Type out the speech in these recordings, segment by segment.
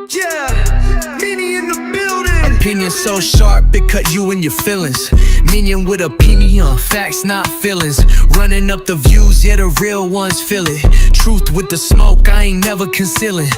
Yeah, Minion in the building. Opinion so sharp, it cut you in your feelings. Minion with opinion, facts not feelings. Running up the views, yeah, the real ones feel it. Truth with the smoke, I ain't never concealing.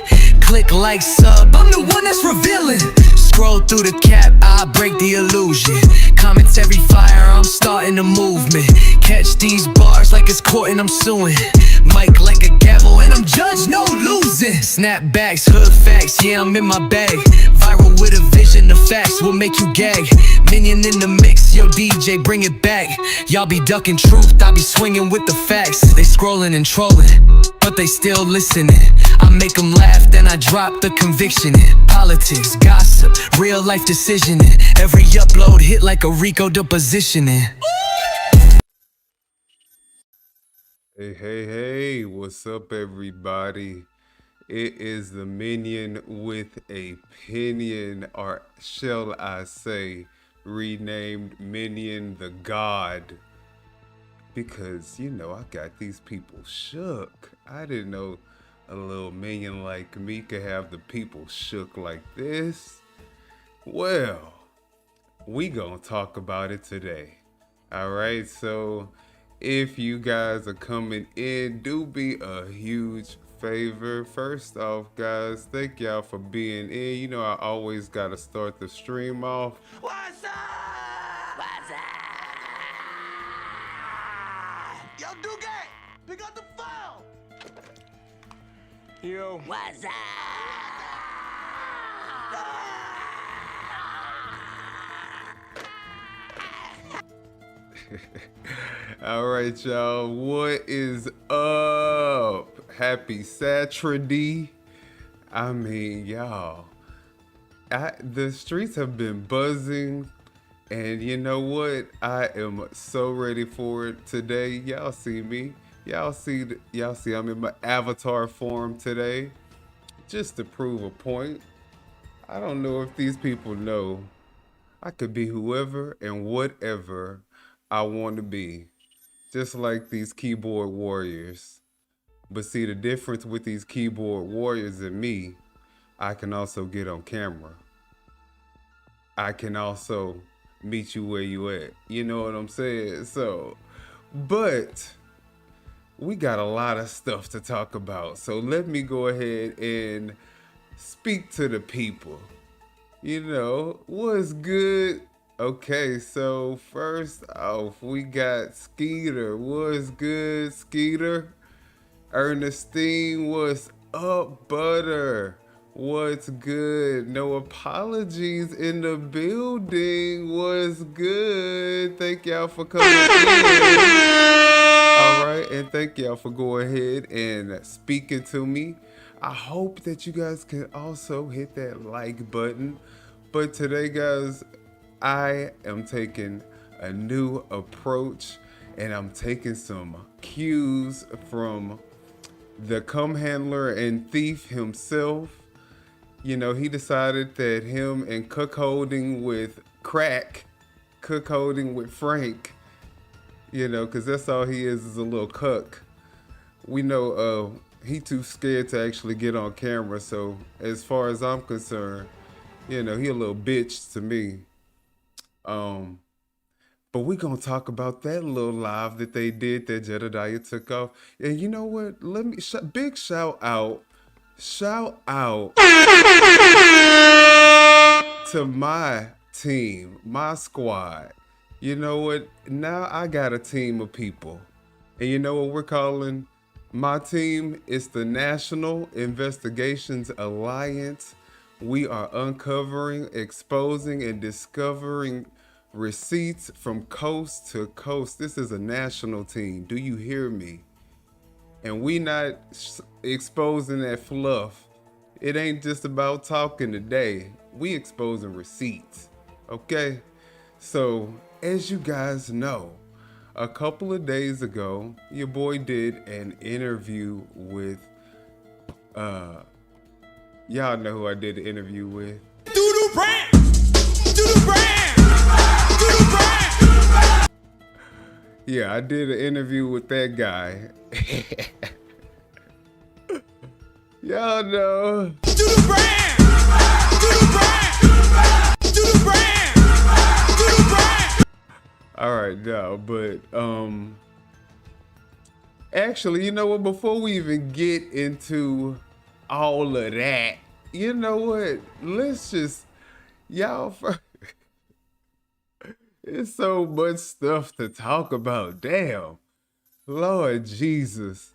Click, like, sub, I'm the one that's revealing. Scroll through the cap, I break the illusion. Commentary fire, I'm starting a movement. Catch these bars like it's court and I'm suing. Mic like a gavel and I'm judged, no losing. Snapbacks, hood facts, yeah, I'm in my bag. Viral with a vision, the facts will make you gag. Minion in the mix, yo DJ, bring it back. Y'all be ducking truth, I be swinging with the facts. They scrolling and trolling, but they still listening. I make them laugh, then I drop the conviction in. Politics, gossip, real life decisioning. Every upload hit like a Rico depositioning. Hey, what's up, everybody? It is the Minion with a Pinion, or shall I say, renamed Minion the God. Because, you know, I got these people shook. I didn't know a little minion like me could have the people shook like this. Well, we gonna talk about it today. Alright, so if you guys are coming in, do me a huge favor. First off, guys, thank y'all for being in. You know, I always gotta start the stream off. What's up? What's up? Yo, DooDoo, pick up the phone. Yo. What's up? All right, y'all, what is up? Happy Saturday. I mean, y'all, the streets have been buzzing, and you know what? I am so ready for it today. Y'all see me. Y'all see I'm in my avatar form today, just to prove a point. I don't know if these people know I could be whoever and whatever I want to be, just like these keyboard warriors. But see, the difference with these keyboard warriors and me, I can also get on camera. I can also meet you where you at. You know what I'm saying? So, but we got a lot of stuff to talk about. So let me go ahead and speak to the people. You know, what's good? Okay, so first off, we got Skeeter. What's good, Skeeter? Ernestine, what's up, Butter? What's good? No apologies in the building. What's good? Thank y'all for coming in. All right, and thank y'all for going ahead and speaking to me. I hope that you guys can also hit that like button. But today, guys, I am taking a new approach, and I'm taking some cues from the cum handler and thief himself. You know, he decided that him and cuckolding with crack, cuckolding with Frank, you know, because that's all he is a little cuck. We know he too scared to actually get on camera. So as far as I'm concerned, you know, he a little bitch to me. But we gonna talk about that little live that they did that Jedidiah took off. And you know what? Let me big shout out to my team, my squad. You know what? Now I got a team of people. And you know what we're calling my team? It's the National Investigations Alliance. We are uncovering, exposing, and discovering receipts from coast to coast. This is a national team. Do you hear me? And we not exposing that fluff. It ain't just about talking today. We exposing receipts. Okay? So, as you guys know, a couple of days ago, your boy did an interview with, y'all know who I did the interview with. DooDoo brand! DooDoo brand! DooDoo brand! Yeah, I did an interview with that guy. Y'all know. Do the brand! Do the brand! Do the brand! Do the brand! All right, no, but actually, you know what? Before we even get into all of that, you know what? Let's just y'all. It's so much stuff to talk about. Damn, Lord Jesus.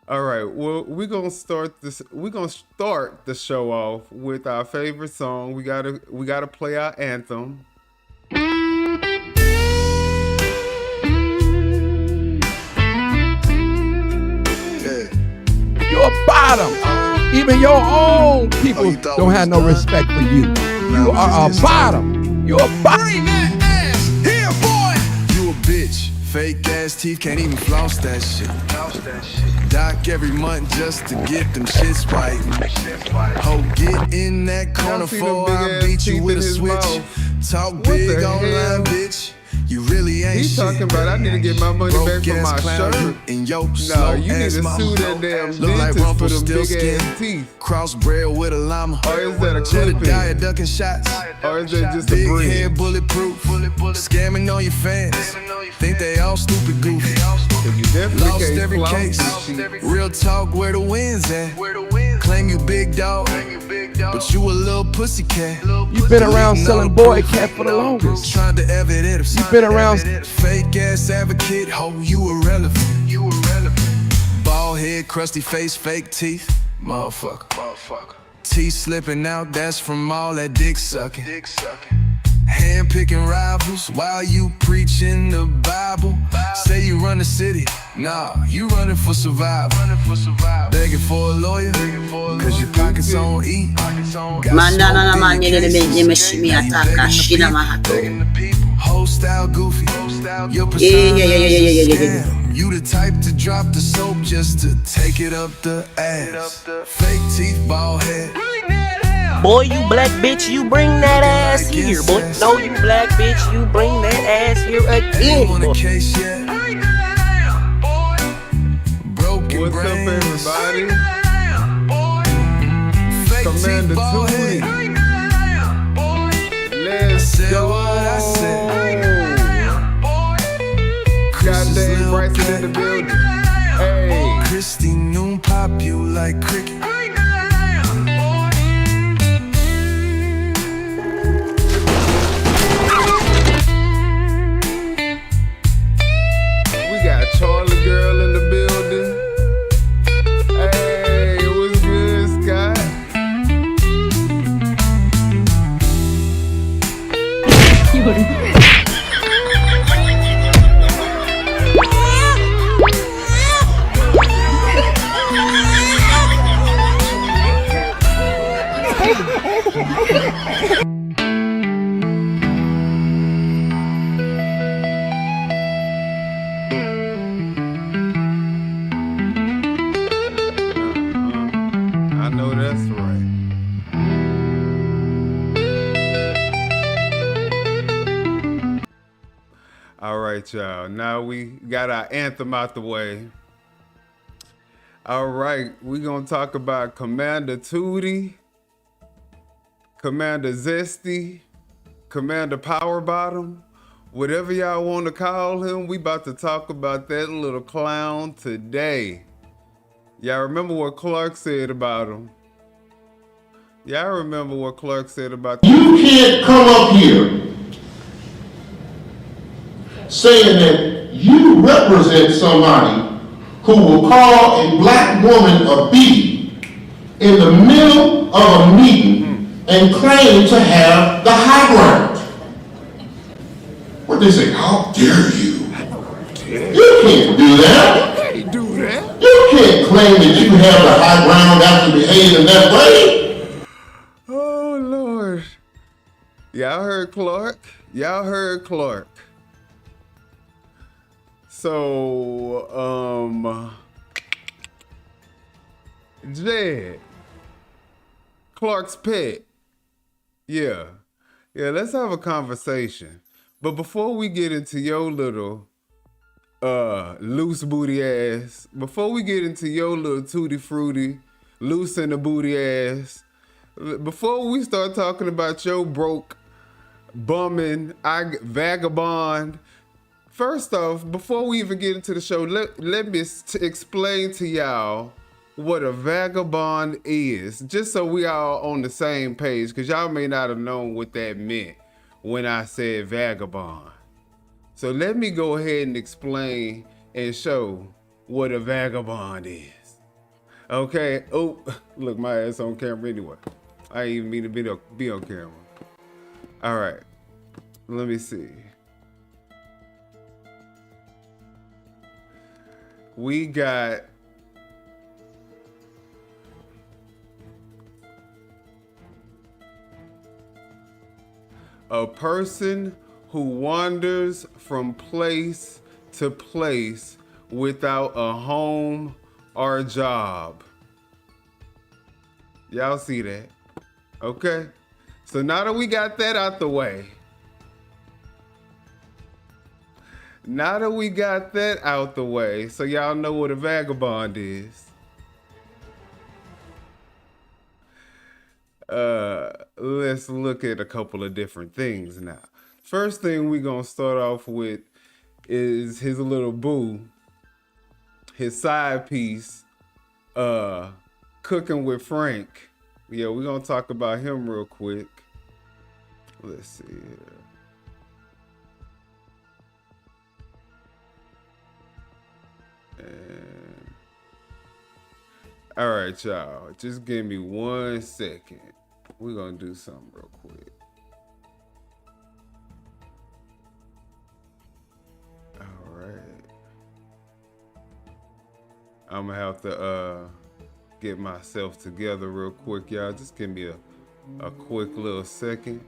All right, well, we're gonna start this. We're gonna start the show off with our favorite song. We gotta play our anthem. You're a bottom. Even your own people don't have no respect for you. You are a bottom. You're a bottom. Here, boy! You a bitch, fake ass teeth, can't even floss that shit. Doc every month just to get them shits right. Ho, get in that corner see for them I big-ass beat you teeth with in a his switch. mouth. Talk What big the online, hell? bitch. You really ain't He's shit. talking about I need to get my money back for Broke-ass my clown, shirt. and yo, Nah, you need to sue that damn dentist for them big ass teeth. Crossbred with a llama. Or is that a clipping? Jedidiah ducking shots. Or is that just a Big bridge? head bulletproof. Scamming on your fans. Think they all stupid goofy. You definitely Lost can't every floss case. this shit. Real talk, where the wind's at. Claim you big dog, but you a little pussycat. You've been around selling boy cat for the longest. Trying to evidence. You've been around. Fake ass advocate, ho, you irrelevant. Bald head, crusty face, fake teeth. Motherfucker. Teeth slipping out, that's from all that dick sucking. Hand picking rivals while you preaching the Bible. Say you run the city, nah, you running for survival. Begging for a lawyer, cause your pockets on E. Mandana naman nimeshimiataka shina mahato. Whole style goofy. Your Yeah. persona you the type to drop the soap just to take it up the ass. Fake teeth, bald head. Boy, you black bitch, you bring that ass here. Boy, no, you black bitch, you bring that ass here again. On Boy. the case yet? Broken What's up, brains. everybody? Fake Commander teeth, bald Tootie. head. Let's Said go. what I said. Goddamn Bryson in the building. Hey. Christy Noon pop you like cricket. We got Charlie Girl in the building. Hey, what's good, Scott? I know that's right. All right, y'all. Now we got our anthem out the way. All right, we're gonna talk about Commander Tootie, Commander Zesty, Commander Power Bottom, whatever y'all want to call him. We about to talk about that little clown today. Y'all remember what Clark said about him? Y'all remember what Clark said about You can't come up here saying that you represent somebody who will call a black woman a B in the middle of a meeting and claim to have the high ground. What they say, how dare you? You can't do that. You can't claim that you have the high ground after behaving that way. Oh, Lord. Y'all heard Clark? Y'all heard Clark. So, Jed, Clark's pet. Yeah, let's have a conversation. But before we get into your little loose booty ass. Before we get into your little tutti frutti, loose in the booty ass, before we start talking about your broke, bumming, vagabond, first off, before we even get into the show, let me explain to y'all what a vagabond is, just so we all on the same page, because y'all may not have known what that meant when I said vagabond. So let me go ahead and explain and show what a vagabond is. Okay? Oh, look, my ass on camera anyway. I ain't even mean to be on camera. All right. Let me see. We got a person who wanders from place to place without a home or a job. Y'all see that? Okay. So now that we got that out the way, so y'all know what a vagabond is. Let's look at a couple of different things now. First thing we're gonna start off with is his little boo, his side piece, Cooking with Frank. Yeah, we're gonna talk about him real quick. Let's see here. And all right, y'all, just give me 1 second. We're gonna do something real quick. All right. I'm gonna have to get myself together real quick, y'all. Just give me a quick little second.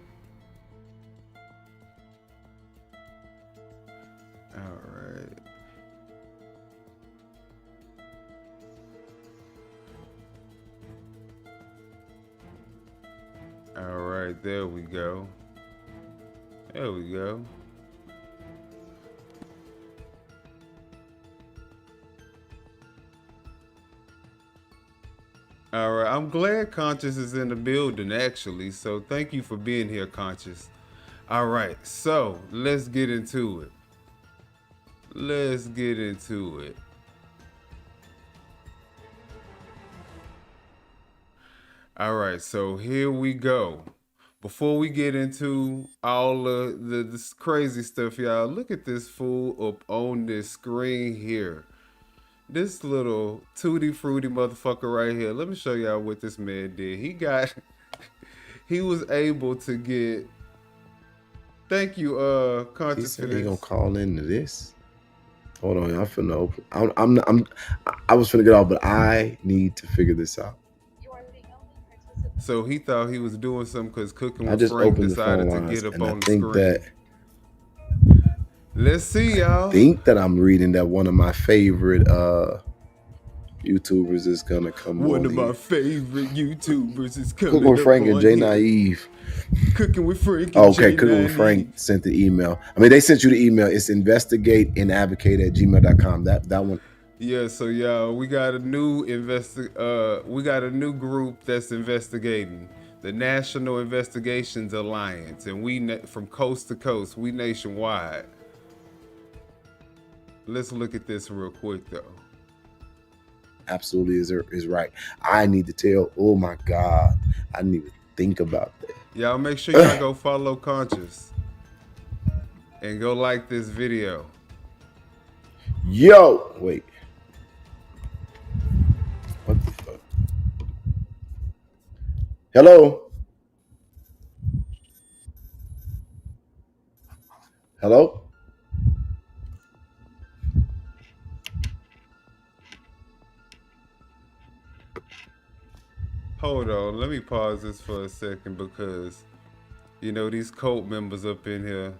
All right. All right, there we go. There we go. All right, I'm glad Conscious is in the building, actually. So thank you for being here, Conscious. All right, so let's get into it. Let's get into it. All right, so here we go. Before we get into all of this crazy stuff, y'all, look at this fool up on this screen here. This little tutti frutti motherfucker right here. Let me show y'all what this man did. He was able to get, thank you, Conscious. He said he gonna call into this. Hold on, I'm finna open. I was finna get off, but I need to figure this out. So he thought he was doing something because Cooking I with just Frank opened the decided phone to lines, get up and on I the think screen. that Let's see, y'all. I think that I'm reading that one of my favorite YouTubers is gonna come on. One of my favorite YouTubers is coming Cooking with Frank up and on Jay here. Naive. Cooking with Frank and Oh, okay, Jay Cooking with Frank Naive. sent the email. I mean, they sent you the email. It's investigateandadvocate@gmail.com. That one. Yeah, so y'all, we got a new group that's investigating, the National Investigations Alliance, and we from coast to coast, we nationwide. Let's look at this real quick though. Absolutely is right. I need to tell. Oh my God, I need to think about that. Y'all make sure y'all go follow Conscious and go like this video. Yo, wait. What the fuck? Hello? Hello? Hold on, let me pause this for a second because, you know, these cult members up in here,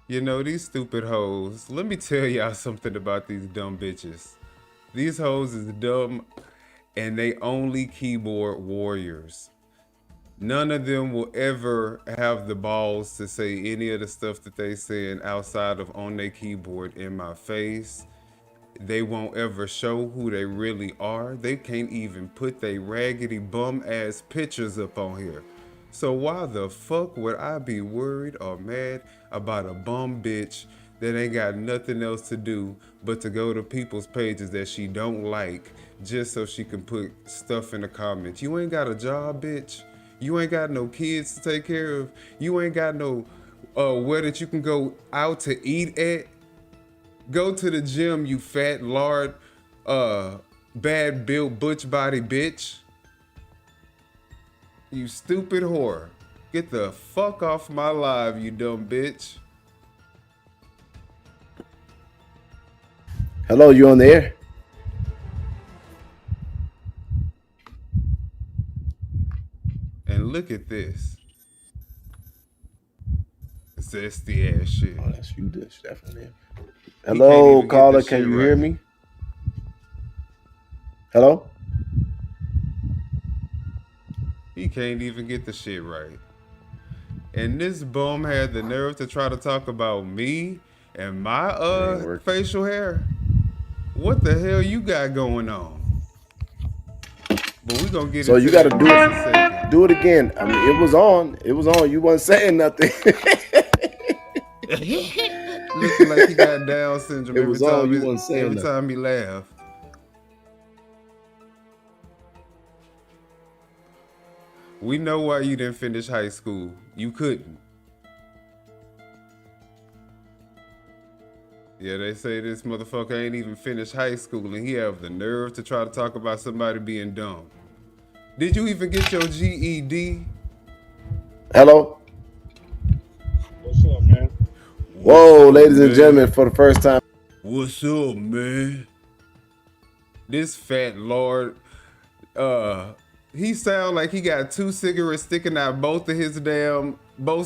you know, these stupid hoes. Let me tell y'all something about these dumb bitches. These hoes is dumb and they only keyboard warriors. None of them will ever have the balls to say any of the stuff that they saying outside of on their keyboard in my face. They won't ever show who they really are. They can't even put they raggedy bum ass pictures up on here. So why the fuck would I be worried or mad about a bum bitch that ain't got nothing else to do but to go to people's pages that she don't like just so she can put stuff in the comments? You ain't got a job, bitch. You ain't got no kids to take care of. You ain't got no where that you can go out to eat at. Go to the gym, you fat, lard, bad built, butch body bitch. You stupid whore. Get the fuck off my live, you dumb bitch. Hello, you on the air? And look at this. Zesty ass shit. Oh, that's you, that's definitely. Hello, caller, can you hear me? Hello? He can't even get the shit right. And this bum had the nerve to try to talk about me and my facial hair. What the hell you got going on? But we gonna get so into you gotta that do it again. I mean, it was on. You wasn't saying nothing. Looking like he got Down syndrome It was on, you wasn't saying every nothing. time he laughed. We know why you didn't finish high school. You couldn't. Yeah, they say this motherfucker ain't even finished high school and he have the nerve to try to talk about somebody being dumb. Did you even get your GED? Hello? What's up, man? Whoa, ladies and gentlemen, for the first time. What's up, man? This fat lord, he sound like he got 2 cigarettes sticking out both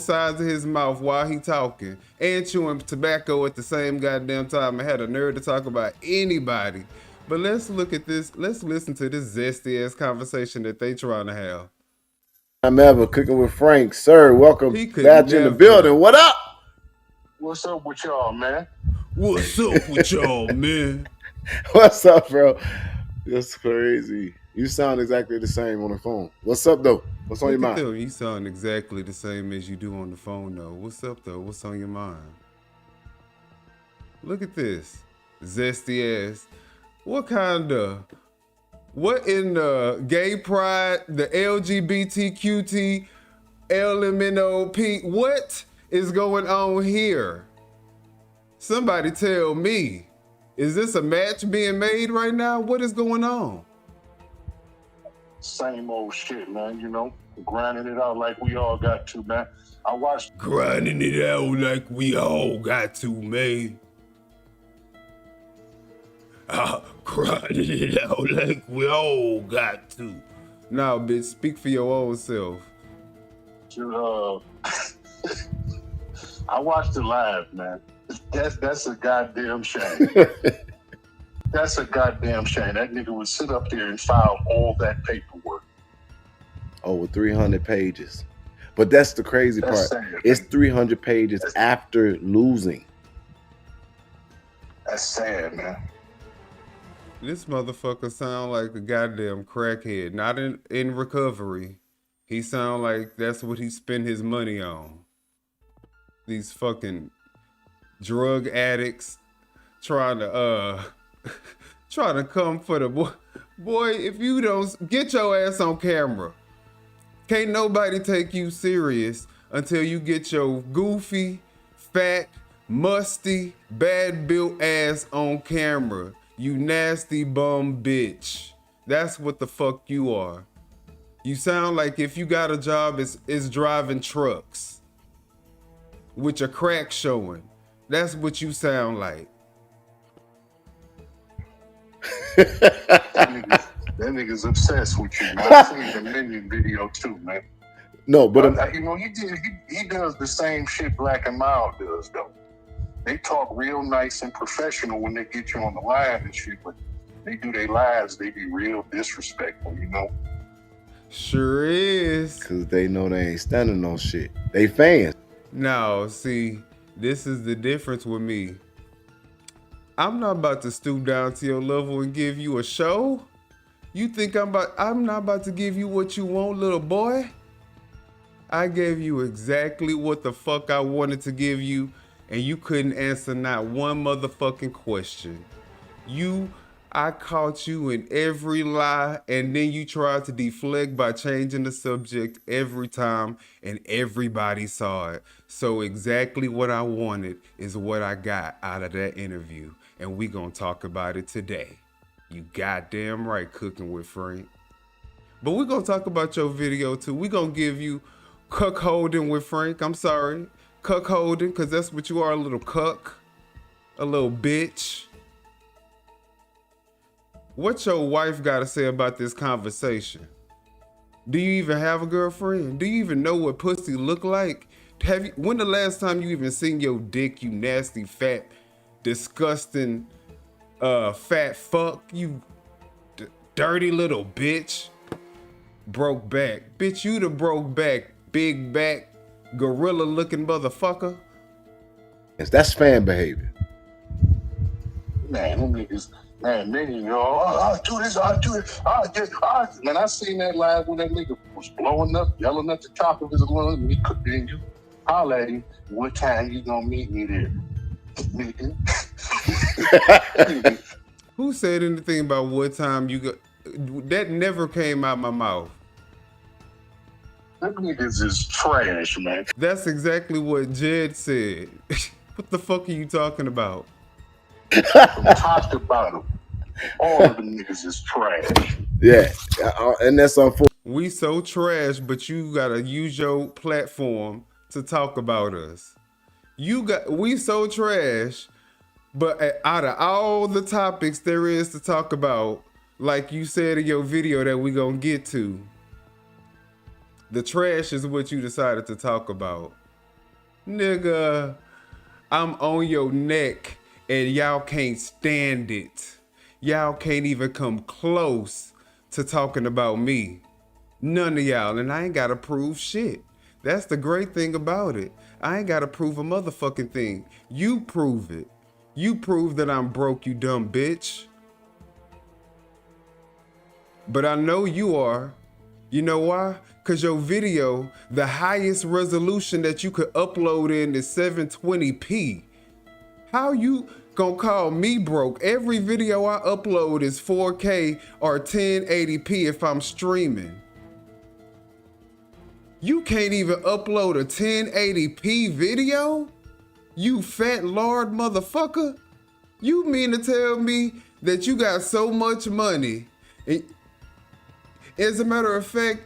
sides of his mouth while he talking and chewing tobacco at the same goddamn time and had a nerve to talk about anybody. But let's look at this. Let's listen to this zesty ass conversation that they trying to have. I'm ever cooking with Frank, sir. Welcome He back in the building. What up? What's up with y'all, man? What's up with y'all, man? What's up, bro? That's crazy. You sound exactly the same on the phone. What's up, though? What's on your mind? You sound exactly the same as you do on the phone, though. What's up, though? What's on your mind? Look at this. Zesty ass. What in the gay pride, the LGBTQT, LMNOP, what is going on here? Somebody tell me. Is this a match being made right now? What is going on? Same old shit, man. You know, grinding it out like we all got to, man. I watched. Grinding it out like we all got to, man. Grinding it out like we all got to. Now, bitch, speak for your own self. I watched it live, man. That's a goddamn shame. That's a goddamn shame. That nigga would sit up there and file all that paperwork. Over 300 pages. But that's the crazy part. Sad, it's 300 pages after losing. That's sad, man. This motherfucker sound like a goddamn crackhead. Not in recovery. He sound like that's what he spend his money on. These fucking drug addicts trying to come for the boy. If you don't get your ass on camera, can't nobody take you serious until you get your goofy, fat, musty, bad built ass on camera. You nasty bum bitch. That's what the fuck you are. You sound like if you got a job, it's driving trucks with your crack showing. That's what you sound like. That nigga's obsessed with you, man. I seen the Minion video too, man. No, but you know, he does the same shit Black and Mild does, though. They talk real nice and professional when they get you on the line and shit, but they do their lives, they be real disrespectful, you know? Sure is. Cause they know they ain't standing no shit. They fans. No, see, this is the difference with me. I'm not about to stoop down to your level and give you a show. You think I'm not about to give you what you want, little boy? I gave you exactly what the fuck I wanted to give you, and you couldn't answer not one motherfucking question. I caught you in every lie, and then you tried to deflect by changing the subject every time, and everybody saw it. So exactly what I wanted is what I got out of that interview, and we gonna talk about it today. You goddamn right, Cooking with Frank. But we're gonna talk about your video too. We're gonna give you cuckolding with Frank. I'm sorry, cuckolding, because that's what you are, a little cuck, a little bitch. What your wife gotta say about this conversation? Do you even have a girlfriend? Do you even know what pussy look like? When the last time you even seen your dick, you nasty, fat, disgusting, fat fuck? You dirty little bitch. Broke back. Bitch, you the broke back, big back, gorilla looking motherfucker. Yes, that's fan behavior. Man, them niggas, man, Minion, I'll do this, I'll do it, Man, I seen that live when that nigga was blowing up, yelling at the top of his lungs, and he could then you holler at him, what time you gonna meet me there? Nigga. Who said anything about what time you go? That never came out my mouth. Them niggas is trash, man. That's exactly what Jed said. What the fuck are you talking about? From top to bottom, all of them niggas is trash. Yeah, and that's unfortunate. We so trash, but you gotta use your platform to talk about us. We so trash, but out of all the topics there is to talk about, like you said in your video that we gonna get to, the trash is what you decided to talk about. Nigga, I'm on your neck and y'all can't stand it. Y'all can't even come close to talking about me. None of y'all, and I ain't gotta prove shit. That's the great thing about it. I ain't gotta prove a motherfucking thing. You prove it. You prove that I'm broke, you dumb bitch. But I know you are. You know why? Because your video, the highest resolution that you could upload in is 720p. How you gonna call me broke? Every video I upload is 4K or 1080p if I'm streaming. You can't even upload a 1080p video? You fat lard motherfucker? You mean to tell me that you got so much money? As a matter of fact,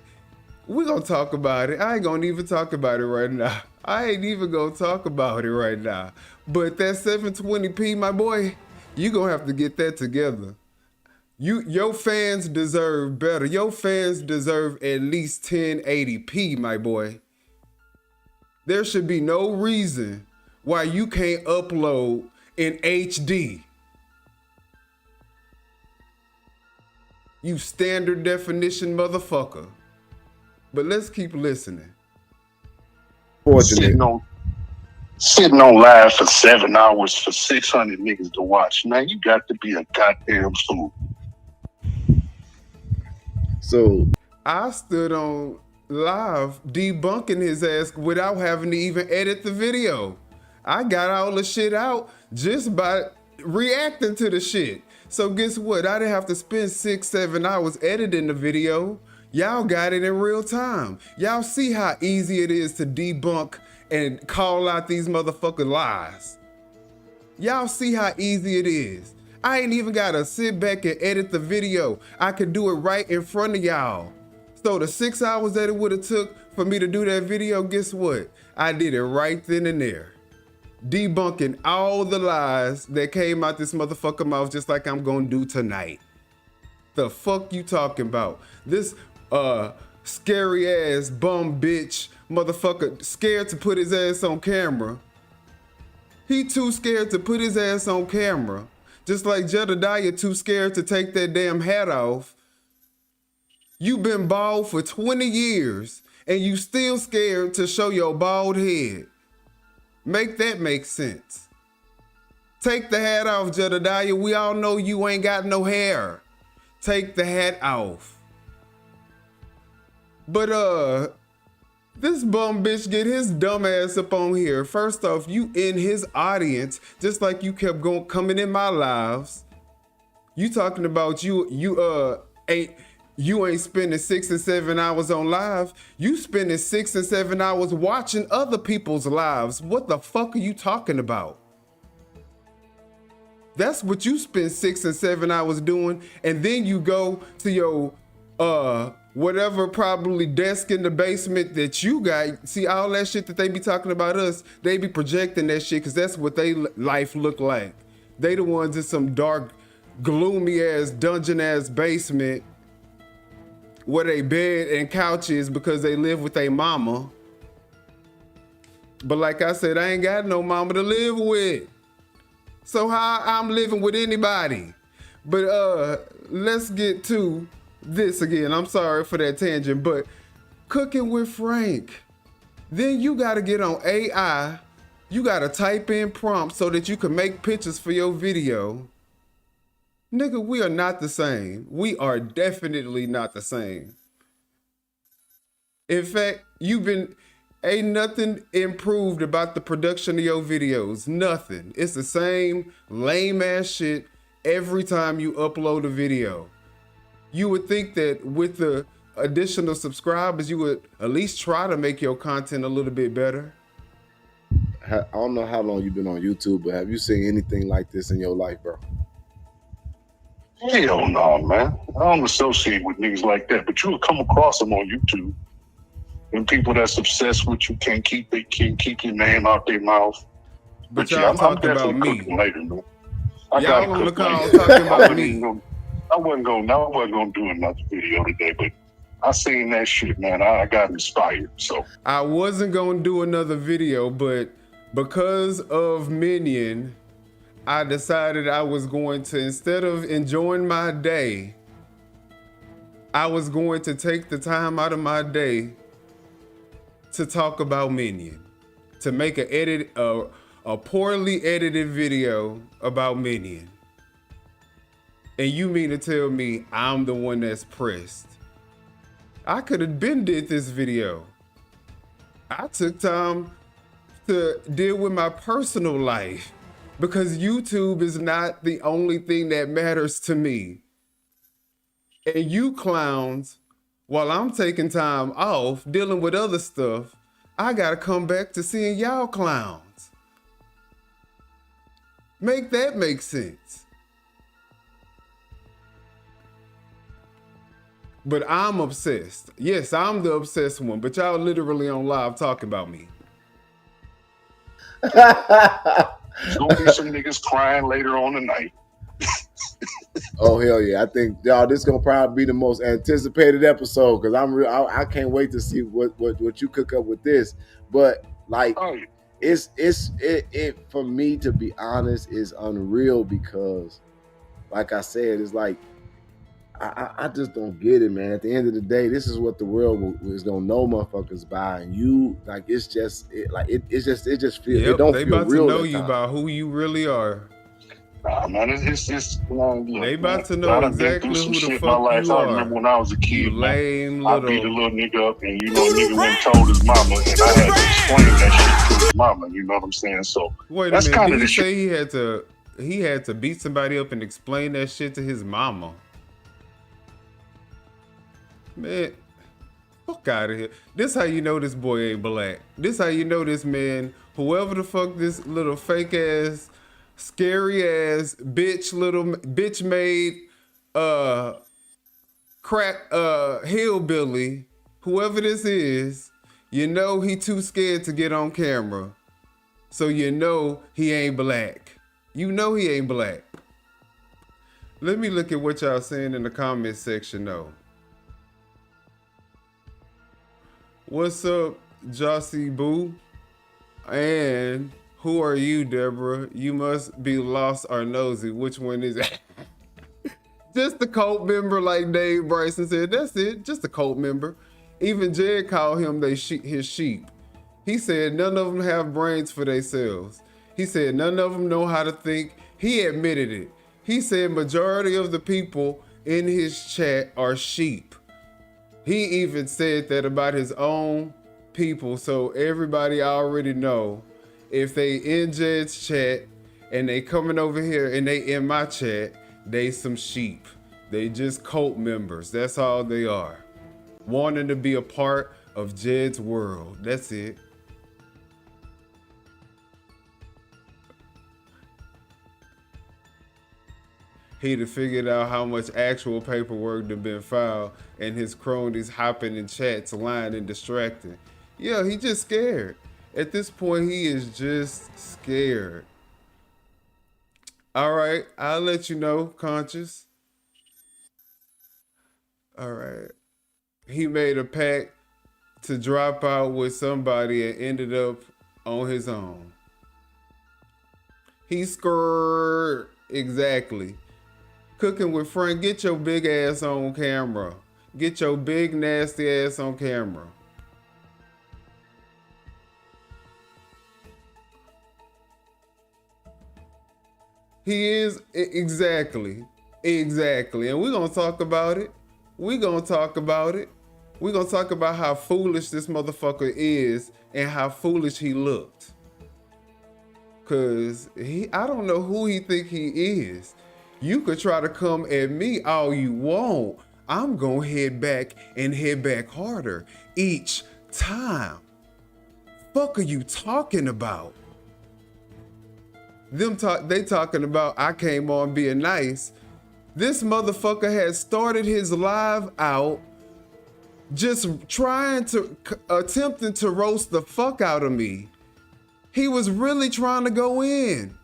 we're gonna talk about it. I ain't gonna even talk about it right now. I ain't even gonna talk about it right now. But that 720p, my boy, you gonna have to get that together. Your fans deserve better. Your fans deserve at least 1080p, my boy. There should be no reason why you can't upload in HD. You standard definition motherfucker. But let's keep listening. Sitting on live for 7 hours for 600 niggas to watch. Man, you got to be a goddamn fool. So I stood on live debunking his ass without having to even edit the video. I got all the shit out just by reacting to the shit. So guess what? I didn't have to spend 6-7 hours editing the video. Y'all got it in real time. Y'all see how easy it is to debunk and call out these motherfucking lies. Y'all see how easy it is. I ain't even gotta sit back and edit the video. I could do it right in front of y'all. So the 6 hours that it would have took for me to do that video, guess what? I did it right then and there. Debunking all the lies that came out this motherfucker mouth, just like I'm gonna do tonight. The fuck you talking about? This scary ass bum bitch motherfucker scared to put his ass on camera. He too scared to put his ass on camera. Just like Jedidiah too scared to take that damn hat off. You've been bald for 20 years and you still scared to show your bald head. Make that make sense. Take the hat off, Jedidiah. We all know you ain't got no hair. Take the hat off. But this bum bitch get his dumb ass up on here. First off, you in his audience, just like you kept coming in my lives. You talking about you ain't spending 6 and 7 hours on live. You spending 6 and 7 hours watching other people's lives. What the fuck are you talking about? That's what you spend 6 and 7 hours doing, and then you go to your whatever probably desk in the basement that you got. See all that shit that they be talking about us, they be projecting that shit because that's what they life look like. They the ones in some dark, gloomy ass, dungeon ass basement where they bed and couch is because they live with a mama. But like I said, I ain't got no mama to live with. So how I'm living with anybody? But let's get to this again. I'm sorry for that tangent, but cooking with Frank. Then you gotta get on AI. You gotta type in prompts so that you can make pictures for your video. Nigga, we are not the same. We are definitely not the same. In fact, ain't nothing improved about the production of your videos. Nothing. It's the same lame ass shit every time you upload a video. You would think that with the additional subscribers, you would at least try to make your content a little bit better. I don't know how long you've been on YouTube, but have you seen anything like this in your life, bro? Hell no, man. I don't associate with niggas like that, but you will come across them on YouTube. And people that's obsessed with you can't keep your name out their mouth. But y'all talking about me. Later, man. Y'all on the call talking about me. I wasn't gonna do another video today, but I seen that shit, man. I got inspired. So I wasn't gonna do another video, but because of Minion, I decided I was going to, instead of enjoying my day, I was going to take the time out of my day to talk about Minion, to make a poorly edited video about Minion. And you mean to tell me I'm the one that's pressed? I could have been did this video. I took time to deal with my personal life because YouTube is not the only thing that matters to me. And you clowns, while I'm taking time off dealing with other stuff, I gotta come back to seeing y'all clowns. Make that make sense. But I'm obsessed. Yes, I'm the obsessed one, but y'all literally on live talking about me. There's gonna be some niggas crying later on tonight. Oh hell yeah! I think y'all, this gonna probably be the most anticipated episode because I can't wait to see what you cook up with this. But like, it for me, to be honest, is unreal because, like I said, it's like I just don't get it, man. At the end of the day, this is what the world is gonna know motherfuckers by, and you like it just feels. Yep, it don't they feel about real to know you by who you really are. Nah, man, it's they about to know exactly who the fuck you I are. remember when I was a kid, you lame I beat a little nigga up, and nigga went and told his mama, and I had to explain that shit to his mama. You know what I'm saying? So wait that's a minute. kind of Did the you say he had to beat somebody up and explain that shit to his mama? Man, fuck out of here. This how you know this boy ain't black. This how you know this man, whoever the fuck this little fake ass, scary ass bitch made crack hillbilly, whoever this is, you know he too scared to get on camera. So you know he ain't black. You know he ain't black. Let me look at what y'all saying in the comment section though. What's up, Jossie Boo? And who are you, Deborah? You must be lost or nosy. Which one is it? just a cult member, like Dave Bryson said. That's it, just a cult member. Even Jed called him his sheep. He said none of them have brains for themselves. He said none of them know how to think. He admitted it. He said majority of the people in his chat are sheep. He even said that about his own people, so everybody already know if they in Jed's chat and they coming over here and they in my chat, they some sheep. They just cult members. That's all they are. Wanting to be a part of Jed's world. That's it. He'd have figured out how much actual paperwork had been filed and his cronies hopping in chats, lying and distracting. Yeah, he just scared. At this point, he is just scared. All right, I'll let you know, Conscious. All right. He made a pact to drop out with somebody and ended up on his own. He scared. Exactly. Cooking with Frank, get your big ass on camera. Get your big nasty ass on camera. He is, exactly. And we're gonna talk about it. We're gonna talk about how foolish this motherfucker is and how foolish he looked. Cause I don't know who he think he is. You could try to come at me all you want. I'm gonna head back and head back harder each time. Fuck are you talking about? They talking about I came on being nice. This motherfucker has started his live out just attempting to roast the fuck out of me. He was really trying to go in.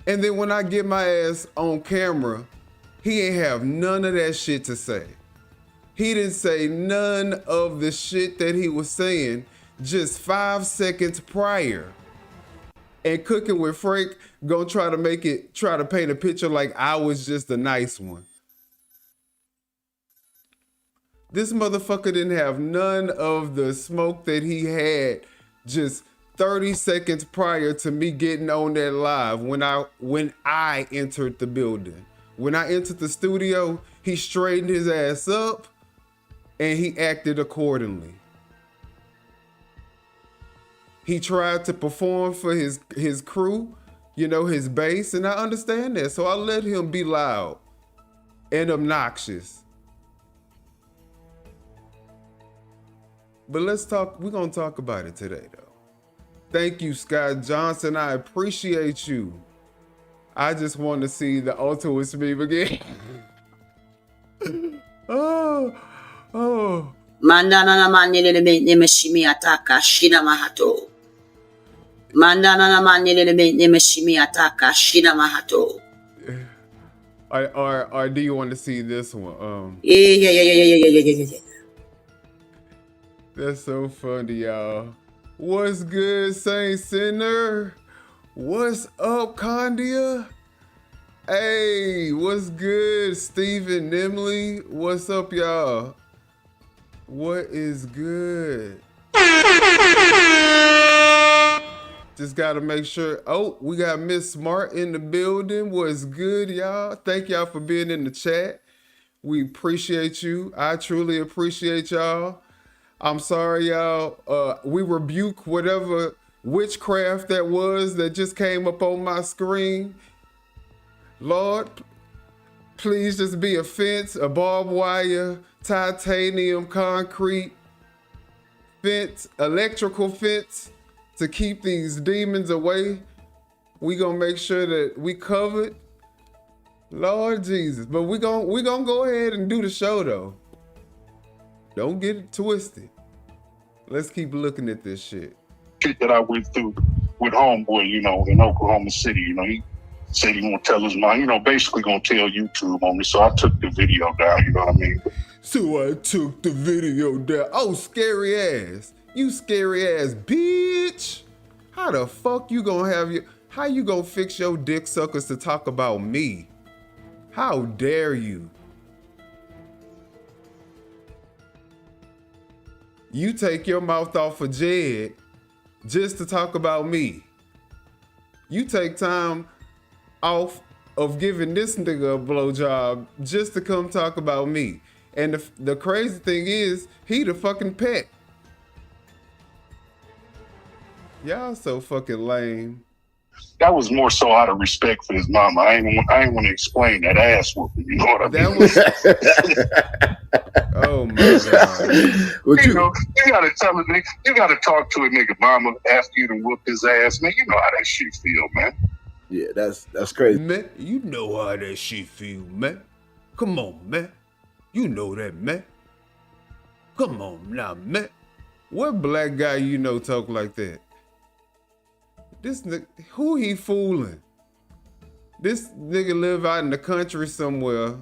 And then when I get my ass on camera, he ain't have none of that shit to say. He didn't say none of the shit that he was saying just 5 seconds prior. And Cooking with Frank gonna try to paint a picture like I was just a nice one. This motherfucker didn't have none of the smoke that he had just 30 seconds prior to me getting on that live when I entered the building. When I entered the studio, he straightened his ass up and he acted accordingly. He tried to perform for his crew, his base, and I understand that. So I let him be loud and obnoxious. But we're gonna talk about it today though. Thank you, Scott Johnson. I appreciate you. I just want to see the ultimate meme again. oh. Mandana na manele ne meshimi ataka shina mahato. Mandana na manele ne meshimi ataka shina mahato. Or do you want to see this one? Yeah. That's so funny, y'all. What's good, Saint Sinner? What's up, Condia? Hey, what's good, Stephen Nimley? What's up, y'all? What is good? Just gotta make sure. Oh, we got Miss Smart in the building. What's good, y'all? Thank y'all for being in the chat. We appreciate you. I truly appreciate y'all. I'm sorry, y'all. We rebuke whatever witchcraft that was that just came up on my screen. Lord, please just be a fence, a barbed wire, titanium, concrete fence, electrical fence to keep these demons away. We gonna make sure that we covered. Lord Jesus. But we gonna go ahead and do the show though. Don't get it twisted. Let's keep looking at this shit. Shit that I went through with homeboy, in Oklahoma City, he said he gonna tell his mom, basically gonna tell YouTube on me. So I took the video down, you know what I mean? So I took the video down. Oh, scary ass. You scary ass bitch. How the fuck you gonna how you gonna fix your dick suckers to talk about me? How dare you? You take your mouth off of Jed just to talk about me. You take time off of giving this nigga a blowjob just to come talk about me. And the crazy thing is, he the fucking pet. Y'all so fucking lame. That was more so out of respect for his mama. I ain't want to explain that ass whooping. You know what I mean? Oh my God. You know, you gotta tell a nigga, you gotta talk to a nigga mama after you done whooped his ass, man. You know how that shit feel, man. Yeah, that's crazy. Man, you know how that shit feel, man. Come on, man. You know that, man. Come on now, man. What black guy you know talk like that? This nigga, who he fooling? This nigga live out in the country somewhere.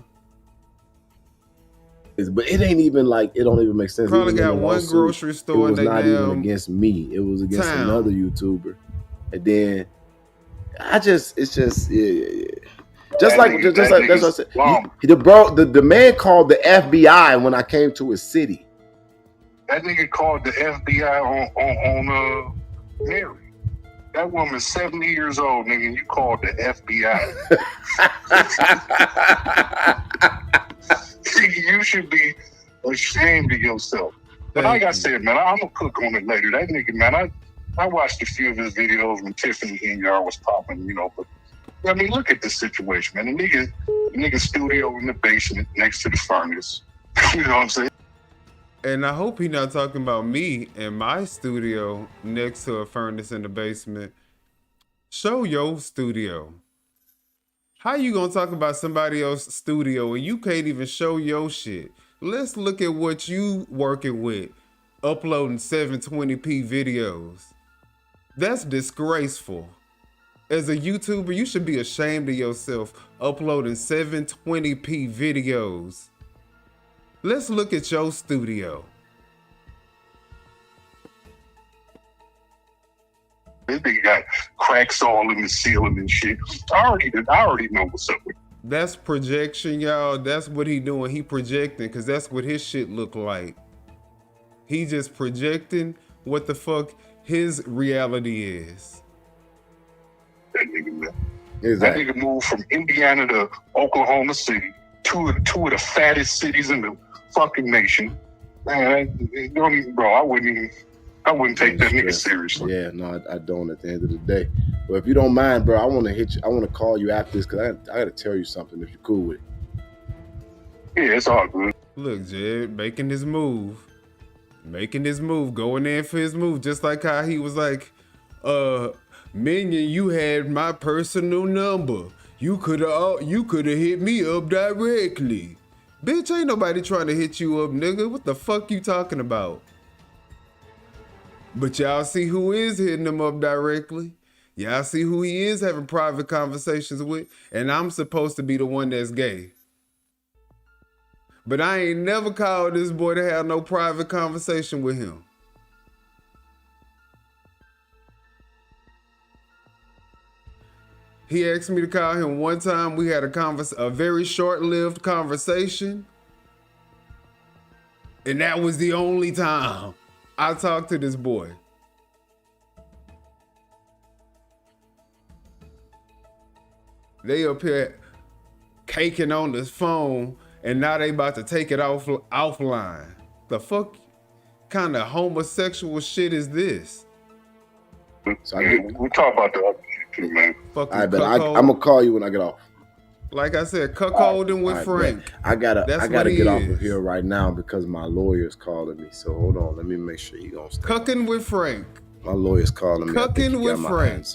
But it ain't even like, it don't even make sense. Probably got one grocery store. It was not even against me. It was against another YouTuber. And then it's just yeah. Just like that's what I said. The man called the FBI when I came to his city. That nigga called the FBI on Mary. That woman's 70 years old, nigga, and you called the FBI. You should be ashamed of yourself. But like I said, man, I'm gonna cook on it later. That nigga, man, I watched a few of his videos when Tiffany and y'all was popping, you know, but I mean, look at the situation, man. The nigga studio in the basement next to the furnace. You know what I'm saying? And I hope he not talking about me in my studio next to a furnace in the basement. Show your studio. How you gonna talk about somebody else's studio and you can't even show your shit? Let's look at what you working with, uploading 720p videos. That's disgraceful. As a YouTuber, you should be ashamed of yourself uploading 720p videos. Let's look at your studio. This nigga got cracks all in the ceiling and shit. I already know what's up with it. That's projection, y'all. That's what he doing. He projecting, because that's what his shit look like. He just projecting what the fuck his reality is. That nigga, man. Exactly. That nigga moved from Indiana to Oklahoma City, two of the fattest cities in the fucking nation. Man, I wouldn't take that nigga seriously. Yeah, no, I don't at the end of the day. But if you don't mind, bro, I want to hit you. I want to call you after this because I got to tell you something if you're cool with it. Yeah, it's all good. Look, Jed, making his move, going in for his move, just like how he was like, Minion, you had my personal number. You could have hit me up directly. Bitch, ain't nobody trying to hit you up, nigga. What the fuck you talking about? But y'all see who is hitting him up directly. Y'all see who he is having private conversations with. And I'm supposed to be the one that's gay. But I ain't never called this boy to have no private conversation with him. He asked me to call him one time. We had a very short-lived conversation. And that was the only time I talked to this boy. They up here caking on this phone, and now they about to take it offline. The fuck kind of homosexual shit is this? So we'll talk about the other shit too, man. All right, but I'm gonna call you when I get off. Like I said, cuckolding with Frank. I gotta get off of here right now because my lawyer's calling me. So hold on, let me make sure you gonna stay. Cucking with Frank. My lawyer's calling me. Cucking with Frank.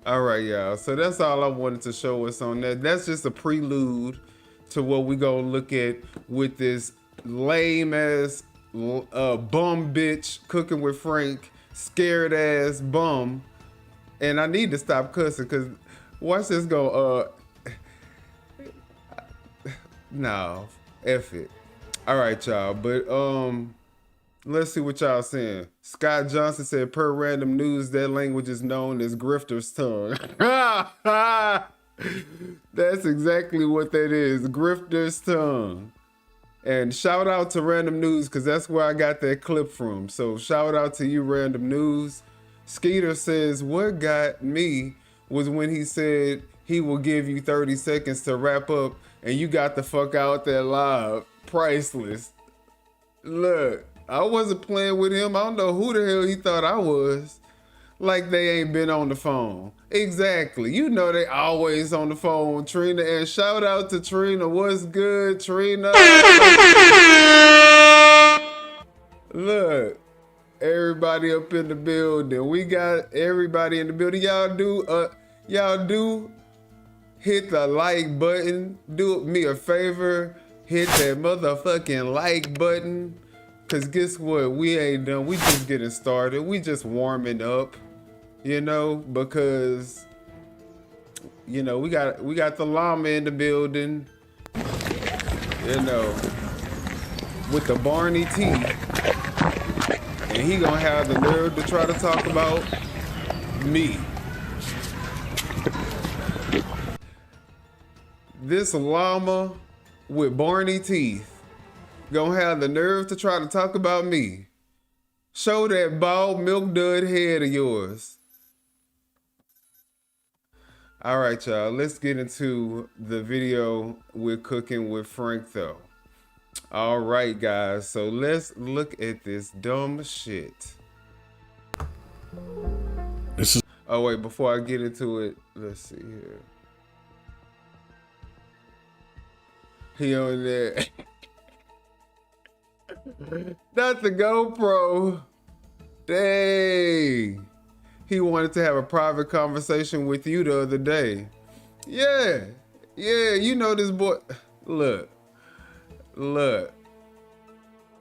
All right, y'all. So that's all I wanted to show us on that. That's just a prelude to what we gonna look at with this lame ass bum bitch cooking with Frank, scared ass bum. And I need to stop cussing because watch this go. No, F it. All right, y'all. But Let's see what y'all saying. Scott Johnson said, per random news, that language is known as grifter's tongue. That's exactly what that is, grifter's tongue. And shout out to Random News, because that's where I got that clip from. So shout out to you, Random News. Skeeter says, what got me was when he said he will give you 30 seconds to wrap up, and you got the fuck out there live. Priceless. Look, I wasn't playing with him. I don't know who the hell he thought I was. Like they ain't been on the phone. Exactly. You know they always on the phone, Trina. And shout out to Trina. What's good, Trina? Look, everybody up in the building. We got everybody in the building. Y'all do hit the like button. Do me a favor. Hit that motherfucking like button. Cause guess what? We ain't done. We just getting started. We just warming up. You know, because you know, we got the llama in the building. You know, with the Barney teeth. And he gonna have the nerve to try to talk about me. This llama with Barney teeth gonna have the nerve to try to talk about me. Show that bald milk dud head of yours. All right, y'all, let's get into the video with Cooking with Frank, though. All right, guys, so let's look at this dumb shit. Oh, wait, before I get into it, let's see here. He on there. Not the GoPro. Dang. He wanted to have a private conversation with you the other day. Yeah, you know this boy. Look.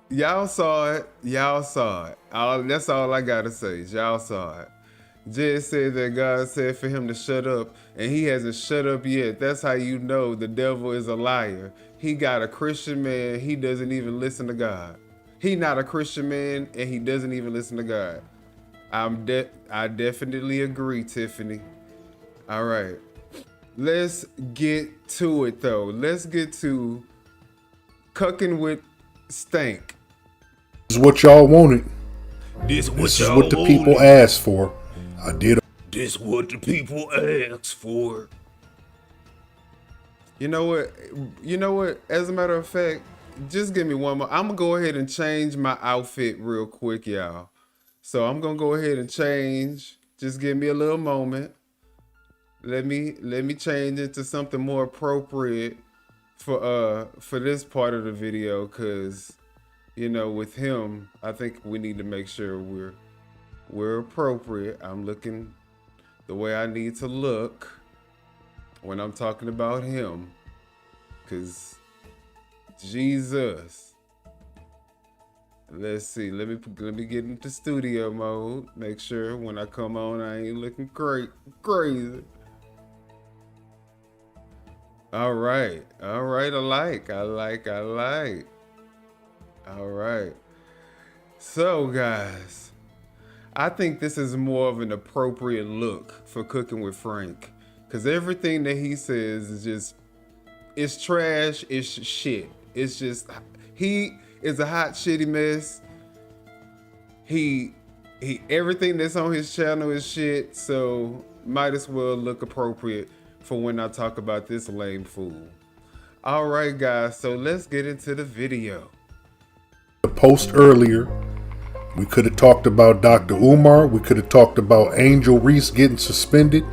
Y'all saw it. That's all I gotta say. Y'all saw it. Jed said that God said for him to shut up, and he hasn't shut up yet. That's how you know the devil is a liar. He got a Christian man, he doesn't even listen to God. He not a Christian man, and he doesn't even listen to God. I definitely agree, Tiffany. All right. Let's get to it, though. Let's get to Cooking with Stank. This is what y'all wanted. This is what the people asked for. I did. This what the people asked for. You know what? As a matter of fact, just give me one more. I'm gonna go ahead and change my outfit real quick, y'all. So I'm gonna go ahead and change. Just give me a little moment. Let me change it to something more appropriate for this part of the video, cause you know, with him, I think we need to make sure we're appropriate. I'm looking the way I need to look when I'm talking about him, cause Jesus. Let's see. Let me get into studio mode. Make sure when I come on, I ain't looking crazy. All right. I like. All right. So, guys, I think this is more of an appropriate look for Cooking with Frank, because everything that he says is it's trash. It's shit. It's just he is a hot shitty mess. He everything that's on his channel is shit, so might as well look appropriate for when I talk about this lame fool. All right, guys, so let's get into the video. The post earlier, we could have talked about Dr. Umar. We could have talked about Angel Reese getting suspended.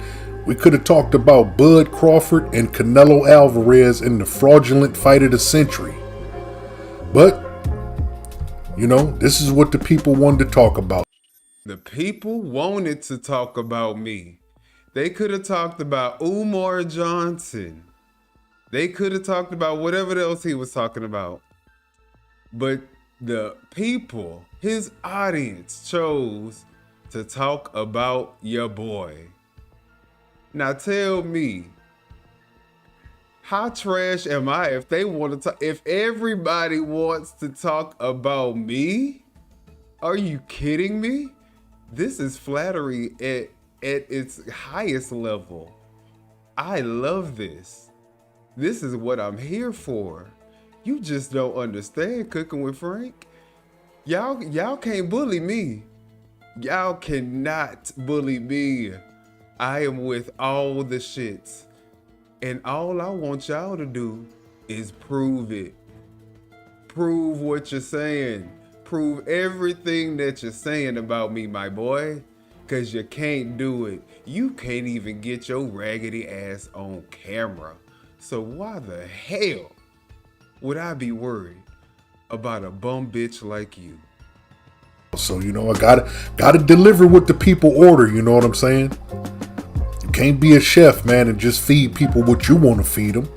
We could have talked about Bud Crawford and Canelo Alvarez in the fraudulent fight of the century. But, you know, this is what the people wanted to talk about. The people wanted to talk about me. They could have talked about Umar Johnson. They could have talked about whatever else he was talking about. But the people, his audience, chose to talk about your boy. Now tell me, how trash am I if they want to talk? If everybody wants to talk about me, Are you kidding me? This is flattery at its highest level. I love this. This is what I'm here for. You just don't understand Cooking with Frank. Y'all can't bully me. Y'all cannot bully me. I am with all the shits. And all I want y'all to do is prove it. Prove what you're saying. Prove everything that you're saying about me, my boy. Cause you can't do it. You can't even get your raggedy ass on camera. So why the hell would I be worried about a bum bitch like you? So, you know, I gotta deliver what the people order, you know what I'm saying? You can't be a chef, man, and just feed people what you want to feed them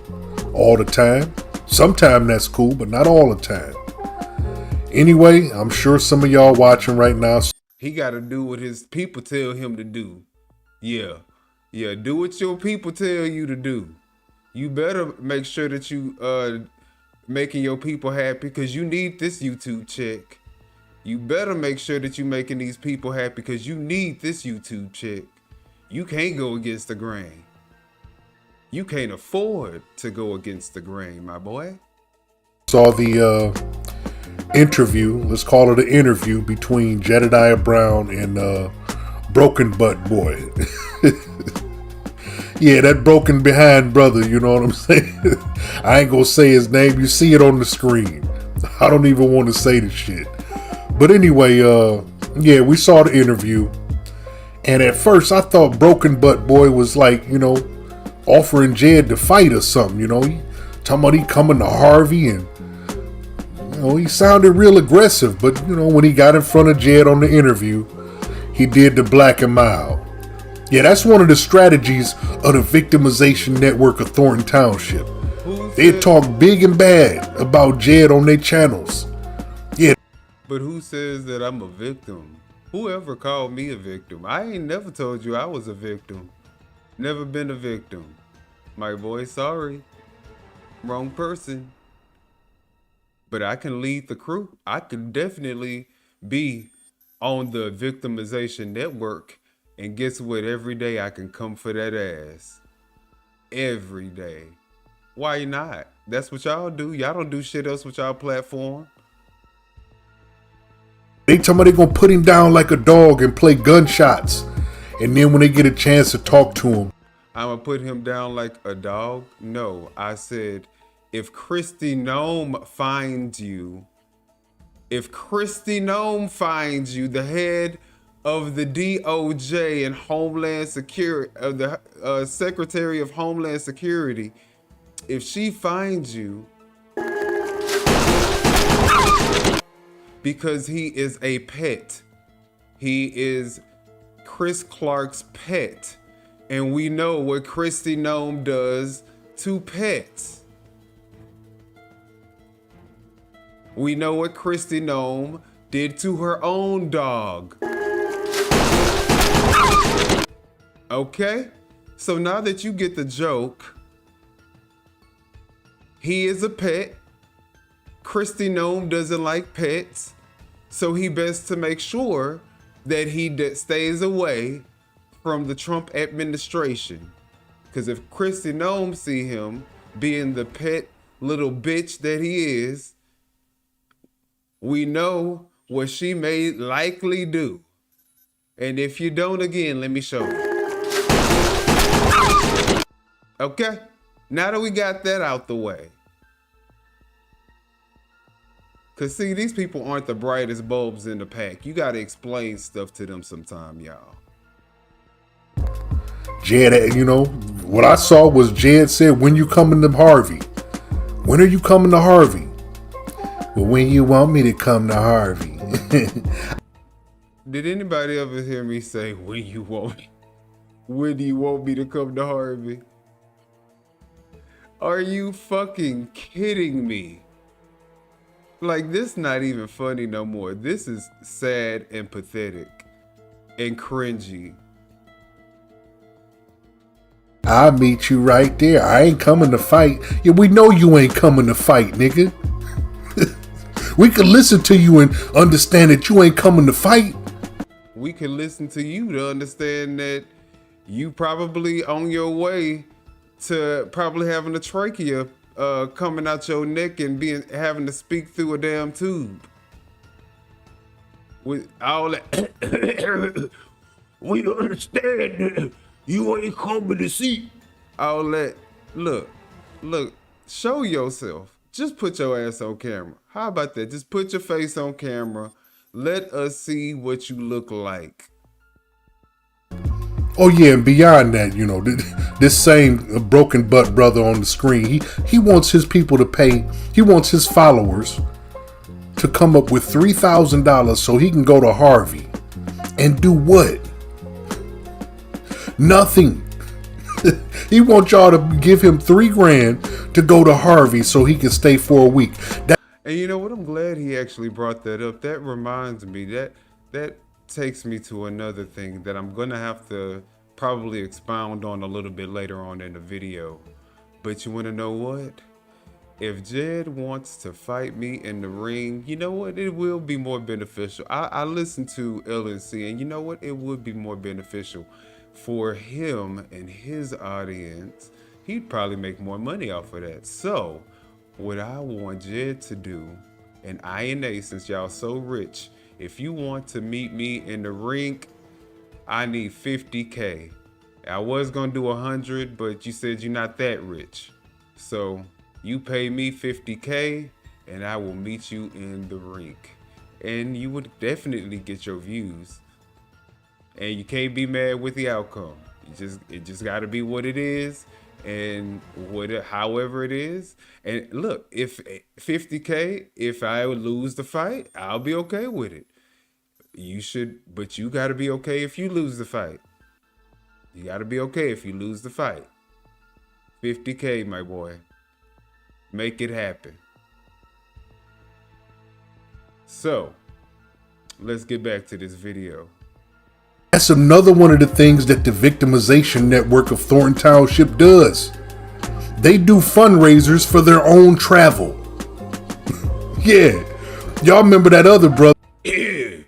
all the time. Sometimes that's cool, but not all the time. Anyway, I'm sure some of y'all watching right now. He gotta do what his people tell him to do. Yeah, do what your people tell you to do. You better make sure that you making your people happy, because you need this YouTube check. You better make sure that you making these people happy, because you need this YouTube check. You can't go against the grain. You can't afford to go against the grain, my boy. Saw the interview, let's call it an interview, between Jedidiah Brown and Broken Butt Boy. Yeah, that broken behind brother, you know what I'm saying? I ain't gonna say his name, you see it on the screen. I don't even want to say the shit. But anyway, yeah, we saw the interview. And at first I thought Broken Butt Boy was like, you know, offering Jed to fight or something, you know. He talking about he coming to Harvey, and you know, he sounded real aggressive, but you know, when he got in front of Jed on the interview, he did the black and mild. Yeah, that's one of the strategies of the victimization network of Thornton Township. They talk big and bad about Jed on their channels. Yeah. But who says that I'm a victim? Whoever called me a victim? I ain't never told you I was a victim. Never been a victim. My boy, sorry. Wrong person. But I can lead the crew. I can definitely be on the victimization network. And guess what? Every day I can come for that ass. Every day. Why not? That's what y'all do. Y'all don't do shit else with y'all platform. They talking about they gonna put him down like a dog and play gunshots. And then when they get a chance to talk to him, I'm gonna put him down like a dog? No, I said, if Kristi Noem finds you, the head of the DOJ and Homeland Security, of the Secretary of Homeland Security, if she finds you, because he is a pet, he is Chris Clark's pet, and we know what Kristi Noem does to pets. We know what Kristi Noem did to her own dog. Okay? So now that you get the joke, he is a pet. Kristi Noem doesn't like pets, so he best to make sure that he stays away from the Trump administration. Because if Kristi Noem see him being the pet little bitch that he is, we know what she may likely do. And if you don't, again, let me show you. Okay? Now that we got that out the way. Because, see, these people aren't the brightest bulbs in the pack. You got to explain stuff to them sometime, y'all. Jed, you know, what I saw was Jed said, when you coming to Harvey? When are you coming to Harvey? Well, when you want me to come to Harvey. Did anybody ever hear me say, when you want me? When do you want me to come to Harvey? Are you fucking kidding me? Like, this not even funny no more. This is sad and pathetic and cringy. I'll meet you right there. I ain't coming to fight. Yeah, we know you ain't coming to fight, nigga. We could listen to you and understand that you ain't coming to fight. We can listen to you to understand that you probably on your way to probably having a trachea coming out your neck and having to speak through a damn tube. With all that, we understand that you ain't coming to see. All that, look, show yourself. Just put your ass on camera. How about that? Just put your face on camera. Let us see what you look like. Oh yeah, and beyond that, you know, this same broken butt brother on the screen, he wants his people to pay, he wants his followers to come up with $3,000 so he can go to Harvey and do what? Nothing. He wants y'all to give him $3 grand to go to Harvey so he can stay for a week. And you know what? I'm glad he actually brought that up. That reminds me that takes me to another thing that I'm gonna have to probably expound on a little bit later on in the video. But you wanna know what? If Jed wants to fight me in the ring, you know what? It will be more beneficial. I listened to LNC, and you know what? It would be more beneficial for him and his audience. He'd probably make more money off of that. So what I want Jed to do, and INA, since y'all so rich, if you want to meet me in the ring, I need 50K. I was gonna do 100, but you said you're not that rich. So you pay me 50K and I will meet you in the ring. And you would definitely get your views. And you can't be mad with the outcome. It just gotta be what it is. And however it is. And look, if 50K, if I would lose the fight, I'll be okay with it. But you gotta be okay if you lose the fight. You gotta be okay if you lose the fight. 50K, my boy. Make it happen. So, let's get back to this video. That's another one of the things that the victimization network of Thornton Township does. They do fundraisers for their own travel. Yeah, y'all remember that other brother? Yeah,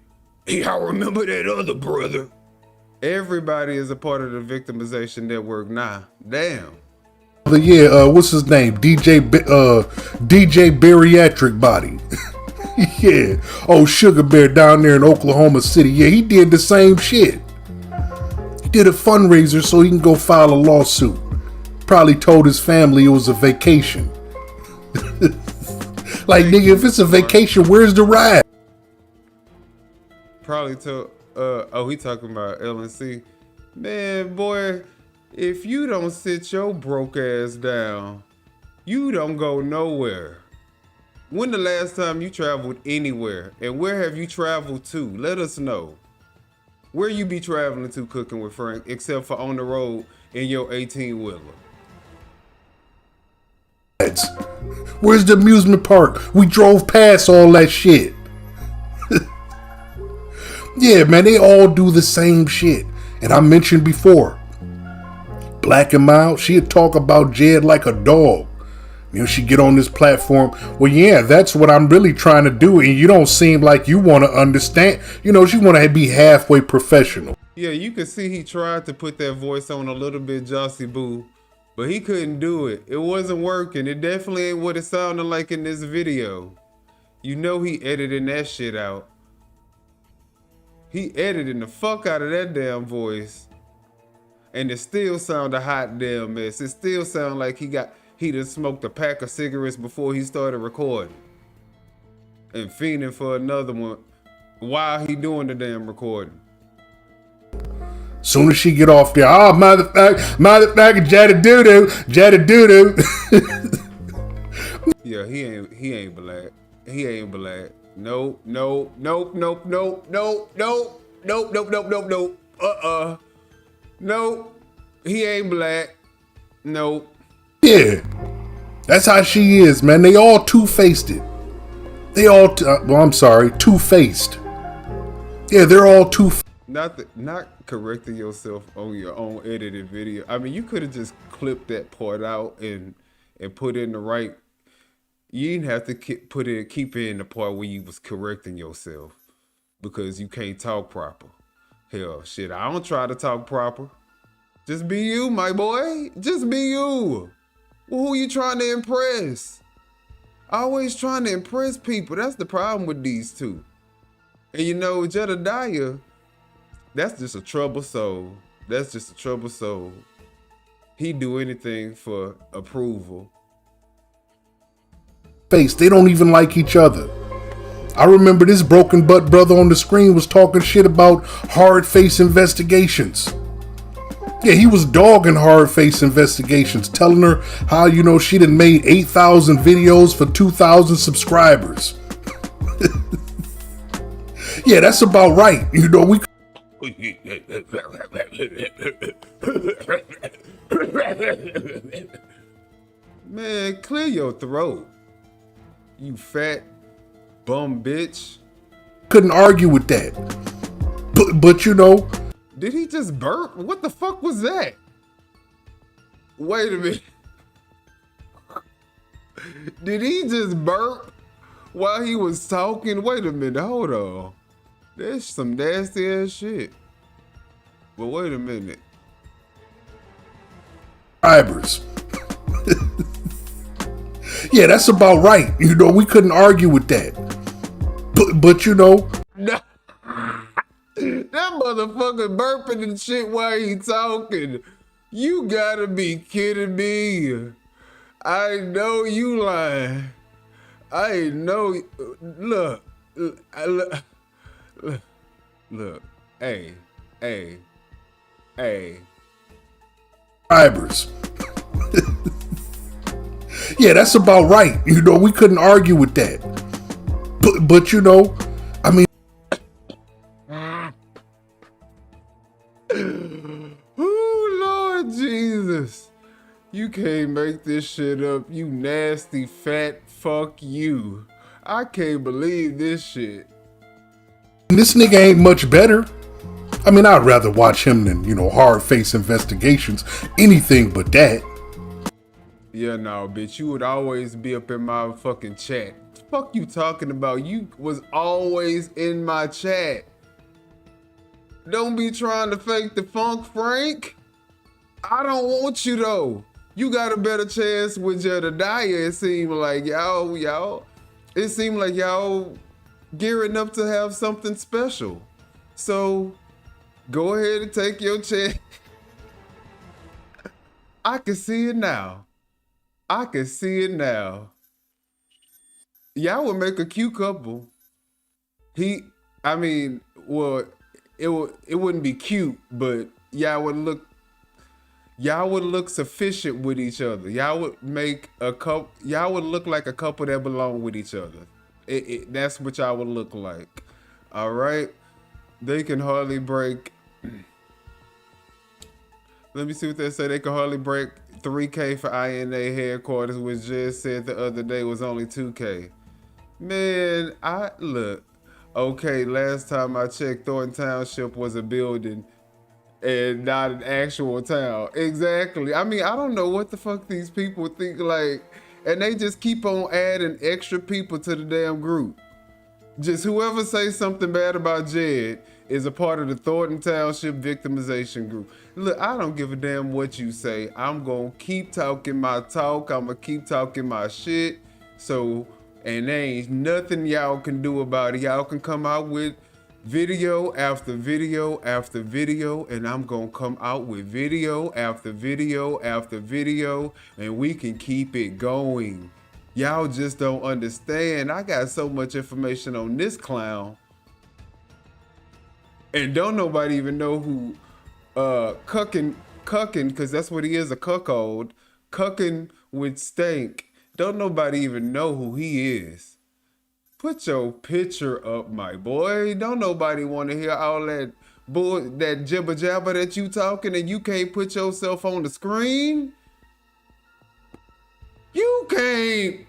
I remember that other brother. Everybody is a part of the victimization network now. Damn. Yeah, what's his name? DJ Bariatric Body. Yeah. Oh, Sugar Bear down there in Oklahoma City. Yeah, he did the same shit. He did a fundraiser so he can go file a lawsuit. Probably told his family it was a vacation. Like, nigga, if it's a vacation, where's the ride? Probably told, he talking about LNC. Man, boy, if you don't sit your broke ass down, you don't go nowhere. When the last time you traveled anywhere, and where have you traveled to? Let us know. Where you be traveling to cooking with Frank, except for on the road in your 18-wheeler? Where's the amusement park? We drove past all that shit. Yeah, man, they all do the same shit. And I mentioned before, Black and Mild, she'd talk about Jed like a dog. You know, she get on this platform. Well, yeah, that's what I'm really trying to do. And you don't seem like you want to understand. You know, she want to be halfway professional. Yeah, you can see he tried to put that voice on a little bit Jossie Boo, but he couldn't do it. It wasn't working. It definitely ain't what it sounded like in this video. You know he edited that shit out. He edited the fuck out of that damn voice. And it still sound a hot damn mess. It still sound like he done smoked a pack of cigarettes before he started recording. And fiending for another one while he doing the damn recording. Soon as she get off there, oh, motherfucker, Jedidoodoo. Yeah, he ain't black. He ain't black. Nope. Nope. He ain't black. Nope. Yeah. That's how she is, man. They all two-faced it. They all, two-faced. Yeah, they're all two-faced. Not correcting yourself on your own edited video. I mean, you could have just clipped that part out and put in the right You didn't have to keep it in the part where you was correcting yourself because you can't talk proper. Hell, shit, I don't try to talk proper. Just be you, my boy. Just be you. Well, who you trying to impress? Always trying to impress people. That's the problem with these two. And you know, Jedidiah, that's just a troubled soul. That's just a troubled soul. He do anything for approval. Face, they don't even like each other. I remember this broken butt brother on the screen was talking shit about hard face investigations. Yeah, he was dogging hard face investigations, telling her how, you know, she done made 8,000 videos for 2,000 subscribers. Yeah, that's about right. You know, we. Man, clear your throat. You fat bum bitch. Couldn't argue with that. But you know. Did he just burp? What the fuck was that? Wait a minute. Did he just burp while he was talking? Wait a minute, hold on. That's some nasty ass shit. But wait a minute. Subscribers. Yeah, that's about right. You know, we couldn't argue with that. But you know. That motherfucker burping and shit while he talking. You gotta be kidding me. I know you lying. I know. Look. Hey. Subscribers. Yeah, that's about right. You know, we couldn't argue with that. But you know, I mean. Oh, Lord Jesus. You can't make this shit up, you nasty fat fuck you. I can't believe this shit. This nigga ain't much better. I mean, I'd rather watch him than, you know, hard face investigations. Anything but that. Yeah, no, bitch, you would always be up in my fucking chat. Fuck you talking about? You was always in my chat. Don't be trying to fake the funk, Frank. I don't want you though. You got a better chance with Jedidiah. It seemed like y'all. It seemed like y'all gearing up to have something special. So go ahead and take your chance. I can see it now. I can see it now. Y'all would make a cute couple. It wouldn't be cute, but y'all would look sufficient with each other. Y'all would make a couple. Y'all would look like a couple that belong with each other. That's what y'all would look like. All right. They can hardly break. Let me see what they say. They can hardly break 3K for INA headquarters, which just said the other day was only 2K. Man, look. Okay, last time I checked, Thornton Township was a building and not an actual town. Exactly. I mean, I don't know what the fuck these people think, like, and they just keep on adding extra people to the damn group. Just whoever says something bad about Jed is a part of the Thornton Township victimization group. Look, I don't give a damn what you say. I'm gonna keep talking my talk. I'm gonna keep talking my shit. So, and there ain't nothing y'all can do about it. Y'all can come out with video after video after video, and I'm gonna come out with video after video after video, and we can keep it going. Y'all just don't understand. I got so much information on this clown, and don't nobody even know who cucking, because that's what he is, a cuckold, cucking with stank. Don't nobody even know who he is. Put your picture up, my boy. Don't nobody want to hear all that that jibber jabber that you talking, and you can't put yourself on the screen. You can't.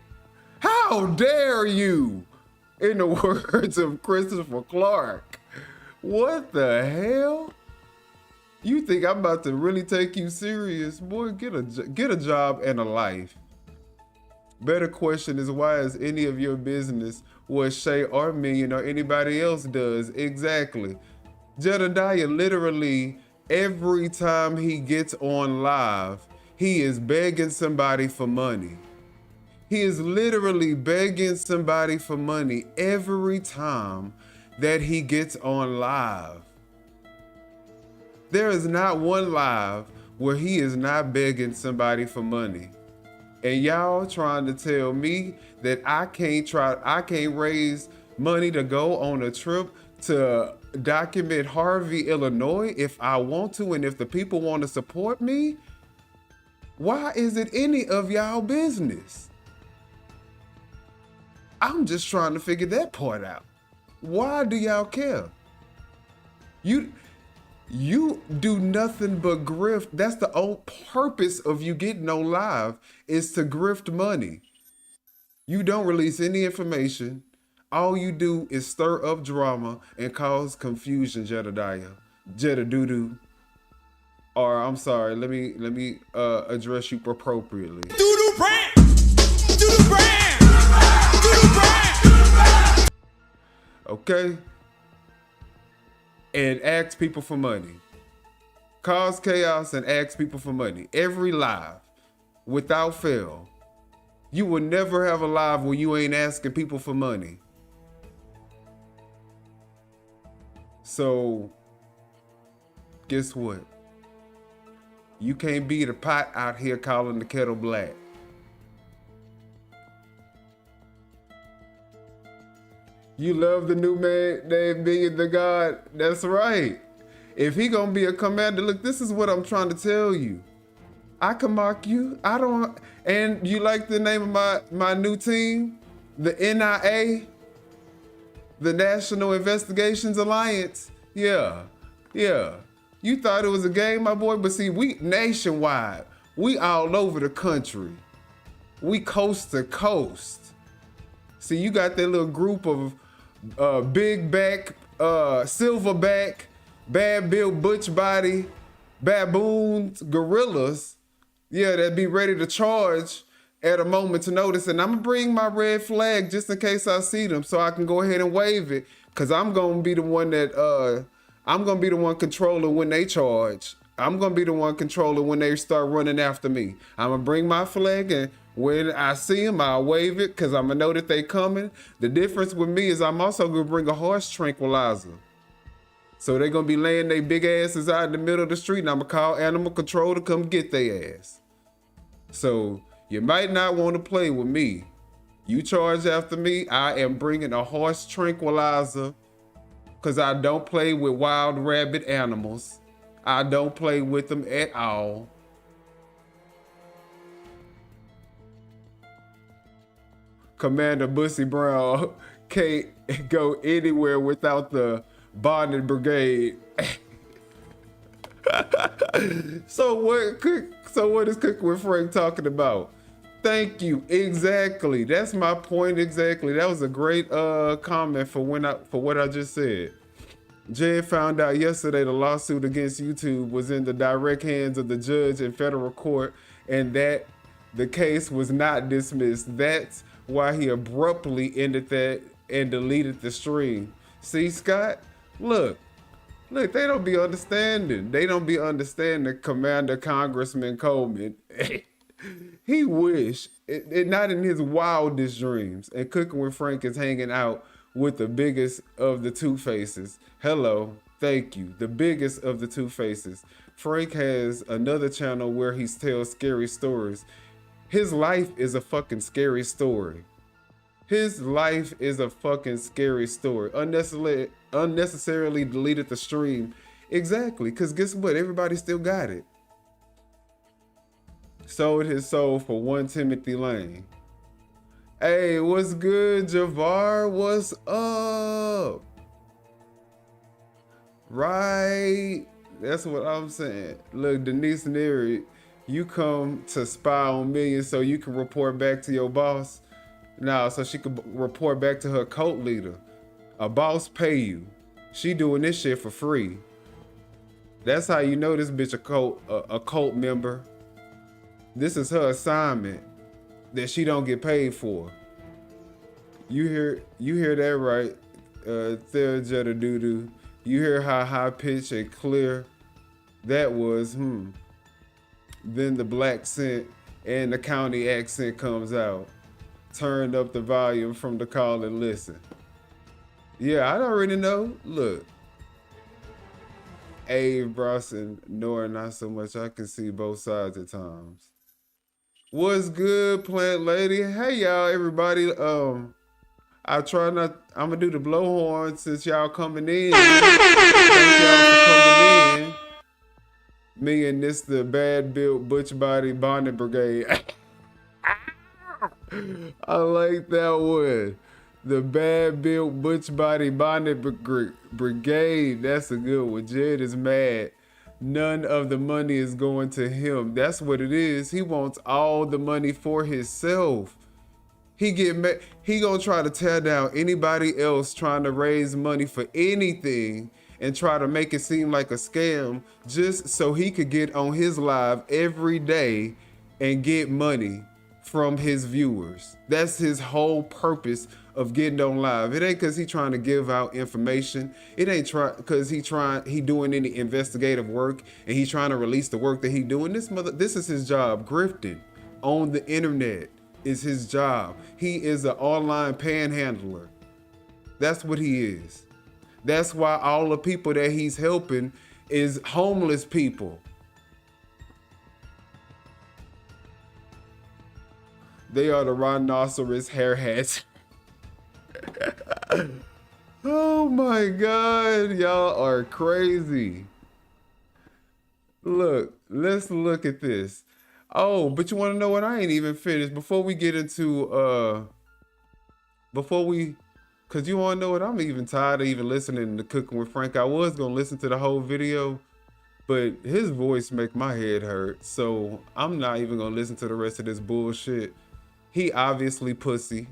How dare you? In the words of Christopher Clark. What the hell? You think I'm about to really take you serious? Boy, get a job and a life. Better question is, why is any of your business what Shay or Minion or anybody else does? Exactly. Jedidiah literally, every time he gets on live, he is begging somebody for money. He is literally begging somebody for money every time that he gets on live. There is not one live where he is not begging somebody for money. And y'all trying to tell me that I can't raise money to go on a trip to document Harvey, Illinois if I want to, and if the people want to support me? Why is it any of y'all business? I'm just trying to figure that part out. Why do y'all care? You do nothing but grift. That's the whole purpose of you getting on live, is to grift money. You don't release any information. All you do is stir up drama and cause confusion, Jedidiah. Jedidoodoo. Or I'm sorry, let me address you appropriately. DooDoo brand. DooDoo brand. DooDoo brand. Okay? And ask people for money. Cause chaos and ask people for money. Every live, without fail. You will never have a live where you ain't asking people for money. So, guess what? You can't be the pot out here calling the kettle black. You love the new man named Minion The God? That's right. If he gonna be a commander, look, this is what I'm trying to tell you. I can mock you. I don't. And you like the name of my new team? The NIA? The National Investigations Alliance? Yeah. You thought it was a game, my boy, but see, we nationwide. We all over the country. We coast to coast. See, you got that little group of big back, silverback, bad built butch body, baboons, gorillas, yeah, that be ready to charge at a moment's notice. And I'm gonna bring my red flag just in case I see them, so I can go ahead and wave it, cause I'm gonna be the one that I'm gonna be the one controlling when they charge. I'm gonna be the one controlling when they start running after me. I'm gonna bring my flag, and when I see them, I'll wave it, cause I'm gonna know that they coming. The difference with me is I'm also gonna bring a horse tranquilizer. So they're gonna be laying their big asses out in the middle of the street, and I'm gonna call animal control to come get their ass. So you might not want to play with me. You charge after me, I am bringing a horse tranquilizer, cause I don't play with wild rabid animals. I don't play with them at all. Commander Bussy Brown can't go anywhere without the bonded brigade. So what is Cooking with Frank talking about? Thank you. Exactly. That's my point exactly. That was a great comment for what I just said. Jed found out yesterday the lawsuit against YouTube was in the direct hands of the judge in federal court, and that the case was not dismissed. That's why he abruptly ended that and deleted the stream. See, Scott? Look, they don't be understanding. They don't be understanding Commander Congressman Coleman. He wish, not in his wildest dreams. And Cooking with Frank is hanging out with the biggest of the two faces. Hello, thank you. The biggest of the two faces. Frank has another channel where he tells scary stories. His life is a fucking scary story. His life is a fucking scary story. Unnecessarily deleted the stream. Exactly, because guess what? Everybody still got it. Sold his soul for 1 Timothy Lane. Hey, what's good, Javar? What's up? Right. That's what I'm saying. Look, Denise Neary, you come to spy on Minion so you can report back to your boss. Nah, so she could report back to her cult leader. A boss pay you. She doing this shit for free. That's how you know this bitch a cult member. This is her assignment. that she don't get paid for. You hear that right, there, Jedidoodoo. You hear how high pitched and clear that was, Then the black scent and the county accent comes out. Turned up the volume from the call and listen. Yeah, I already know. Look. Abe Bronson, nor not so much. I can see both sides at times. What's good, plant lady? Hey y'all, everybody. I'm gonna do the blowhorn since y'all coming in. Thank y'all for coming in. Me and this the bad built butch body bonnet brigade. I like that one. The bad built butch body bonnet brigade. That's a good one. Jed is mad. None of the money is going to him. That's what it is. He wants all the money for himself. He gonna try to tear down anybody else trying to raise money for anything and try to make it seem like a scam just so he could get on his live every day and get money from his viewers. That's his whole purpose of getting on live. It ain't cause he trying to give out information. It ain't cause he doing any investigative work and he trying to release the work that he doing. This is his job. Grifting on the internet is his job. He is an online panhandler. That's what he is. That's why all the people that he's helping is homeless people. They are the rhinoceros hair hats. Oh my God, y'all are crazy. Look, let's look at this. Oh, but you want to know what? I ain't even finished. Before we get into, cause you want to know what? I'm even tired of even listening to Cooking with Frank. I was going to listen to the whole video, but his voice make my head hurt. So I'm not even going to listen to the rest of this bullshit. He obviously pussy.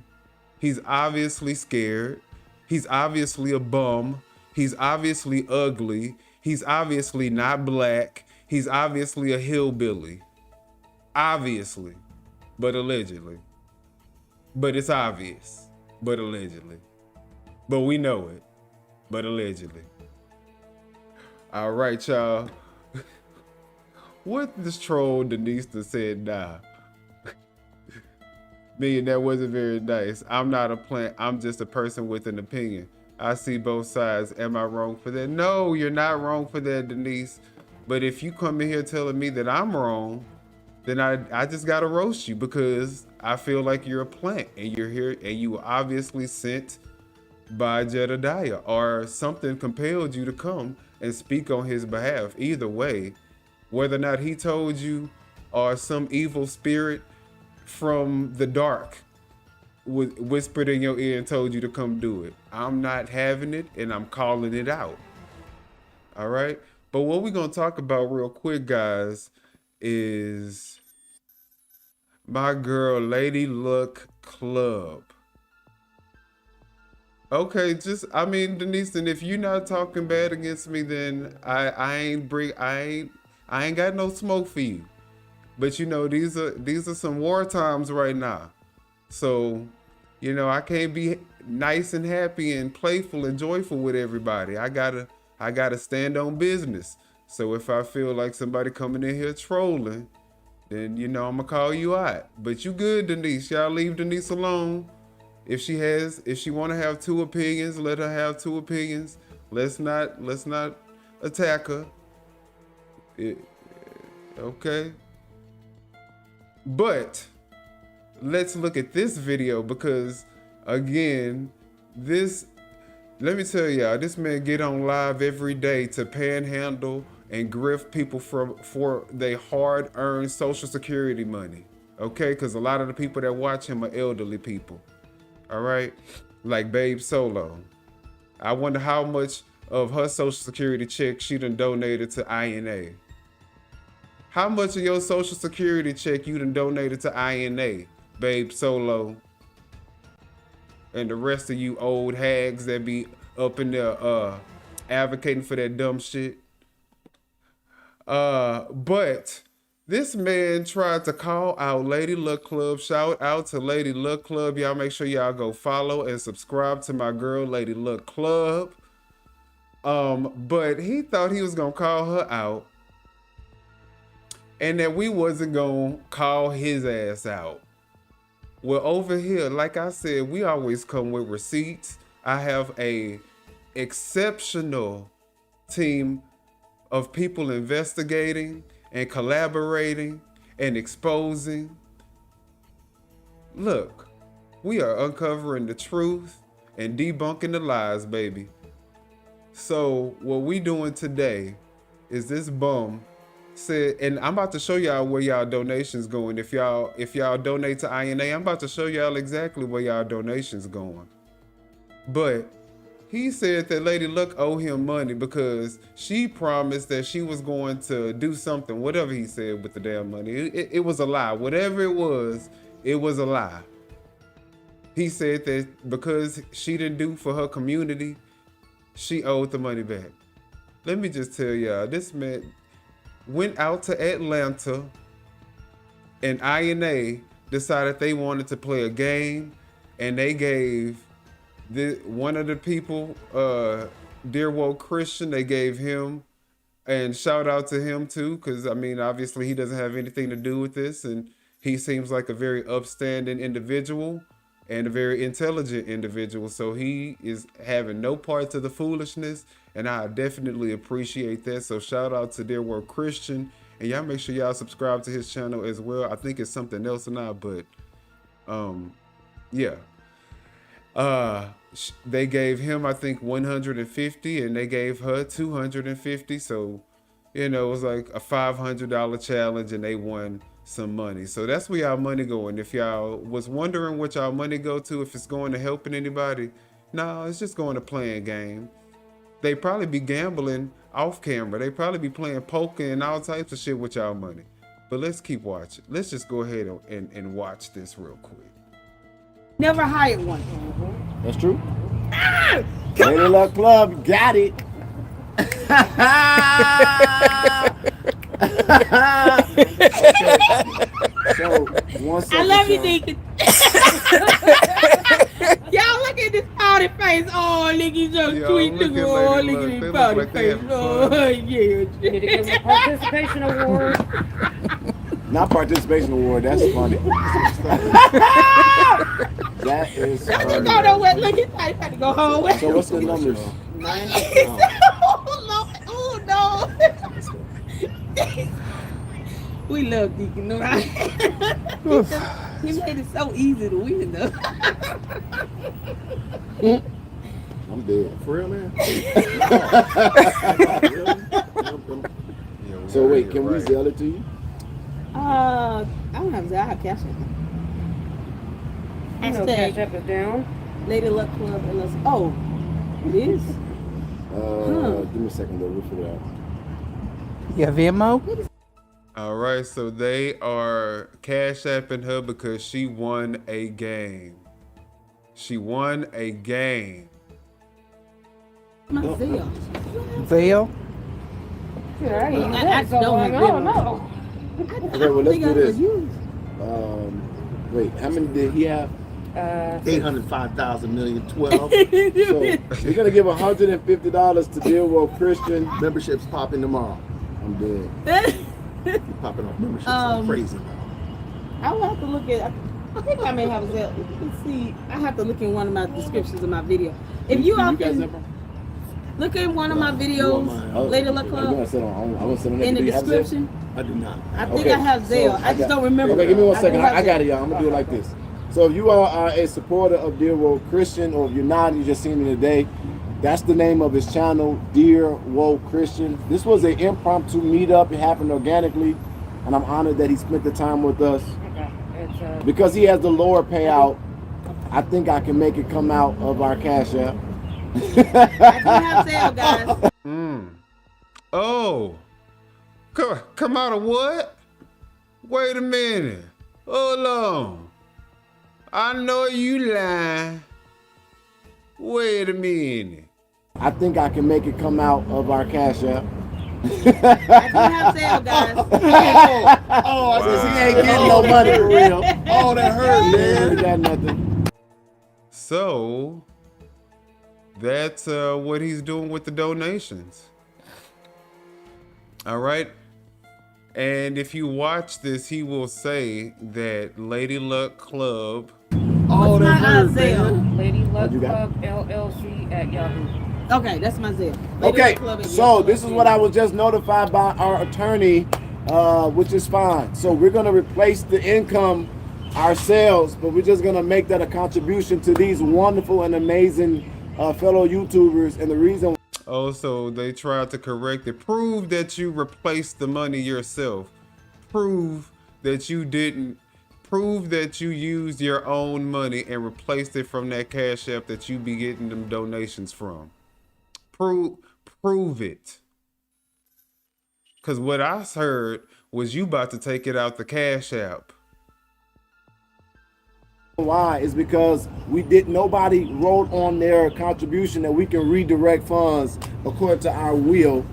He's obviously scared. He's obviously a bum. He's obviously ugly. He's obviously not black. He's obviously a hillbilly. Obviously, but allegedly. But it's obvious, but allegedly. But we know it, but allegedly. All right, y'all. What this troll Denise said now? Million, that wasn't very nice. I'm not a plant. I'm just a person with an opinion. I see both sides. Am I wrong for that? No, you're not wrong for that, Denise. But if you come in here telling me that I'm wrong, then I just gotta roast you because I feel like you're a plant and you're here and you were obviously sent by Jedidiah or something compelled you to come and speak on his behalf. Either way, whether or not he told you or some evil spirit from the dark whispered in your ear and told you to come do it. I'm not having it and I'm calling it out. All right. But what we're going to talk about real quick, guys, is my girl, Lady Luck Club. Okay, Denise, and if you're not talking bad against me, then I ain't got no smoke for you. But you know, these are some war times right now. So, you know, I can't be nice and happy and playful and joyful with everybody. I gotta stand on business. So if I feel like somebody coming in here trolling, then you know I'm gonna call you out. But you good, Denise. Y'all leave Denise alone. If she wanna have two opinions, let her have two opinions. Let's not attack her. Okay. But let's look at this video because again, let me tell y'all, this man get on live every day to panhandle and grift people for their hard-earned Social Security money. Okay, because a lot of the people that watch him are elderly people. All right, like Babe Solo. I wonder how much of her Social Security check she done donated to INA. How much of your Social Security check you done donated to INA, Babe Solo? And the rest of you old hags that be up in there advocating for that dumb shit. But This man tried to call out Lady Luck Club. Shout out to Lady Luck Club. Y'all make sure y'all go follow and subscribe to my girl, Lady Luck Club. But he thought he was gonna call her out and that we wasn't gonna call his ass out. Well, over here, like I said, we always come with receipts. I have a exceptional team of people investigating and collaborating and exposing. Look, we are uncovering the truth and debunking the lies, baby. So what we doing today is this bum said, and I'm about to show y'all where y'all donations going. If y'all donate to INA, I'm about to show y'all exactly where y'all donations going. But he said that Lady Luck owe him money because she promised that she was going to do something, whatever he said with the damn money. It was a lie. Whatever it was a lie. He said that because she didn't do for her community, she owed the money back. Let me just tell y'all, this man went out to Atlanta and INA decided they wanted to play a game, and they gave one of the people, Dear Woke Christian, they gave him, and shout out to him too, because I mean, obviously he doesn't have anything to do with this, and he seems like a very upstanding individual and a very intelligent individual, so he is having no part to the foolishness, and I definitely appreciate that. So shout out to Dear Woke Christian, and y'all make sure y'all subscribe to his channel as well. I think it's something else now, but yeah. They gave him, I think, 150, and they gave her 250. So, you know, it was like a $500 challenge, and they won some money. So that's where y'all money going. If y'all was wondering what y'all money go to, if it's going to helping anybody, no, it's just going to playing game. They probably be gambling off camera. They probably be playing poker and all types of shit with y'all money. But let's keep watching. Let's just go ahead and watch this real quick. Never hired one. That's true. Lady Luck Club, got it. So one second, I love you, Deacon. Y'all look at this pouty face. Oh, look at your sweet little. Oh, look at this pouty face. Oh, yeah. Need to give him a participation award. Not participation award. That's funny. That is. Don't you go nowhere. Look, he's about to go home. So what's the numbers? Oh no. We love Deacon. No, he made it so easy to win, though. I'm dead. For real, man? So wait, can we sell it to you? I don't have that. I have cash I know Cash App is down. Lady Luck Club. Oh, it is? Give me a second, though. We'll figure it out. You have Venmo? All right, so they are cash apping her because she won a game. She won a game. My Zelle. Zelle? Yeah, I ain't that so long. Oh, no. Okay, well, let's do this. Wait, how many did he have? 805,000 million, 12. So we're gonna give $150 to Dear Woke Christian. Memberships popping tomorrow. I'm dead. Popping off memberships like crazy now. I will have to look at. I think I may have a Zelle. Let's see. I have to look in one of my descriptions of my video. If you all can look at one of my videos, Lady Luck Club, in the description. I do not. I think I have Zelle. I just don't remember. Okay, give me 1 second. I got it, y'all. I'm gonna do it like this. So if you are a supporter of Dear Woke Christian, or if you're not, you just seen me today, that's the name of his channel, Dear Woke Christian. This was an impromptu meetup. It happened organically, and I'm honored that he spent the time with us. Okay. Because he has the lower payout, I think I can make it come out of our Cash App. I do have Zelle, guys. Oh, come out of what? Wait a minute. Hold on. I know you lying. Wait a minute. I think I can make it come out of our Cash App. I do have Zelle, guys. Oh, so he ain't getting no money for real. Oh, that hurt, man. He got nothing. So that's what he's doing with the donations. All right. And if you watch this, he will say that Lady Luck Club. Oh, that hurt, Zelle? man. Lady Luck Club LLC at Yahoo. Okay, that's my Zelle. Okay, so this is what I was just notified by our attorney, which is fine. So we're gonna replace the income ourselves, but we're just gonna make that a contribution to these wonderful and amazing fellow YouTubers. And the reason. Oh, so they tried to correct it. Prove that you replaced the money yourself. Prove that you didn't. Prove that you used your own money and replaced it from that Cash App that you be getting them donations from. Prove it. Because what I heard was you about to take it out the Cash App. Why is because nobody wrote on their contribution that we can redirect funds according to our will.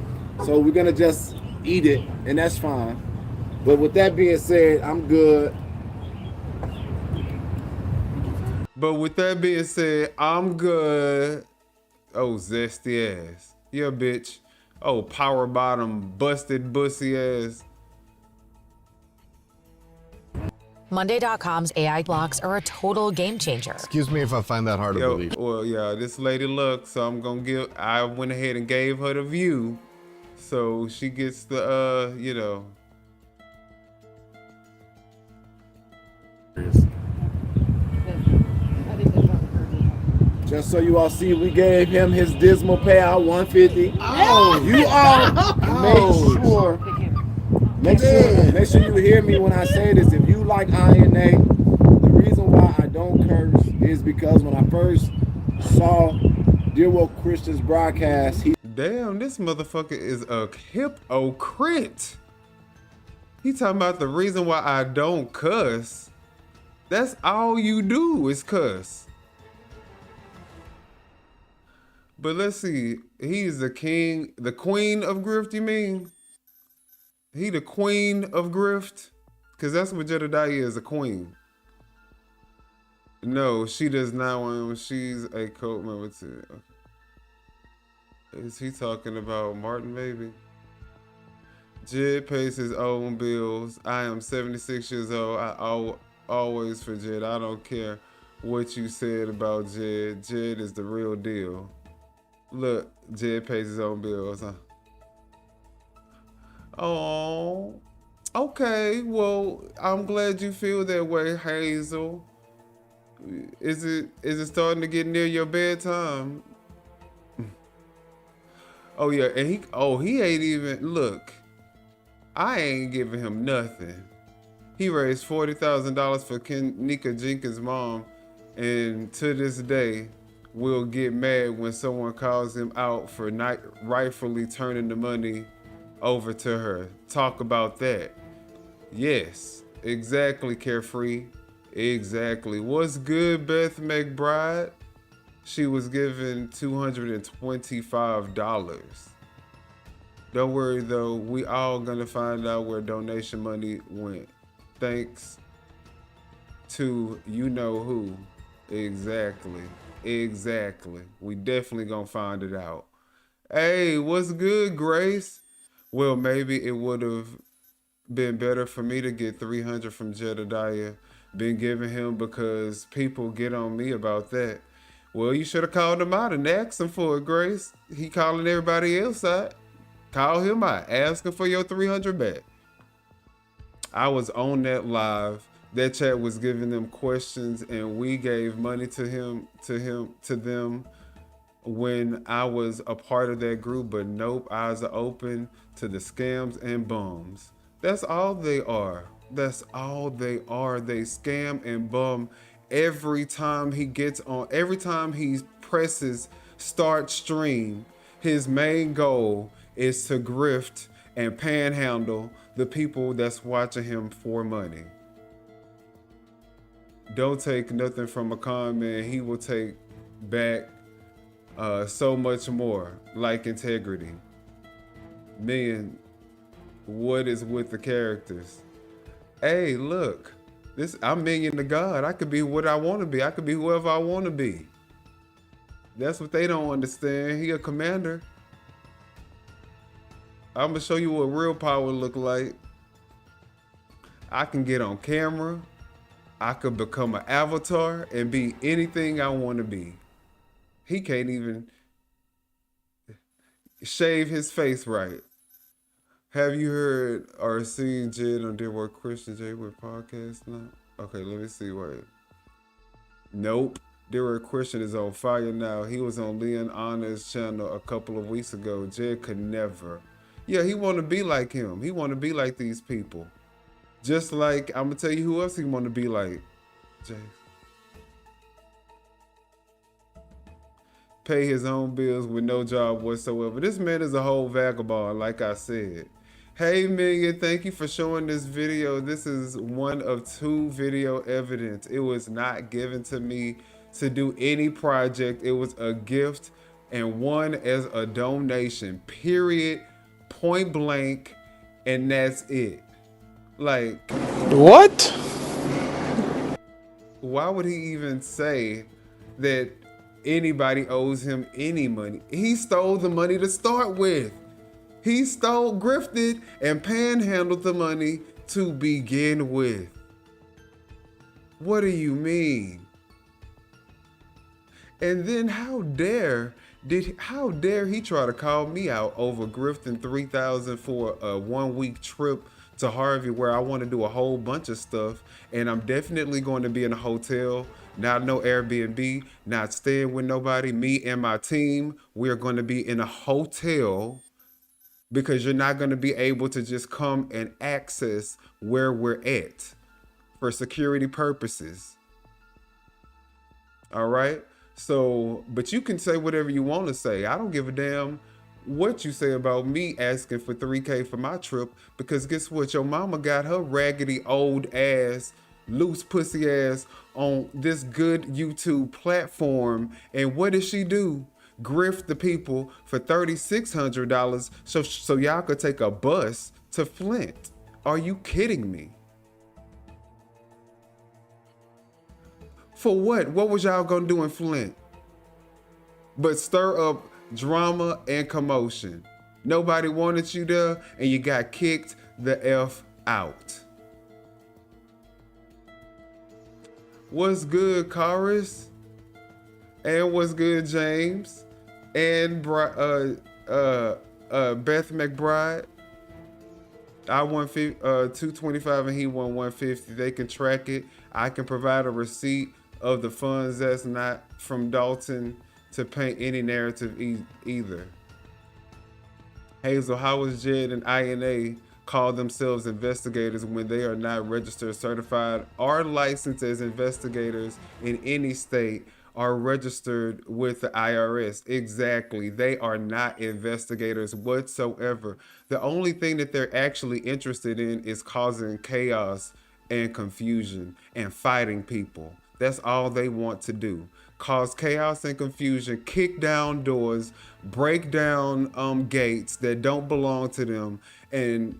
So we're gonna just eat it, and that's fine. But with that being said, I'm good. But with that being said, I'm good. Oh, zesty ass. Yeah, bitch. Oh, power bottom, busted bussy ass. Monday.com's AI blocks are a total game changer. Excuse me if I find that hard to believe. Well, yeah, this Lady Luck, so I'm gonna I went ahead and gave her the view. So she gets the, you know. Just so you all see, we gave him his dismal payout, $150. Oh, you all make sure you hear me when I say this. If you like INA, the reason why I don't curse is because when I first saw Dear Woke Christians broadcast, damn, this motherfucker is a hypocrite. He talking about the reason why I don't cuss. That's all you do is cuss. But let's see, he's the king, the queen of grift, you mean? He the queen of grift? Because that's what Jedidiah is, a queen. No, she does not want, she's a cult member too. Okay. Is he talking about Martin, maybe? Jed pays his own bills. I am 76 years old. I always for Jed. I don't care what you said about Jed. Jed is the real deal. Look, Jed pays his own bills, huh? Oh, okay. Well, I'm glad you feel that way, Hazel. Is it starting to get near your bedtime? Oh yeah, and he ain't even look. I ain't giving him nothing. He raised $40,000 for Nika Jenkins' mom, and to this day, will get mad when someone calls him out for not rightfully turning the money over to her. Talk about that. Yes, exactly, Carefree. Exactly. What's good, Beth McBride? She was given $225. Don't worry though, we all gonna find out where donation money went. Thanks to you know who. Exactly. Exactly. We definitely gonna find it out. Hey, what's good, Grace? Well, maybe it would have been better for me to get 300 from Jedidiah, been giving him, because people get on me about that. Well, you should have called him out and asked him for it, Grace. He calling everybody else out. Call him out. Ask him for your 300 back. I was on that live. That chat was giving them questions, and we gave money to them when I was a part of that group. But nope, eyes are open to the scams and bums. That's all they are. That's all they are. They scam and bum every time he gets on. Every time he presses start stream, his main goal is to grift and panhandle the people that's watching him for money. Don't take nothing from a con man. He will take back so much more, like integrity. Man, what is with the characters? Hey, look, I'm Minion the God. I could be what I want to be. I could be whoever I want to be. That's what they don't understand. He a commander. I'm gonna show you what real power look like. I can get on camera. I could become an avatar and be anything I want to be. He can't even shave his face right. Have you heard or seen Jed on Dear Word Christian J with podcast now? Okay, let me see. Wait. Nope. Dear Word Christian is on fire now. He was on Leon Honor's channel a couple of weeks ago. Jed could never. Yeah, he want to be like him. He want to be like these people. Just like, I'm going to tell you who else he want to be like. Jay. Pay his own bills with no job whatsoever. This man is a whole vagabond, like I said. Hey Minion, thank you for showing this video. This is one of 2 video evidence. It was not given to me to do any project. It was a gift and one as a donation, period, point blank, and that's it. Like, what? Why would he even say that anybody owes him any money? He stole the money to start with. He stole, grifted, and panhandled the money to begin with. What do you mean? And then how dare he try to call me out over grifting $3,000 for a 1-week trip to Harvey where I want to do a whole bunch of stuff, and I'm definitely going to be in a hotel, not no Airbnb, not staying with nobody. Me and my team, we are going to be in a hotel because you're not going to be able to just come and access where we're at for security purposes. All right? So, but you can say whatever you want to say. I don't give a damn what you say about me asking for $3K for my trip, because guess what? Your mama got her raggedy old ass, loose pussy ass on this good YouTube platform, and what does she do? Grift the people for $3,600 so y'all could take a bus to Flint. Are you kidding me? For what? What was y'all gonna do in Flint? But stir up drama and commotion. Nobody wanted you there, and you got kicked the F out. What's good, Karis? And what's good, James? And Beth McBride. I won 225 and he won 150. They can track it. I can provide a receipt of the funds that's not from Dalton to paint any narrative either. Hazel, how is Jed and INA call themselves investigators when they are not registered, certified, or licensed as investigators in any state, are registered with the IRS? Exactly. They are not investigators whatsoever. The only thing that they're actually interested in is causing chaos and confusion and fighting people. That's all they want to do. Cause chaos and confusion, kick down doors, break down gates that don't belong to them, and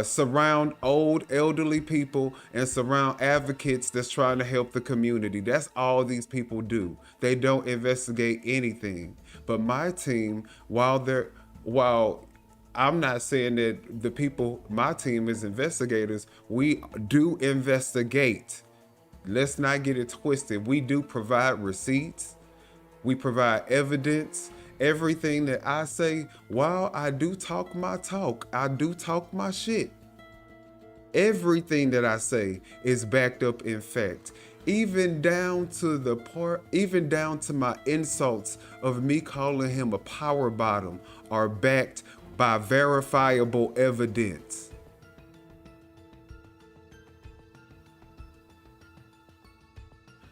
surround old elderly people and surround advocates that's trying to help the community. That's all these people do. They don't investigate anything. But my team, while I'm not saying that the people, my team is investigators, we do investigate. Let's not get it twisted. We do provide receipts. We provide evidence. Everything that I say, while I do talk my talk, I do talk my shit. Everything that I say is backed up in fact. Even down to my insults of me calling him a power bottom are backed by verifiable evidence.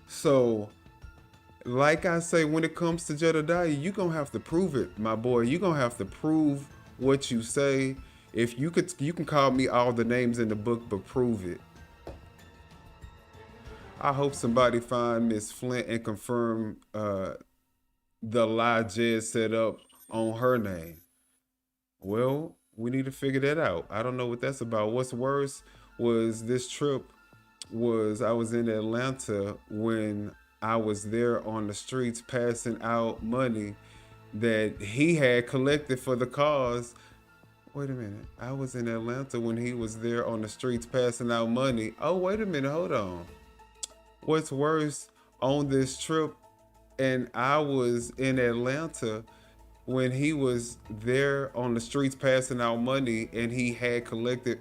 So, like I say, when it comes to Jedidiah, you're going to have to prove it, my boy. You're going to have to prove what you say. If you can call me all the names in the book, but prove it. I hope somebody find Miss Flint and confirm the lie Jed set up on her name. Well, We need to figure that out. I don't know what that's about. What's worse was this trip was I was in Atlanta when I was there on the streets passing out money that he had collected for the cause. Wait a minute. I was in Atlanta when he was there on the streets passing out money. Oh, wait a minute. Hold on. What's worse, on this trip, and I was in Atlanta when he was there on the streets passing out money and he had collected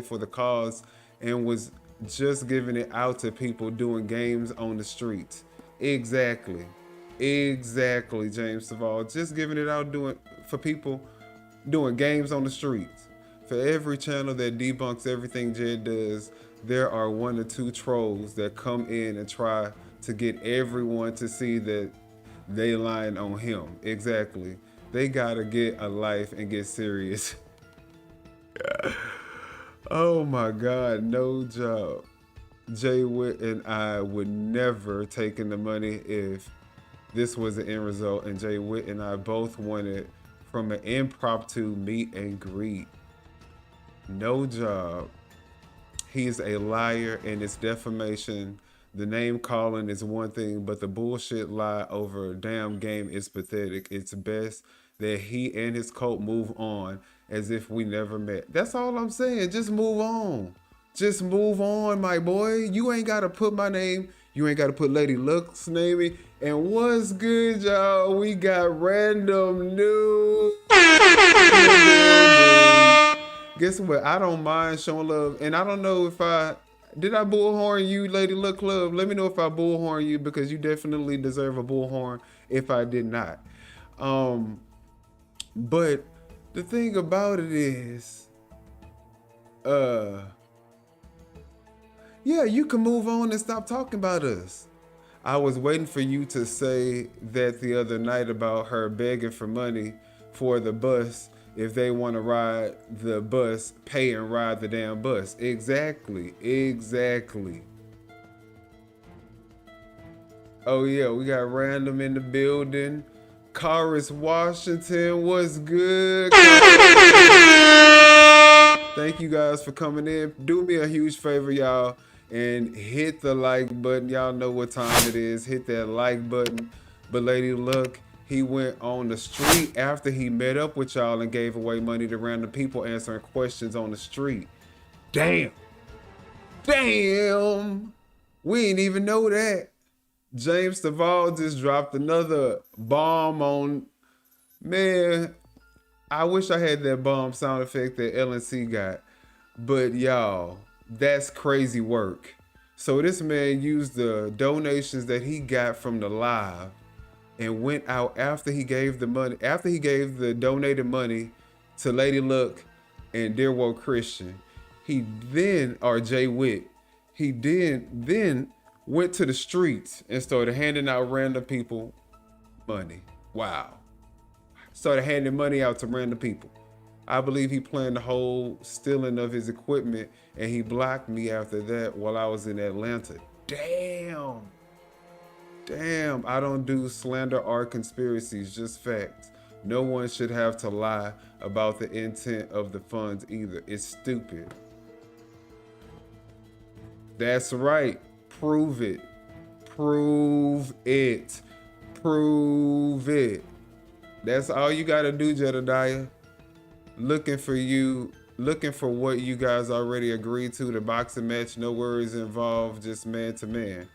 for the cause and was just giving it out to people doing games on the streets. Exactly, James Saval. Just giving it out for people doing games on the streets. For every channel that debunks everything Jed does, there are 1 or 2 trolls that come in and try to get everyone to see that they lying on him. Exactly. They gotta get a life and get serious. Oh my God, no job. Jay Witt and I would never taken the money if this was an end result, and Jay Witt and I both wanted from an impromptu meet and greet. No job. He's a liar and it's defamation. The name calling is one thing, but the bullshit lie over a damn game is pathetic. It's best that he and his cult move on as if we never met. That's all I'm saying. Just move on. Just move on, my boy. You ain't got to put my name. You ain't got to put Lady Luck's name in. And what's good, y'all? We got random news. Guess what? I don't mind showing love. And I don't know if did I bullhorn you, Lady Luck Club? Let me know if I bullhorn you, because you definitely deserve a bullhorn if I did not. But the thing about it is, yeah, you can move on and stop talking about us. I was waiting for you to say that the other night about her begging for money for the bus. If they want to ride the bus, pay and ride the damn bus. Exactly. Oh yeah, we got random in the building. Karis Washington, what's good? Thank you guys for coming in. Do me a huge favor, y'all, and hit the like button. Y'all know what time it is. Hit that like button. But Lady Luck, he went on the street after he met up with y'all and gave away money to random people answering questions on the street. Damn. We ain't even know that. James Saval just dropped another bomb on, man, I wish I had that bomb sound effect that LNC got. But y'all, that's crazy work. So this man used the donations that he got from the live and went out after he gave the money, after he gave the donated money to Lady Luck and Dear Woke Christian. He then, or Jay Witt, he then went to the streets and started handing out random people money. Wow. Started handing money out to random people. I believe he planned the whole stealing of his equipment, and he blocked me after that while I was in Atlanta. Damn, I don't do slander or conspiracies, just facts. No one should have to lie about the intent of the funds either. It's stupid. That's right. Prove it. That's all you gotta do, Jedidiah. Looking for what you guys already agreed to, the boxing match, no worries involved, just man to man.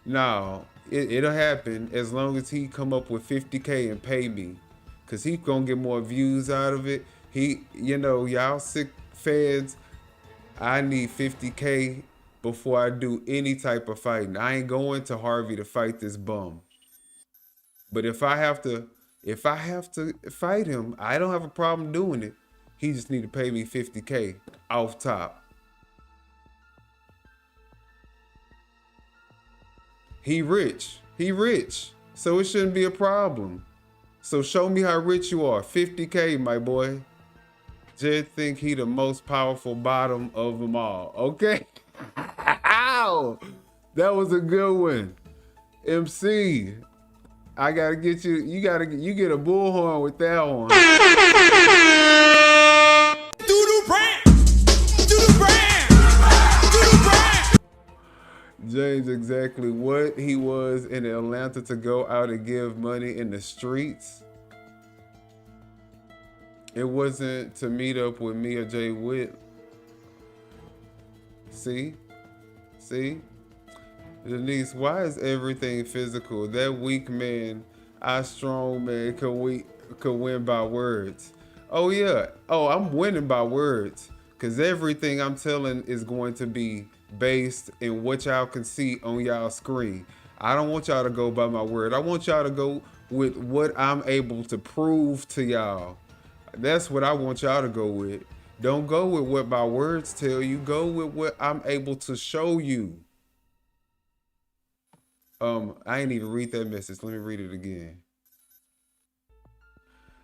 Now, it'll happen as long as he come up with 50K and pay me, cause he gonna get more views out of it. Y'all sick fans, I need 50K before I do any type of fighting. I ain't going to Harvey to fight this bum. But if I have to fight him, I don't have a problem doing it. He just need to pay me 50K off top. He rich, so it shouldn't be a problem. So show me how rich you are. 50K, my boy. Jed think he the most powerful bottom of them all. Okay. Ow! That was a good one. MC. I gotta get you. You get a bullhorn with that one. DooDoo brand. DooDoo brand. DooDoo brand. James, exactly what he was in Atlanta to go out and give money in the streets. It wasn't to meet up with me or Jay Witt. See? Denise, why is everything physical? That weak man, our strong man could win by words. Oh yeah. Oh, I'm winning by words. Cause everything I'm telling is going to be based in what y'all can see on y'all screen. I don't want y'all to go by my word. I want y'all to go with what I'm able to prove to y'all. That's what I want y'all to go with. Don't go with what my words tell you. Go with what I'm able to show you. I ain't even read that message. Let me read it again.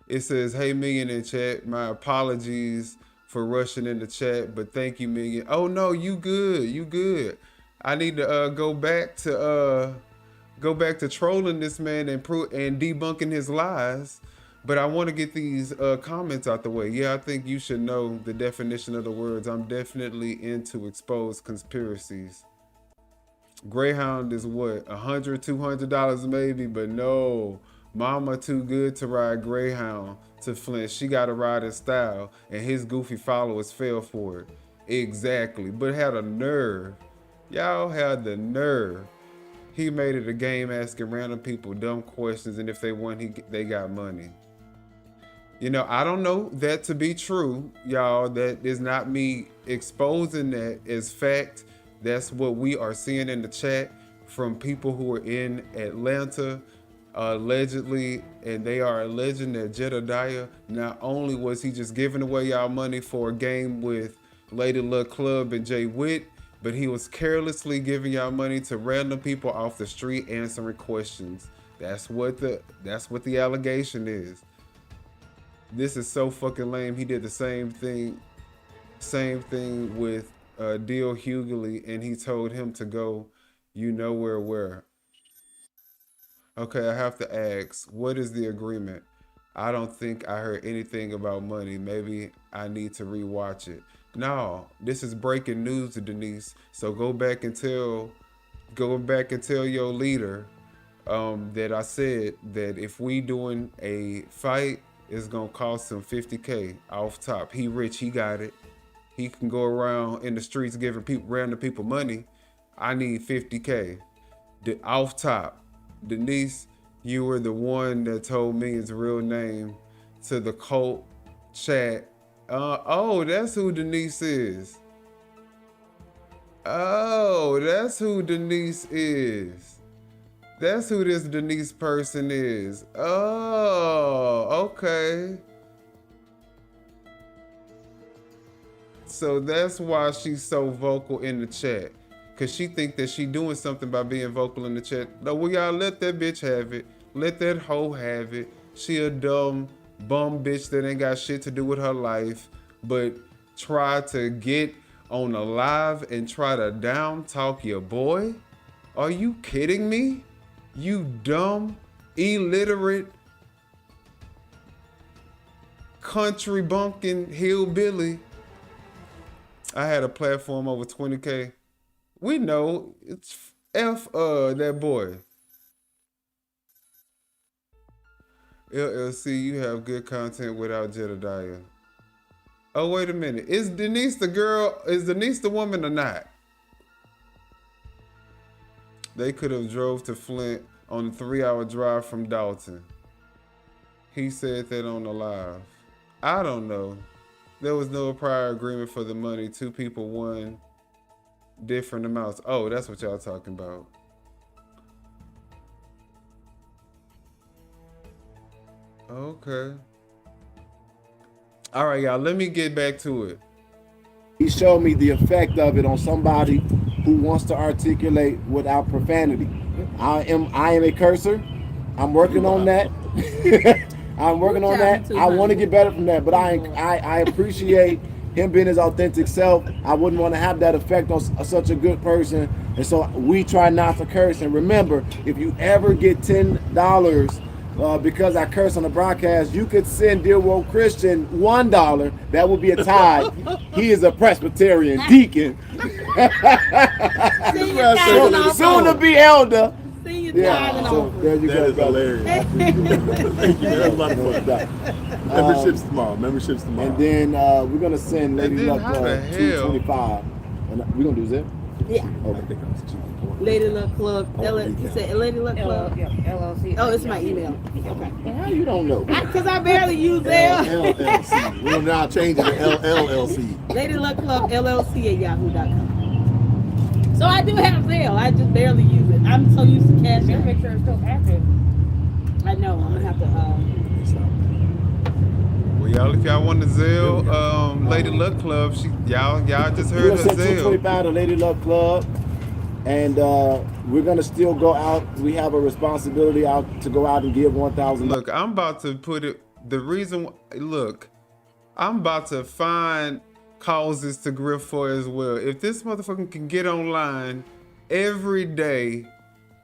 It says, hey, Minion in chat. My apologies for rushing in the chat, but thank you, Minion. Oh no, you good. You good. I need to go back to trolling this man and debunking his lies. But I want to get these comments out the way. Yeah, I think you should know the definition of the words. I'm definitely into exposed conspiracies. Greyhound is what, $100, $200 maybe, but no. Mama too good to ride Greyhound to Flint. She got to ride in style, and his goofy followers fell for it. Exactly, but had a nerve. Y'all had the nerve. He made it a game asking random people dumb questions, and if they won, they got money. You know, I don't know that to be true, y'all. That is not me exposing that as fact. That's what we are seeing in the chat from people who are in Atlanta, allegedly, and they are alleging that Jedidiah, not only was he just giving away y'all money for a game with Lady Luck Club and Jay Witt, but he was carelessly giving y'all money to random people off the street answering questions. That's what the allegation is. This is so fucking lame. He did the same thing with Deal Hughley, and he told him to go, you know where. Okay, I have to ask, what is the agreement? I don't think I heard anything about money. Maybe I need to rewatch it. No, this is breaking news, Denise. So go back and tell your leader that I said that if we doing a fight, it's gonna cost him $50K off top. He rich, he got it. He can go around in the streets giving random people money. I need $50K off top. Denise, you were the one that told me his real name to the cult chat. Oh, that's who Denise is. Oh, that's who Denise is. That's who this Denise person is. Oh, okay. So that's why she's so vocal in the chat. Cause she think that she doing something by being vocal in the chat. No, well, y'all let that bitch have it. Let that hoe have it. She a dumb bum bitch that ain't got shit to do with her life, but try to get on a live and try to down talk your boy? Are you kidding me? You dumb, illiterate, country bumpkin hillbilly. I had a platform over 20K. We know it's that boy. LLC, you have good content without Jedidiah. Oh, wait a minute. Is Denise the girl? Is Denise the woman or not? They could have drove to Flint on a 3-hour drive from Dalton. He said that on the live. I don't know. There was no prior agreement for the money. 2 people won different amounts. Oh, that's what y'all talking about. Okay. All right, y'all, let me get back to it. He showed me the effect of it on somebody who wants to articulate without profanity. I am a cursor. I'm working on that. I'm working on that. I want to get better from that, but I appreciate him being his authentic self. I wouldn't want to have that effect on such a good person And so we try not to curse. And remember, if you ever get $10 because I curse on the broadcast, you could send Dear Woke Christian $1. That would be a tithe. He is a Presbyterian deacon. Soon to be elder. Yeah, so there you go. That is hilarious. Thank you. That's a lot of fun. Memberships tomorrow. And then we're gonna send Lady Luck $225. And we're gonna do Zip? Yeah. Okay. I think Lady Luck Club. You said Lady Luck Club? LLC. Oh, it's my email. Okay. How you don't know? Because I barely use Zelle. LLC. We're now changing to LLC. Lady Luck Club LLC at yahoo.com. So I do have Zelle. I just barely use it. I'm so used to Cash App. Make sure it's still active. I know. I'm gonna have to. Well, y'all, if y'all want the Zelle, Lady Luck Club, y'all just heard the Zelle. $225 to Lady Luck Club, and we're gonna still go out. We have a responsibility to go out and give $1,000. Look, I'm about to put it. I'm about to find causes to grift for as well. If this motherfucker can get online every day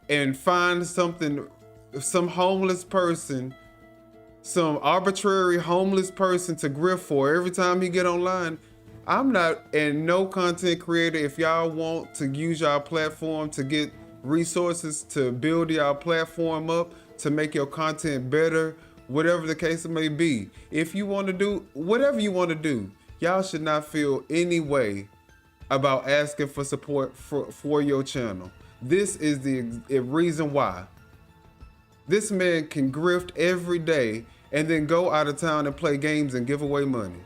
and find something, some homeless person, some arbitrary homeless person to grift for every time he get online, I'm not, and no content creator, if y'all want to use y'all platform to get resources to build y'all platform up, to make your content better, whatever the case may be. If you want to do whatever you want to do, y'all should not feel any way about asking for support for your channel. This is the reason why. This man can grift every day and then go out of town and play games and give away money.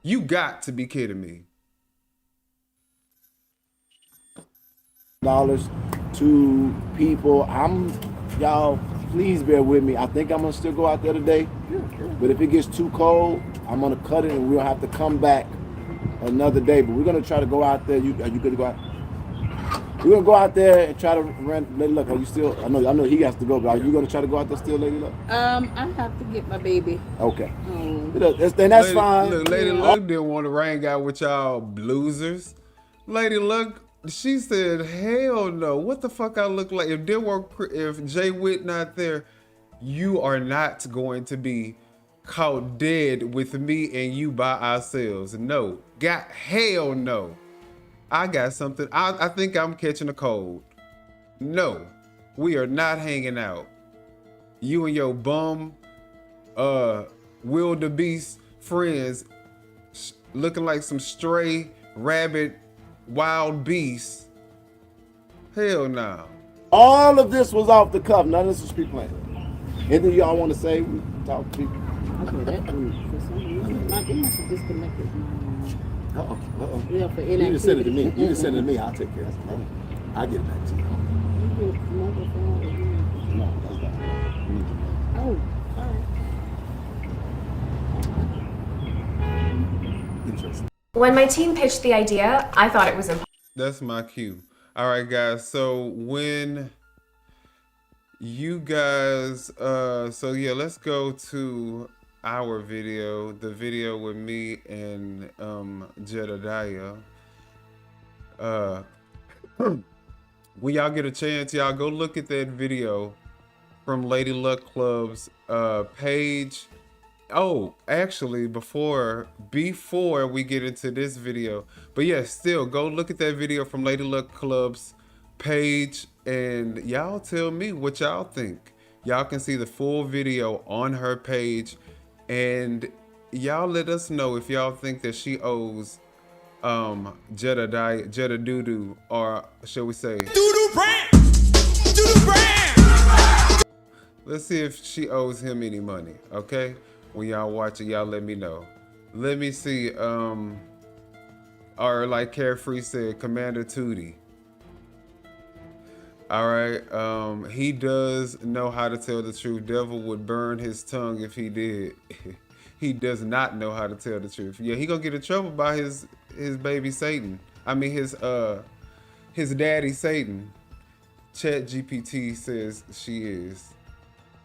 You got to be kidding me. Dollars to people. Y'all, please bear with me. I think I'm gonna still go out there today. But if it gets too cold, I'm gonna cut it and we'll have to come back another day. But we're gonna try to go out there. Are you good to go out? We're gonna go out there and try to rent. Lady Luck, are you still? I know he has to go, but are you gonna try to go out there still, Lady Luck? I have to get my baby. Okay. Then that's fine. Look, Lady Luck didn't want to hang out with y'all losers. Lady Luck, she said, "Hell no! What the fuck I look like? If Jay Witt not there, you are not going to be caught dead with me and you by ourselves. No, hell no." I got something. I think I'm catching a cold. No, we are not hanging out. You and your bum, wildebeest friends looking like some stray, rabid, wild beasts. Hell no. All of this was off the cuff. None of this was pre-planned. Anything y'all want to say? We talk to people. Okay, that dude, for some reason, my email is disconnected. Yeah, for you just send it to me. You just send it to me. I'll take care of it. I'll get it back to you. No, that's not. Oh, all right. Interesting. When my team pitched the idea, I thought it was impossible. That's my cue. All right, guys. So when you guys, so yeah, let's go to our video, the video with me and Jedidiah. When y'all get a chance, y'all go look at that video from Lady Luck Club's page. Oh, actually, before we get into this video, but yeah, still go look at that video from Lady Luck Club's page and y'all tell me what y'all think. Y'all can see the full video on her page. And y'all let us know if y'all think that she owes Jedidoodoo, or shall we say DooDoo brand. DooDoo brand. Let's see if she owes him any money, okay? When y'all watch it, y'all let me know. Let me see, or like Carefree said, Commander Tootie. All right, he does know how to tell the truth. Devil would burn his tongue if he did. He does not know how to tell the truth. Yeah, he gonna get in trouble by his baby Satan. I mean his daddy Satan. ChatGPT says she is.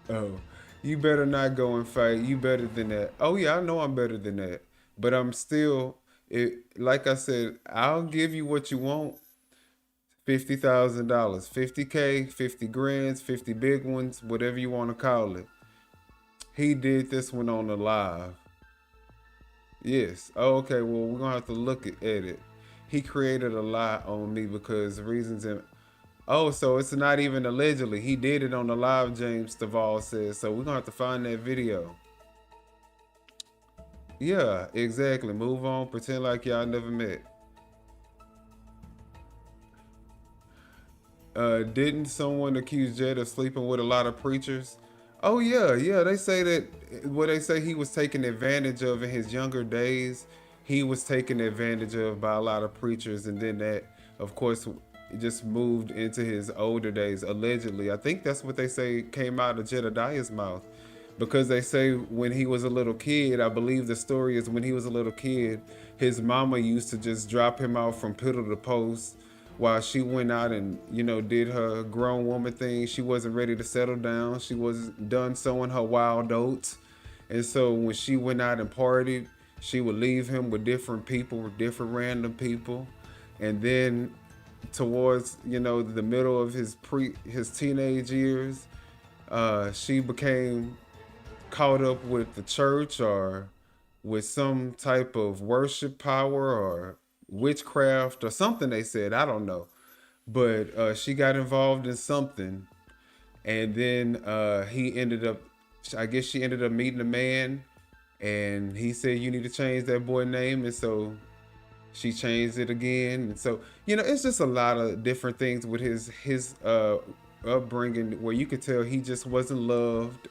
Oh, you better not go and fight. You better than that. Oh yeah, I know I'm better than that. But I'm still, like I said, I'll give you what you want. $50,000, $50K, 50 grands, 50 big ones, whatever you want to call it. He did this one on the live. Yes. Oh, okay. Well, we're gonna have to look at it. He created a lie on me because reasons and so it's not even allegedly. He did it on the live, James Staval says. So we're gonna have to find that video. Yeah, exactly. Move on. Pretend like y'all never met. Didn't someone accuse Jed of sleeping with a lot of preachers? Oh yeah. They say that they say he was taken advantage of in his younger days. He was taken advantage of by a lot of preachers, and then that, of course, just moved into his older days. Allegedly, I think that's what they say came out of Jedidiah's mouth, because they say when he was a little kid, I believe the story is when he was a little kid, his mama used to just drop him out from pillar to post while she went out and, did her grown woman thing. She wasn't ready to settle down. She was done sowing her wild oats. And so when she went out and partied, she would leave him with different people, different random people. And then towards, the middle of his teenage years, she became caught up with the church or with some type of worship power or witchcraft or something, they said. I don't know. But she got involved in something. And then she ended up meeting a man, and he said, you need to change that boy name. And so she changed it again. And so, it's just a lot of different things with his upbringing where you could tell he just wasn't loved.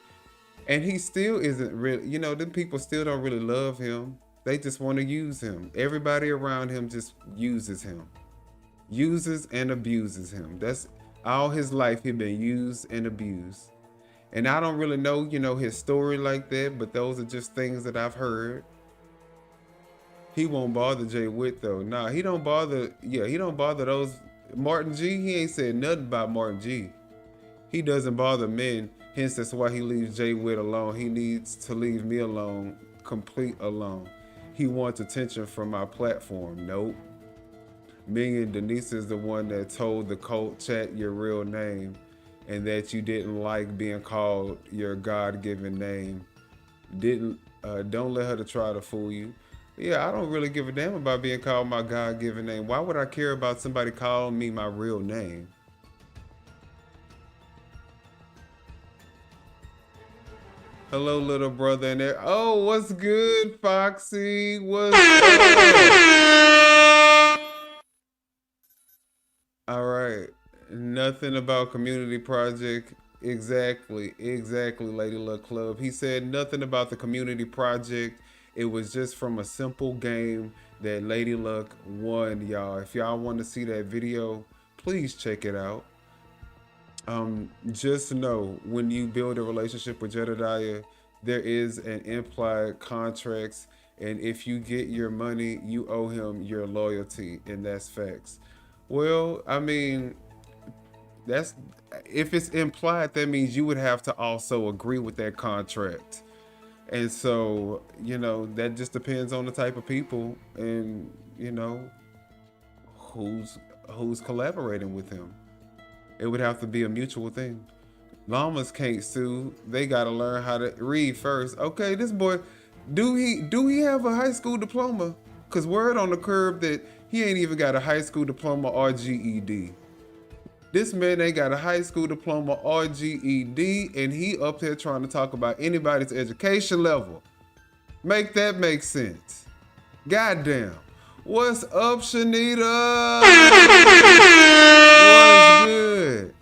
And he still isn't really, them people still don't really love him. They just want to use him. Everybody around him just uses him. Uses and abuses him. That's all his life, he's been used and abused. And I don't really know, his story like that, but those are just things that I've heard. He won't bother Jay Witt though. Nah, he don't bother those. Martin G, he ain't said nothing about Martin G. He doesn't bother men, hence that's why he leaves Jay Witt alone. He needs to leave me alone, complete alone. He wants attention from my platform. Nope. Minion Denise is the one that told the cult chat your real name and that you didn't like being called your God-given name. Don't let her to try to fool you. Yeah, I don't really give a damn about being called my God-given name. Why would I care about somebody calling me my real name? Hello, little brother in there. Oh, what's good, Foxy? What's up? All right. Nothing about community project. Exactly, Lady Luck Club. He said nothing about the community project. It was just from a simple game that Lady Luck won, y'all. If y'all want to see that video, please check it out. Just know when you build a relationship with Jedidiah, there is an implied contracts, and if you get your money, you owe him your loyalty, and that's facts. Well, I mean, that's if it's implied, that means you would have to also agree with that contract. And so, that just depends on the type of people and, who's collaborating with him. It would have to be a mutual thing. Llamas can't sue. They got to learn how to read first. Okay, this boy, do he have a high school diploma? Because word on the curb that he ain't even got a high school diploma or GED. This man ain't got a high school diploma or GED, and he up here trying to talk about anybody's education level. Make that make sense. Goddamn. What's up, Shanita? What's good?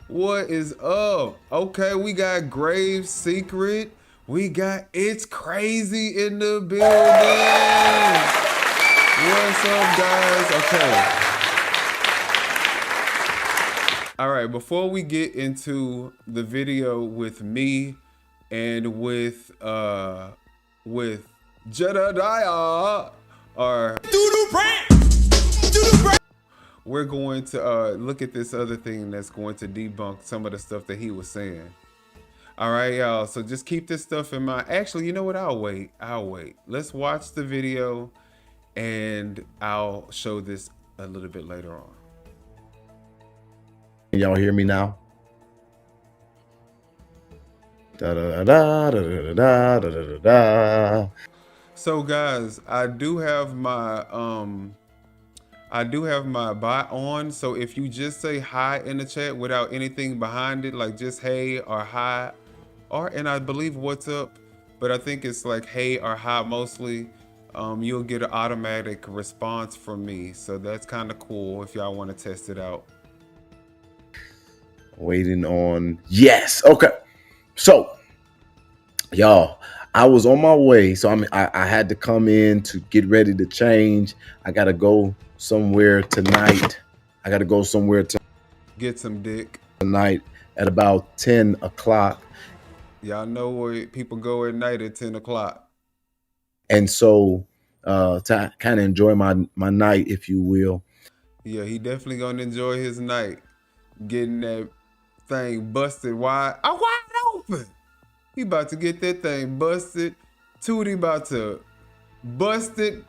What is up? Okay, we got Grave Secret. We got It's Crazy in the building. What's up, guys? Okay. All right, before we get into the video with me and with Jedidiah or DooDoo brand, we're going to look at this other thing that's going to debunk some of the stuff that he was saying. All right, y'all. So just keep this stuff in mind. Actually, you know what? I'll wait. Let's watch the video and I'll show this a little bit later on. Can y'all hear me now? Da da da da da da da da da. So guys, I do have my bot on. So if you just say hi in the chat without anything behind it, like just hey or hi, and I believe what's up, but I think it's like hey or hi mostly, you'll get an automatic response from me. So that's kind of cool if y'all want to test it out. Waiting on yes. Okay. So y'all, I was on my way. So I had to come in to get ready to change. I gotta go somewhere tonight. I gotta go somewhere to get some dick tonight at about 10 o'clock. Y'all know where people go at night at 10 o'clock. And so to kind of enjoy my night, if you will. Yeah, he definitely gonna enjoy his night. Getting that thing busted wide open. He about to get that thing busted. Tootie about to bust it.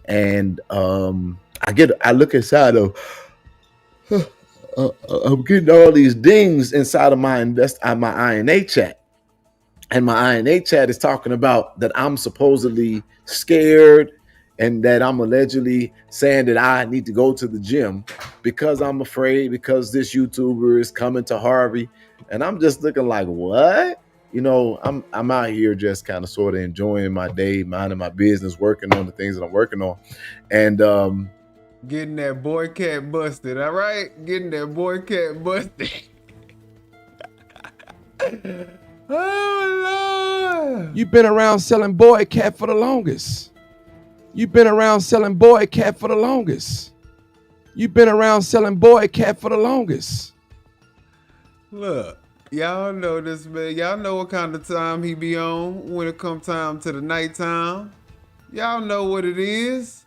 And I look inside of I'm getting all these dings inside of my INA chat. And my INA chat is talking about that I'm supposedly scared and that I'm allegedly saying that I need to go to the gym because I'm afraid because this YouTuber is coming to Harvey. And I'm just looking like, what? You know, I'm out here just kind of sort of enjoying my day, minding my business, working on the things that I'm working on. And getting that boy cat busted, all right? Getting that boy cat busted. Oh, Lord. You've been around selling boy cat for the longest. You've been around selling boy cat for the longest. You've been around selling boy cat for the longest. Look, y'all know this man. Y'all know what kind of time he be on when it come time to the nighttime. Y'all know what it is.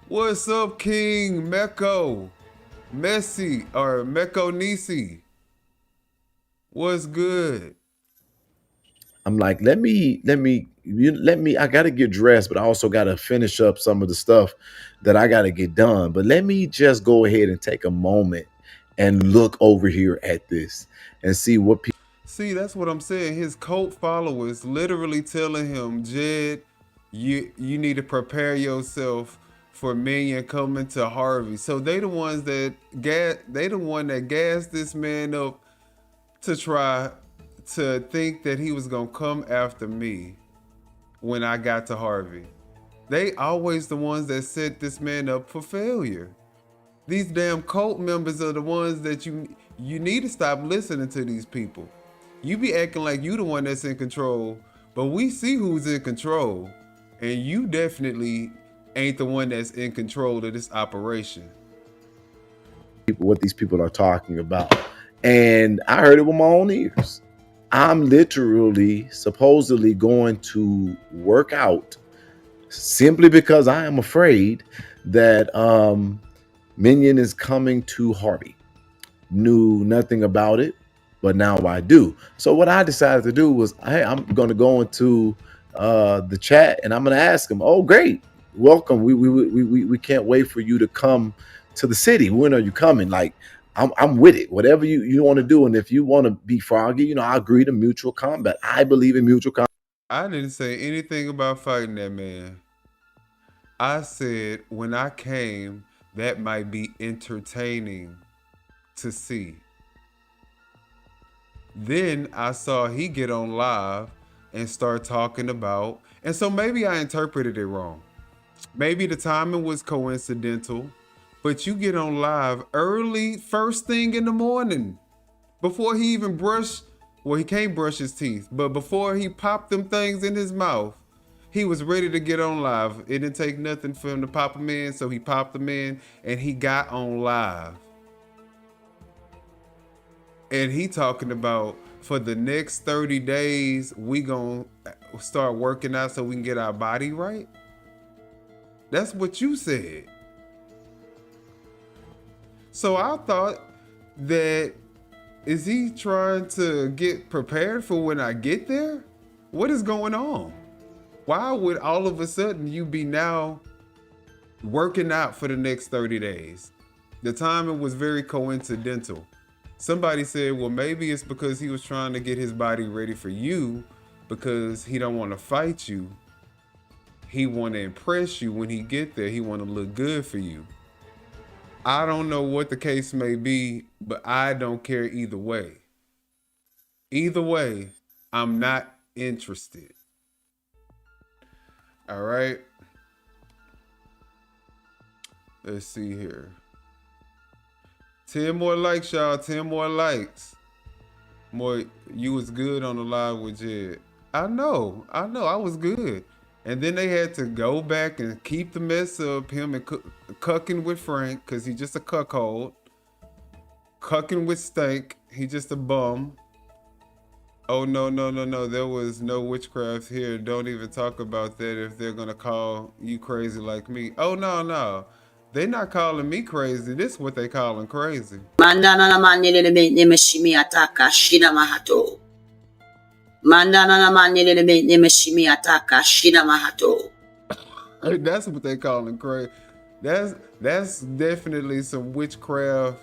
What's up, King Meko? Messi or Meko Nisi? What's good? I'm like, let me, I got to get dressed, but I also got to finish up some of the stuff that I got to get done. But let me just go ahead and take a moment and look over here at this and see what people. See, that's what I'm saying. His cult followers literally telling him, Jed, you need to prepare yourself for Minion coming to Harvey. So they the ones that gassed this man up to try to think that he was gonna come after me when I got to Harvey. They always the ones that set this man up for failure. These damn cult members are the ones that you need to stop listening to these people. You be acting like you the one that's in control, but we see who's in control, and you definitely ain't the one that's in control of this operation. What these people are talking about. And I heard it with my own ears. I'm literally supposedly going to work out simply because I am afraid that Minion is coming to Harvey. Knew nothing about it, but now I do. So what I decided to do was, hey, I'm going to go into the chat and I'm going to ask him, oh, great. Welcome. We can't wait for you to come to the city. When are you coming? Like, I'm with it. Whatever you want to do. And if you want to be froggy, you know, I agree to mutual combat. I believe in mutual combat. I didn't say anything about fighting that man. I said when I came, that might be entertaining to see. Then I saw he get on live and start talking about, and so maybe I interpreted it wrong. Maybe the timing was coincidental, but you get on live early, first thing in the morning, before he even brushed, well, he can't brush his teeth, but before he popped them things in his mouth, he was ready to get on live. It didn't take nothing for him to pop them in, so he popped them in and he got on live. And he talking about for the next 30 days, we gonna start working out so we can get our body right. That's what you said. So I thought that, is he trying to get prepared for when I get there? What is going on? Why would all of a sudden you be now working out for the next 30 days? The timing was very coincidental. Somebody said, well, maybe it's because he was trying to get his body ready for you because he don't want to fight you. He want to impress you when he get there. He want to look good for you. I don't know what the case may be, but I don't care either way. Either way, I'm not interested. All right. Let's see here. 10 more likes, y'all. 10 more likes. More, you was good on the live with Jed. I know. I was good. And then they had to go back and keep the mess up, him and cucking with Frank, because he's just a cuckold. Cucking with Stank, he just a bum. Oh, no. There was no witchcraft here. Don't even talk about that if they're going to call you crazy like me. Oh, no. They not calling me crazy. This is what they calling crazy. Mandana na manele ne meshimi ataka shina mahato. Mandana na manele ne meshimi ataka shina mahato. That's what they calling crazy. That's definitely some witchcraft.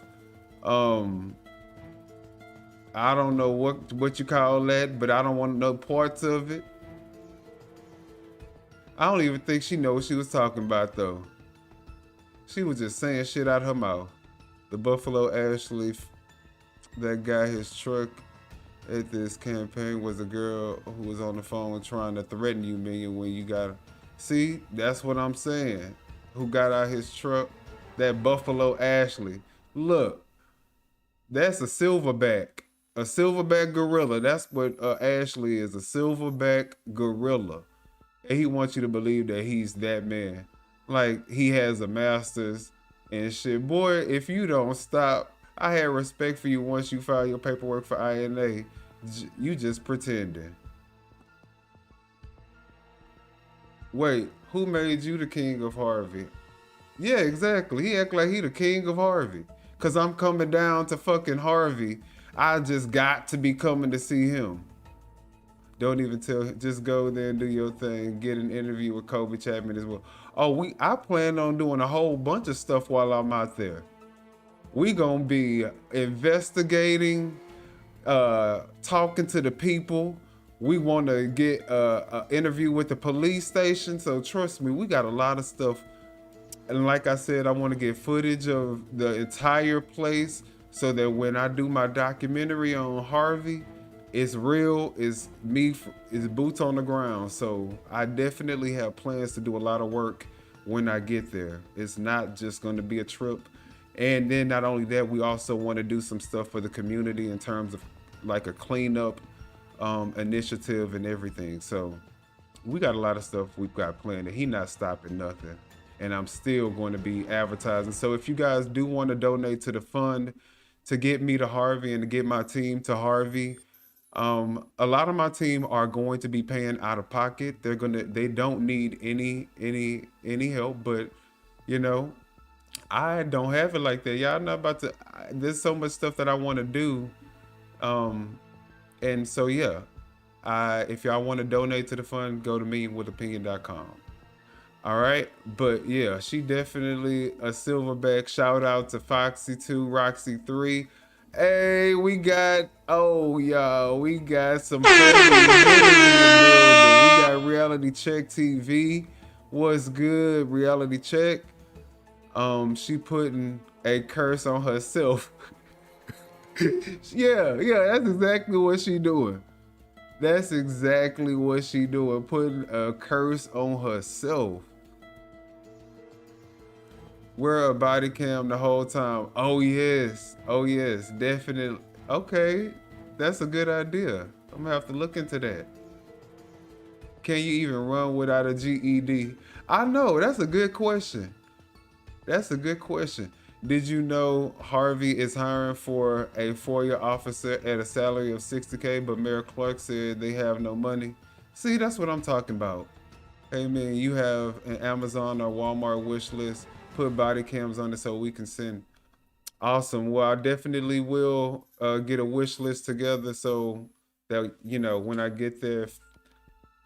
I don't know what you call that, but I don't want to know parts of it. I don't even think she knows what she was talking about though. She was just saying shit out her mouth. The Buffalo Ashley that got his truck at this campaign was a girl who was on the phone trying to threaten you, Minion, when you got. See, that's what I'm saying. Who got out his truck? That Buffalo Ashley. Look, that's a silverback. A silverback gorilla. That's what Ashley is, a silverback gorilla. And he wants you to believe that he's that man. Like, he has a master's and shit. Boy, if you don't stop, I had respect for you once you filed your paperwork for INA. You just pretending. Wait, who made you the king of Harvey? Yeah, exactly. He act like he the king of Harvey. Cause I'm coming down to fucking Harvey. I just got to be coming to see him. Don't even tell him. Just go there and do your thing. Get an interview with Kobe Chapman as well. Oh, I plan on doing a whole bunch of stuff while I'm out there. We gonna be investigating, talking to the people. We want to get an interview with the police station. So trust me, we got a lot of stuff. And like I said, I want to get footage of the entire place so that when I do my documentary on Harvey, it's real, it's me, it's boots on the ground. So I definitely have plans to do a lot of work when I get there. It's not just going to be a trip. And then not only that, we also want to do some stuff for the community in terms of like a cleanup initiative and everything. So we got a lot of stuff we've got planned, and he not stopping nothing. And I'm still going to be advertising. So if you guys do want to donate to the fund to get me to Harvey and to get my team to Harvey, a lot of my team are going to be paying out of pocket. They don't need any help, but you know, I don't have it like that. Y'all not about to, there's so much stuff that I want to do. And so, yeah, if y'all want to donate to the fund, go to minionwithopinion.com. All right. But yeah, she definitely a silverback. Shout out to Foxy 2, Roxy 3. Hey, we got, y'all, we got some hitters in the building. We got Reality Check TV. What's good, Reality Check? She putting a curse on herself. yeah, that's exactly what she doing. That's exactly what she doing, putting a curse on herself. Wear a body cam the whole time. Oh yes, definitely. Okay, that's a good idea. I'm gonna have to look into that. Can you even run without a GED? I know, that's a good question. That's a good question. Did you know Harvey is hiring for a FOIA officer at a salary of $60K, but Mayor Clark said they have no money? See, that's what I'm talking about. Hey man, you have an Amazon or Walmart wish list, put body cams on it so we can send. Awesome. Well, I definitely will get a wish list together so that, you know, when I get there,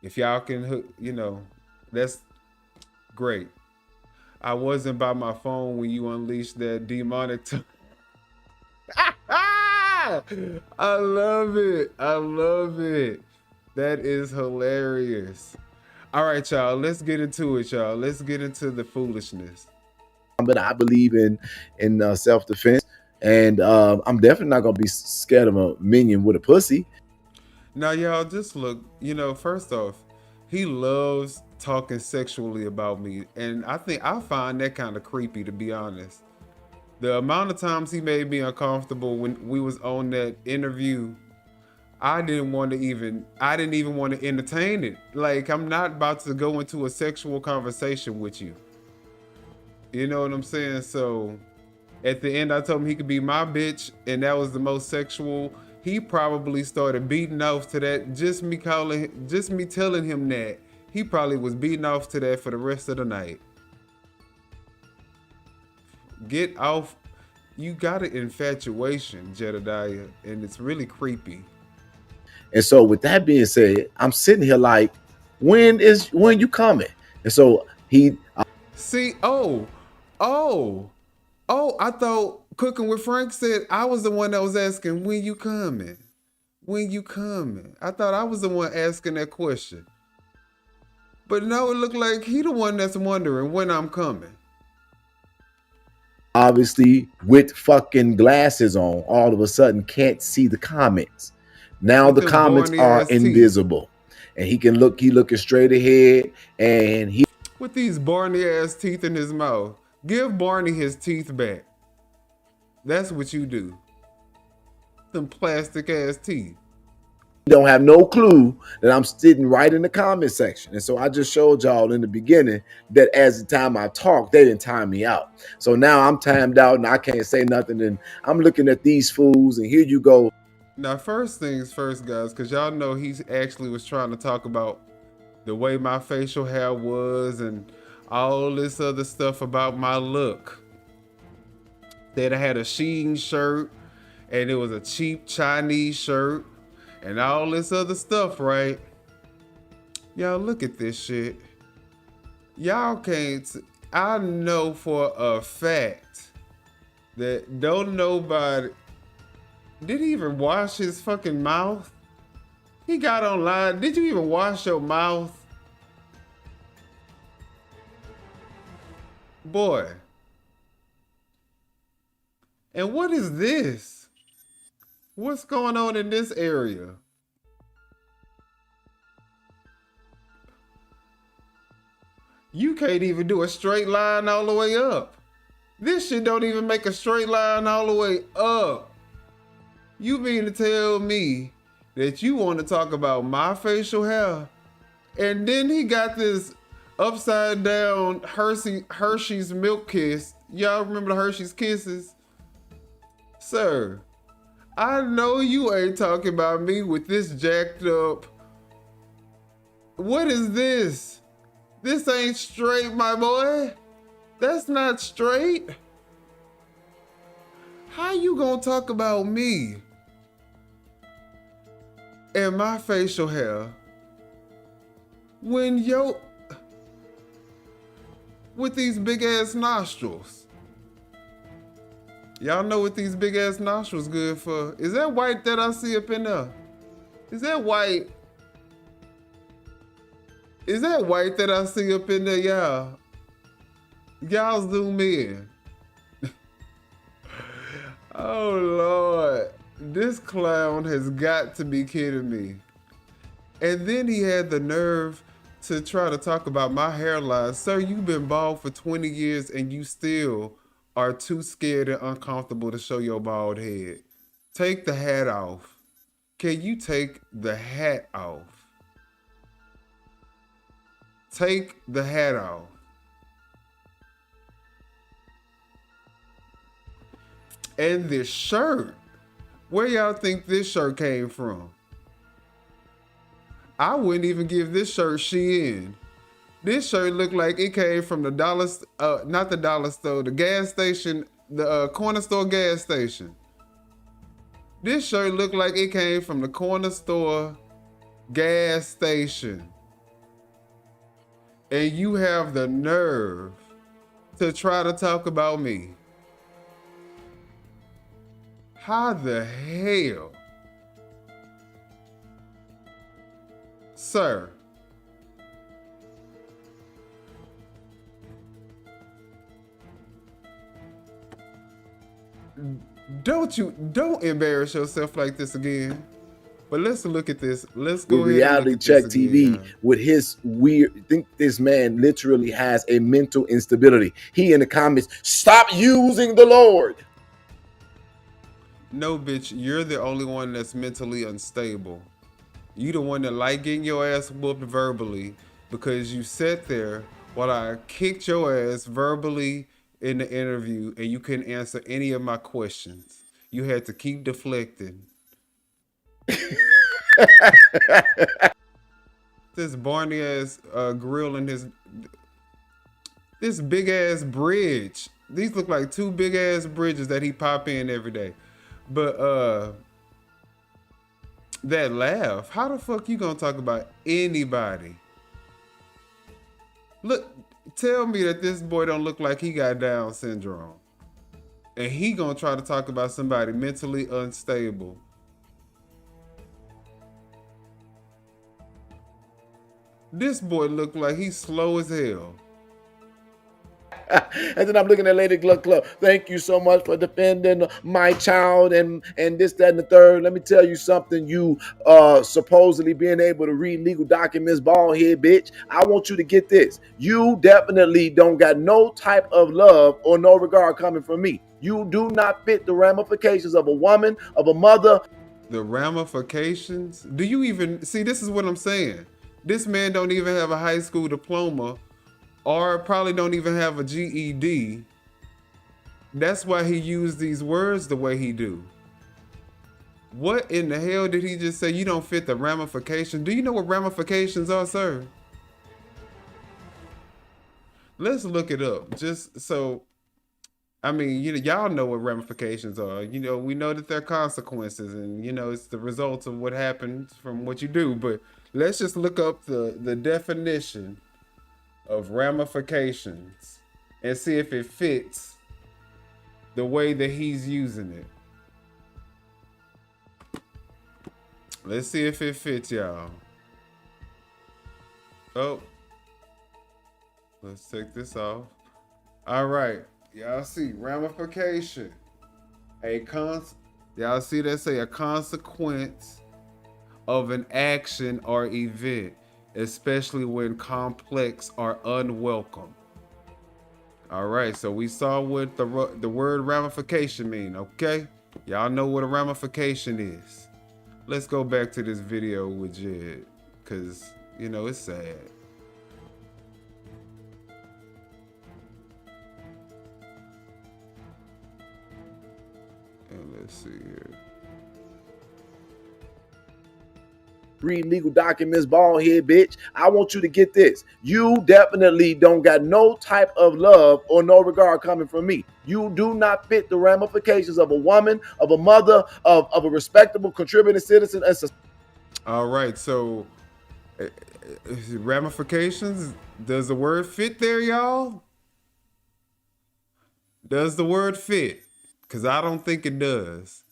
If y'all can hook, you know, that's great. I wasn't by my phone when you unleashed that demonic. I love it. I love it. That is hilarious. All right, y'all. Let's get into it, y'all. Let's get into the foolishness. But I believe in self-defense, and I'm definitely not gonna be scared of a minion with a pussy. Now, y'all, just look. You know, first off, he loves talking sexually about me, and I find that kind of creepy, to be honest. The amount of times he made me uncomfortable when we was on that interview, I didn't even want to entertain it. Like, I'm not about to go into a sexual conversation with you. You know what I'm saying? So at the end, I told him he could be my bitch, and that was the most sexual. He probably started beating off to that. Just me telling him that, he probably was beating off to that for the rest of the night. Get off. You got an infatuation, Jedidiah, and it's really creepy. And so with that being said, I'm sitting here like, when you coming? And so he see, I thought Cooking with Frank said I was the one that was asking, when you coming? When you coming? I thought I was the one asking that question. But no, it looked like he the one that's wondering when I'm coming. Obviously with fucking glasses on, all of a sudden can't see the comments. Now the comments are invisible. And he looking straight ahead, and he with these Barney ass teeth in his mouth. Give Barney his teeth back. That's what you do. Them plastic ass teeth. Don't have no clue that I'm sitting right in the comment section. And so I just showed y'all in the beginning that as the time I talked, they didn't time me out. So now I'm timed out and I can't say nothing. And I'm looking at these fools, and here you go. Now, first things first, guys, because y'all know he actually was trying to talk about the way my facial hair was and all this other stuff about my look. That I had a Shein shirt and it was a cheap Chinese shirt and all this other stuff, right? Y'all look at this shit. Y'all can't, I know for a fact that don't nobody, did he even wash his fucking mouth? He got online, did you even wash your mouth? Boy. And what is this? What's going on in this area? You can't even do a straight line all the way up. This shit don't even make a straight line all the way up. You mean to tell me that you want to talk about my facial hair? And then he got this upside down Hershey's milk kiss. Y'all remember the Hershey's Kisses? Sir, I know you ain't talking about me with this jacked up. What is this? This ain't straight, my boy. That's not straight. How you gonna talk about me and my facial hair when with these big ass nostrils? Y'all know what these big ass nostrils good for. Is that white that I see up in there? Is that white? Is that white that I see up in there, y'all? Y'all zoom in. Oh, Lord. This clown has got to be kidding me. And then he had the nerve to try to talk about my hairline. Sir, you've been bald for 20 years and you still are too scared and uncomfortable to show your bald head. Take the hat off. Can you take the hat off? Take the hat off. And this shirt, where y'all think this shirt came from? I wouldn't even give this shirt Shein. This shirt looked like it came from the not the dollar store, the gas station, the corner store gas station. This shirt looked like it came from the corner store gas station. And you have the nerve to try to talk about me. How the hell? Sir. Don't embarrass yourself like this again. But let's look at this. Let's go with ahead reality and look at check this TV again. with his weird. I think this man literally has a mental instability. He in the comments, stop using the Lord. No, bitch, you're the only one that's mentally unstable. You the one that like getting your ass whooped verbally because you sat there while I kicked your ass verbally in the interview and you couldn't answer any of my questions. You had to keep deflecting. This Barney ass grill and this big ass bridge. These look like two big ass bridges that he pop in every day. But that laugh, how the fuck you gonna talk about anybody? Look, tell me that this boy don't look like he got Down syndrome. And he gonna try to talk about somebody mentally unstable. This boy look like he's slow as hell. And then I'm looking at Lady Gluck Club. Thank you so much for defending my child and this, that, and the third. Let me tell you something. You supposedly being able to read legal documents, bald head bitch. I want you to get this. You definitely don't got no type of love or no regard coming from me. You do not fit the ramifications of a woman, of a mother. The ramifications? Do you even see? This is what I'm saying. This man don't even have a high school diploma, or probably don't even have a GED. That's why he used these words the way he do. What in the hell did he just say? You don't fit the ramifications. Do you know what ramifications are, sir? Let's look it up. Just so, I mean, y'all know what ramifications are. We know that there are consequences, and it's the result of what happens from what you do. But let's just look up the definition of ramifications and see if it fits the way that he's using it. Let's see if it fits, y'all. Oh, let's take this off. All right, y'all see ramification. Y'all see that say a consequence of an action or event, especially when complex or unwelcome. All right, so we saw what the word ramification mean, okay? Y'all know what a ramification is. Let's go back to this video with Jed, because, it's sad. And let's see here. Read legal documents, bald head bitch. I want you to get this. You definitely don't got no type of love or no regard coming from me. You do not fit the ramifications of a woman, of a mother, of a respectable contributing citizen. All right, so ramifications, does the word fit there, y'all? Does the word fit? Because I don't think it does.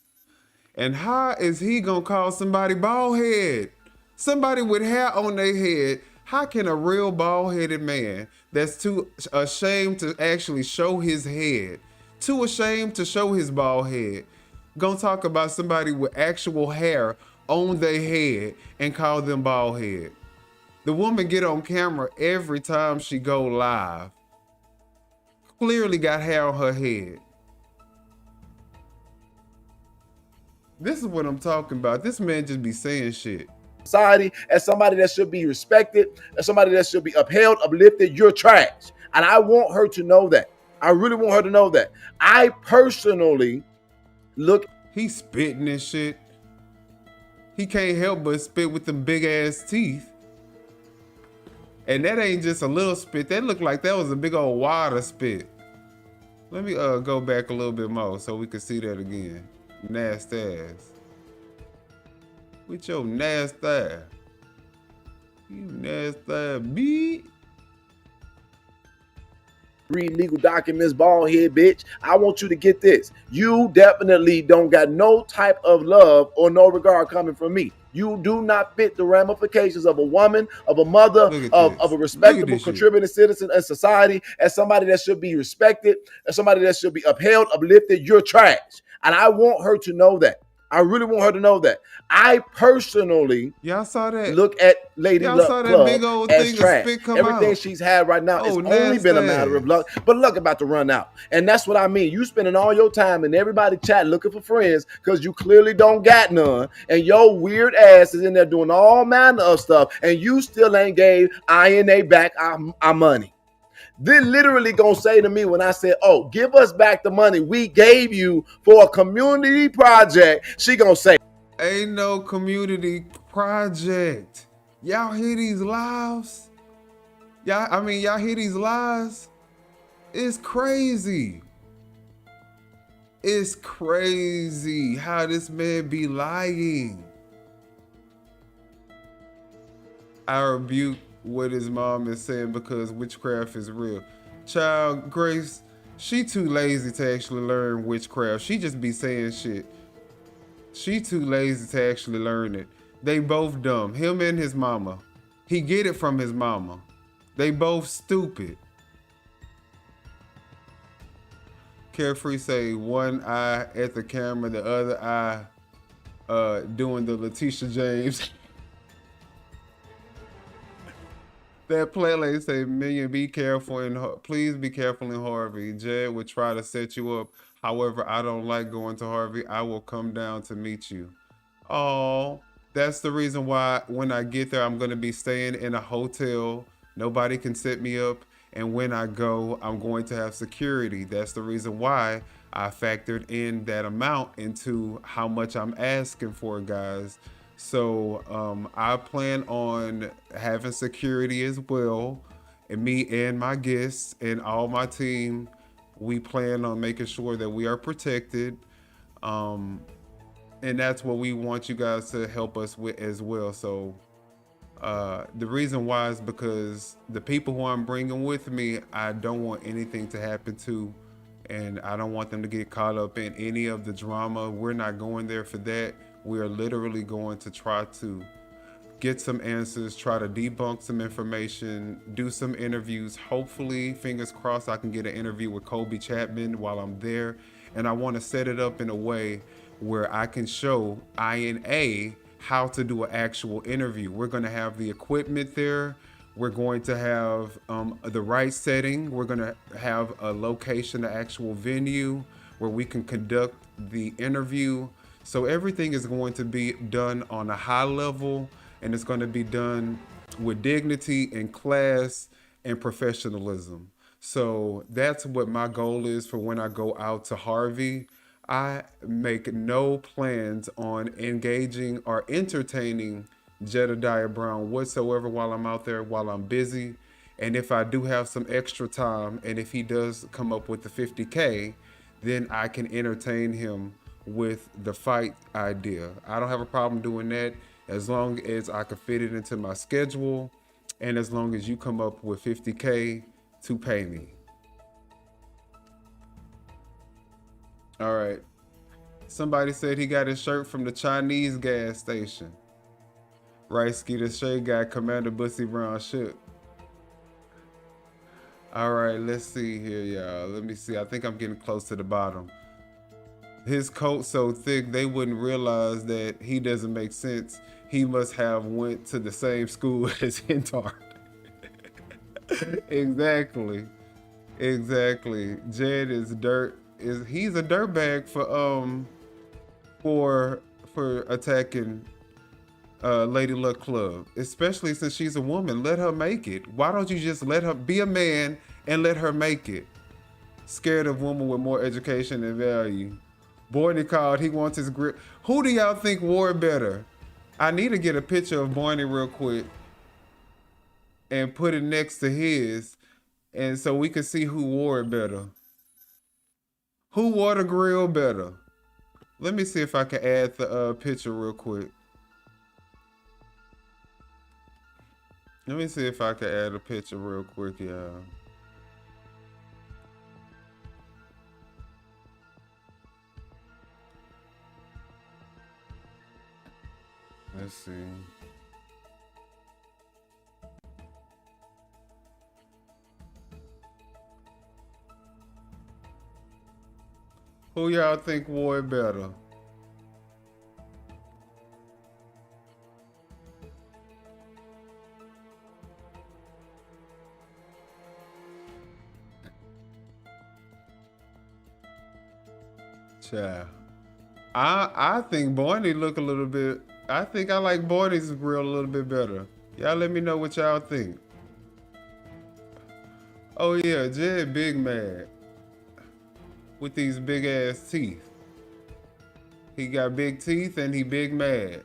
And how is he gonna call somebody bald head? Somebody with hair on their head. How can a real bald-headed man that's too ashamed to actually show his head, too ashamed to show his bald head, gonna talk about somebody with actual hair on their head and call them bald head? The woman get on camera every time she go live. Clearly got hair on her head. This is what I'm talking about. This man just be saying shit. Society, as somebody that should be respected, as somebody that should be upheld, uplifted, you're trash. And I want her to know that. I really want her to know that. I personally look. He's spitting and shit. He can't help but spit with them big ass teeth. And that ain't just a little spit. That looked like that was a big old wad of spit. Let me go back a little bit more so we can see that again. Nasty ass. With your nasty ass. You nasty ass beat. read legal documents, bald head bitch. I want you to get this. You definitely don't got no type of love or no regard coming from me. You do not fit the ramifications of a woman, of a mother, of a respectable, contributing citizen in society, as somebody that should be respected, as somebody that should be upheld, uplifted. You're trash. And I want her to know that. I really want her to know that. I personally saw that. Look at Lady Y'all Luck saw that Club big old as thing of trash. spit come Everything out. she's had right now Oh, it's only been a matter of luck. But luck about to run out. And that's what I mean. You spending all your time and everybody chat looking for friends because you clearly don't got none. And your weird ass is in there doing all manner of stuff. And you still ain't gave INA back our money. They literally gonna say to me when I said, oh, give us back the money we gave you for a community project. She gonna say, ain't no community project. Y'all hear these lives? Y'all hear these lies? It's crazy. It's crazy how this man be lying. I rebuke what his mom is saying because witchcraft is real. Child, Grace, she too lazy to actually learn witchcraft. She just be saying shit. She too lazy to actually learn it. They both dumb. Him and his mama. He get it from his mama. They both stupid. Carefree say one eye at the camera, the other eye doing the Letitia James. That playlist say, Minion, be careful and please be careful in Harvey. Jed would try to set you up. However, I don't like going to Harvey. I will come down to meet you. Oh, that's the reason why when I get there, I'm going to be staying in a hotel. Nobody can set me up. And when I go, I'm going to have security. That's the reason why I factored in that amount into how much I'm asking for, guys. So I plan on having security as well. And me and my guests and all my team, we plan on making sure that we are protected. And that's what we want you guys to help us with as well. So the reason why is because the people who I'm bringing with me, I don't want anything to happen to. And I don't want them to get caught up in any of the drama. We're not going there for that. We are literally going to try to get some answers, try to debunk some information, do some interviews. Hopefully, fingers crossed, I can get an interview with Kobe Chapman while I'm there. And I want to set it up in a way where I can show INA how to do an actual interview. We're going to have the equipment there. We're going to have the right setting. We're going to have a location, the actual venue where we can conduct the interview. So everything is going to be done on a high level, and it's going to be done with dignity and class and professionalism. So that's what my goal is for when I go out to Harvey. I make no plans on engaging or entertaining Jedidiah Brown whatsoever while I'm out there, while I'm busy. And if I do have some extra time, and if he does come up with the 50K, then I can entertain him with the fight idea. I don't have a problem doing that as long as I can fit it into my schedule and as long as you come up with 50K to pay me. All right. Somebody said he got his shirt from the Chinese gas station. Right, Skeeter Shay got Commander Bussy Brown shook. All right, let's see here, y'all. Let me see. I think I'm getting close to the bottom. His coat so thick they wouldn't realize that he doesn't make sense. He must have went to the same school as Hintard. Exactly. Jed is dirt. He's a dirtbag for attacking Lady Luck Club, especially since she's a woman. Let her make it. Why don't you just let her be a man and let her make it? Scared of women with more education and value. Boydie called, he wants his grip. Who do y'all think wore better? I need to get a picture of Boydie real quick and put it next to his, and so we can see who wore it better. Who wore the grill better? Let me see if I can add the picture real quick. Let me see if I can add a picture real quick, y'all. Let's see. Who y'all think wore it better? Child. I think Barney look a little bit. I think I like Barney's grill a little bit better. Y'all let me know what y'all think. Oh yeah, Jed big mad with these big ass teeth. He got big teeth and he big mad.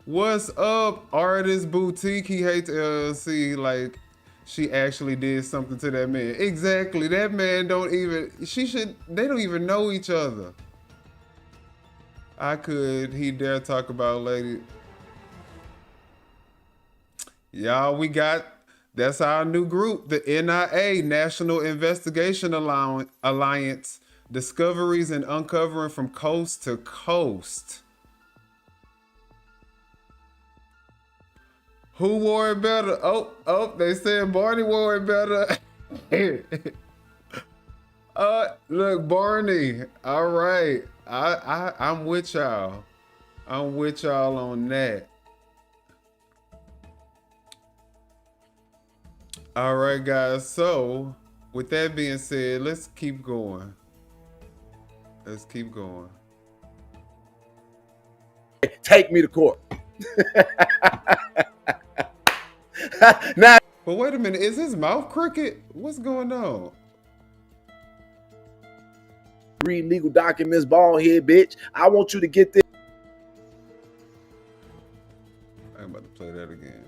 What's up, Artist Boutique? He hates LLC like she actually did something to that man. Exactly, that man don't even, they don't even know each other. He dare talk about lady. Y'all, that's our new group, the NIA, National Investigation Alliance, discoveries and uncovering from coast to coast. Who wore it better? Oh, they said Barney wore it better. Look, Barney, all right. I'm with y'all. I'm with y'all on that. All right, guys. So, with that being said, let's keep going. Let's keep going. Take me to court. Now, but wait a minute. Is his mouth crooked? What's going on? Read legal documents, bald head bitch. I want you to get this. I'm about to play that again.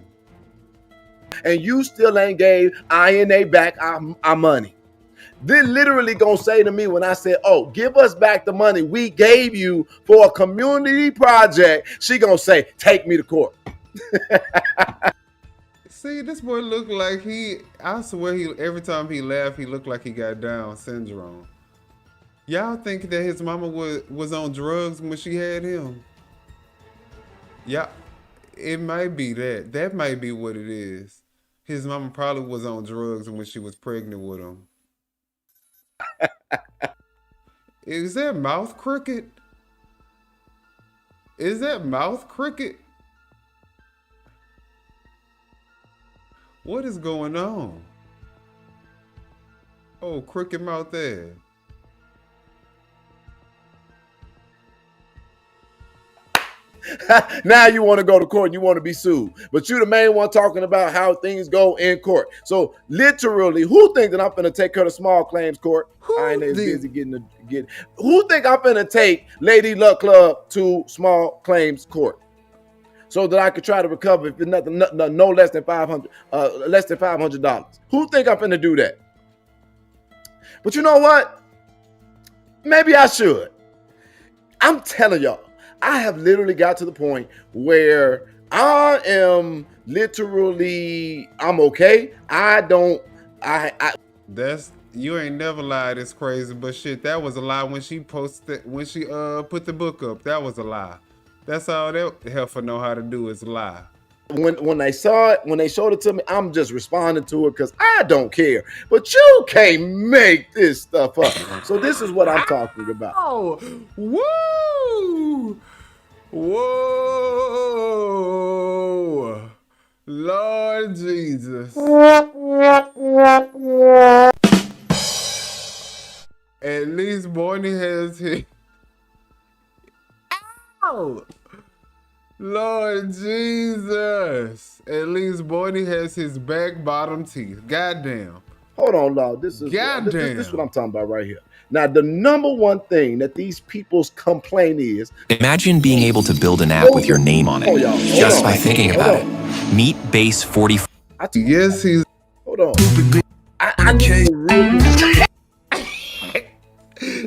And you still ain't gave INA back our money. They literally gonna say to me when I said, oh, give us back the money we gave you for a community project, she gonna say, take me to court. See, this boy look like I swear every time he laughed, he looked like he got Down syndrome. Y'all think that his mama was on drugs when she had him? Yeah, it might be that. That might be what it is. His mama probably was on drugs when she was pregnant with him. Is that mouth crooked? Is that mouth crooked? What is going on? Oh, crooked mouth there. Now you want to go to court and you want to be sued, but you the main one talking about how things go in court. So literally, who think that I'm gonna take her to small claims court? I ain't as busy getting. Who think I'm gonna take Lady Luck Club to small claims court so that I could try to recover if it's nothing, no less than $500. Who think I'm gonna do that? But you know what? Maybe I should. I'm telling y'all. I have literally got to the point where I am literally, I'm okay. You ain't never lied. It's crazy, but shit, that was a lie when she put the book up. That was a lie. That's all that heifer know how to do is lie. When they saw it, when they showed it to me, I'm just responding to it because I don't care. But you can't make this stuff up. So this is what I'm talking about. Oh, woo! Whoa! Lord Jesus. At least Barney has his... Ow! Lord Jesus. At least Barney has his back bottom teeth. Goddamn. Hold on, Lord. This is what I'm talking about right here. Now, the number one thing that these people's complaint is... Imagine being able to build an app with your name on it just by thinking about it. Meet Base 44. Yes, he's... Hold on. I need to really...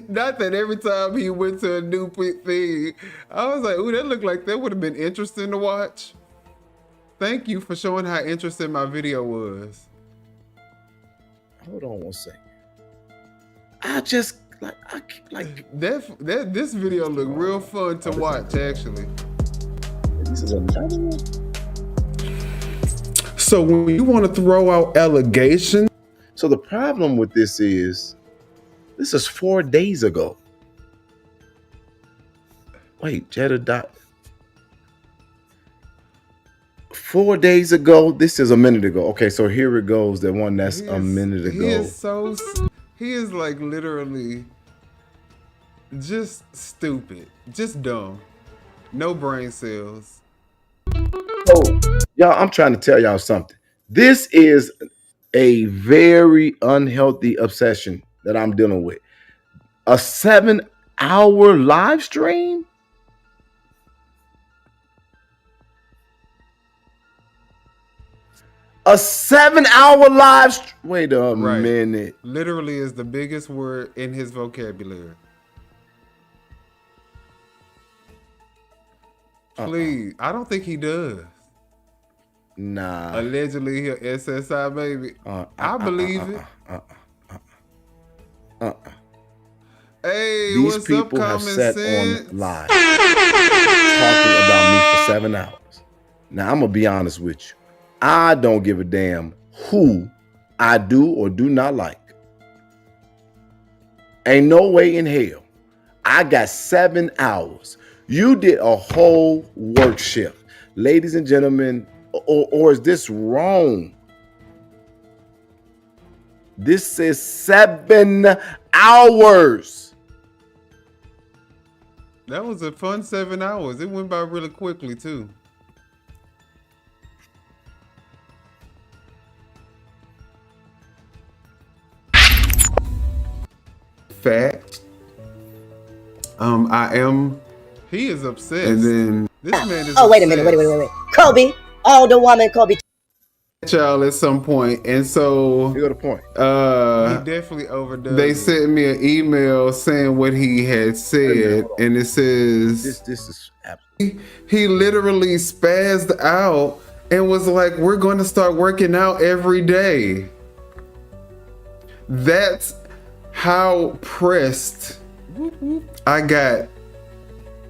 Not that every time he went to a new thing, I was like, ooh, that looked like that would have been interesting to watch. Thank you for showing how interesting my video was. Hold on one second. I just this video looked real fun to watch, actually. This is another one. So when you want to throw out allegations. So the problem with this is 4 days ago. Wait, Jedidiah. 4 days ago. This is a minute ago. Okay, so here it goes. The one that's a minute ago. He is like literally just stupid, just dumb, no brain cells. So, y'all, I'm trying to tell y'all something. This is a very unhealthy obsession that I'm dealing with. A 7-hour live stream? A 7-hour live stream? Wait a minute. Literally is the biggest word in his vocabulary. Please, I don't think he does. Nah. Allegedly, he a SSI baby. I believe it. Hey, These what's people up, have common sat sense? on live talking about me for 7 hours. Now, I'm going to be honest with you. I don't give a damn who I do or do not like. Ain't no way in hell. I got 7 hours. You did a whole work shift. Ladies and gentlemen, or is this wrong? This is 7 hours. That was a fun 7 hours. It went by really quickly, too. Fact. He is obsessed. And then this man is wait a minute, wait. Kobe, older woman, Kobe. Y'all at some point, and so you got a point. He definitely overdone. They sent me an email saying what he had said, and it says this is he literally spazzed out and was like, "We're going to start working out every day." That's how pressed I got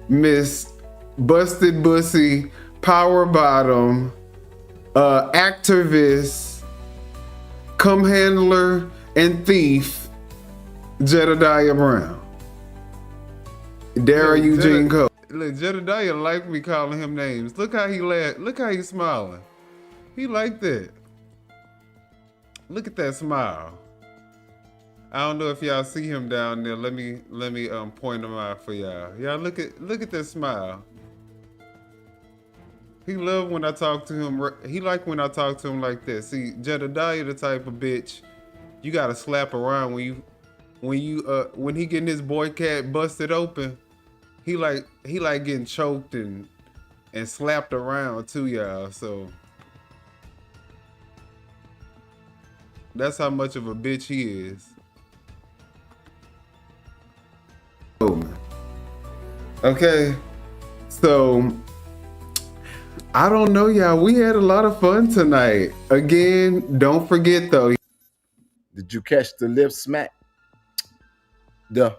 Miss Busted Bussy, Power Bottom, activist, cum handler, and thief, Jedidiah Brown. Dara Eugene Cole. Look, Jedidiah like me calling him names. Look how he laughed. Look how he's smiling. He like that. Look at that smile. I don't know if y'all see him down there. Let me point him out for y'all. Y'all look at that smile. He love when I talk to him. He like when I talk to him like this. See, Jedidiah the type of bitch you gotta slap around when he getting his boy cat busted open. He like getting choked and slapped around too, y'all. So that's how much of a bitch he is. Okay, so I don't know, y'all. We had a lot of fun tonight. Again, don't forget though. Did you catch the lip smack? Look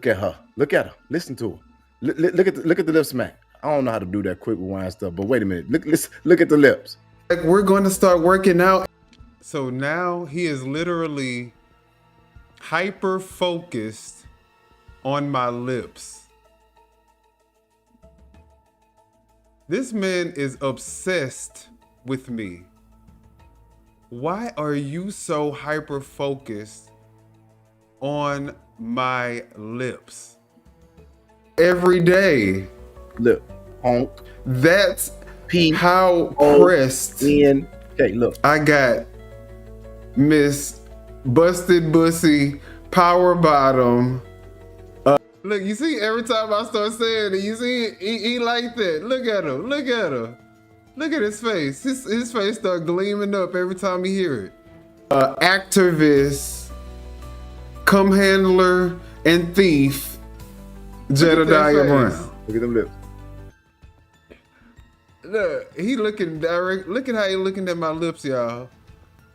at her. Look at her. Listen to her. Look at the lip smack. I don't know how to do that quick rewind stuff, but wait a minute. Look at the lips. Like, we're going to start working out. So now he is literally hyper focused on my lips. This man is obsessed with me. Why are you so hyper focused on my lips? Every day. Look, honk. That's how pressed. Okay, look. I got Miss Busted Bussy, Power Bottom. Look, you see, every time I start saying it, you see, he like that. Look at him. Look at him. Look at his face. His face start gleaming up every time he hear it. Activist, cum handler, and thief, Jedidiah Brown. Look at them lips. Look, he looking direct. Look at how he looking at my lips, y'all.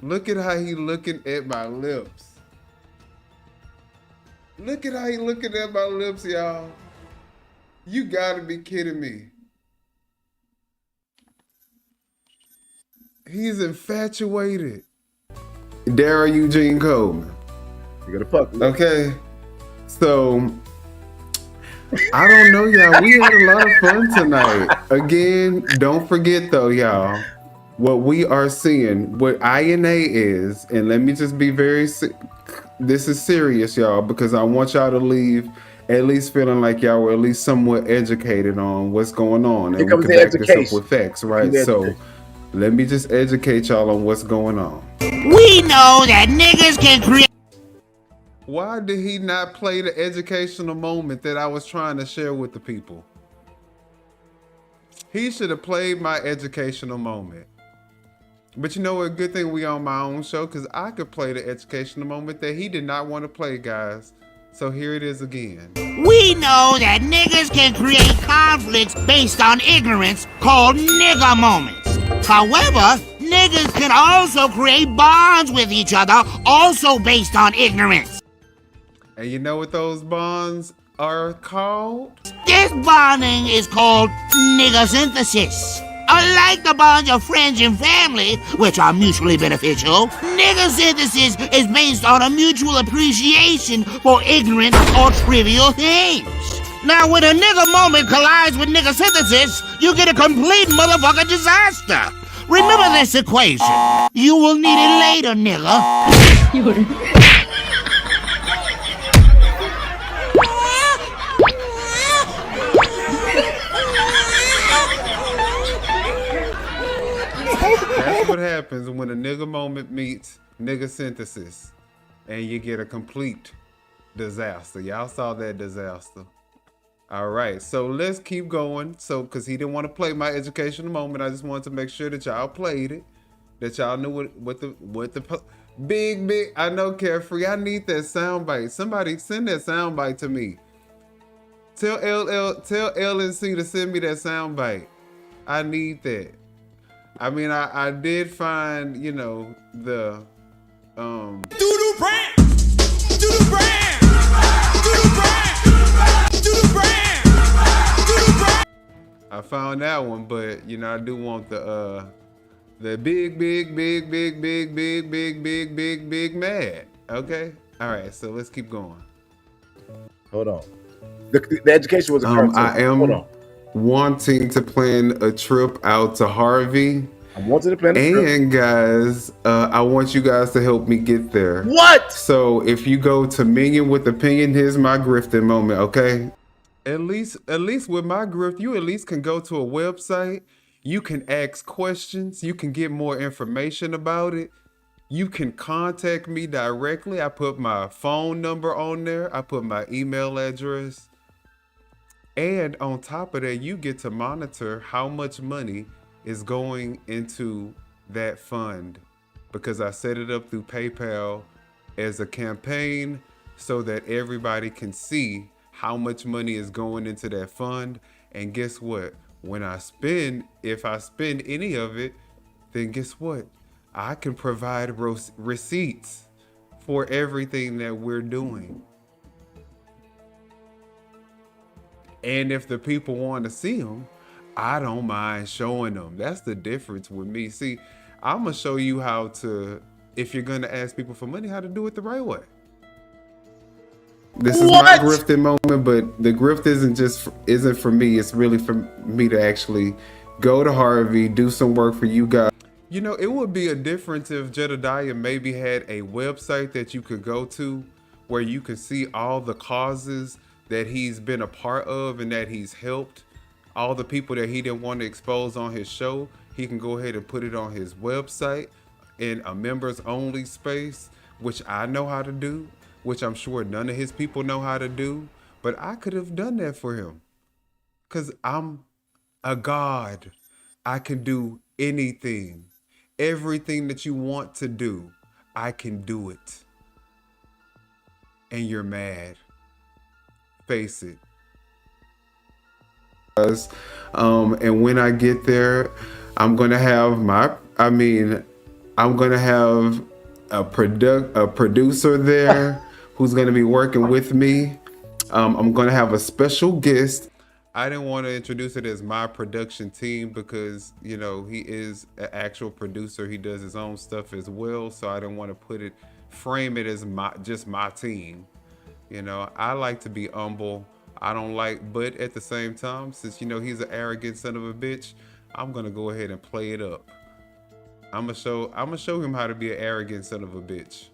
Look at how he looking at my lips. Look at how he looking at my lips, y'all. You gotta be kidding me. He's infatuated. Daryl Eugene Coleman. You gotta fuck me. Okay. So I don't know, y'all. We had a lot of fun tonight. Again, don't forget though, y'all, what we are seeing, what INA is, and let me just be this is serious, y'all, because I want y'all to leave at least feeling like y'all were at least somewhat educated on what's going on. And we can back this up with facts, right? So let me just educate y'all on what's going on. We know that niggas can create. Why did he not play the educational moment that I was trying to share with the people? He should have played my educational moment. But you know what? Good thing we on my own show, because I could play the educational moment that he did not want to play, guys. So here it is again. We know that niggas can create conflicts based on ignorance called nigga moments. However, niggas can also create bonds with each other also based on ignorance. And you know what those bonds are called? This bonding is called nigga synthesis. Unlike the bonds of friends and family, which are mutually beneficial, nigga synthesis is based on a mutual appreciation for ignorant or trivial things. Now, when a nigga moment collides with nigga synthesis, you get a complete motherfucking disaster. Remember this equation. You will need it later, nigga. That's what happens when a nigga moment meets nigga synthesis and you get a complete disaster. Y'all saw that disaster. All right, so let's keep going. So, because he didn't want to play my educational moment, I just wanted to make sure that y'all played it, that y'all knew what the big. I know, Carefree. I need that soundbite. Somebody send that soundbite to me. Tell LNC to send me that soundbite. I need that. I mean, I did find, you know, the DooDoo brand. DooDoo brand. DooDoo brand. DooDoo brand. DooDoo brand. I found that one, but you know, I do want the big mad. Okay, all right. So let's keep going. Hold on. The education was a cartoon. I am Hold on. wanting to plan a trip out to Harvey. I'm wanting to plan a trip. And guys, I want you guys to help me get there. What? So if you go to Minion with Opinion, here's my grifting moment, okay? At least with my grift, you at least can go to a website. You can ask questions. You can get more information about it. You can contact me directly. I put my phone number on there. I put my email address. And on top of that, you get to monitor how much money is going into that fund, because I set it up through PayPal as a campaign so that everybody can see how much money is going into that fund. And guess what? When if I spend any of it, then guess what? I can provide receipts for everything that we're doing. And if the people want to see them, I don't mind showing them. That's the difference with me. See, I'm going to show you how to, if you're going to ask people for money, how to do it the right way. This is my grifting moment, but the grift isn't for me. It's really for me to actually go to Harvey, do some work for you guys. You know, it would be a difference if Jedidiah maybe had a website that you could go to where you can see all the causes that he's been a part of and that he's helped. All the people that he didn't want to expose on his show, he can go ahead and put it on his website in a members only space, which I know how to do, which I'm sure none of his people know how to do, but I could have done that for him because I'm a god. I can do anything. Everything that you want to do, I can do it. And you're mad. Face it. And when I get there, I'm gonna have a producer there who's gonna be working with me. I'm gonna have a special guest. I didn't want to introduce it as my production team because, you know, he is an actual producer. He does his own stuff as well. So I didn't want to frame it as just my team. You know, I like to be humble. I don't like, but at the same time, since, you know, he's an arrogant son of a bitch, I'm going to go ahead and play it up. I'm gonna show him how to be an arrogant son of a bitch.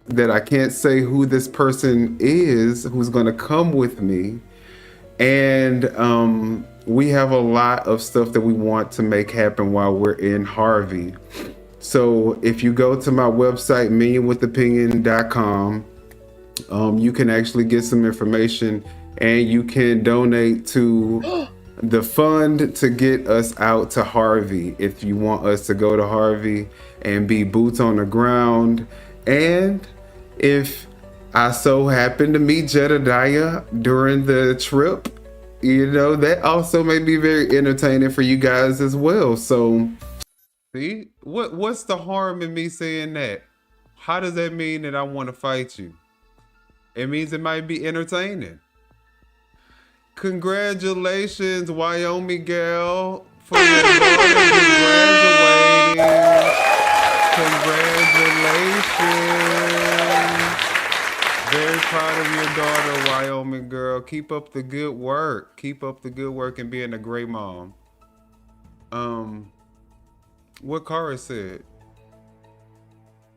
That I can't say who this person is who's gonna come with me. And we have a lot of stuff that we want to make happen while we're in Harvey. So if you go to my website, minionwithopinion.com, you can actually get some information and you can donate to the fund to get us out to Harvey if you want us to go to Harvey and be boots on the ground. And if I so happen to meet Jedidiah during the trip, you know, that also may be very entertaining for you guys as well. So see, what's the harm in me saying that? How does that mean that I want to fight you? It means it might be entertaining. Congratulations, Wyoming girl, for your daughter just graduating. Congratulations. Very proud of your daughter, Wyoming girl. Keep up the good work. Keep up the good work and being a great mom. What Cara said?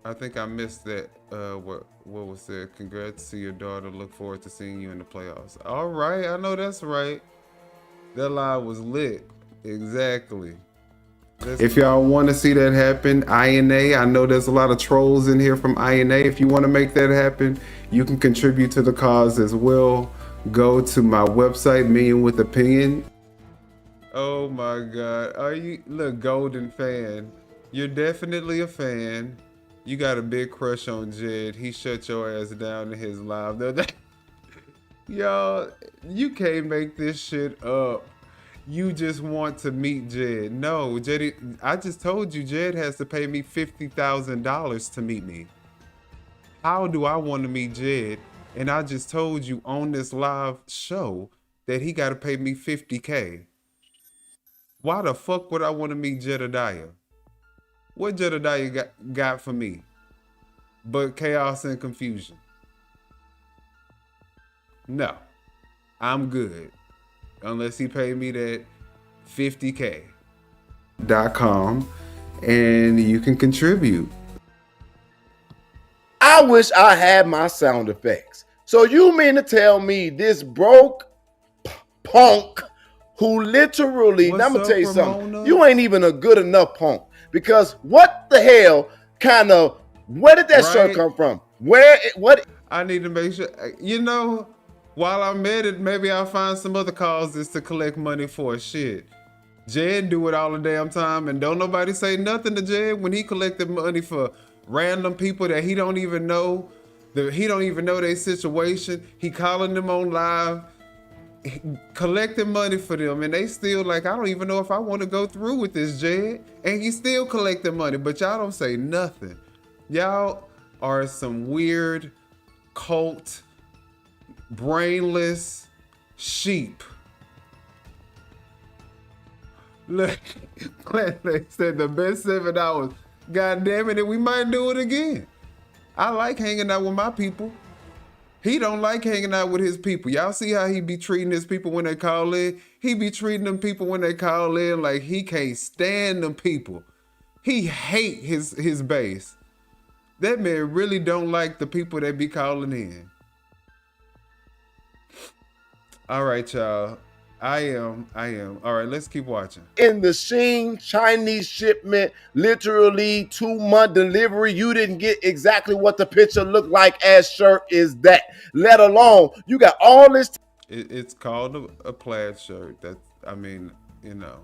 I think I missed that. What was said? Congrats to your daughter. Look forward to seeing you in the playoffs. All right, I know that's right. That live was lit. Exactly. If y'all want to see that happen, INA, I know there's a lot of trolls in here from INA. If you want to make that happen, you can contribute to the cause as well. Go to my website, Minion with Opinion. Oh my God. Are you, look, Golden fan. You're definitely a fan. You got a big crush on Jed. He shut your ass down in his live. Y'all, you can't make this shit up. You just want to meet Jed. No, Jed, I just told you Jed has to pay me $50,000 to meet me. How do I want to meet Jed? And I just told you on this live show that he got to pay me $50K. Why the fuck would I want to meet Jedidiah? What Jedidiah got for me? But chaos and confusion. No, I'm good. Unless he paid me that $50K.com and you can contribute. I wish I had my sound effects. So you mean to tell me this broke punk who literally, now I'm gonna tell you something, you ain't even a good enough punk. Because what the hell kind of, where did that shirt come from? What? I need to make sure, you know, while I'm at it, maybe I'll find some other causes to collect money for. Shit. Jed do it all the damn time and don't nobody say nothing to Jed when he collected money for random people that he don't even know. He don't even know their situation. He calling them on live, collecting money for them, and they still like, I don't even know if I want to go through with this, Jed. And he still collecting money, but y'all don't say nothing. Y'all are some weird cult, brainless sheep. Look, they said the best 7 hours. God damn it, and we might do it again. I like hanging out with my people. He don't like hanging out with his people. Y'all see how he be treating his people when they call in? He be treating them people when they call in like he can't stand them people. He hate his base. That man really don't like the people that be calling in. All right, y'all. I am. All right, let's keep watching. In the Shein Chinese shipment, literally 2-month delivery, you didn't get exactly what the picture looked like as shirt is that. Let alone, you got all this. It's called a plaid shirt. That's, I mean, you know.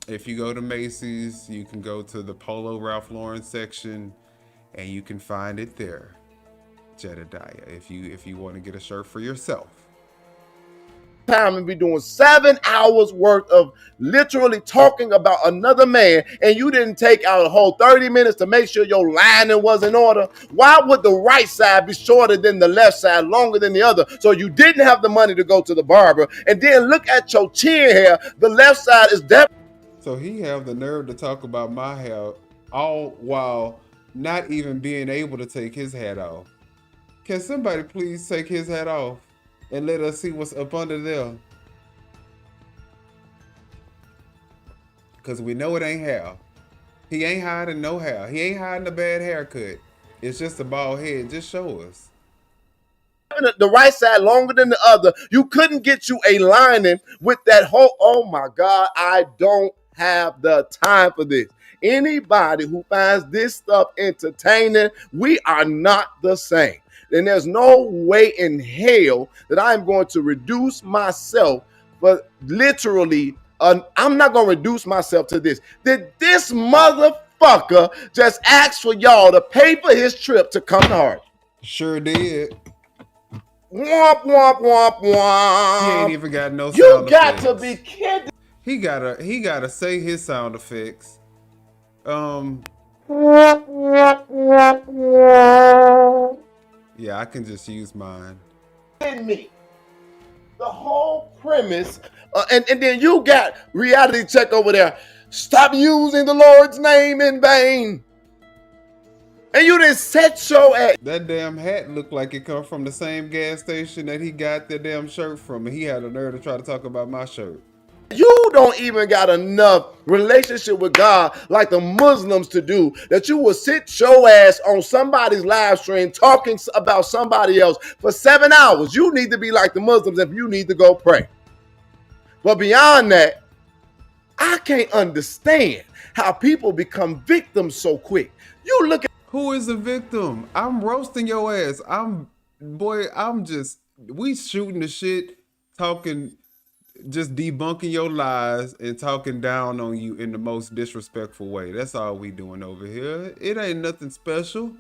If you go to Macy's, you can go to the Polo Ralph Lauren section and you can find it there. Jedidiah, if you want to get a shirt for yourself. time and be doing 7 hours worth of literally talking about another man, and you didn't take out a whole 30 minutes to make sure your lining was in order? Why would the right side be shorter than the left side, longer than the other? So you didn't have the money to go to the barber. And then look at your chin hair. The left side is definitely. So he have the nerve to talk about my hair all while not even being able to take his hat off. Can somebody please take his hat off and let us see what's up under there? Because we know it ain't hair. He ain't hiding no hair. He ain't hiding a bad haircut. It's just a bald head. Just show us. The right side longer than the other. You couldn't get you a lining with that whole. Oh my God, I don't have the time for this. Anybody who finds this stuff entertaining, we are not the same. And there's no way in hell that I'm going to reduce myself, but literally, I'm not going to reduce myself to this. Did this motherfucker just ask for y'all to pay for his trip to come to Harvey? Sure did. Womp, womp, womp, womp. He ain't even got no sound You got effects. to be kidding. He gotta say his sound effects. Yeah, I can just use mine. Me. The whole premise, and then you got reality check over there. Stop using the Lord's name in vain. And you didn't set your ass. That damn hat looked like it come from the same gas station that he got that damn shirt from, and he had a nerve to try to talk about my shirt. You don't even got enough relationship with God like the Muslims to do that you will sit your ass on somebody's live stream talking about somebody else for 7 hours. You need to be like the Muslims if you need to go pray. But beyond that, I can't understand how people become victims so quick. You look at who is a victim? I'm roasting your ass. We shooting the shit, talking, just debunking your lies and talking down on you in the most disrespectful way. That's all we doing over here. It ain't nothing special.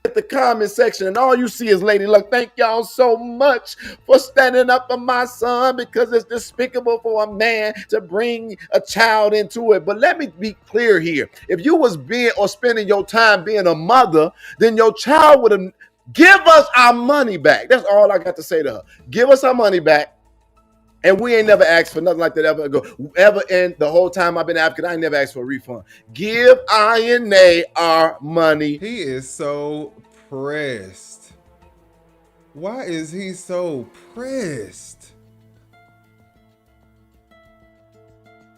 At the comment section and all you see is Lady Luck. Thank y'all so much for standing up for my son, because it's despicable for a man to bring a child into it. But let me be clear here. If you was being or spending your time being a mother, then your child would have give us our money back. That's all I got to say to her. Give us our money back. And we ain't never asked for nothing like that ever in the whole time I've been advocate. I ain't never asked for a refund. Give INA our money. He is so pressed. Why is he so pressed?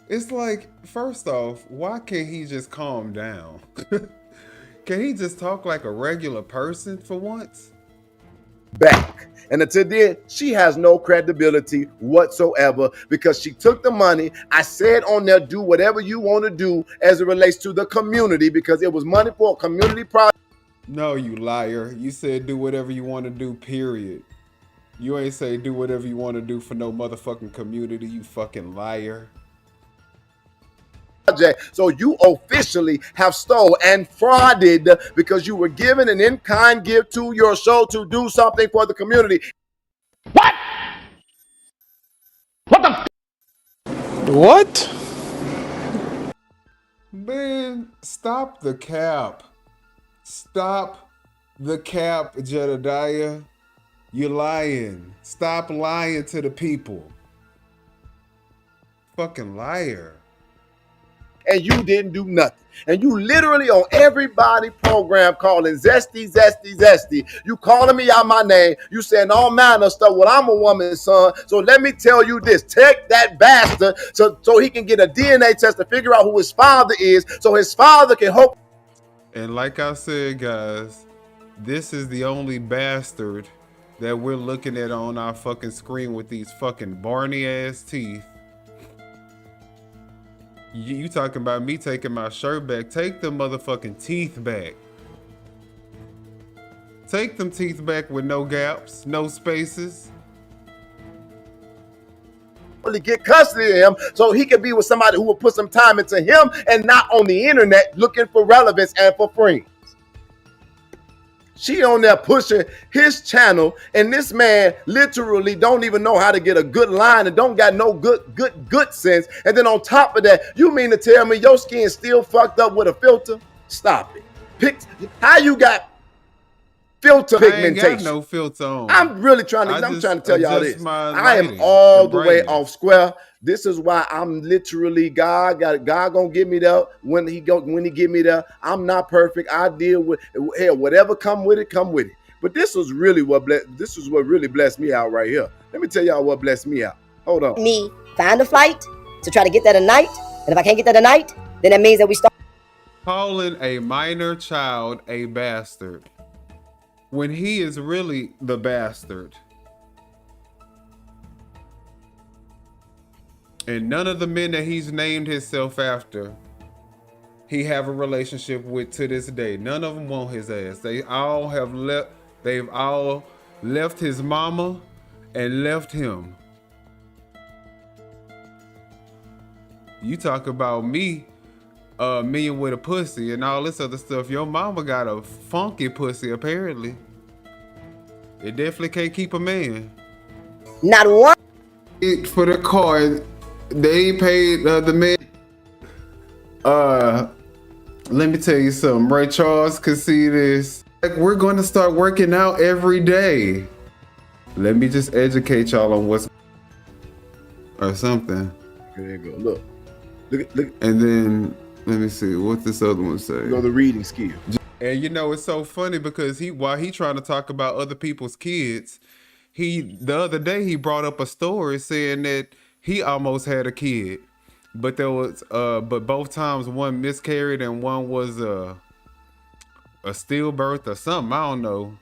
It's like, first off, why can't he just calm down? Can he just talk like a regular person for once? Back. And until then, she has no credibility whatsoever because she took the money. I said on there, do whatever you want to do as it relates to the community because it was money for a community project. No, you liar. You said do whatever you want to do, period. You ain't say do whatever you want to do for no motherfucking community, you fucking liar. So you officially have stole and frauded because you were given an in-kind gift to your show to do something for the community. What? What the? What? Man, stop the cap. Stop the cap, Jedidiah. You're lying. Stop lying to the people. Fucking liar. And you didn't do nothing. And you literally on everybody program calling Zesty, Zesty, Zesty. You calling me out my name. You saying all manner of stuff. Well, I'm a woman's son. So let me tell you this. Take that bastard so he can get a DNA test to figure out who his father is so his father can hope. And like I said, guys, this is the only bastard that we're looking at on our fucking screen with these fucking Barney ass teeth. You talking about me taking my shirt back? Take the motherfucking teeth back. Take them teeth back with no gaps, no spaces. Get custody of him so he can be with somebody who will put some time into him and not on the internet looking for relevance and for friends. She on there pushing his channel, and this man literally don't even know how to get a good line and don't got no good sense. And then on top of that, you mean to tell me your skin still fucked up with a filter? Stop it. How you got filter pigmentation? I ain't got no filter on. I'm really trying to tell y'all this. I am all the way off square. This is why I'm literally God gonna give me there when he give me there. I'm not perfect. I deal with hell, whatever come with it, come with it. But this was really what really blessed me out right here. Let me tell y'all what blessed me out. Hold on. Me find a flight to try to get that tonight, and if I can't get that tonight, then that means that we start Calling a minor child a bastard when he is really the bastard. And none of the men that he's named himself after, he have a relationship with to this day. None of them want his ass. They all have left. They've all left his mama and left him. You talk about me, Minion with a pussy and all this other stuff. Your mama got a funky pussy apparently. It definitely can't keep a man. Not one. For the car. They paid the man. Let me tell you something. Ray Charles could see this. Like, we're going to start working out every day. Let me just educate y'all on what's or something. There you go. Look. And then let me see what this other one say. Go the reading skill. And you know it's so funny because while he trying to talk about other people's kids, the other day he brought up a story saying that he almost had a kid, but but both times one miscarried and one was a stillbirth or something. I don't know.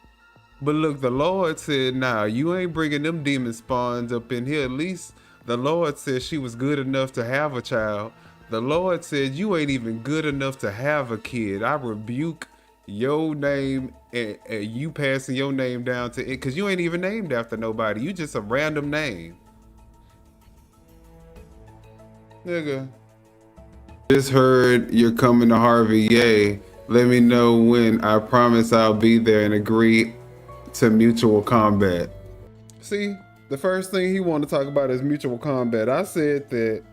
But look, the Lord said, "Nah, you ain't bringing them demon spawns up in here." At least the Lord said she was good enough to have a child. The Lord said you ain't even good enough to have a kid. I rebuke your name and you passing your name down to it because you ain't even named after nobody. You just a random name. Nigga. Just heard you're coming to Harvey, yay. Let me know when. I promise I'll be there and agree to mutual combat. See, the first thing he wanted to talk about is mutual combat. I said that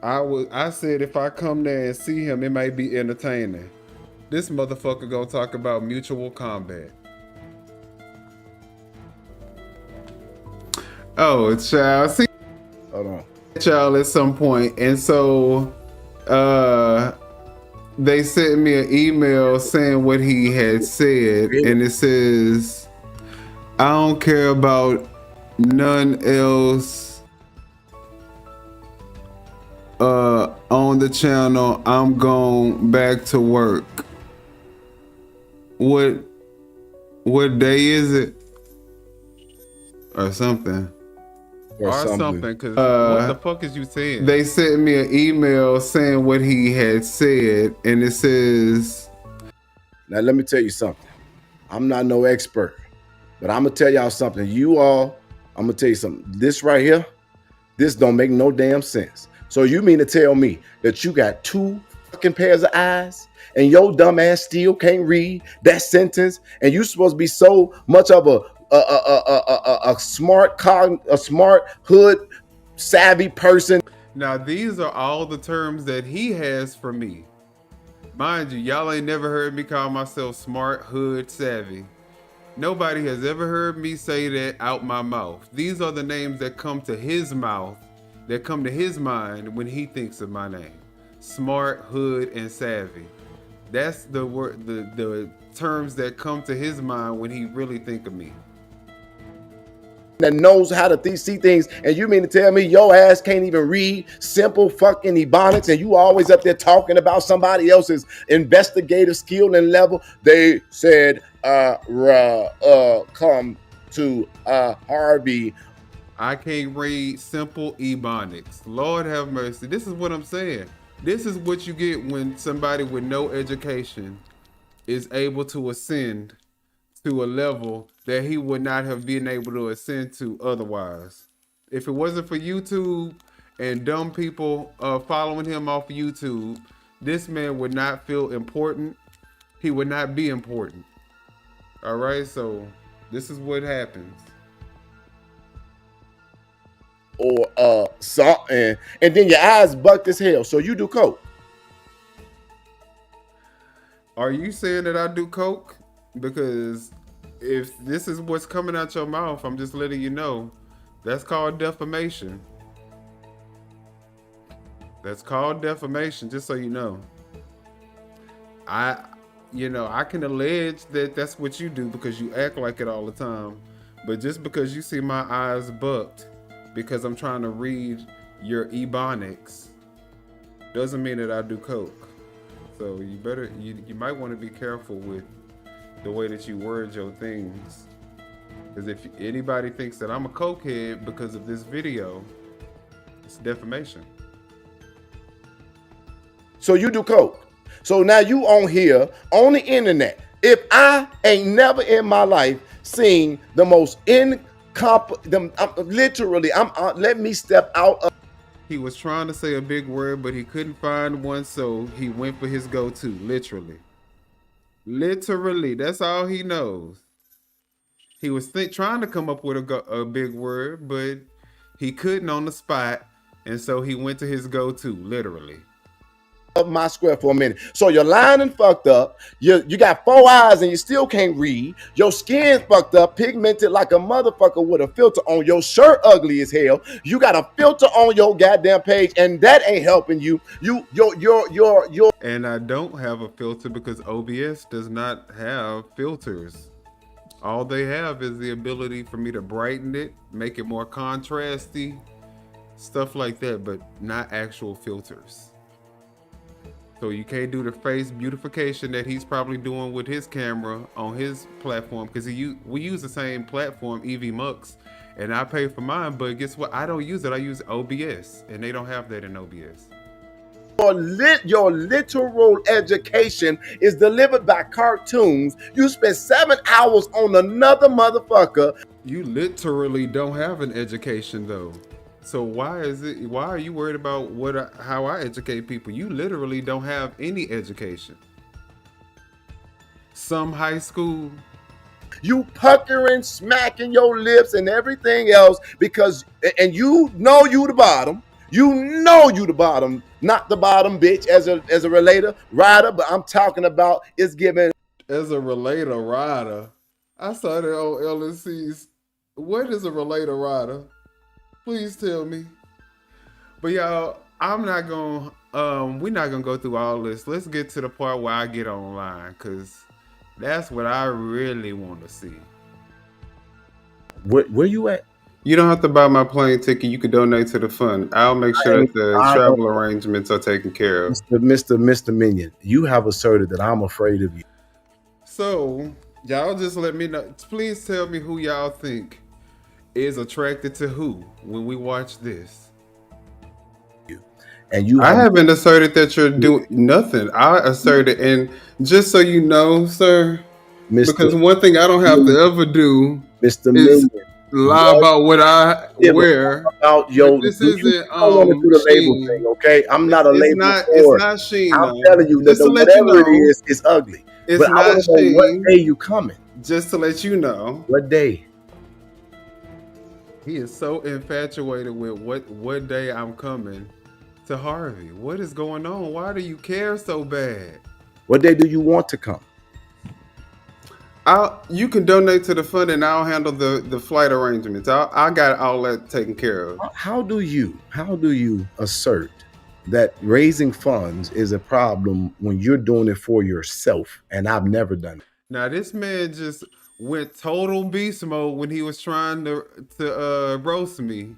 I said if I come there and see him, it might be entertaining. This motherfucker gonna talk about mutual combat. Oh, child. See, hold on. Child at some point, and so they sent me an email saying what he had said, and it says, I don't care about none else on the channel. I'm going back to work. What day is it? Or something. Or something, because what the fuck is you saying? They sent me an email saying what he had said, and it says... Now, let me tell you something. I'm not no expert, but I'm going to tell y'all something. I'm going to tell you something. This right here, this don't make no damn sense. So you mean to tell me that you got two fucking pairs of eyes and your dumb ass still can't read that sentence, and you supposed to be so much of a smart hood savvy person. Now these are all the terms that he has for me. Mind you, y'all ain't never heard me call myself smart hood savvy. Nobody has ever heard me say that out my mouth. These are the names that come to his mouth, that come to his mind when he thinks of my name. Smart, hood, and savvy. That's the word, the terms that come to his mind when he really think of me. That knows how to see things, and you mean to tell me your ass can't even read simple fucking ebonics, and you always up there talking about somebody else's investigative skill and level? They said come to Harvey. I can't read simple ebonics. Lord have mercy. This is what I'm saying. This is what you get when somebody with no education is able to ascend to a level that he would not have been able to ascend to otherwise. If it wasn't for YouTube and dumb people following him off of YouTube, this man would not feel important. He would not be important. All right, so this is what happens. Or something, and then your eyes bucked as hell. So you do coke. Are you saying that I do coke? Because if this is what's coming out your mouth, I'm just letting you know, that's called defamation. That's called defamation, just so you know. I can allege that that's what you do because you act like it all the time. But just because you see my eyes bucked because I'm trying to read your ebonics doesn't mean that I do coke. So you might want to be careful with the way that you word your things. Because if anybody thinks that I'm a cokehead because of this video, it's defamation. So you do coke. So now you on here on the internet. If I ain't never in my life seen the most let me step out of. He was trying to say a big word, but he couldn't find one, so he went for his go-to, literally. Literally, that's all he knows. He was trying to come up with a big word, but he couldn't on the spot, and so he went to his go-to, literally. Of my square for a minute. So you're lying and fucked up. You got 4 eyes and you still can't read. Your skin's fucked up, pigmented like a motherfucker with a filter on. Your shirt ugly as hell. You got a filter on your goddamn page, and that ain't helping you. Your And I don't have a filter because OBS does not have filters. All they have is the ability for me to brighten it, make it more contrasty, stuff like that, but not actual filters. So you can't do the face beautification that he's probably doing with his camera on his platform, because we use the same platform, EV Mux, and I pay for mine, but guess what? I don't use it. I use OBS, and they don't have that in OBS. Your literal education is delivered by cartoons. You spend 7 hours on another motherfucker. You literally don't have an education though. So why are you worried about how I educate people? You literally don't have any education. Some high school. You puckering, smacking your lips and everything else because, and you know you the bottom. You know you the bottom, not the bottom bitch as a relator rider, but I'm talking about it's given. As a relator rider, I saw that on LSC's. What is a relator rider? Please tell me. But y'all, we're not gonna go through all this. Let's get to the part where I get online, cause that's what I really want to see. Where you at? You don't have to buy my plane ticket. You can donate to the fund. I'll make sure that the travel arrangements are taken care of. Mr. Minion, you have asserted that I'm afraid of you. So y'all just let me know. Please tell me who y'all think is attracted to who when we watch this. And I haven't asserted that you're doing nothing. I asserted, and just so you know, sir, because one thing I don't have to ever do is lie about what I wear. About your, this isn't the label thing, okay? I'm not a label. It's not Sheen. I'm telling you that whatever it is, it's ugly. It's but not I want to know Sheen. What day you coming? Just to let you know. What day? He is so infatuated with what day I'm coming to Harvey. What is going on? Why do you care so bad? What day do you want to come? You can donate to the fund and I'll handle the flight arrangements. I got all that taken care of. How do you assert that raising funds is a problem when you're doing it for yourself? And I've never done it. Now this man just went total beast mode when he was trying to roast me.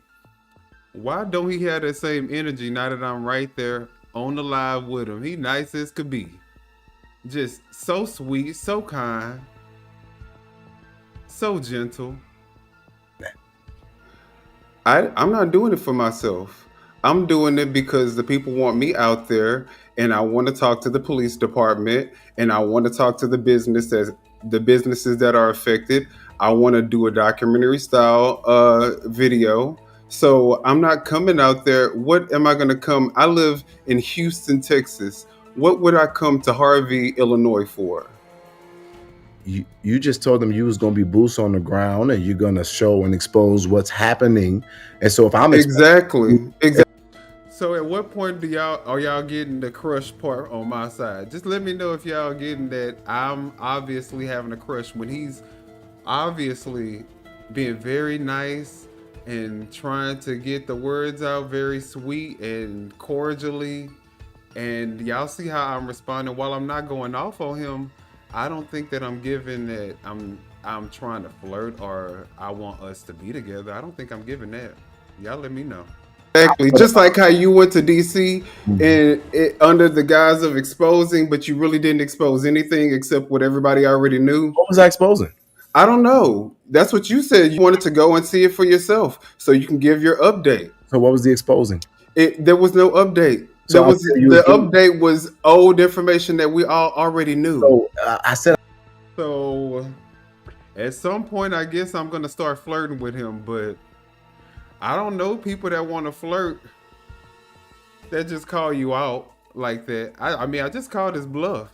Why don't he have that same energy now that I'm right there on the live with him? He nice as could be. Just so sweet, so kind, so gentle. I'm not doing it for myself. I'm doing it because the people want me out there, and I want to talk to the police department, and I want to talk to the businesses that are affected. I want to do a documentary style video. So I'm not coming out there. What am I going to come? I live in Houston, Texas. What would I come to Harvey, Illinois for? you just told them you was gonna be boots on the ground and you're gonna show and expose what's happening. And so if I'm exactly. So at what point are y'all getting the crush part on my side? Just let me know if y'all getting that I'm obviously having a crush when he's obviously being very nice and trying to get the words out very sweet and cordially. And y'all see how I'm responding while I'm not going off on him. I don't think that I'm giving that I'm trying to flirt or I want us to be together. I don't think I'm giving that. Y'all let me know. Exactly. Just like how you went to DC and under the guise of exposing, but you really didn't expose anything except what everybody already knew. What was I exposing? I don't know. That's what you said. You wanted to go and see it for yourself so you can give your update. So what was the exposing? There was no update. So The update was old information that we all already knew. So I said. So at some point, I guess I'm gonna start flirting with him, but I don't know people that want to flirt that just call you out like that. I mean, I just called his bluff,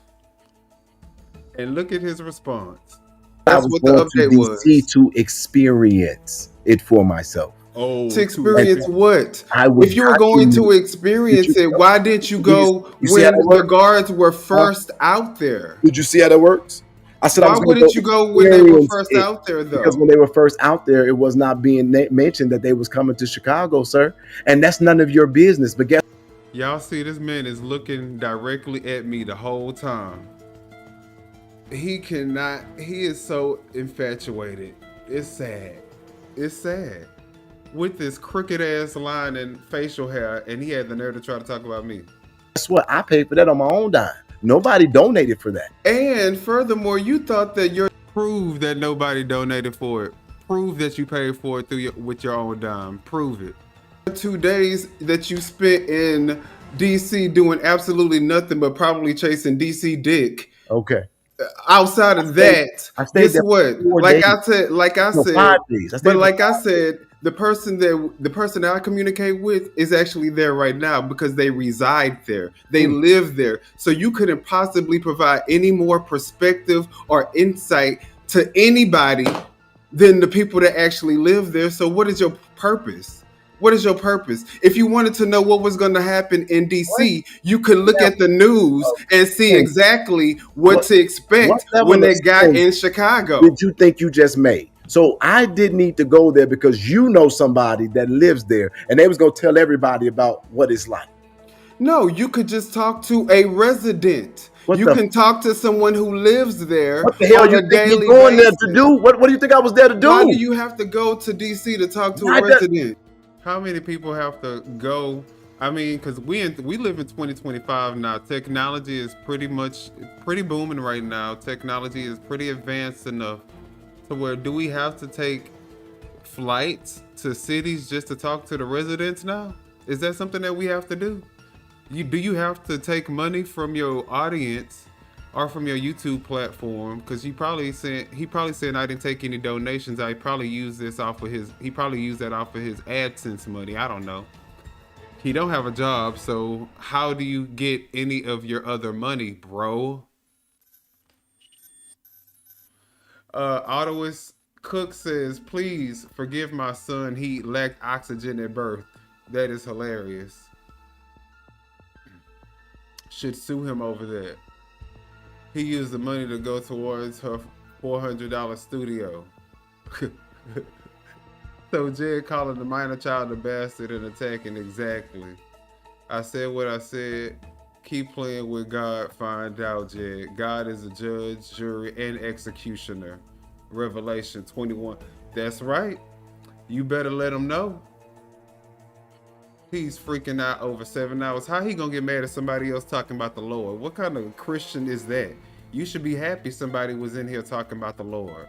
and look at his response. That's what the update was. To experience it for myself. Oh, to experience what? If you were going to experience it, why didn't you go when the guards were first out there? Did you see how that works? I said, why wouldn't you go when they were first out there, though? Because when they were first out there, it was not being mentioned that they was coming to Chicago, sir. And that's none of your business. But guess y'all see, this man is looking directly at me the whole time. He is so infatuated. It's sad. It's sad. With this crooked ass line and facial hair, and he had the nerve to try to talk about me. Guess what? I paid for that on my own dime. Nobody donated for that. And furthermore, you thought that prove that nobody donated for it. Prove that you paid for it with your own dime. Prove it. 2 days that you spent in DC doing absolutely nothing but probably chasing DC dick. Okay. Outside of that, guess what? Like I said, the person that I communicate with is actually there right now because they reside there. They live there. So you couldn't possibly provide any more perspective or insight to anybody than the people that actually live there. So what is your purpose? What is your purpose? If you wanted to know what was going to happen in DC, you could look at the news and see exactly what to expect when they got in Chicago. Did you think you just made? So I didn't need to go there because you know somebody that lives there and they was going to tell everybody about what it's like. No, you could just talk to a resident. You can talk to someone who lives there. What the hell you think you're going there to do? What do you think I was there to do? Why do you have to go to DC to talk to a resident? How many people have to go? I mean, because we live in 2025 now. Technology is pretty booming right now. Technology is pretty advanced enough to where do we have to take flights to cities just to talk to the residents now? Is that something that we have to do? Do you have to take money from your audience or from your YouTube platform? Because he probably said I didn't take any donations. I probably used that off of his AdSense money. I don't know. He don't have a job, so how do you get any of your other money, bro? Ottawa's Cook says, please forgive my son. He lacked oxygen at birth. That is hilarious. Should sue him over that. He used the money to go towards her $400 studio. So Jed calling the minor child a bastard and attacking exactly. I said what I said. Keep playing with God. Find out, Jed. God is a judge, jury, and executioner. Revelation 21. That's right. You better let him know. He's freaking out over 7 hours. How he gonna get mad at somebody else talking about the Lord? What kind of Christian is that? You should be happy somebody was in here talking about the Lord.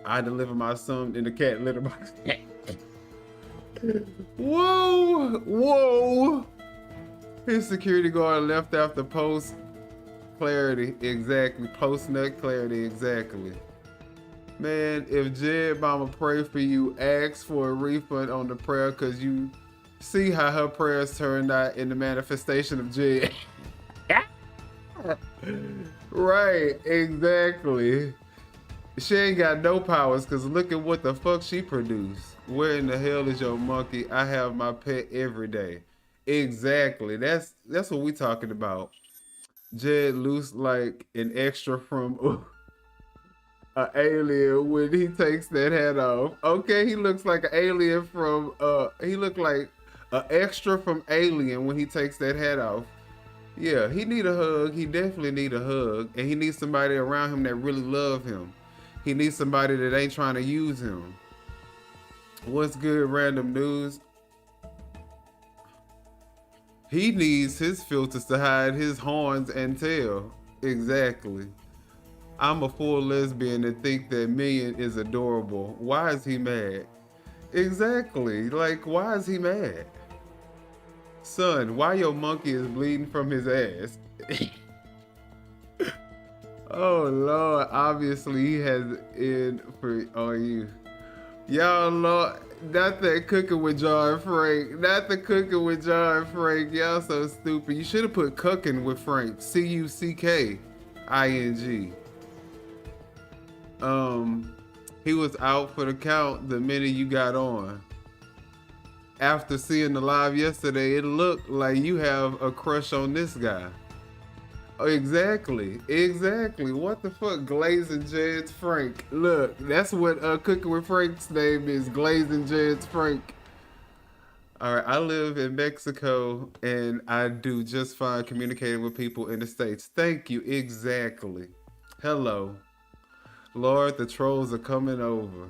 I deliver my son in the cat litter box. Whoa. His security guard left after post clarity. Exactly. Post nut clarity. Exactly. Man, if Jed Mama pray for you, ask for a refund on the prayer because you see how her prayers turned out in the manifestation of Jed. Right, exactly. She ain't got no powers because look at what the fuck she produced. Where in the hell is your monkey? I have my pet every day. Exactly. That's what we talking about. Jed looks like an extra from an alien when he takes that hat off. Okay, he looks like an alien from he looked like an extra from Alien when he takes that hat off. Yeah, he need a hug. He definitely need a hug. And he needs somebody around him that really love him. He needs somebody that ain't trying to use him. What's good, random news? He needs his filters to hide his horns and tail. Exactly. I'm a full lesbian and think that Minion is adorable. Why is he mad? Exactly. Like, why is he mad? Son, why your monkey is bleeding from his ass? Oh Lord, obviously he has it for on you. Y'all Lord, not that cooking with John Frank. Not the cooking with John Frank. Y'all so stupid. You should have put cooking with Frank. C-U-C-K-I-N-G. He was out for the count the minute you got on. After seeing the live yesterday, it looked like you have a crush on this guy. Exactly. What the fuck, Glazing Jeds Frank? Look, that's what Cooking with Frank's name is, Glazing Jeds Frank. All right, I live in Mexico and I do just fine communicating with people in the States. Thank you. Exactly. Hello. Lord, the trolls are coming over.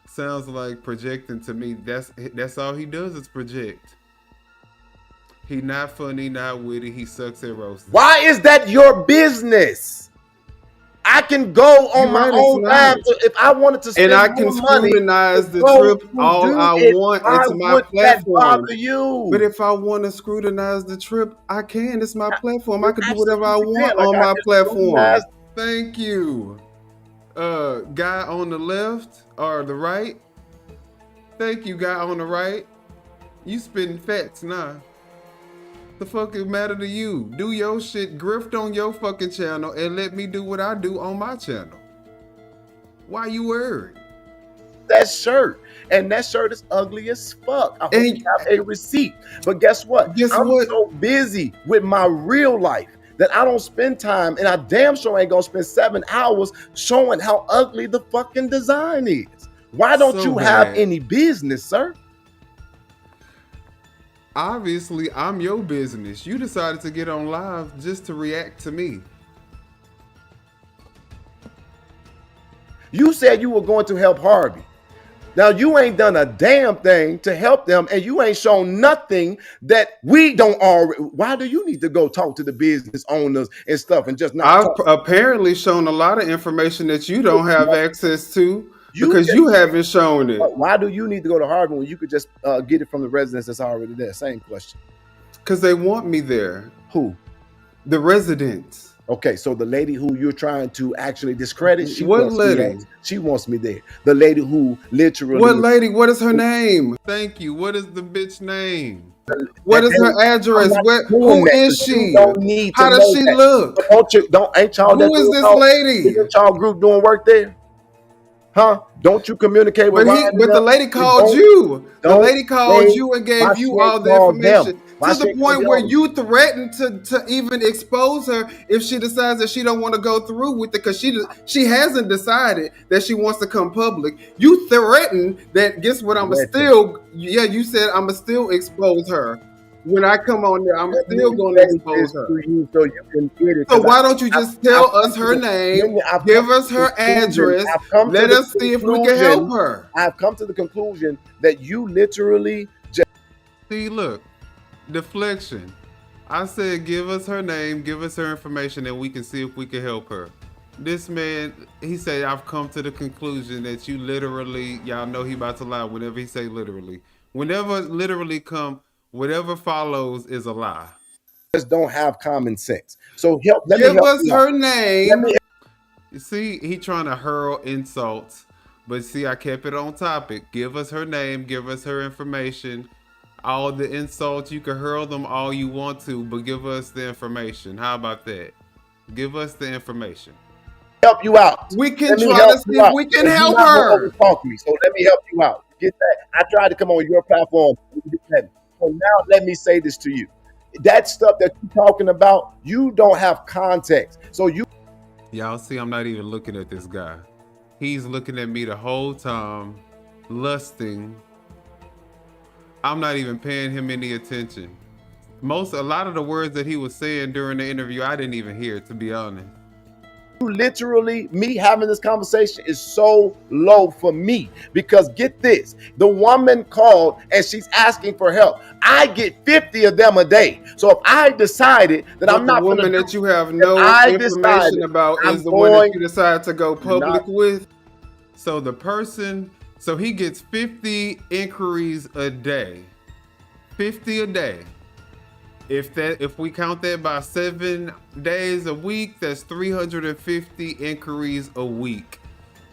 Sounds like projecting to me. That's all he does is project. He not funny, not witty. He sucks at roasting. Why is that your business? I can go on my own live if I wanted to spend and I can scrutinize the trip all I want. It's my platform. Bother you? But if I want to scrutinize the trip, I can. It's my platform. I can do whatever I want on my platform. Thank you. Guy on the left or the right. Thank you, guy on the right. You spitting facts now. The fuck it matter to you? Do your shit, grift on your fucking channel, and let me do what I do on my channel. Why you worried? That shirt, and that shirt is ugly as fuck. I hope you have a receipt. But guess what? I'm so busy with my real life that I don't spend time, and I damn sure ain't gonna spend 7 hours showing how ugly the fucking design is. Why don't you have any business, sir? Obviously, I'm your business. You decided to get on live just to react to me. You said you were going to help Harvey. Now, you ain't done a damn thing to help them, and you ain't shown nothing that we don't already. Why do you need to go talk to the business owners and stuff and just not I've talk? apparently shown a lot of information that you don't have access to because you haven't shown it. Why do you need to go to Harvey when you could just get it from the residents that's already there? Same question. Because they want me there. Who? The residents. Okay, so the lady who you're trying to actually discredit, she what wants lady? Me she wants me there. The lady who literally. What lady? What is her name? Thank you. What is the bitch name? What is her address? Who is she? How does she look? Ain't y'all? Who is this lady? Isn't y'all group doing work there? Huh? Don't you communicate with But the lady called you. The lady called you and gave you all the information. To the point where you threatened to even expose her if she decides that she don't want to go through with it because she hasn't decided that she wants to come public. You threatened that. Guess what? You said I'ma still expose her. When I come on there, I'm still going to expose her. So you can get it. So why don't you just tell us her name, give us her address, let us see if we can help her. I've come to the conclusion that you literally just... See, look, deflection. I said give us her name, give us her information, and we can see if we can help her. This man, he said, I've come to the conclusion that you literally, y'all know he about to lie whenever he say literally. Whenever literally come, whatever follows is a lie. Just don't have common sense. So give us her name. You see, he trying to hurl insults, but see, I kept it on topic. Give us her name, give us her information. All the insults, you can hurl them all you want to, but give us the information. How about that? Give us the information. Help you out. We can Let me try help to see you if out. we can You're help not gonna her. overtalk me, so let me help you out. Get that? I tried to come on your platform. So now let me say this to you. That stuff that you're talking about, you don't have context. So you Y'all see, I'm not even looking at this guy. He's looking at me the whole time, lusting. I'm not even paying him any attention. A lot of the words that he was saying during the interview, I didn't even hear, to be honest. literally, me having this conversation is so low for me because get this, the woman called and she's asking for help. I get 50 of them a day. So if I decided that I'm not the woman that you have no information decided about I'm is the one that going- you decide to go public not- with. So the person, so he gets 50 inquiries a day. 50 a day. If we count that by 7 days a week, that's 350 inquiries a week.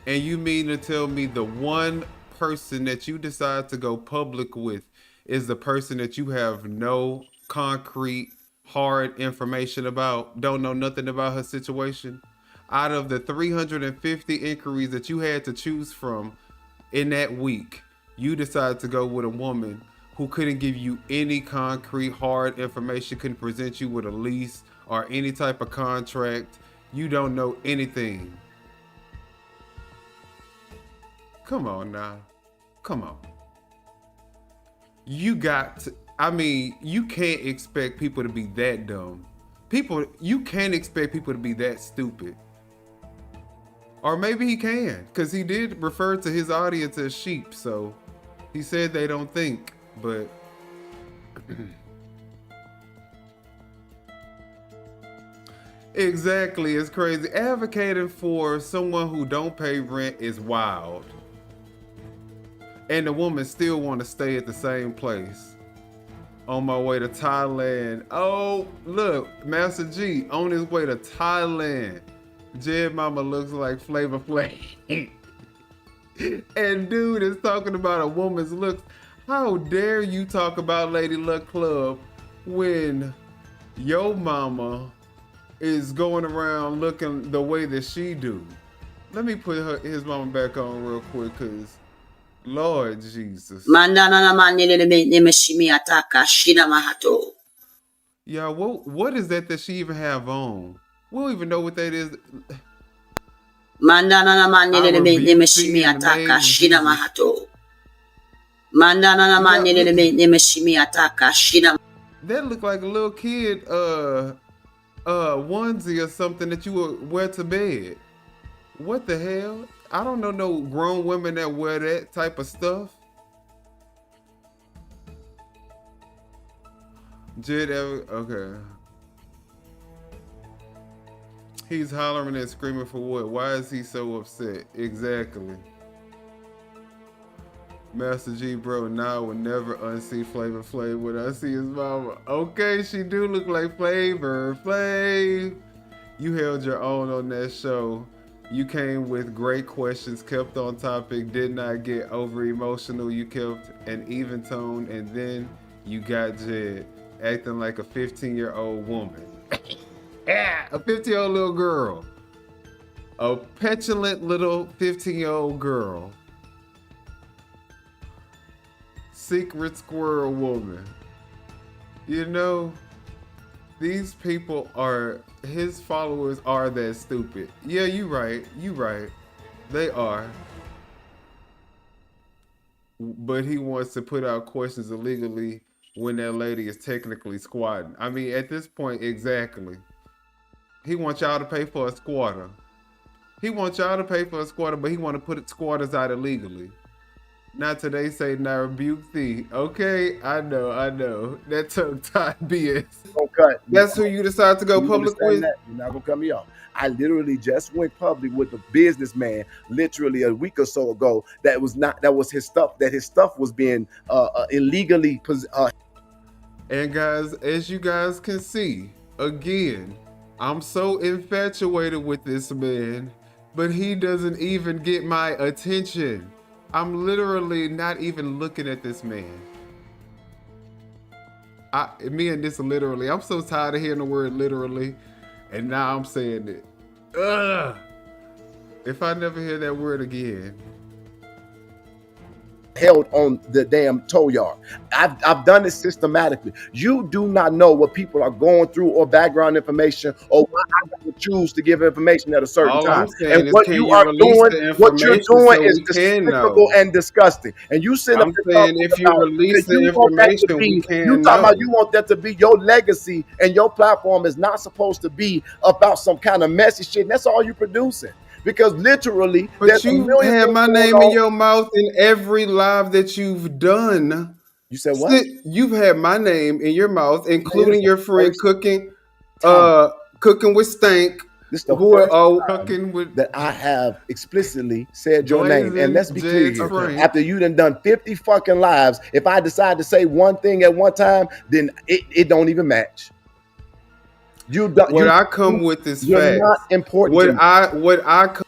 And you mean to tell me the one person that you decide to go public with is the person that you have no concrete, hard information about, don't know nothing about her situation? Out of the 350 inquiries that you had to choose from in that week, you decide to go with a woman who couldn't give you any concrete, hard information, couldn't present you with a lease or any type of contract. You don't know anything. Come on now. Come on. You got to, I mean, you can't expect people to be that dumb. You can't expect people to be that stupid. Or maybe he can, because he did refer to his audience as sheep, so he said they don't think, but exactly, it's crazy. Advocating for someone who don't pay rent is wild. And the woman still want to stay at the same place. On my way to Thailand. Oh, look, Master G on his way to Thailand. Jed Mama looks like Flavor Flav. And dude is talking about a woman's looks. How dare you talk about Lady Luck Club when your mama is going around looking the way that she do? Let me put his mama back on real quick, cause Lord Jesus. Yeah, what is that she even have on? We don't even know what that is. That look like a little kid onesie or something that you would wear to bed. What the hell? I don't know no grown women that wear that type of stuff. Okay. He's hollering and screaming for what? Why is he so upset? Exactly. Master G, bro, now I would never unsee Flavor Flav when I see his mama. Okay, she do look like Flavor Flav. You held your own on that show. You came with great questions, kept on topic, did not get over emotional. You kept an even tone, and then you got Jed acting like a 15-year-old woman. Yeah, a 15-year-old little girl. A petulant little 15-year-old girl. Secret squirrel woman. You know, these people are, his followers are that stupid. Yeah, you right. You right. They are. But he wants to put out questions illegally when that lady is technically squatting. I mean, at this point, exactly. He wants y'all to pay for a squatter. He wants y'all to pay for a squatter, but he want to put squatters out illegally. Not today, Satan, I rebuke thee. Okay, I know. That tongue-tied BS. Okay. That's who you decide to go public with? That? You're not gonna cut me off. I literally just went public with a businessman literally a week or so ago that was his stuff, that his stuff was being illegally And guys, as you guys can see, again, I'm so infatuated with this man, but he doesn't even get my attention. I'm literally not even looking at this man. Me and this literally, I'm so tired of hearing the word literally. And now I'm saying it. Ugh. If I never hear that word again. Held on the damn tow yard. I've done it systematically. You do not know what people are going through or background information or why I gotta choose to give information at a certain All time. I'm saying And is, what can you you are release doing, the what you're information doing so is we can know? despicable and disgusting. And you sit up I'm there saying talking if you about release the you want that to information, we be, can you talking know. about you want that to be your legacy, and your platform is not supposed to be about some kind of messy shit. And that's all you're producing. Because literally, But there's a you million had things my going name on. in your mouth in every live that you've done. You said what? You've had my name in your mouth, including your friend cooking with Stank. This is the who first are time cooking with that I have explicitly said your name. Blazing And let's be clear Jed's here. friend. After you done 50 fucking lives, if I decide to say one thing at one time, then it don't even match. I come with is you're facts. not important to me.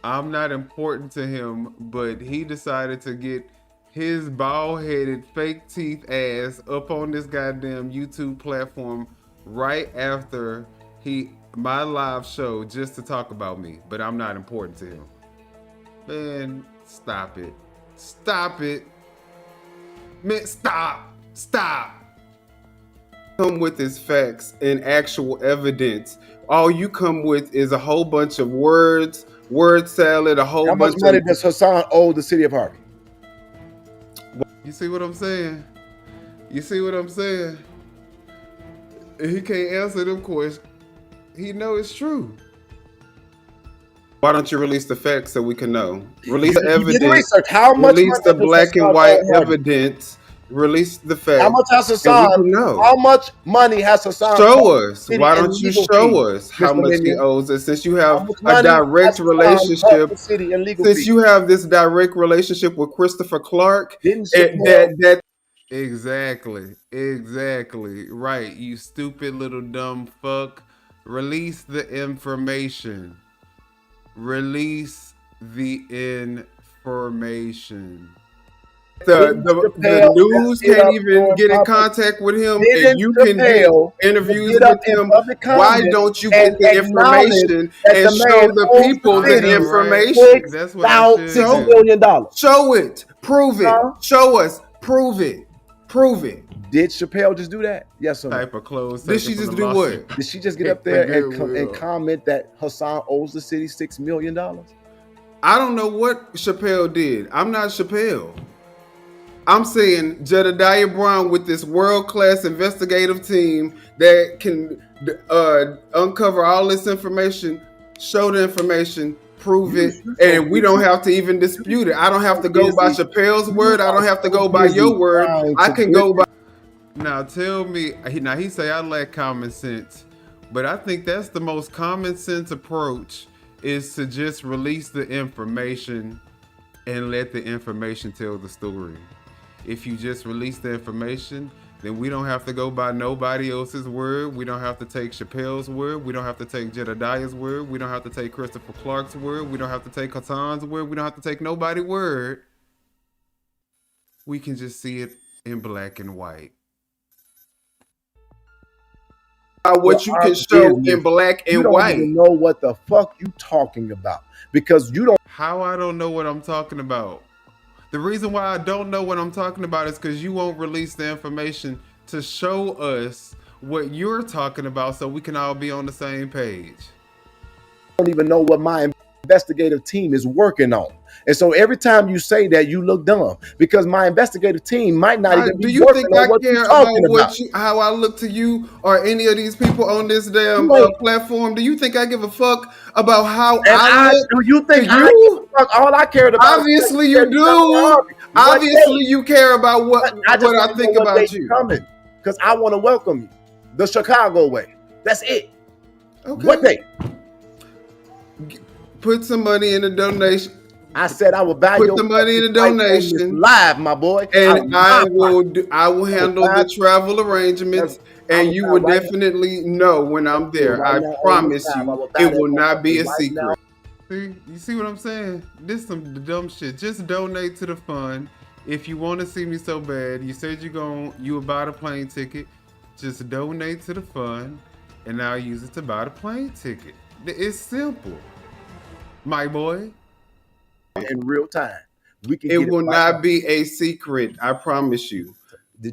I'm not important to him, but he decided to get his bald-headed, fake teeth ass up on this goddamn YouTube platform right after my live show just to talk about me. But I'm not important to him. Man, stop it. Stop it. Man, stop. Come with is facts and actual evidence. All you come with is a whole bunch of words, word salad, a whole How bunch much money of... does Hassan owe the city of Harvey? You see what I'm saying? You see what I'm saying? He can't answer them questions. He know it's true. Why don't you release the facts so we can know? Release the evidence. Research. How much release the black and white evidence. Release the facts. How much has Hassan? How much money has Hassan? Show us. Why don't you show us how much he owes us? Since you have a direct relationship. Since you have this direct relationship with Christopher Clark. Exactly. Right. You stupid little dumb fuck. Release the information. Release the information. The news can't even get in contact with him, and you can do interviews with him. Why don't you get the information and show the people the information? That's what I should do. $6 million. Show it. Prove it. Show us. Prove it. Did Chappelle just do that? Yes or no? Type of clothes. Did she just do what? Did she just get up there and comment that Hassan owes the city $6 million? I don't know what Chappelle did. I'm not Chappelle. I'm saying Jedidiah Brown with this world-class investigative team that can uncover all this information, show the information, prove it, and we don't have to even dispute it. I don't have to go by Chappelle's word. I don't have to go by your word. I can go by... Now tell me, now he say I lack common sense, but I think that's the most common sense approach, is to just release the information and let the information tell the story. If you just release the information, then we don't have to go by nobody else's word. We don't have to take Chappelle's word. We don't have to take Jedidiah's word. We don't have to take Christopher Clark's word. We don't have to take Hassan's word. We don't have to take nobody's word. We can just see it in black and white. What you can show in black and white. You don't even know what the fuck you talking about, because you don't. How I don't know what I'm talking about? The reason why I don't know what I'm talking about is because you won't release the information to show us what you're talking about so we can all be on the same page. I don't even know what my investigative team is working on. And so every time you say that, you look dumb, because my investigative team might not even be working on what you're talking about. How I look to you or any of these people on this damn platform? Do you think I give a fuck about how I look? Do you think I give a fuck? All I cared about. Obviously you do. Obviously you care about what I think about you. Because I want to welcome you the Chicago way. That's it. Okay. What day? Put some money in the donation. I said I will buy Put the money in the donation live, my boy, and I will handle the travel arrangements, and you will definitely know when I'm there. I promise you, it will not be a secret. See, you see what I'm saying? This some dumb shit. Just donate to the fund. If you want to see me so bad, you said you would buy the plane ticket. Just donate to the fund, and I'll use it to buy the plane ticket. It's simple, my boy. In real time. We can It get will right now. not be a secret, I promise you.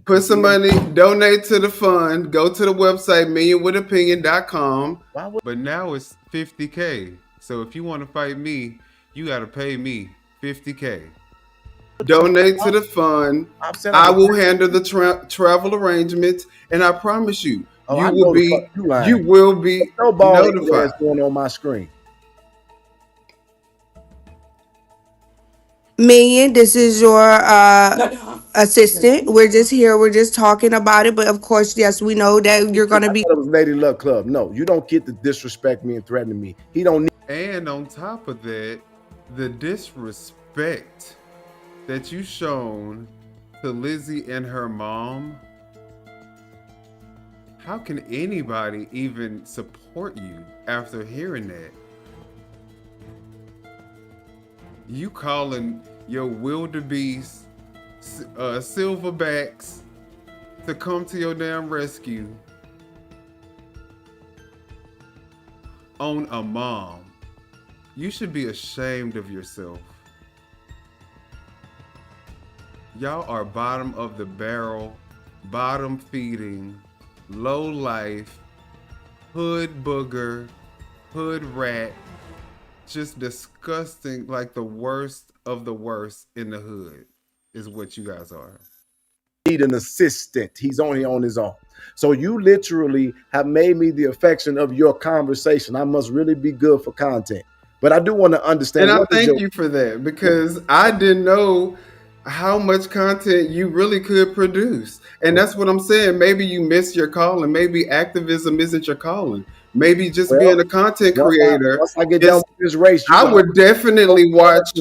Put some money, donate to the fund, go to the website minionwithopinion.com. But now it's $50K. So if you want to fight me, you got to pay me $50K. Donate to the fund. I will handle the travel arrangements, and I promise you, you will be notified. Going on my screen. Minion, this is your assistant. We're just here. We're just talking about it. But of course, yes, we know that you're going to be. It was Lady Luck Club. No, you don't get to disrespect me and threaten me. He don't need. And on top of that, the disrespect that you shown to Lizzie and her mom. How can anybody even support you after hearing that? You calling your wildebeest silverbacks to come to your damn rescue on a mom. You should be ashamed of yourself. Y'all are bottom of the barrel, bottom feeding, low life, hood booger, hood rat, just disgusting, like the worst of the worst in the hood is what you guys are. Need an assistant. He's only on his own. So you literally have made me the affection of your conversation. I must really be good for content. But I do want to understand. And I thank you for that, because I didn't know how much content you really could produce. And that's what I'm saying. Maybe you missed your calling. Maybe activism isn't your calling. Maybe just being a content creator. Once I get done with this race, I would definitely watch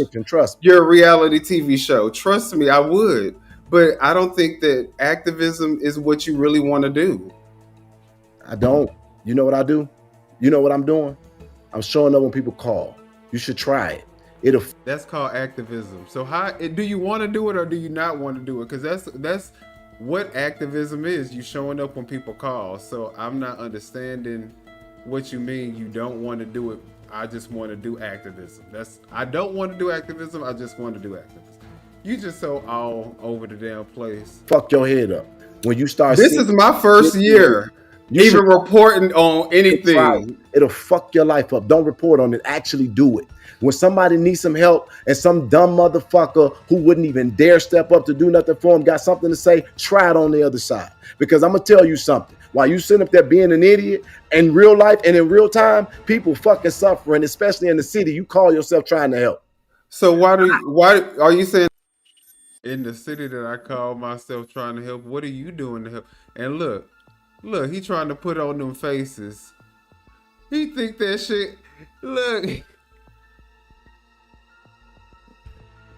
your reality TV show. Trust me, I would. But I don't think that activism is what you really want to do. I don't. You know what I do? You know what I'm doing? I'm showing up when people call. You should try it. That's called activism. So how do you want to do it or do you not want to do it? Because that's what activism is. You showing up when people call. So I'm not understanding what you mean. You don't want to do it. I just want to do activism. I don't want to do activism. I just want to do activism. You just so all over the damn place. Fuck your head up when you start. This is my first year even reporting on anything. It'll fuck your life up. Don't report on it. Actually do it. When somebody needs some help and some dumb motherfucker who wouldn't even dare step up to do nothing for him got something to say, try it on the other side. Because I'm gonna tell you something. While you sitting up there being an idiot, in real life and in real time, people fucking suffering, especially in the city. You call yourself trying to help. So why are you saying in the city that I call myself trying to help? What are you doing to help? And look, he trying to put on them faces. He think that shit. Look.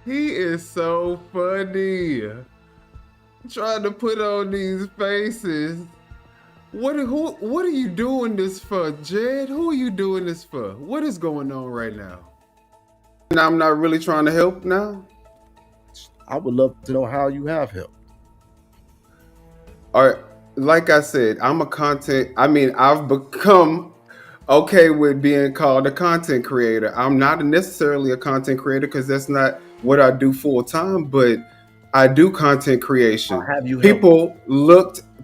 He is so funny. Trying to put on these faces. What are you doing this for, Jed? Who are you doing this for? What is going on right now? And I'm not really trying to help now? I would love to know how you have helped. All right, like I said, I've become okay with being called a content creator. I'm not necessarily a content creator because that's not what I do full time, but I do content creation.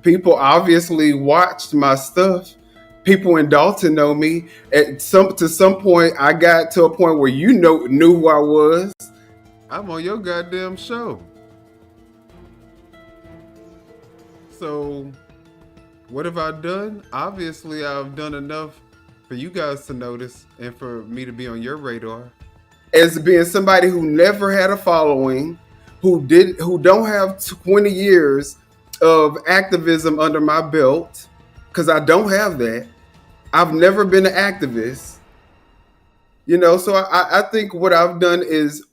People obviously watched my stuff. People in Dalton know me. To some point, I got to a point where knew who I was. I'm on your goddamn show. So, what have I done? Obviously, I've done enough for you guys to notice and for me to be on your radar. As being somebody who never had a following, who don't have 20 years of activism under my belt, because I don't have that. I've never been an activist. So I think what I've done is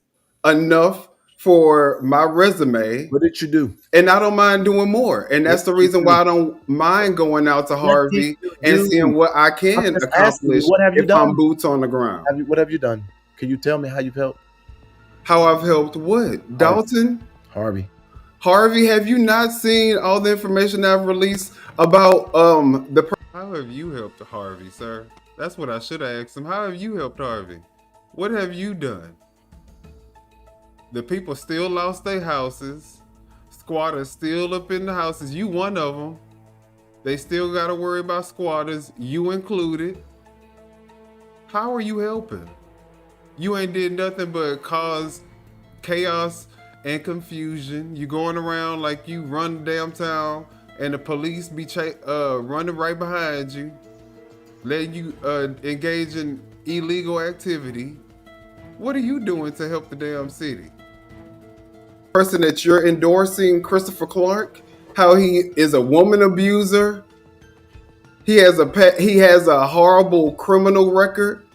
enough for my resume. What did you do? And I don't mind doing more. And that's the reason why I don't mind going out to Harvey and seeing what I can accomplish if I'm boots on the ground. What have you done? Can you tell me how you've helped? How I've helped what? Dalton? Harvey, have you not seen all the information I've released about the How have you helped Harvey, sir? That's what I should have asked him. How have you helped Harvey? What have you done? The people still lost their houses. Squatters still up in the houses. You one of them. They still got to worry about squatters, you included. How are you helping? You ain't did nothing but cause chaos and confusion. You going around like you run the damn town and the police be running right behind you, letting you engage in illegal activity. What are you doing to help the damn city? Person that you're endorsing, Christopher Clark, how he is a woman abuser. He has a horrible criminal record.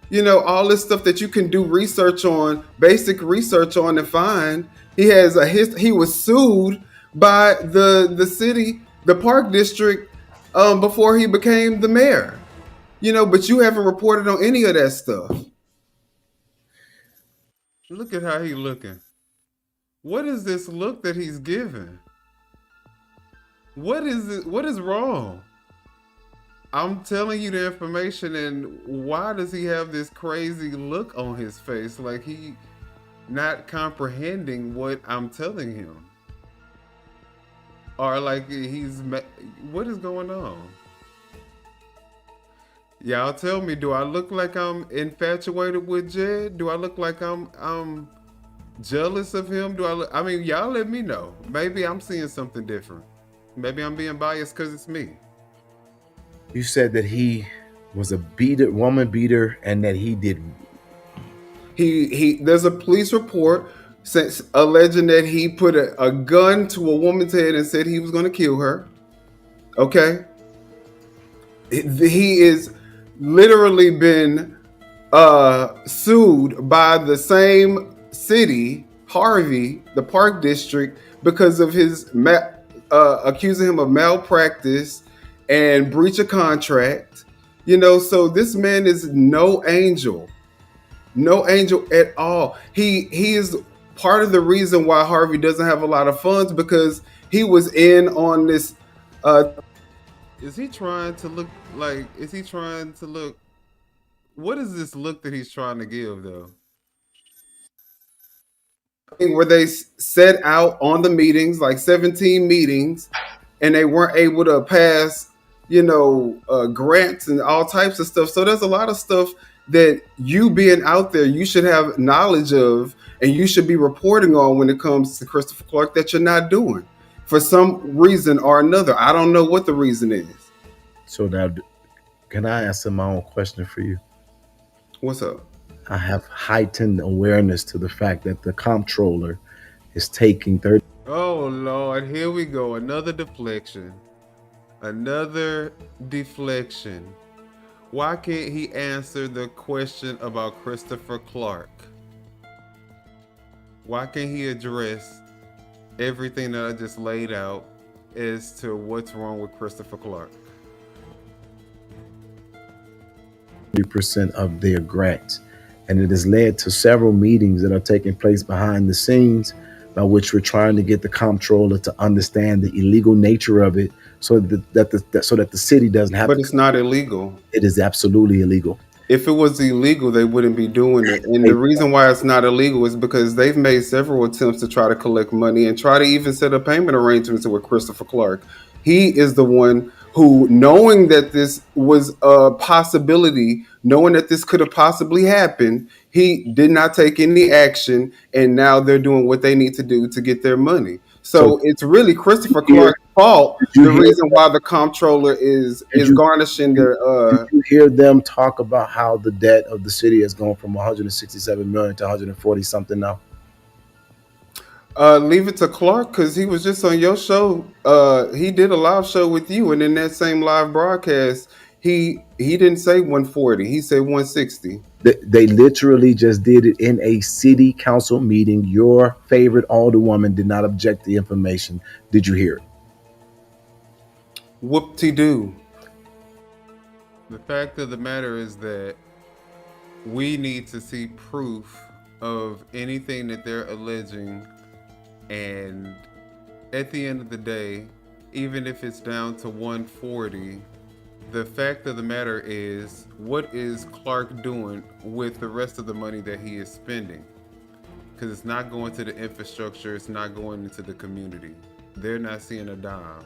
You know, all this stuff that you can do research on, basic research on and find. He has he was sued by the city, the park district, before he became the mayor. You know, but you haven't reported on any of that stuff. Look at how he's looking. What is this look that he's giving? What is it? What is wrong? I'm telling you the information, and why does he have this crazy look on his face? Like he not comprehending what I'm telling him. Or like what is going on? Y'all tell me, do I look like I'm infatuated with Jed? Do I look like I'm jealous of him? I mean, y'all let me know. Maybe I'm seeing something different. Maybe I'm being biased because it's me. You said that he was a woman beater, and that he did. There's a police report alleging that he put a gun to a woman's head and said he was going to kill her. Okay. He is literally been sued by the same city, Harvey, the park district, because of his accusing him of malpractice and breach of contract. You know, so this man is no angel at all. He is part of the reason why Harvey doesn't have a lot of funds, because he was in on this. Is he trying to look? What is this look that he's trying to give though? Where they set out on the meetings, like 17 meetings, and they weren't able to pass, grants and all types of stuff. So there's a lot of stuff that you being out there, you should have knowledge of, and you should be reporting on when it comes to Christopher Clark that you're not doing for some reason or another. I don't know what the reason is. So now, can I answer my own question for you? What's up? I have heightened awareness to the fact that the comptroller is taking 30. Oh Lord, here we go. Another deflection. Why can't he answer the question about Christopher Clark? Why can't he address everything that I just laid out as to what's wrong with Christopher Clark? 30% of their grants. And it has led to several meetings that are taking place behind the scenes, by which we're trying to get the comptroller to understand the illegal nature of it, so that the city doesn't have. But it's not illegal. It is absolutely illegal. If it was illegal, they wouldn't be doing it. And the reason why it's not illegal is because they've made several attempts to try to collect money and try to even set up payment arrangements with Christopher Clark. He is the one who, knowing that this was a possibility, knowing that this could have possibly happened, he did not take any action, and now they're doing what they need to do to get their money. So it's really Christopher Clark's fault, the reason why the comptroller is garnishing their... Did you hear them talk about how the debt of the city has gone from 167 million to 140 something now? Leave it to Clark, because he was just on your show. He did a live show with you, and in that same live broadcast, he didn't say 140. He said 160. They literally just did it in a city council meeting. Your favorite alderwoman did not object to the information. Did you hear it? Whoop-de-doo. The fact of the matter is that we need to see proof of anything that they're alleging. And at the end of the day, even if it's down to 140, the fact of the matter is, what is Clark doing with the rest of the money that he is spending? Because it's not going to the infrastructure, it's not going into the community. They're not seeing a dime.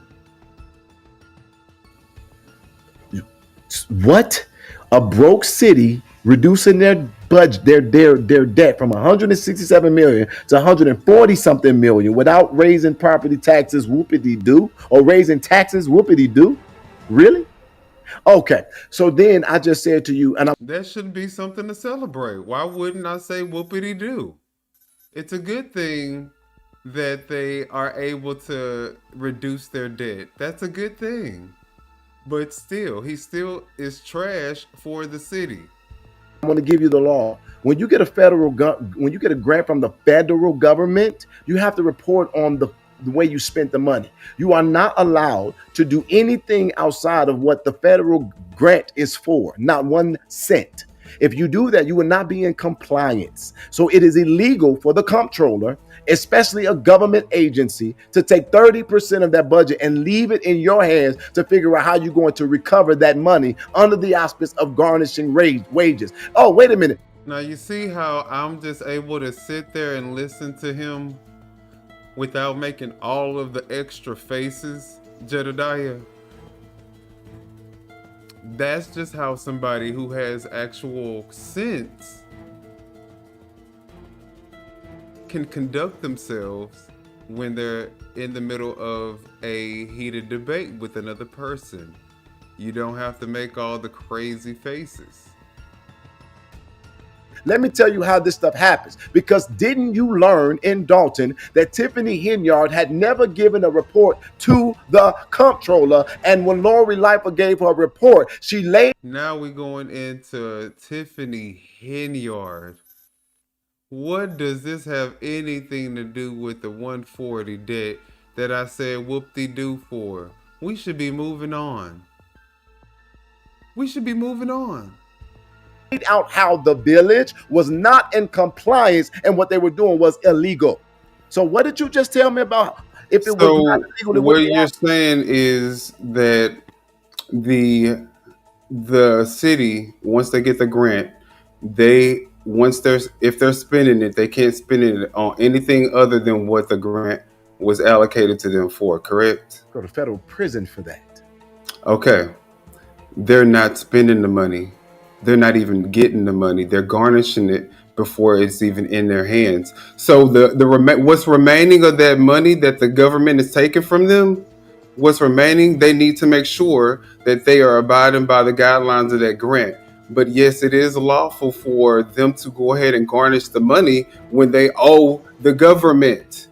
What? A broke city reducing their budget, their debt from 167 million to 140 something million without raising property taxes, whoopity-doo, or raising taxes, whoopity-doo? Really? Okay, so then I just said to you, and that should be something to celebrate. Why wouldn't I say whoopity-doo? It's a good thing that they are able to reduce their debt. That's a good thing. But still, he still is trash for the city. I'm going to give you the law. When you get a when you get a grant from the federal government, you have to report on the way you spent the money. You are not allowed to do anything outside of what the federal grant is for, not 1 cent. If you do that, you will not be in compliance. So it is illegal for the comptroller, especially a government agency, to take 30% of that budget and leave it in your hands to figure out how you're going to recover that money under the auspice of garnishing wages. Oh, wait a minute. Now you see how I'm just able to sit there and listen to him without making all of the extra faces, Jedidiah? That's just how somebody who has actual sense can conduct themselves when they're in the middle of a heated debate with another person. You don't have to make all the crazy faces. Let me tell you how this stuff happens. Because didn't you learn in Dalton that Tiffany Henyard had never given a report to the comptroller? And when Lori Leifer gave her report, she laid. Now we're going into Tiffany Henyard. What does this have anything to do with the 140 debt that I said whoop-de-doo for? We should be moving on. We should be moving on. Out how the village was not in compliance and what they were doing was illegal. So what did you just tell me about if it was not illegal? What you're saying is that the city, once they get the grant, if they're spending it, they can't spend it on anything other than what the grant was allocated to them for, correct? Go to federal prison for that. Okay. They're not spending the money. They're not even getting the money. They're garnishing it before it's even in their hands. So what's remaining of that money that the government is taking from them, what's remaining, they need to make sure that they are abiding by the guidelines of that grant. But yes, it is lawful for them to go ahead and garnish the money when they owe the government.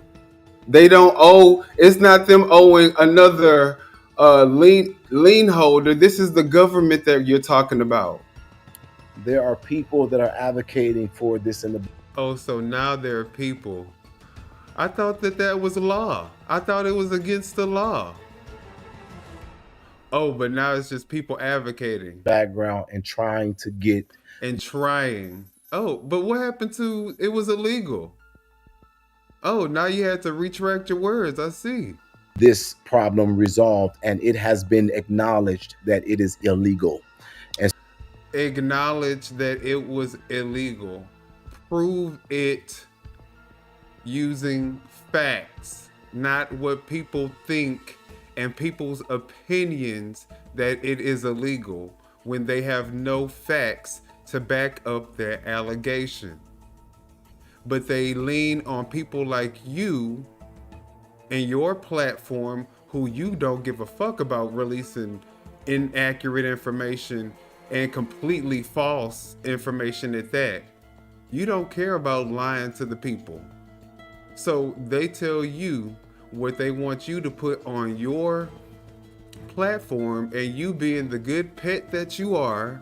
They don't owe, it's not them owing another lien holder. This is the government that you're talking about. There are people that are advocating for this in the. Oh, so now there are people. I thought that was law. I thought it was against the law. Oh, but now it's just people advocating. Background and trying to get. And trying. Oh, but what happened to it was illegal? Oh, now you had to retract your words. I see. This problem resolved, and it has been acknowledged that it is illegal. And acknowledge that it was illegal. Prove it using facts, not what people think and people's opinions that it is illegal when they have no facts to back up their allegation. But they lean on people like you and your platform who you don't give a fuck about releasing inaccurate information and completely false information at that. You don't care about lying to the people. So they tell you what they want you to put on your platform, and you being the good pet that you are,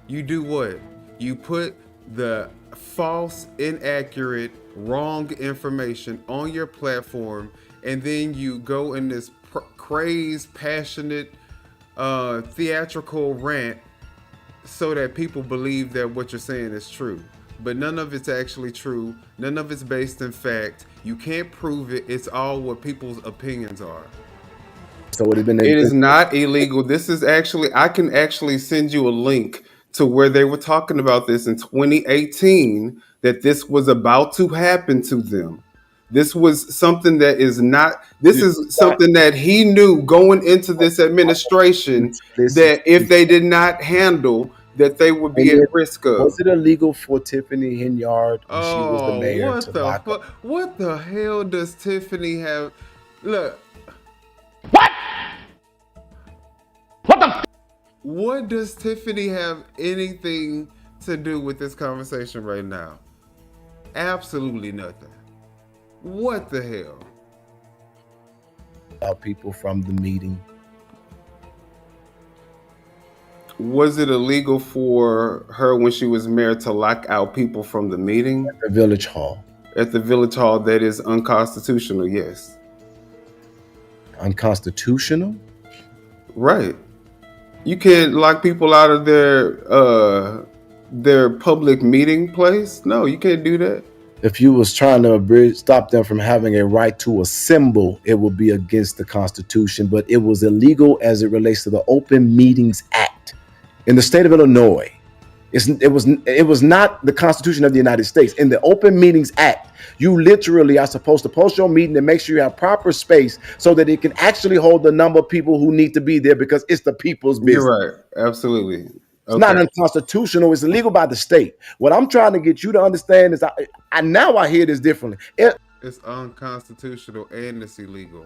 you do what? You put the false, inaccurate, wrong information on your platform, and then you go in this crazed, passionate, theatrical rant so that people believe that what you're saying is true. But none of it's actually true. None of it's based in fact. You can't prove it. It's all what people's opinions are. So it would have been. It is not illegal. This is actually, I can actually send you a link to where they were talking about this in 2018, that this was about to happen to them. This was something that is not, this is something that he knew going into this administration, that if they did not handle, that they would be at risk of. Was it illegal for Tiffany Henyard when she was the mayor what to the lock up? What the hell does Tiffany have? Look. What does Tiffany have anything to do with this conversation right now? Absolutely nothing. What the hell? About people from the meeting. Was it illegal for her when she was mayor to lock out people from the meeting? At the village hall. At the village hall, that is unconstitutional, yes. Unconstitutional? Right. You can't lock people out of their public meeting place. No, you can't do that. If you was trying to stop them from having a right to assemble, it would be against the Constitution, but it was illegal as it relates to the Open Meetings Act in the state of Illinois. It was not the Constitution of the United States. In the Open Meetings Act, you literally are supposed to post your meeting and make sure you have proper space so that it can actually hold the number of people who need to be there, because it's the people's business. You're right. Absolutely. It's not unconstitutional. It's illegal by the state. What I'm trying to get you to understand is I hear this differently. It's unconstitutional and it's illegal.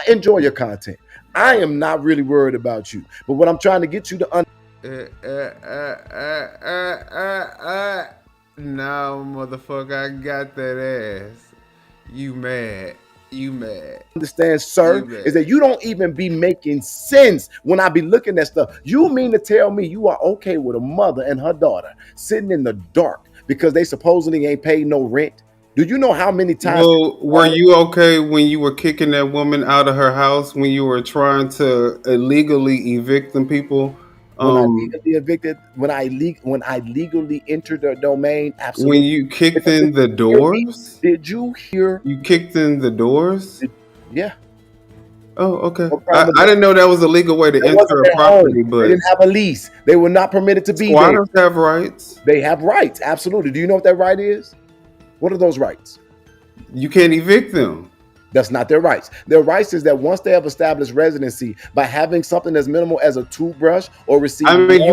Enjoy your content. I am not really worried about you. But what I'm trying to get you to understand. No, motherfucker, I got that ass. You mad. Understand, sir, is that you don't even be making sense when I be looking at stuff. You mean to tell me you are okay with a mother and her daughter sitting in the dark because they supposedly ain't paid no rent? Do you know how many times? Well, were you okay when you were kicking that woman out of her house, when you were trying to illegally evict them people? When I legally evicted, when I legally entered the domain, absolutely. When you kicked in the doors? Did you hear? You kicked in the doors? Yeah. Oh, okay. I didn't know that was a legal way to enter a property, but they didn't have a lease. They were not permitted to be there. Squatters have rights. They have rights, absolutely. Do you know what that right is? What are those rights? You can't evict them. That's not their rights. Their rights is that once they have established residency, by having something as minimal as a toothbrush or receiving. I mean,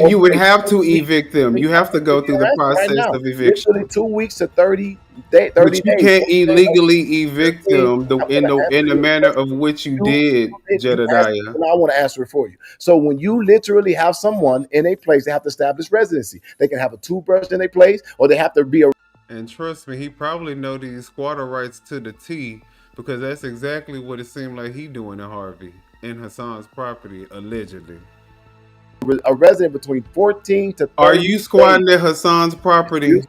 you would have to evict them. You have to go through the process of eviction. Literally 2 weeks to 30 days. But you can't illegally evict them in the manner of which you did, Jedidiah. And I want to answer it for you. So when you literally have someone in a place, they have to establish residency. They can have a toothbrush in a place, or they have to be a. And trust me, he probably know these squatter rights to the T, because that's exactly what it seemed like he doing in Harvey, in Hassan's property, allegedly. A resident between 14 to 30 Are you squatting at Hassan's property?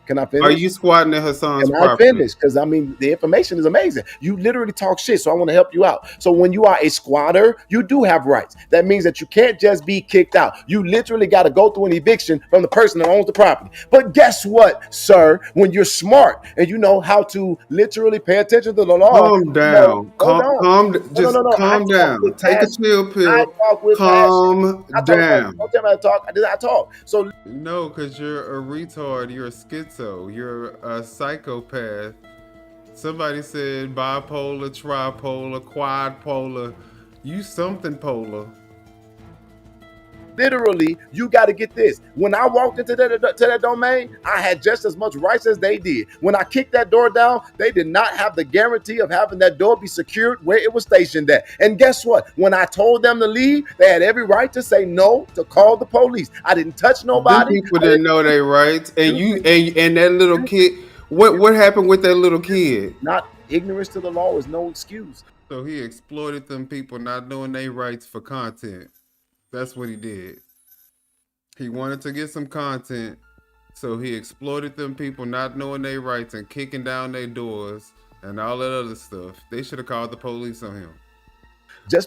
Can I finish? Are you squatting at Hassan's Can property? I finish? Because I mean, the information is amazing. You literally talk shit, so I want to help you out. So when you are a squatter, you do have rights. That means that you can't just be kicked out. You literally got to go through an eviction from the person that owns the property. But guess what, sir? When you're smart and you know how to literally pay attention to the law. Calm down. Calm down. Take a chill pill. Calm down. Don't tell me I talk. I talk. So no, because you're a retard. You're a schizo. You're a psychopath. Somebody said bipolar, tripolar, quadpolar. You something polar. Literally, you got to get this. When I walked into that domain, I had just as much rights as they did. When I kicked that door down, they did not have the guarantee of having that door be secured where it was stationed at. And guess what? When I told them to leave, they had every right to say no, to call the police. I didn't touch nobody. Them people didn't know their rights. And you and that little kid, what happened with that little kid? Not ignorance to the law is no excuse. So he exploited them people not knowing their rights for content. That's what he did. He wanted to get some content, so he exploited them people not knowing their rights and kicking down their doors and all that other stuff. They should have called the police on him.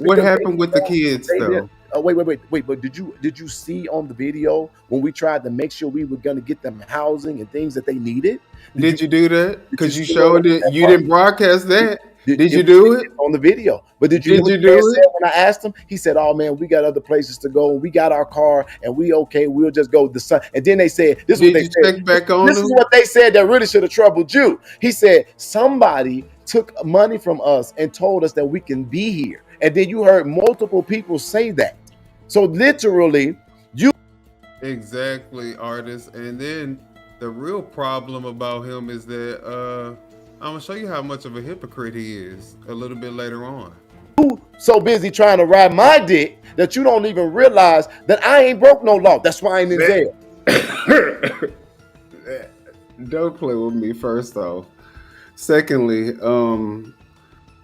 What happened with the kids, though? Wait, but did you see on the video when we tried to make sure we were going to get them housing and things that they needed? Did you do that? Because you showed it. You didn't broadcast that. Did you do it? On the video. But did you do it? it? When I asked him, he said, "Oh man, we got other places to go. We got our car, and we'll just go the sun." And then they said, "This is what they said." Check back on this him? is what they said that really should have troubled you. He said somebody took money from us and told us that we can be here. And then you heard multiple people say that. So literally, you exactly, artist. And then the real problem about him is that I'm gonna show you how much of a hypocrite he is a little bit later on. So busy trying to ride my dick that you don't even realize that I ain't broke no law. That's why I ain't in jail. Don't play with me, first off. Secondly,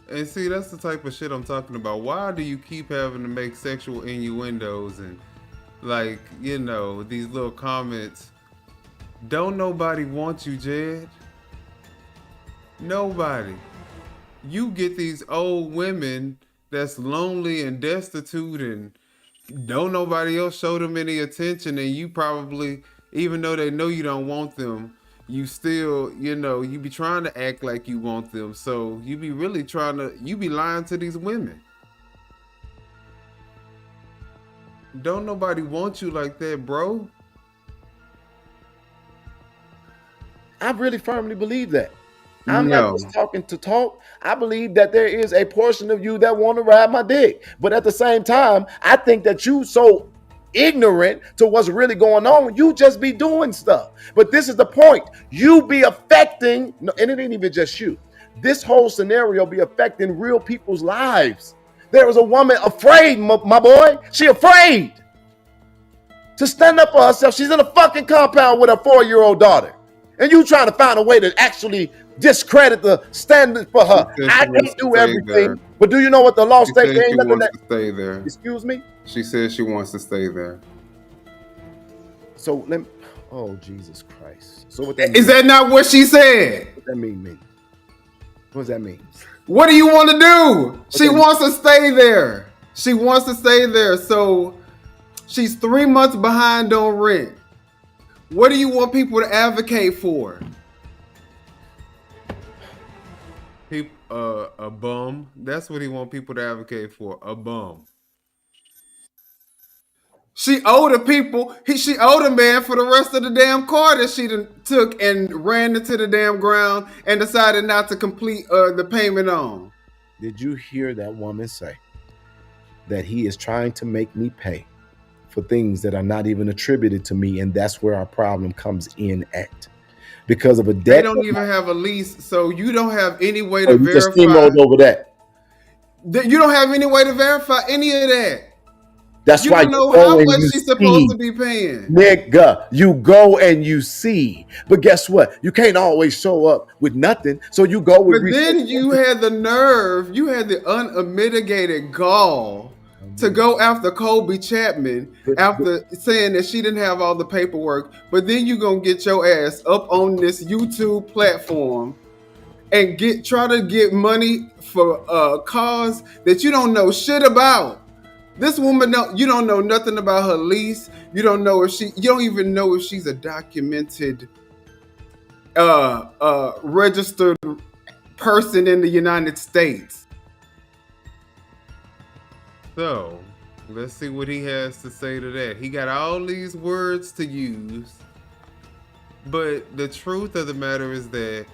and see, that's the type of shit I'm talking about. Why do you keep having to make sexual innuendos and, like, you know, these little comments? Don't nobody want you, Jed. Nobody. You get these old women that's lonely and destitute and don't nobody else show them any attention, and you probably, even though they know you don't want them, you still, you know, you be trying to act like you want them. So you be really you be lying to these women. Don't nobody want you like that, bro. I really firmly believe that. I'm not just talking to talk. I believe that there is a portion of you that want to ride my dick. But at the same time, I think that you so ignorant to what's really going on, you just be doing stuff. But this is the point. You be affecting, and it ain't even just you. This whole scenario be affecting real people's lives. There is a woman afraid, my boy. She afraid to stand up for herself. She's in a fucking compound with a 4-year-old daughter. And you trying to find a way to actually discredit the standard for her. I can't do everything. But do you know what the law states? She wants to stay there. Excuse me? She says she wants to stay there. So let me, oh Jesus Christ. So what that mean? Is that not what she said? What that mean? What does that mean? What do you want to do? She wants to stay there. She wants to stay there. So she's 3 months behind on rent. What do you want people to advocate for? A bum. That's what he want people to advocate for. A bum. She owed the people. She owed a man for the rest of the damn car that she took and ran into the damn ground and decided not to complete the payment on. Did you hear that woman say that he is trying to make me pay for things that are not even attributed to me, and that's where our problem comes in at? Because of a debt. They don't even have a lease, so you don't have any way to verify. Just steamrolled over that. You don't have any way to verify any of that. That's you why don't know how much she's supposed to be paying. Nigga, you go and you see. But guess what? You can't always show up with nothing. So you go with. But then you had the nerve, you had the unmitigated gall to go after Colby Chapman after saying that she didn't have all the paperwork. But then you gonna get your ass up on this YouTube platform and try to get money for a cause that you don't know shit about. This woman, you don't know nothing about her lease. You don't know if you don't even know if she's a documented, registered person in the United States. So, let's see what he has to say to that. He got all these words to use, but the truth of the matter is that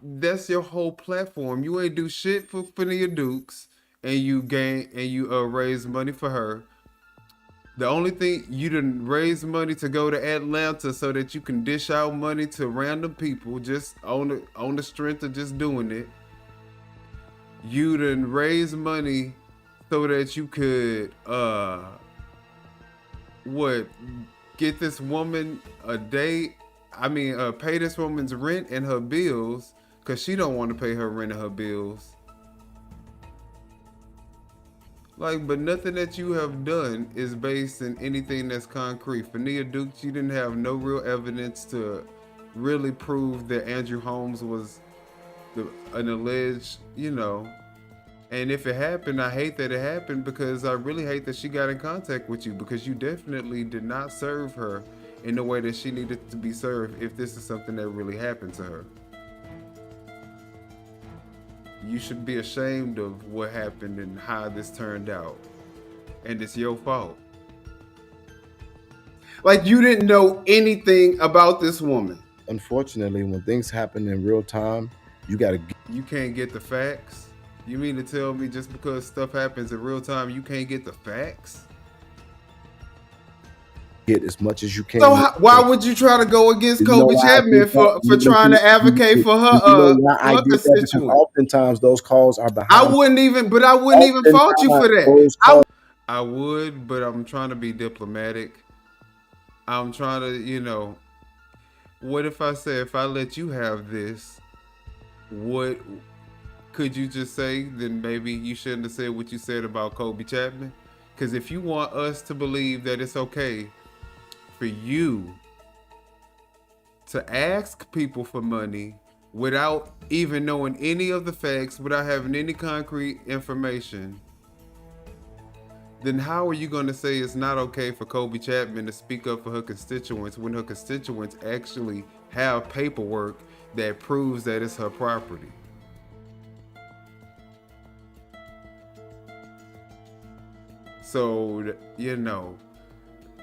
that's your whole platform. You ain't do shit for Phineas Dukes, and you raise money for her. The only thing, you didn't raise money to go to Atlanta so that you can dish out money to random people just on the strength of just doing it. You didn't raise money so that you could get this woman a date. Pay this woman's rent and her bills, because she don't want to pay her rent and her bills. But nothing that you have done is based in anything that's concrete. Phineas Dukes, you didn't have no real evidence to really prove that Andrew Holmes was an alleged, And if it happened, I hate that it happened, because I really hate that she got in contact with you, because you definitely did not serve her in the way that she needed to be served if this is something that really happened to her. You should be ashamed of what happened and how this turned out. And it's your fault. Like, you didn't know anything about this woman. Unfortunately, when things happen in real time, you can't get the facts? You mean to tell me just because stuff happens in real time, you can't get the facts? Get as much as you can. So why would you try to go against Kobe Chapman for trying to advocate for her constituents? Oftentimes those calls are behind. I wouldn't even fault you for that. I would, but I'm trying to be diplomatic. I'm trying to, what if I say, if I let you have this, what could you just say? Then maybe you shouldn't have said what you said about Kobe Chapman. Because if you want us to believe that it's okay for you to ask people for money without even knowing any of the facts, without having any concrete information, then how are you going to say it's not okay for Kobe Chapman to speak up for her constituents when her constituents actually have paperwork that proves that it's her property? So,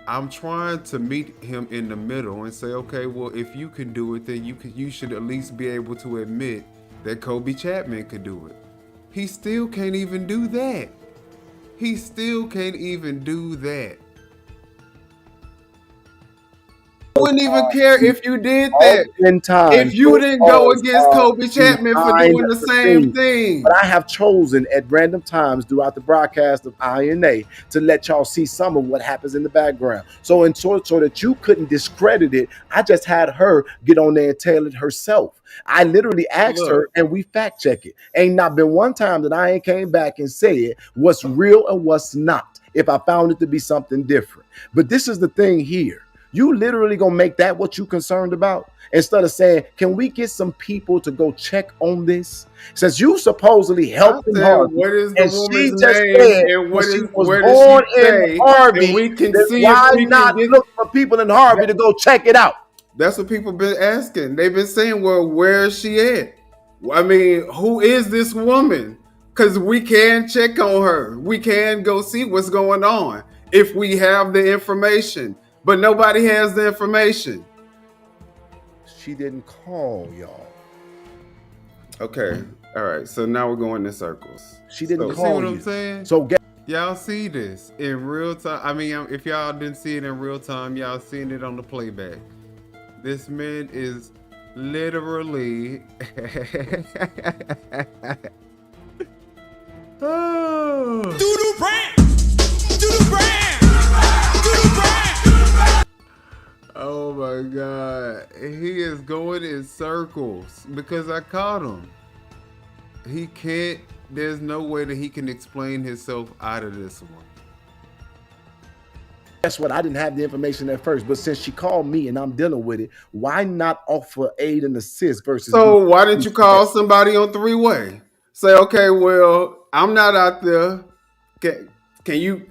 I'm trying to meet him in the middle and say, okay, well, if you can do it, then you should at least be able to admit that Kobe Chapman could do it. He still can't even do that. He still can't even do that. I wouldn't even care if you did that. If you didn't go against Kobe Chapman for doing the same thing. But I have chosen at random times throughout the broadcast of I&A to let y'all see some of what happens in the background. So that you couldn't discredit it, I just had her get on there and tell it herself. I literally asked her and we fact check it. Ain't not been one time that I ain't came back and said what's real and what's not if I found it to be something different. But this is the thing here. You literally gonna make that what you concerned about instead of saying, can we get some people to go check on this? Since you supposedly helped Harvey, what is the woman's just name said and what she is was where born does she stay? in Harvey, And we can then see why if we not can look for people in Harvey to go check it out? That's what people been asking. They've been saying, well, where is she at? I mean, who is this woman? Because we can check on her. We can go see what's going on if we have the information. But nobody has the information. She didn't call y'all. Okay. All right. So now we're going in circles. She didn't call see what you. I'm saying? So y'all see this in real time. I mean, if y'all didn't see it in real time, y'all seen it on the playback. This man is literally DooDoo brand! DooDoo brand! DooDoo brand! Oh my God. He is going in circles because I caught him. He can't, there's no way that he can explain himself out of this one. Guess what? I didn't have the information at first, but since she called me and I'm dealing with it, why not offer aid and assist versus? So why didn't you call somebody on three-way? Say, okay, well, I'm not out there. Can you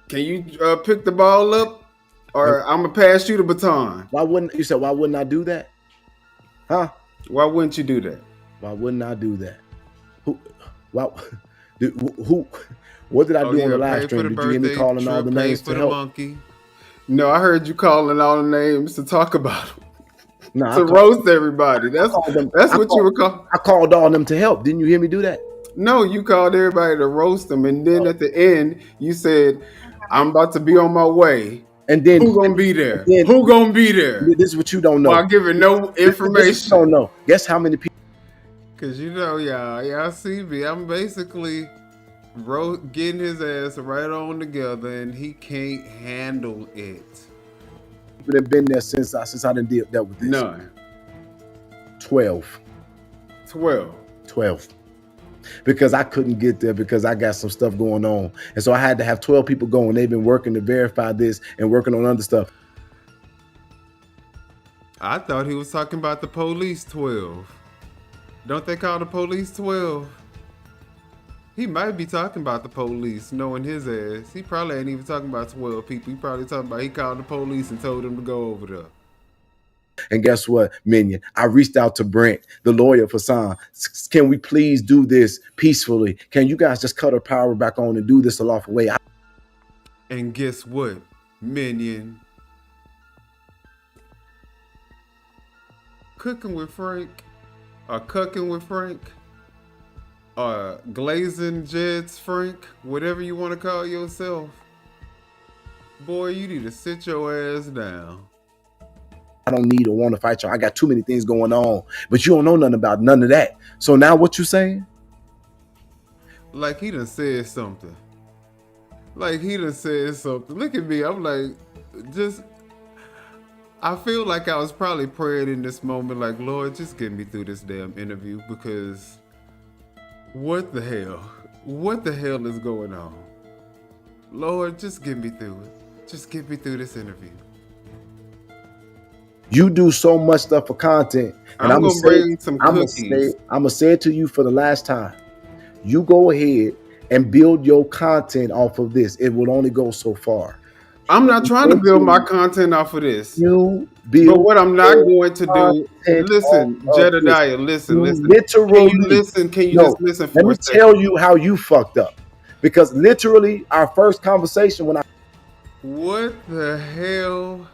pick the ball up, or I'm gonna pass you the baton? Why wouldn't you say? Why wouldn't I do that? Huh? Why wouldn't you do that? Why wouldn't I do that? Who? What did I do on the live stream? Did you hear me calling all the names to help? Monkey. No, I heard you calling all the names to talk about them. No, to roast everybody. That's what you were calling. I called all of them to help. Didn't you hear me do that? No, you called everybody to roast them, and then at the end you said, "I'm about to be on my way." And then who gonna be there? Who gonna be there? This is what you don't know. While giving no information. You don't know. Guess how many people? Cause y'all see me. I'm basically getting his ass right on together, and he can't handle it. People have been there since I done dealt with this. None. 12. Because I couldn't get there because I got some stuff going on. And so I had to have 12 people going. They've been working to verify this and working on other stuff. I thought he was talking about the police 12. Don't they call the police 12? He might be talking about the police, knowing his ass. He probably ain't even talking about 12 people. He probably talking about he called the police and told them to go over there. And guess what, Minion? I reached out to Brent, the lawyer for Son. Can we please do this peacefully? Can you guys just cut her power back on and do this a lawful way? And guess what, Minion? Cooking with Frank, or cooking with Frank, or glazing Jed's Frank, whatever you want to call yourself. Boy, you need to sit your ass down. I don't need or want to fight y'all. I got too many things going on. But you don't know nothing about none of that. So now what you saying? Like he done said something. Like he done said something. Look at me. I'm like, I feel like I was probably praying in this moment, like, Lord, just get me through this damn interview, because what the hell? What the hell is going on? Lord, just get me through it. Just get me through this interview. You do so much stuff for content. And I'm gonna bring some cookies. I'm gonna say it to you for the last time. You go ahead and build your content off of this. It will only go so far. I'm not trying to build my content off of this. But what I'm not going to do, listen, Jedidiah, listen. Literally, can you just listen for a second? Let me tell you how you fucked up. Because literally, our first conversation when I... What the hell?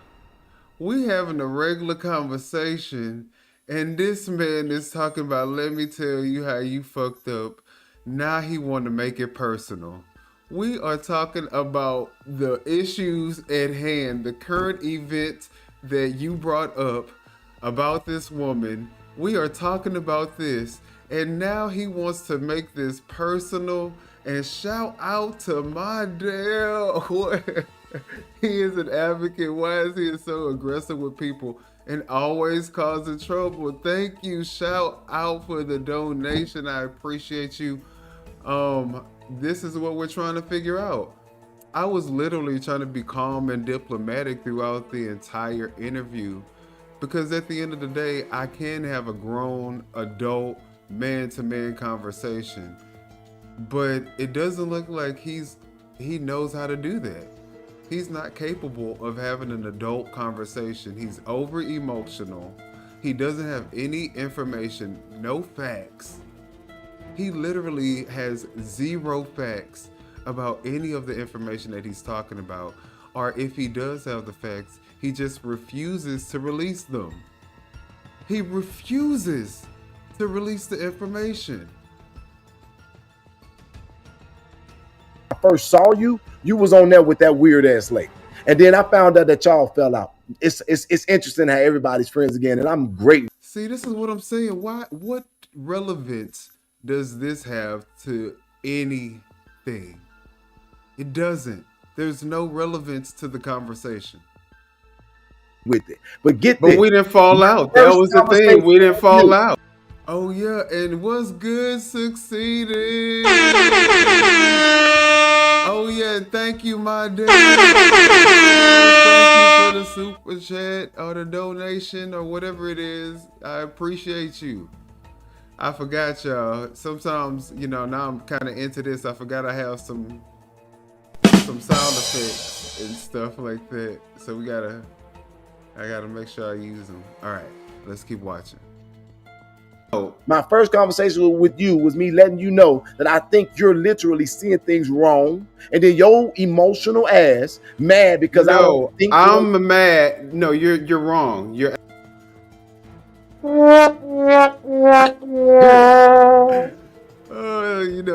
We having a regular conversation, and this man is talking about, let me tell you how you fucked up. Now he want to make it personal. We are talking about the issues at hand, the current event that you brought up about this woman. We are talking about this, and now he wants to make this personal and shout out to my damn. He is an advocate. Why is he so aggressive with people and always causing trouble? Thank you. Shout out for the donation. I appreciate you. This is what we're trying to figure out. I was literally trying to be calm and diplomatic throughout the entire interview, because at the end of the day, I can have a grown adult man-to-man conversation, but it doesn't look like he knows how to do that. He's not capable of having an adult conversation. He's over emotional. He doesn't have any information, no facts. He literally has zero facts about any of the information that he's talking about. Or if he does have the facts, he just refuses to release them. He refuses to release the information. I first saw you, you was on there with that weird ass lady. And then I found out that y'all fell out. It's interesting how everybody's friends again, and I'm great. See, this is what I'm saying. What relevance does this have to anything? It doesn't. There's no relevance to the conversation. With it. But we didn't fall out. That was the thing. We didn't fall out. Oh yeah, and what's good succeeding? Oh yeah, thank you, my dad. Thank you for the super chat or the donation or whatever it is. I appreciate you. I forgot y'all. Sometimes, now I'm kind of into this. I forgot I have some sound effects and stuff like that. So I gotta make sure I use them. All right, let's keep watching. My first conversation with you was me letting you know that I think you're literally seeing things wrong, and then your emotional ass mad because I don't think I'm mad. No, you're wrong. You're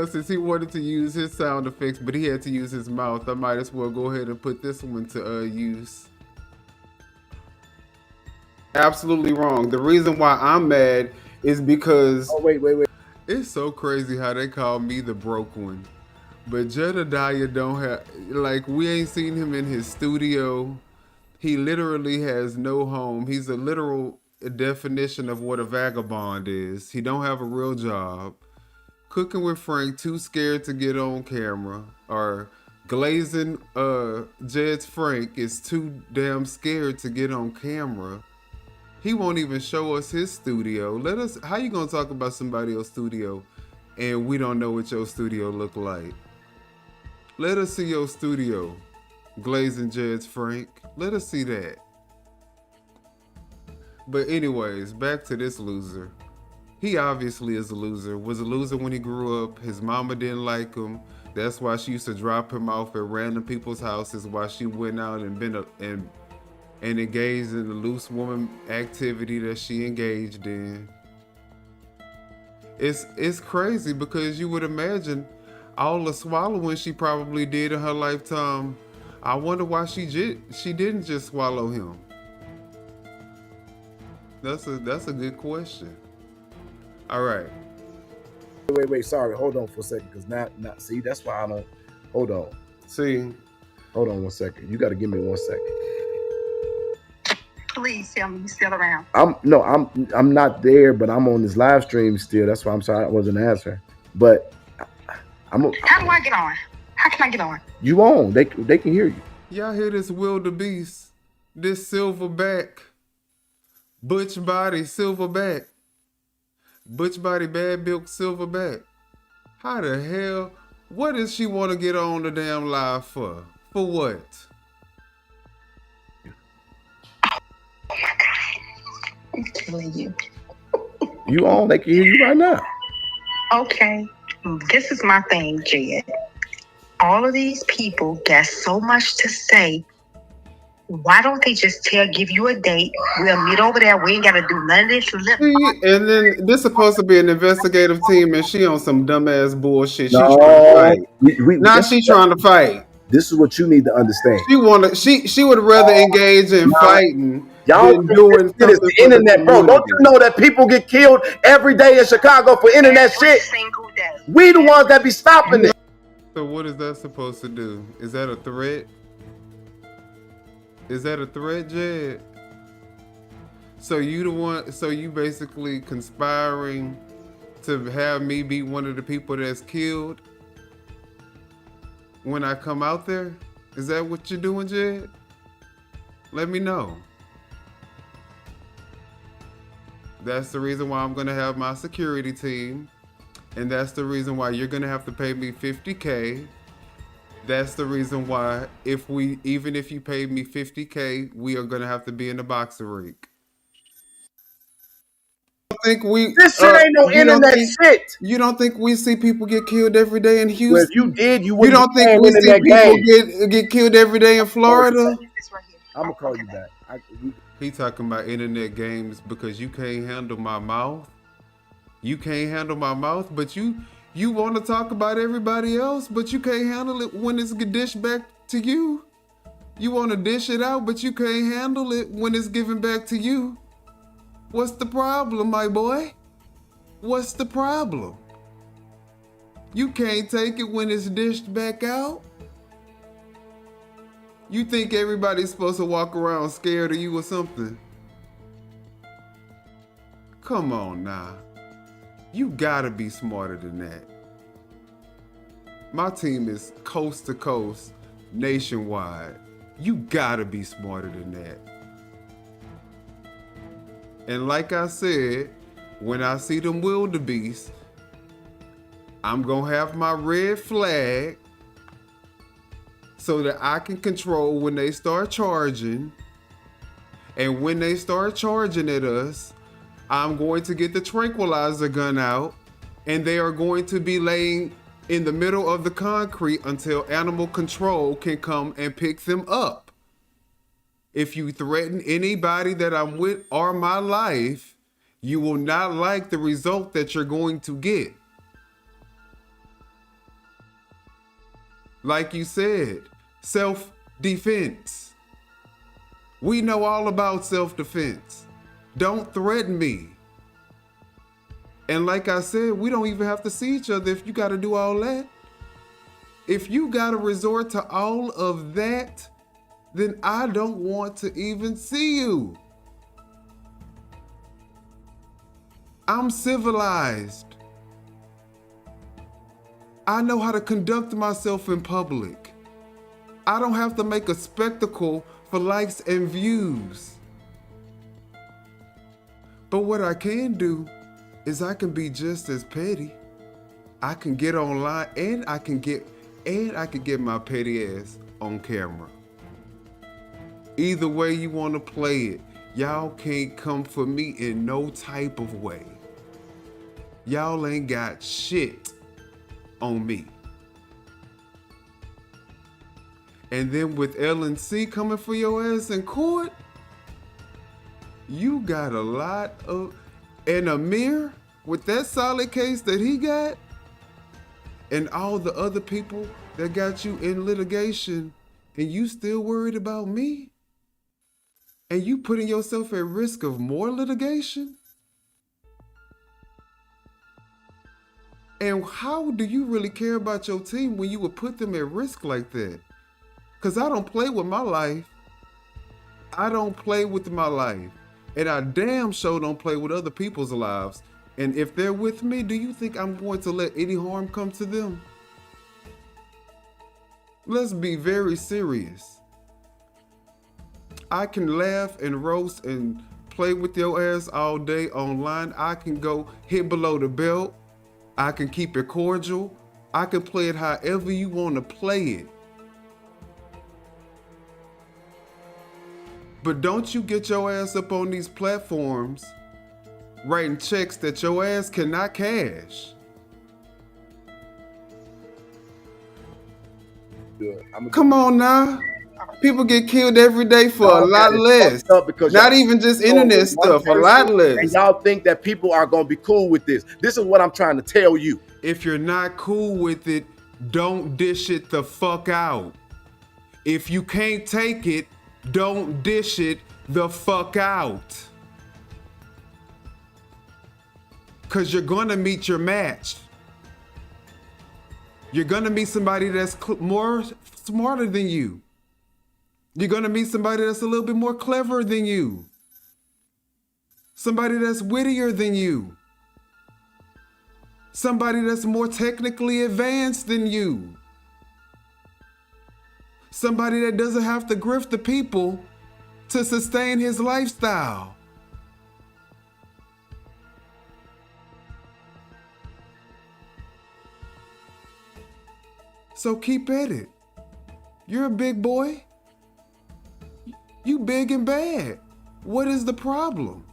since he wanted to use his sound effects, but he had to use his mouth, I might as well go ahead and put this one to use. Absolutely wrong. The reason why I'm mad is because... Oh, wait. It's so crazy how they call me the broke one. But Jedidiah don't have... Like, we ain't seen him in his studio. He literally has no home. He's a literal definition of what a vagabond is. He don't have a real job. Cooking with Frank, too scared to get on camera. Or glazing Jed's Frank is too damn scared to get on camera. He won't even show us his studio. How you gonna talk about somebody else's studio and we don't know what your studio look like. Let us see your studio, Glazing Jeds Frank. Let us see that. But anyways, back to this loser. He obviously is a loser. Was a loser when he grew up. His mama didn't like him. That's why she used to drop him off at random people's houses while she went out and engaged in the loose woman activity that she engaged in. It's crazy because you would imagine all the swallowing she probably did in her lifetime. I wonder why she didn't just swallow him. That's a good question. All right. Wait. Sorry, hold on for a second, because not see. That's why I don't. Hold on. See. Hold on 1 second. You got to give me 1 second. Please tell me you're still around. I'm not there, but I'm on this live stream still. That's why I'm sorry I wasn't answering. But How do I get on? How can I get on? You on? They can hear you. Y'all hear this wildebeest? This silverback, butch body silverback, butch body bad milk silverback. How the hell? What does she want to get on the damn live for? For what? I'm killing you. You on? They can hear you right now. Okay, this is my thing, Jed. All of these people got so much to say. Why don't they just give you a date? We'll meet over there. We ain't got to do none of this. And then this supposed to be an investigative team, and she on some dumbass bullshit. She No, trying to fight. Now she trying to fight. This is what you need to understand. She would rather engage in fighting Y'all than doing it is the internet, bro. Don't you know that people get killed every day in Chicago for internet shit? We the ones that be stopping it. So what is that supposed to do? Is that a threat? Is that a threat, Jed? So you basically conspiring to have me be one of the people that's killed when I come out there? Is that what you're doing, Jed? Let me know. That's the reason why I'm gonna have my security team. And that's the reason why you're gonna have to pay me $50K. That's the reason why even if you paid me $50K, we are gonna have to be in the boxing ring. This shit ain't no internet shit. You don't think we see people get killed every day in Houston? Well, if you did, you You wouldn't. don't think we see people get killed every day in Florida? I'm gonna call you back. He talking about internet games because you can't handle my mouth. You can't handle my mouth, but you want to talk about everybody else, but you can't handle it when it's dished back to you. You want to dish it out, but you can't handle it when it's given back to you. What's the problem, my boy? What's the problem? You can't take it when it's dished back out? You think everybody's supposed to walk around scared of you or something? Come on now. You gotta be smarter than that. My team is coast to coast, nationwide. You gotta be smarter than that. And like I said, when I see them wildebeests, I'm gonna have my red flag so that I can control when they start charging. And when they start charging at us, I'm going to get the tranquilizer gun out, and they are going to be laying in the middle of the concrete until animal control can come and pick them up. If you threaten anybody that I'm with or my life, you will not like the result that you're going to get. Like you said, self-defense. We know all about self-defense. Don't threaten me. And like I said, we don't even have to see each other if you got to do all that. If you got to resort to all of that, then I don't want to even see you. I'm civilized. I know how to conduct myself in public. I don't have to make a spectacle for likes and views. But what I can do is I can be just as petty. I can get online and I can get my petty ass on camera. Either way you want to play it, y'all can't come for me in no type of way. Y'all ain't got shit on me. And then with LNC coming for your ass in court, you got a lot of, and Amir, with that solid case that he got, and all the other people that got you in litigation, and you still worried about me? And you putting yourself at risk of more litigation? And how do you really care about your team when you would put them at risk like that? Because I don't play with my life. I don't play with my life. And I damn sure don't play with other people's lives. And if they're with me, do you think I'm going to let any harm come to them? Let's be very serious. I can laugh and roast and play with your ass all day online. I can go hit below the belt. I can keep it cordial. I can play it however you want to play it. But don't you get your ass up on these platforms writing checks that your ass cannot cash. Come on now. People get killed every day for a lot less. Not even just internet stuff, a lot less. And y'all think that people are going to be cool with this. This is what I'm trying to tell you. If you're not cool with it, don't dish it the fuck out. If you can't take it, don't dish it the fuck out. Because you're going to meet your match. You're going to meet somebody that's more smarter than you. You're going to meet somebody that's a little bit more clever than you. Somebody that's wittier than you. Somebody that's more technically advanced than you. Somebody that doesn't have to grift the people to sustain his lifestyle. So keep at it. You're a big boy. You big and bad. What is the problem?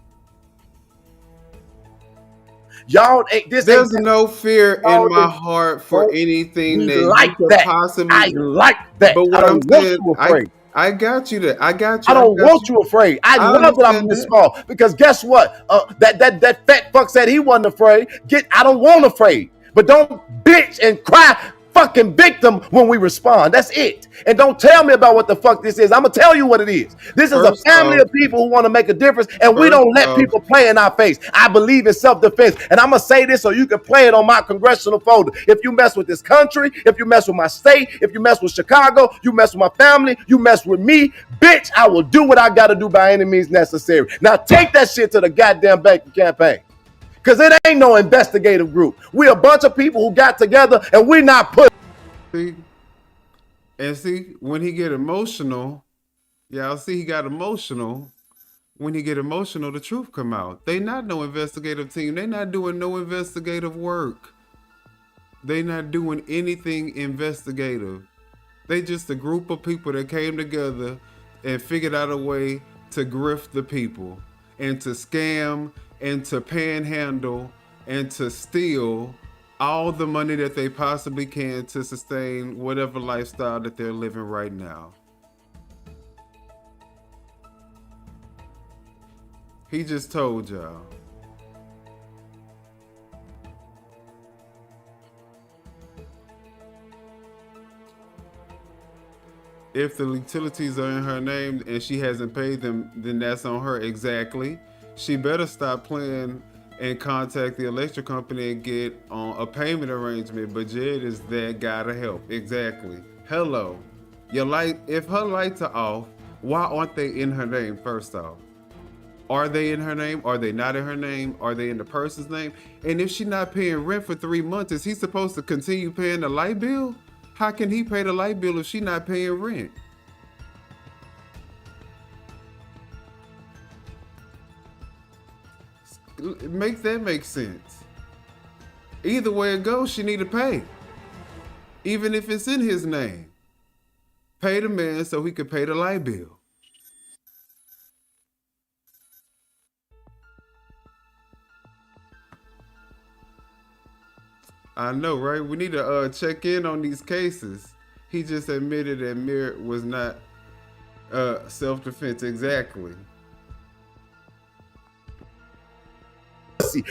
Y'all, there's no fear in my heart for anything that like you could that. possibly. I like that. But what I I'm don't want saying, you afraid. I got you there. I got you. I don't want you afraid. I love that I'm this small because guess what? That fat fuck said he wasn't afraid. I don't want afraid. But don't bitch and cry fucking victim when we respond. That's it. And don't tell me about what the fuck this is. I'm gonna tell you what it is. This is a family of people who want to make a difference, and we don't let people play in our face. I believe in self-defense, and I'm gonna say this so you can play it on my congressional folder. If you mess with this country, if you mess with my state, if you mess with Chicago, you mess with my family, you mess with me, bitch, I will do what I gotta do by any means necessary. Now take that shit to the goddamn banking campaign. Because it ain't no investigative group. We a bunch of people who got together and we not put. See, when he get emotional, y'all see he got emotional. When he get emotional, the truth come out. They not no investigative team. They not doing no investigative work. They not doing anything investigative. They just a group of people that came together and figured out a way to grift the people and to scam and to panhandle and to steal all the money that they possibly can to sustain whatever lifestyle that they're living right now. He just told y'all. If the utilities are in her name and she hasn't paid them, then that's on her. Exactly. She better stop playing and contact the electric company and get on a payment arrangement. But Jed is that guy to help. Exactly. Hello. Your light, if her lights are off, why aren't they in her name first off? Are they in her name? Are they not in her name? Are they in the person's name? And if she's not paying rent for 3 months, is he supposed to continue paying the light bill? How can he pay the light bill if she's not paying rent? Make that make sense. Either way it goes, she need to pay. Even if it's in his name. Pay the man so he could pay the light bill. I know, right? We need to check in on these cases. He just admitted that Merritt was not self-defense. Exactly.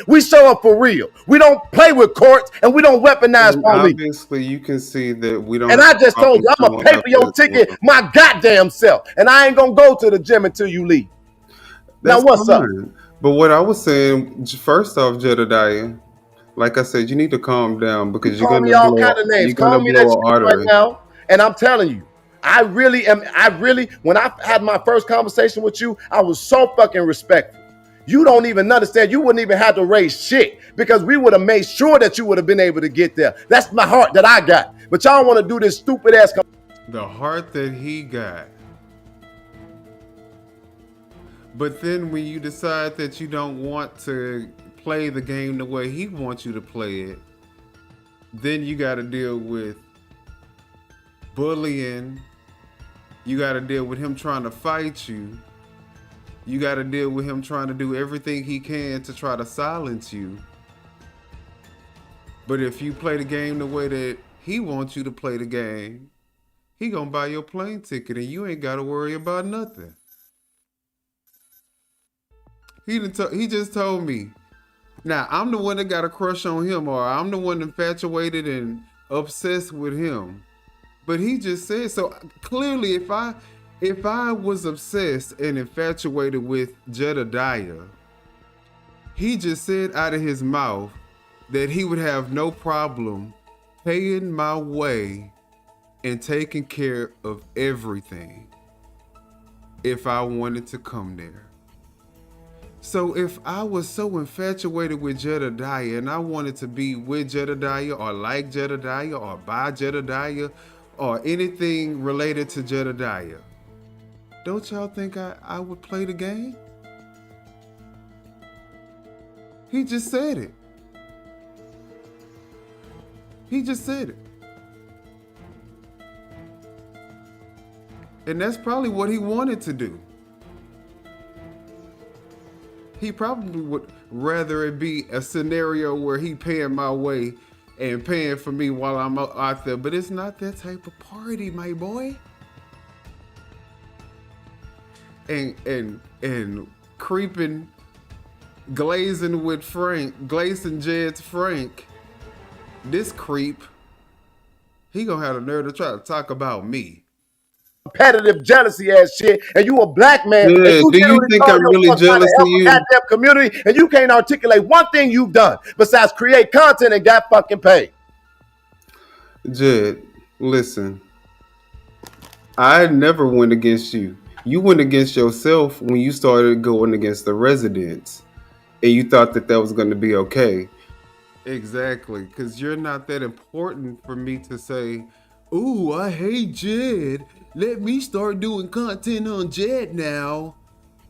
We show up for real. We don't play with courts and we don't weaponize police. Obviously, you can see that we don't. And I just told you, I'm gonna pay for your ticket my goddamn self, and I ain't gonna go to the gym until you leave. That's now, what's up? But what I was saying, first off, Jedidiah, like I said, you need to calm down because you're Call gonna me all blow, kind of names. you're gonna Call me blow that an shit artery right now. And I'm telling you, I really, when I had my first conversation with you, I was so fucking respectful. You don't even understand. You wouldn't even have to raise shit because we would have made sure that you would have been able to get there. That's my heart that I got. But y'all want to do this stupid ass. The heart that he got. But then when you decide that you don't want to play the game the way he wants you to play it, then you got to deal with bullying. You got to deal with him trying to fight you. You got to deal with him trying to do everything he can to try to silence you. But if you play the game the way that he wants you to play the game, he gonna buy your plane ticket and you ain't got to worry about nothing. He just told me. Now, I'm the one that got a crush on him, or I'm the one infatuated and obsessed with him. But he just said, so clearly if I was obsessed and infatuated with Jedidiah, he just said out of his mouth that he would have no problem paying my way and taking care of everything if I wanted to come there. So if I was so infatuated with Jedidiah and I wanted to be with Jedidiah or like Jedidiah or buy Jedidiah or anything related to Jedidiah, don't y'all think I would play the game? He just said it. He just said it. And that's probably what he wanted to do. He probably would rather it be a scenario where he paying my way and paying for me while I'm out there. But it's not that type of party, my boy. And creeping, glazing Jed's Frank, this creep, he gonna have the nerve to try to talk about me. Competitive jealousy ass shit, and you a black man. Yeah, and do you think I'm really jealous of you? Goddamn community, and you can't articulate one thing you've done besides create content and got fucking paid. Jed, listen, I never went against you. You went against yourself when you started going against the residents, and you thought that was going to be okay. Exactly, because you're not that important for me to say, ooh, I hate Jed. Let me start doing content on Jed now.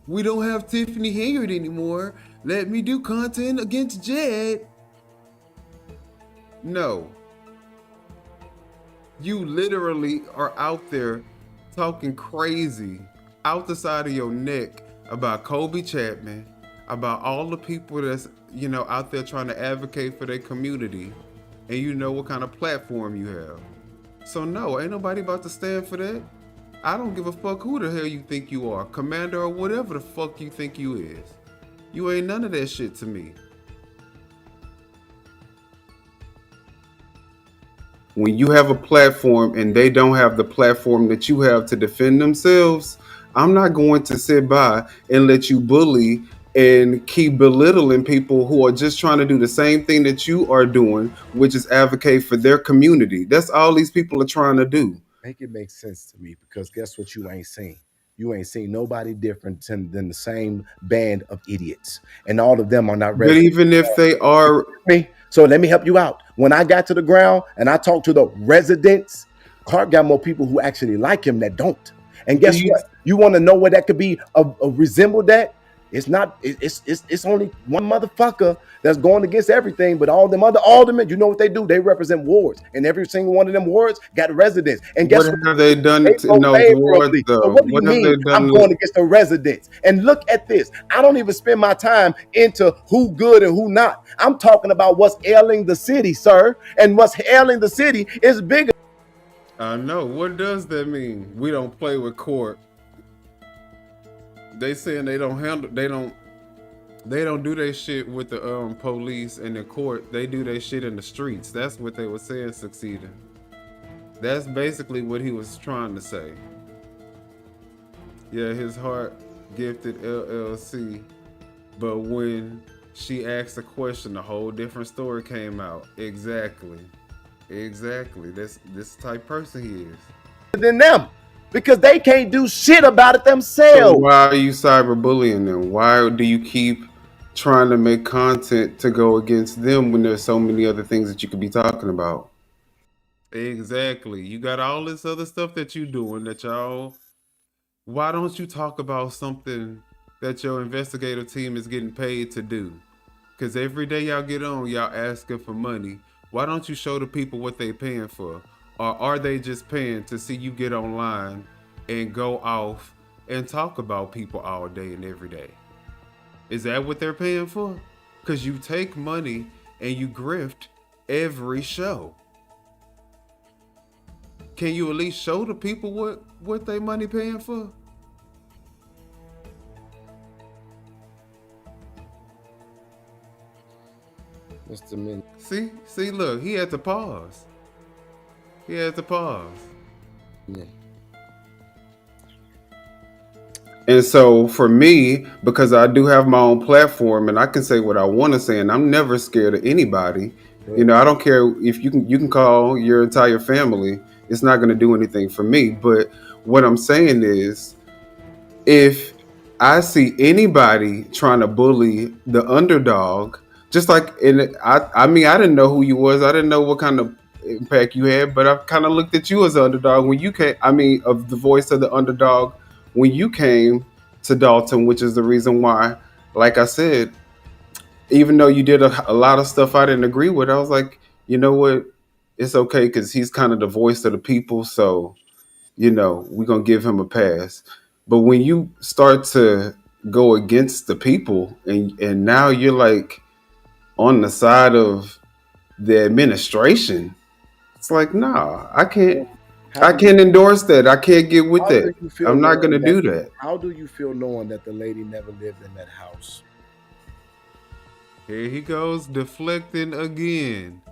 We don't have Tiffany Hayward anymore. Let me do content against Jed. No. You literally are out there talking crazy out the side of your neck about Kobe Chapman, about all the people that's, out there trying to advocate for their community, and you know what kind of platform you have. So no, ain't nobody about to stand for that. I don't give a fuck who the hell you think you are, commander or whatever the fuck you think you is. You ain't none of that shit to me. When you have a platform and they don't have the platform that you have to defend themselves, I'm not going to sit by and let you bully and keep belittling people who are just trying to do the same thing that you are doing, which is advocate for their community. That's all these people are trying to do. Make it make sense to me, because guess what you ain't seen? You ain't seen nobody different than the same band of idiots. And all of them are not ready. But even if they are... So let me help you out. When I got to the ground and I talked to the residents, Clark got more people who actually like him that don't. And guess what? You want to know where that could be resembled at? It's not. It's only one motherfucker that's going against everything. But all them other aldermen, you know what they do? They represent wards, and every single one of them wards got residents. And guess What have they done They in vote those wards, favorably. So though? what do you What have they mean? I'm done? going against the residents. And look at this. I don't even spend my time into who good and who not. I'm talking about what's ailing the city, sir. And what's ailing the city is bigger. I know. What does that mean? We don't play with court. They saying they don't handle. They don't do their shit with the police and the court. They do their shit in the streets. That's what they were saying. Succeeding. That's basically what he was trying to say. Yeah, his heart gifted LLC, but when she asked a question, a whole different story came out. Exactly. This type person he is. Than them, because they can't do shit about it themselves. So why are you cyberbullying them? Why do you keep trying to make content to go against them when there's so many other things that you could be talking about? Exactly. You got all this other stuff that you doing that y'all. Why don't you talk about something that your investigative team is getting paid to do? Because every day y'all get on, y'all asking for money. Why don't you show the people what they paying for? Or are they just paying to see you get online and go off and talk about people all day and every day? Is that what they're paying for? Because you take money and you grift every show. Can you at least show the people what they money paying for? What's the minute? See, look, he had to pause. Yeah. And so for me, because I do have my own platform and I can say what I want to say, and I'm never scared of anybody. You know, I don't care if you can call your entire family. It's not going to do anything for me. But what I'm saying is, if I see anybody trying to bully the underdog, just like I mean, I didn't know who you was. I didn't know what kind of impact you had, but I kind of looked at you as an underdog when you came. I mean, of the voice of the underdog when you came to Dalton, which is the reason why, like I said, even though you did a lot of stuff I didn't agree with, I was like, you know what? It's okay because he's kind of the voice of the people. So, you know, we're going to give him a pass. But when you start to go against the people and now you're like on the side of the administration, it's like, nah, I can't endorse that. I can't get with that. I'm not going to do that. How do you feel knowing that the lady never lived in that house? Here he goes deflecting again.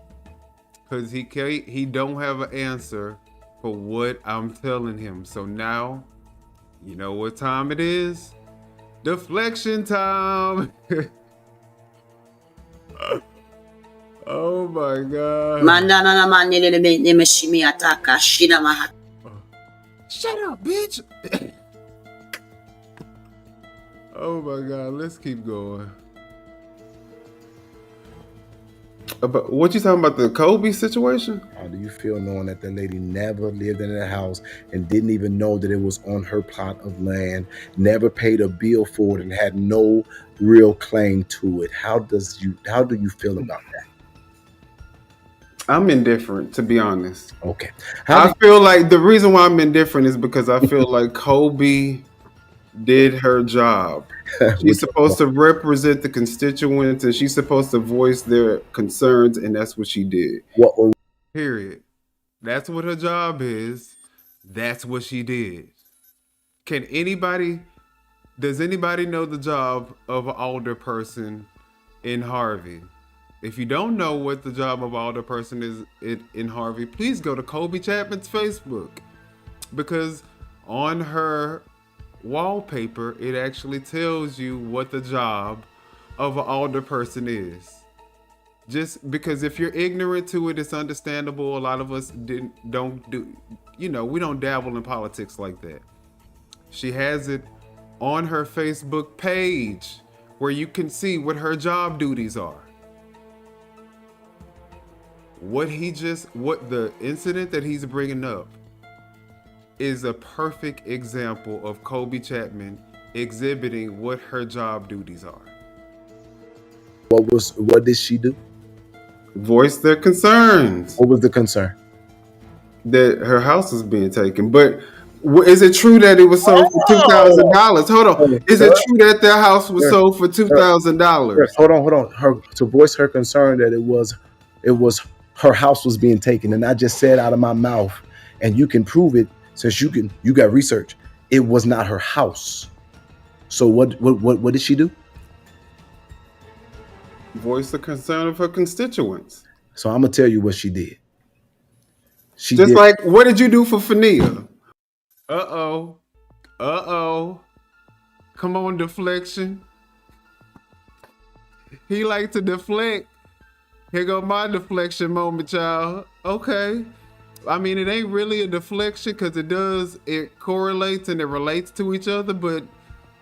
Because he don't have an answer for what I'm telling him. So now, you know what time it is? Deflection time. Oh my God. Shut up, bitch. Oh my God, let's keep going. But what you talking about, the Kobe situation? How do you feel knowing that the lady never lived in that house and didn't even know that it was on her plot of land, never paid a bill for it, and had no real claim to it? How do you feel about that? I'm indifferent, to be honest. Okay. I feel like the reason why I'm indifferent is because I feel like Kobe did her job. She's supposed to represent the constituents and she's supposed to voice their concerns, and that's what she did. Period. That's what her job is. That's what she did. Does anybody know the job of an alder person in Harvey? If you don't know what the job of alder person is in Harvey, please go to Kobe Chapman's Facebook, because on her wallpaper it actually tells you what the job of an alder person is. Just because if you're ignorant to it, it's understandable. A lot of us we don't dabble in politics like that. She has it on her Facebook page where you can see what her job duties are. What the incident that he's bringing up is a perfect example of Kobe Chapman exhibiting what her job duties are. What did she do? Voice their concerns. What was the concern? That her house was being taken. But is it true that it was sold for $2,000? Hold on. Is it true that their house was sold for $2,000? Hold on. To voice her concern that it was her house was being taken, and I just said out of my mouth, and you can prove it since you got research. It was not her house. So what did she do? Voice the concern of her constituents. So I'm gonna tell you what she did. Like, what did you do for Fania? Come on, deflection. He like to deflect. Here go my deflection moment, y'all. Okay. I mean, it ain't really a deflection because it correlates and it relates to each other, but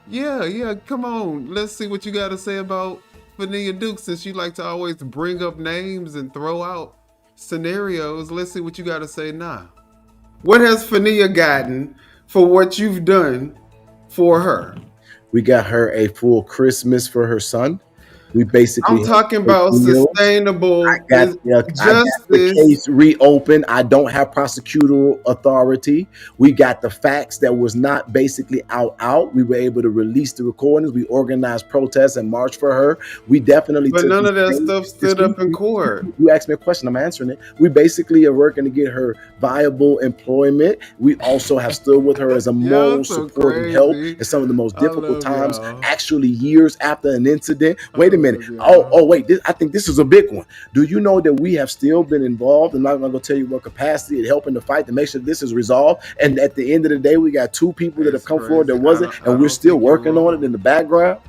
yeah, come on. Let's see what you got to say about Fania Duke, since you like to always bring up names and throw out scenarios. Let's see what you got to say now. What has Fania gotten for what you've done for her? We got her a full Christmas for her son. We basically. I'm talking about sustainable justice. I got the case reopened. I don't have prosecutorial authority. We got the facts that was not basically out. We were able to release the recordings. We organized protests and marched for her. We definitely. But none of that stuff stood up in court. You asked me a question. I'm answering it. We basically are working to get her viable employment. We also have stood with her as a moral support and help in some of the most difficult times. Actually, years after an incident. Wait a minute. Wait. I think this is a big one. Do you know that we have still been involved? I'm not going to tell you what capacity in helping to fight to make sure this is resolved. And at the end of the day, we got 2 people that have come forward that wasn't, and we're still working on it in the background.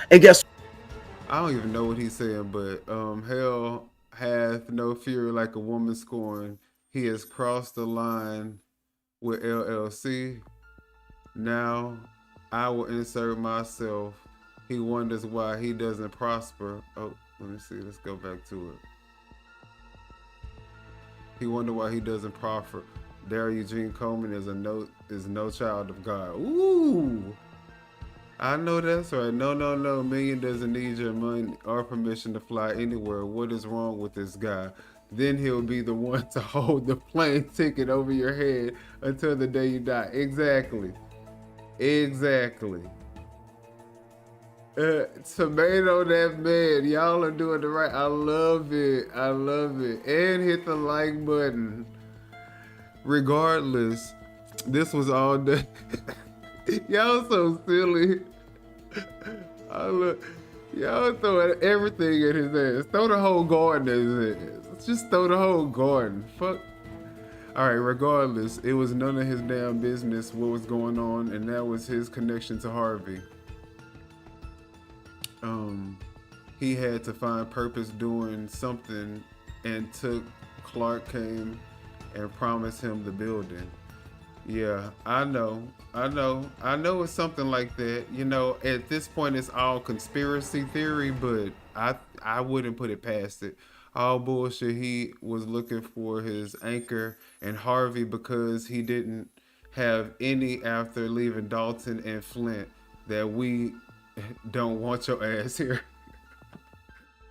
And guess I don't even know what he's saying, but hell hath no fury like a woman scorned. He has crossed the line with LLC. Now I will insert myself. He wonders why he doesn't prosper. Oh, let me see. Let's go back to it. He wonder why he doesn't prosper. Darryl Eugene Coleman is no child of God. Ooh, I know that's right. No. Minion doesn't need your money or permission to fly anywhere. What is wrong with this guy? Then he'll be the one to hold the plane ticket over your head until the day you die. Exactly. Tomato that man, y'all are doing it right. I love it. And hit the like button. Regardless, this was all done. Y'all so silly. Y'all throwing everything at his ass. Throw the whole garden at his ass. Just throw the whole garden. Fuck. All right, regardless, it was none of his damn business what was going on, and that was his connection to Harvey. He had to find purpose doing something, and Clark came and promised him the building. Yeah, I know it's something like that. You know, at this point it's all conspiracy theory, but I wouldn't put it past it. All bullshit. He was looking for his anchor and Harvey because he didn't have any after leaving Dalton and Flint that we don't want your ass here.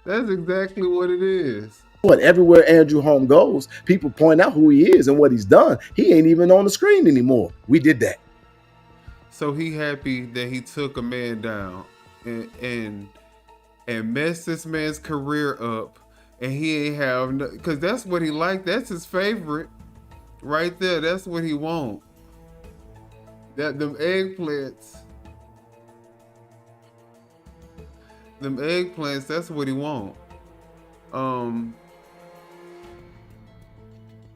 That's exactly what it is. What, everywhere Andrew Holm goes, people point out who he is and what he's done. He ain't even on the screen anymore. We did that. So he happy that he took a man down and messed this man's career up, and he ain't have no, because that's what he liked. That's his favorite right there. That's what he want. Them eggplants, that's what he want.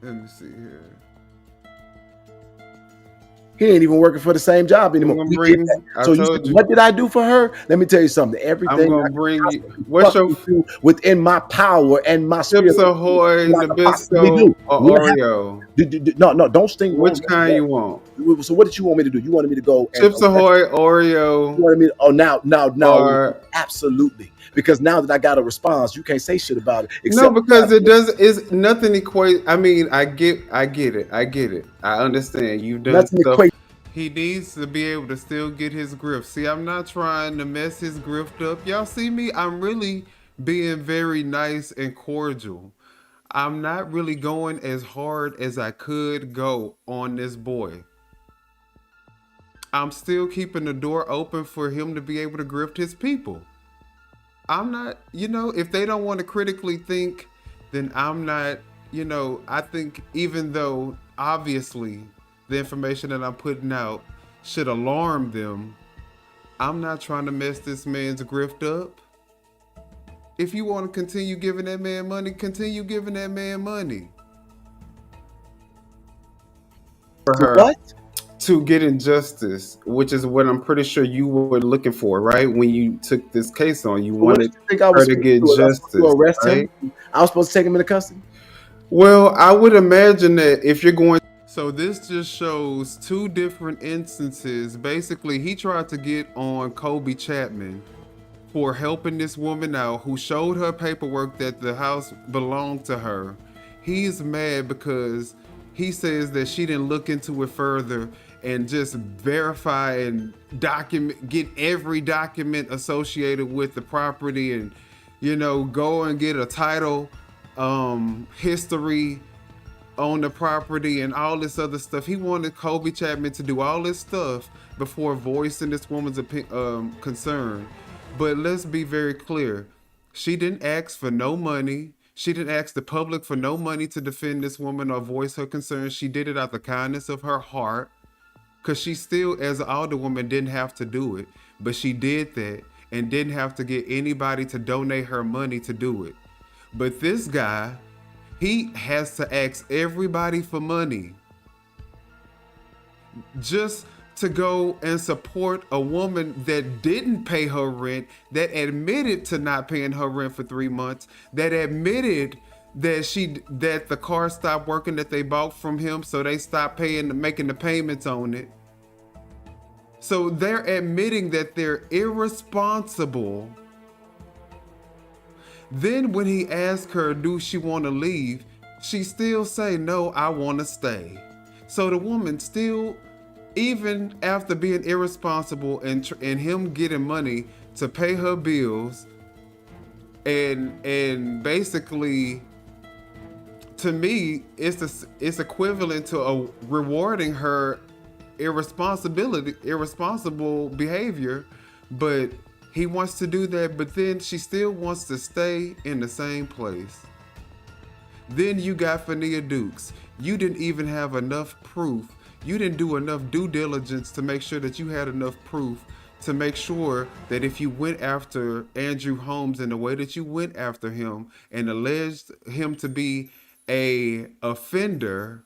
Let me see here. He ain't even working for the same job anymore. So what did I do for her? Let me tell you something. Everything I'm gonna bring you. What's your within my power and my spirit? Chips Ahoy, Nabisco, or Oreo? No, don't sting. Which kind you want? So what did you want me to do? You wanted me to go Chips Ahoy, Oreo. You wanted me to, now, absolutely. Because now that I got a response, you can't say shit about it. No, because it doesn't. It's nothing equate. I mean, I get it. I understand. You've done stuff. He needs to be able to still get his grift. See, I'm not trying to mess his grift up. Y'all see me? I'm really being very nice and cordial. I'm not really going as hard as I could go on this boy. I'm still keeping the door open for him to be able to grift his people. I'm not, if they don't want to critically think, then I'm not, I think even though obviously the information that I'm putting out should alarm them, I'm not trying to mess this man's grift up. If you want to continue giving that man money, continue giving that man money. For her. What? To get injustice, which is what I'm pretty sure you were looking for, right? When you took this case on, you wanted her to get justice, right? I was supposed to take him into custody? Well, I would imagine that if you're going... So this just shows two different instances. Basically, he tried to get on Kobe Chapman for helping this woman out who showed her paperwork that the house belonged to her. He's mad because he says that she didn't look into it further and just verify and get every document associated with the property and, go and get a title history on the property and all this other stuff. He wanted Kobe Chapman to do all this stuff before voicing this woman's concern. But let's be very clear. She didn't ask for no money. She didn't ask the public for no money to defend this woman or voice her concerns. She did it out of the kindness of her heart. Because she still, as an older woman, didn't have to do it. But she did that and didn't have to get anybody to donate her money to do it. But this guy, he has to ask everybody for money just to go and support a woman that didn't pay her rent, that admitted to not paying her rent for 3 months, that admitted that the car stopped working that they bought from him, so they stopped making the payments on it. So they're admitting that they're irresponsible. Then when he asked her, do she want to leave? She still say, no, I want to stay. So the woman still, even after being irresponsible and him getting money to pay her bills and basically, to me, it's equivalent to rewarding her irresponsible behavior, but he wants to do that, but then she still wants to stay in the same place. Then you got Fania Dukes. You didn't even have enough proof. You didn't do enough due diligence to make sure that you had enough proof to make sure that if you went after Andrew Holmes in the way that you went after him and alleged him to be a offender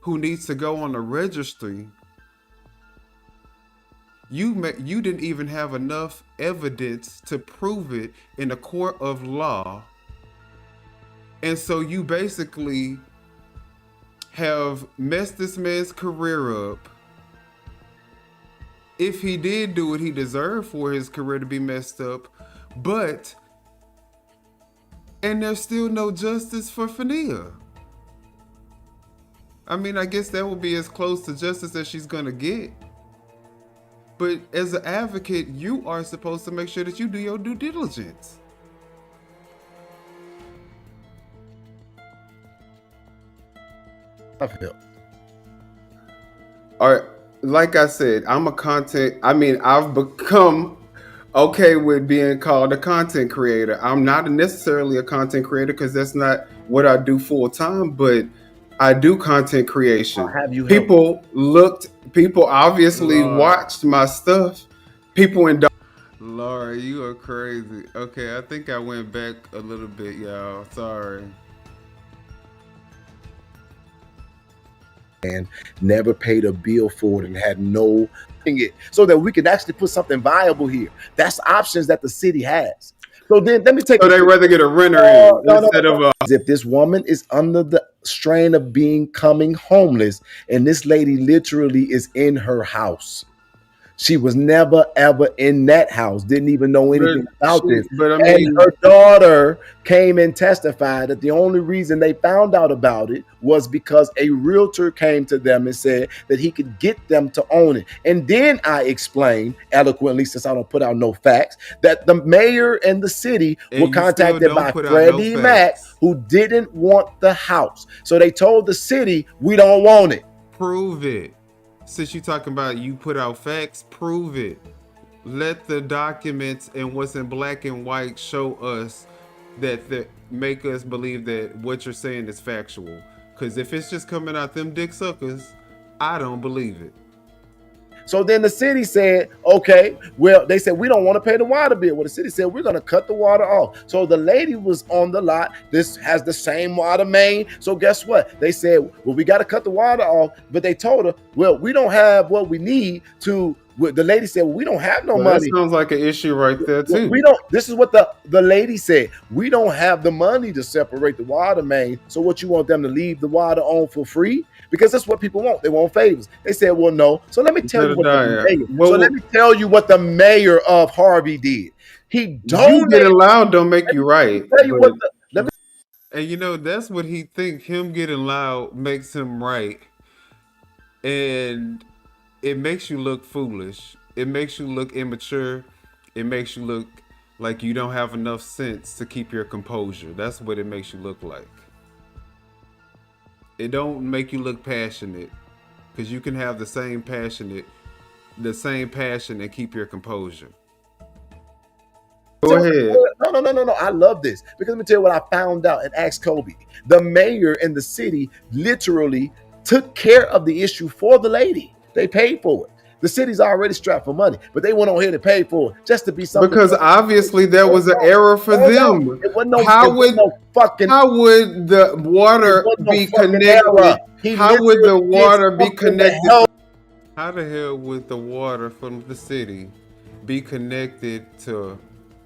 who needs to go on the registry, you didn't even have enough evidence to prove it in a court of law. And so you basically have messed this man's career up. If he did do it, he deserved for his career to be messed up. And there's still no justice for Fania. I mean, I guess that will be as close to justice as she's gonna get. But as an advocate, you are supposed to make sure that you do your due diligence. I feel. All right, like I said, I've become okay with being called a content creator. I'm not necessarily a content creator because that's not what I do full time, but I do content creation. People obviously watched my stuff. Laura, you are crazy. Okay, I think I went back a little bit, y'all. Sorry. And never paid a bill for it and had no thing so that we could actually put something viable here. That's options that the city has. So then let me take. So they rather get a renter instead of if this woman is under the strain of becoming homeless, and this lady literally is in her house. She was never ever in that house, didn't even know anything about this. But I And mean, her daughter came and testified that the only reason they found out about it was because a realtor came to them and said that he could get them to own it. And then I explained eloquently, since I don't put out no facts, that the mayor and the city were contacted by Freddie Mac, who didn't want the house. So they told the city, we don't want it. Prove it. Since you're talking about you put out facts, prove it. Let the documents and what's in black and white show us that make us believe that what you're saying is factual. Because if it's just coming out them dick suckers, I don't believe it. So then the city said, okay, well, they said, we don't want to pay the water bill. Well, the city said, we're going to cut the water off. So the lady was on the lot. This has the same water main. So guess what? They said, well, we got to cut the water off. But they told her, well, we don't have what we need to. The lady said, well, we don't have no money. That sounds like an issue right there, too. We don't. This is what the lady said. We don't have the money to separate the water main. So what, you want them to leave the water on for free? Because that's what people want. They want favors. They said, well, no. So let me tell you what let me tell you what the mayor of Harvey did. He donated. You getting loud don't make you right. Tell you what and you know, that's what he think. Him getting loud makes him right. And it makes you look foolish. It makes you look immature. It makes you look like you don't have enough sense to keep your composure. That's what it makes you look like. It don't make you look passionate, because you can have the same passion and keep your composure. Go ahead. No. I love this, because let me tell you what I found out and asked Kobe. The mayor and the city literally took care of the issue for the lady. They paid for it. The city's already strapped for money, but they went on here to pay for it just to be something. Because obviously there was an error for them. How would the water be connected? How would the water be connected? How the hell would the water from the city be connected to,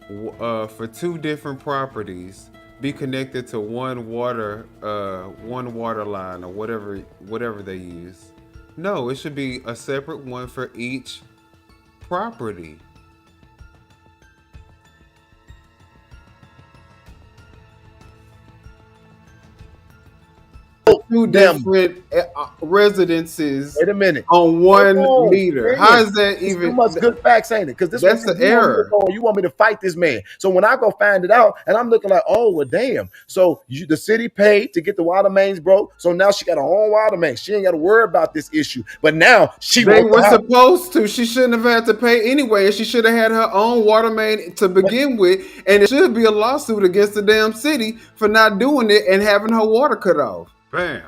for two different properties, be connected to one water line or whatever they use? No, it should be a separate one for each property. Two different residences. Wait a minute. On one meter. How is that even? Too much good facts, ain't it? Because that's the error. You want me to fight this man. So when I go find it out, and I'm looking like, oh, well, damn. So the city paid to get the water mains broke. So now she got her own water main. She ain't got to worry about this issue. But now they were supposed to. She shouldn't have had to pay anyway. She should have had her own water main to begin with. And it should be a lawsuit against the damn city for not doing it and having her water cut off. Bam.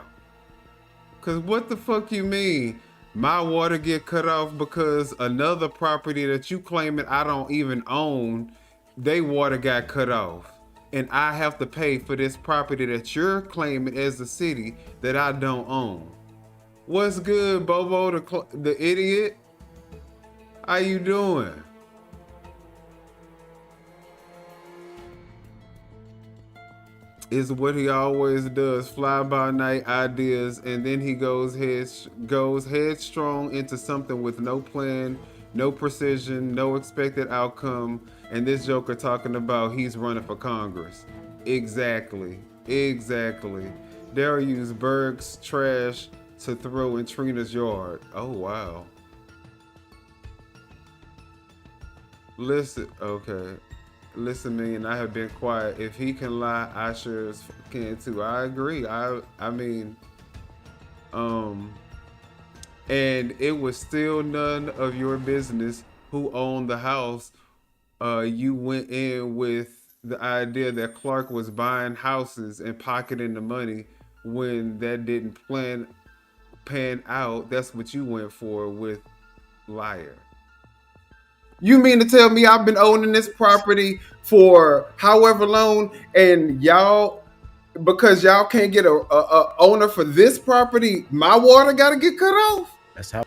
Cause what the fuck you mean? My water get cut off because another property that you claiming I don't even own, they water got cut off. And I have to pay for this property that you're claiming as the city that I don't own. What's good, Bobo the idiot? How you doing? Is what he always does, fly by night ideas, and then he goes headstrong into something with no plan, no precision, no expected outcome. And this joker talking about he's running for Congress. Exactly. They'll use Berg's trash to throw in Trina's yard. Oh wow. Listen, okay. Listen, man, I have been quiet. If he can lie, I sure as can too. I agree. I mean, and it was still none of your business who owned the house. You went in with the idea that Clark was buying houses and pocketing the money when that didn't pan out. That's what you went for with liar. You mean to tell me I've been owning this property for however long, and y'all, because y'all can't get a owner for this property, my water got to get cut off? That's how.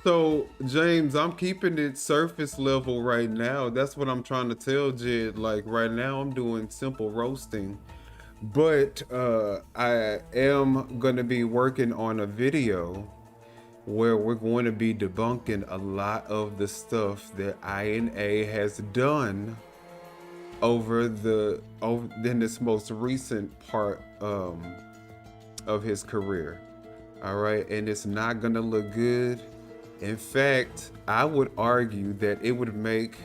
So, James, I'm keeping it surface level right now. That's what I'm trying to tell Jed. Like, right now, I'm doing simple roasting. But I am going to be working on a video where we're going to be debunking a lot of the stuff that INA has done in this most recent part of his career. All right, and it's not gonna look good. In fact, I would argue that it would make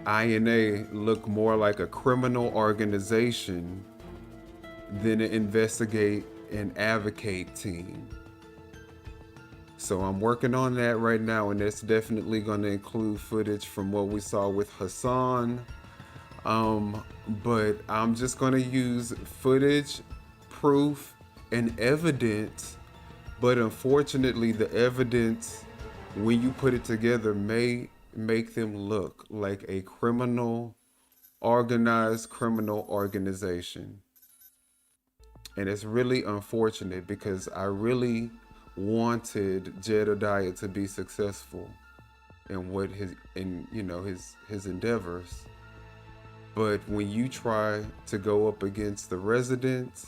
INA look more like a criminal organization than an investigate and advocate team. So I'm working on that right now, and that's definitely going to include footage from what we saw with Hassan. But I'm just going to use footage, proof, and evidence. But unfortunately, the evidence, when you put it together, may make them look like a organized criminal organization. And it's really unfortunate because I really wanted Jedidiah to be successful in his endeavors. But when you try to go up against the residents,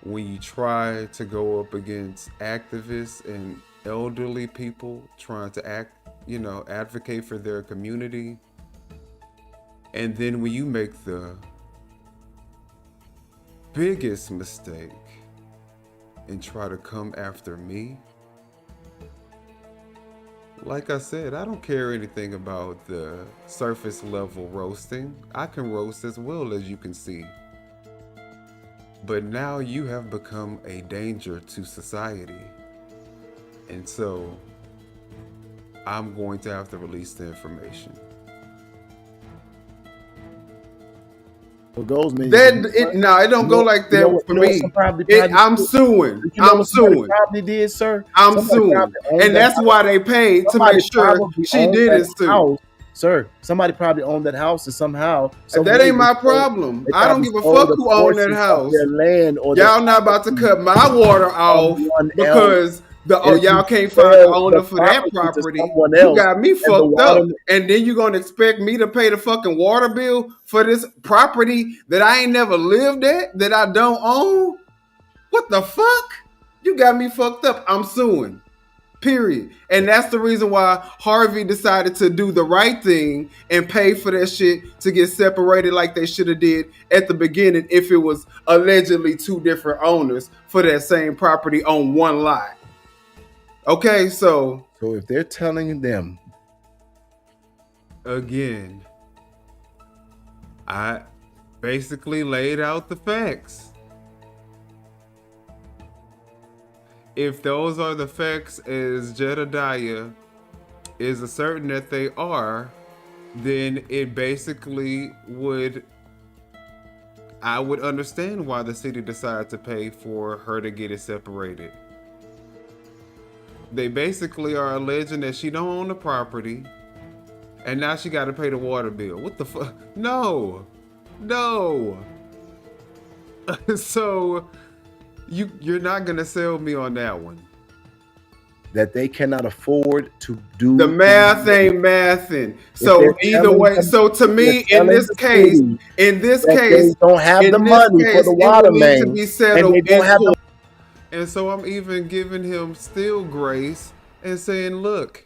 when you try to go up against activists and elderly people trying to advocate for their community, and then when you make the biggest mistake and try to come after me, like I said, I don't care anything about the surface level roasting. I can roast as well, as you can see. But now you have become a danger to society. And so I'm going to have to release the information. What goes, man? It don't go like that for me. I'm suing. I'm suing. Probably did, sir. I'm suing, and that's why they paid to make sure she didn't sue. Sir, somebody probably owned that house, and somehow that ain't my problem. I don't give a fuck who owned that house. Y'all not about to cut my water off because y'all can't find the owner for that property. You got me fucked up, and then you gonna expect me to pay the fucking water bill for this property that I ain't never lived at, that I don't own? What the fuck? You got me fucked up. I'm suing. Period. And that's the reason why Harvey decided to do the right thing and pay for that shit to get separated like they should have did at the beginning if it was allegedly two different owners for that same property on one lot. Okay, so if they're telling them, again, I basically laid out the facts. If those are the facts as Jedidiah is asserting that they are, then it basically I would understand why the city decided to pay for her to get it separated. They basically are alleging that she don't own the property, and now she got to pay the water bill. What the fuck? No. So you're not gonna sell me on that one. That they cannot afford to do the math ain't mathing. So either way, so to me, in this case, they don't have the money for the water main, to be settled and they don't have and so I'm even giving him still grace and saying, look,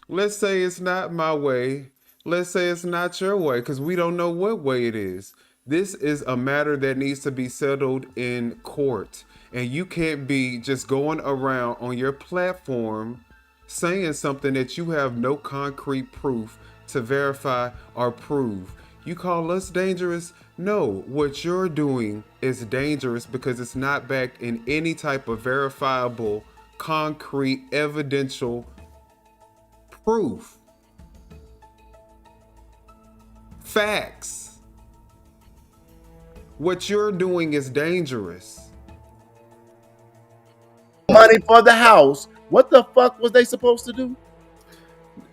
let's say it's not my way. Let's say it's not your way, because we don't know what way it is. This is a matter that needs to be settled in court. And you can't be just going around on your platform saying something that you have no concrete proof to verify or prove. You call us dangerous? No, what you're doing is dangerous because it's not backed in any type of verifiable, concrete, evidential proof. Facts. What you're doing is dangerous. Money for the house. What the fuck was they supposed to do?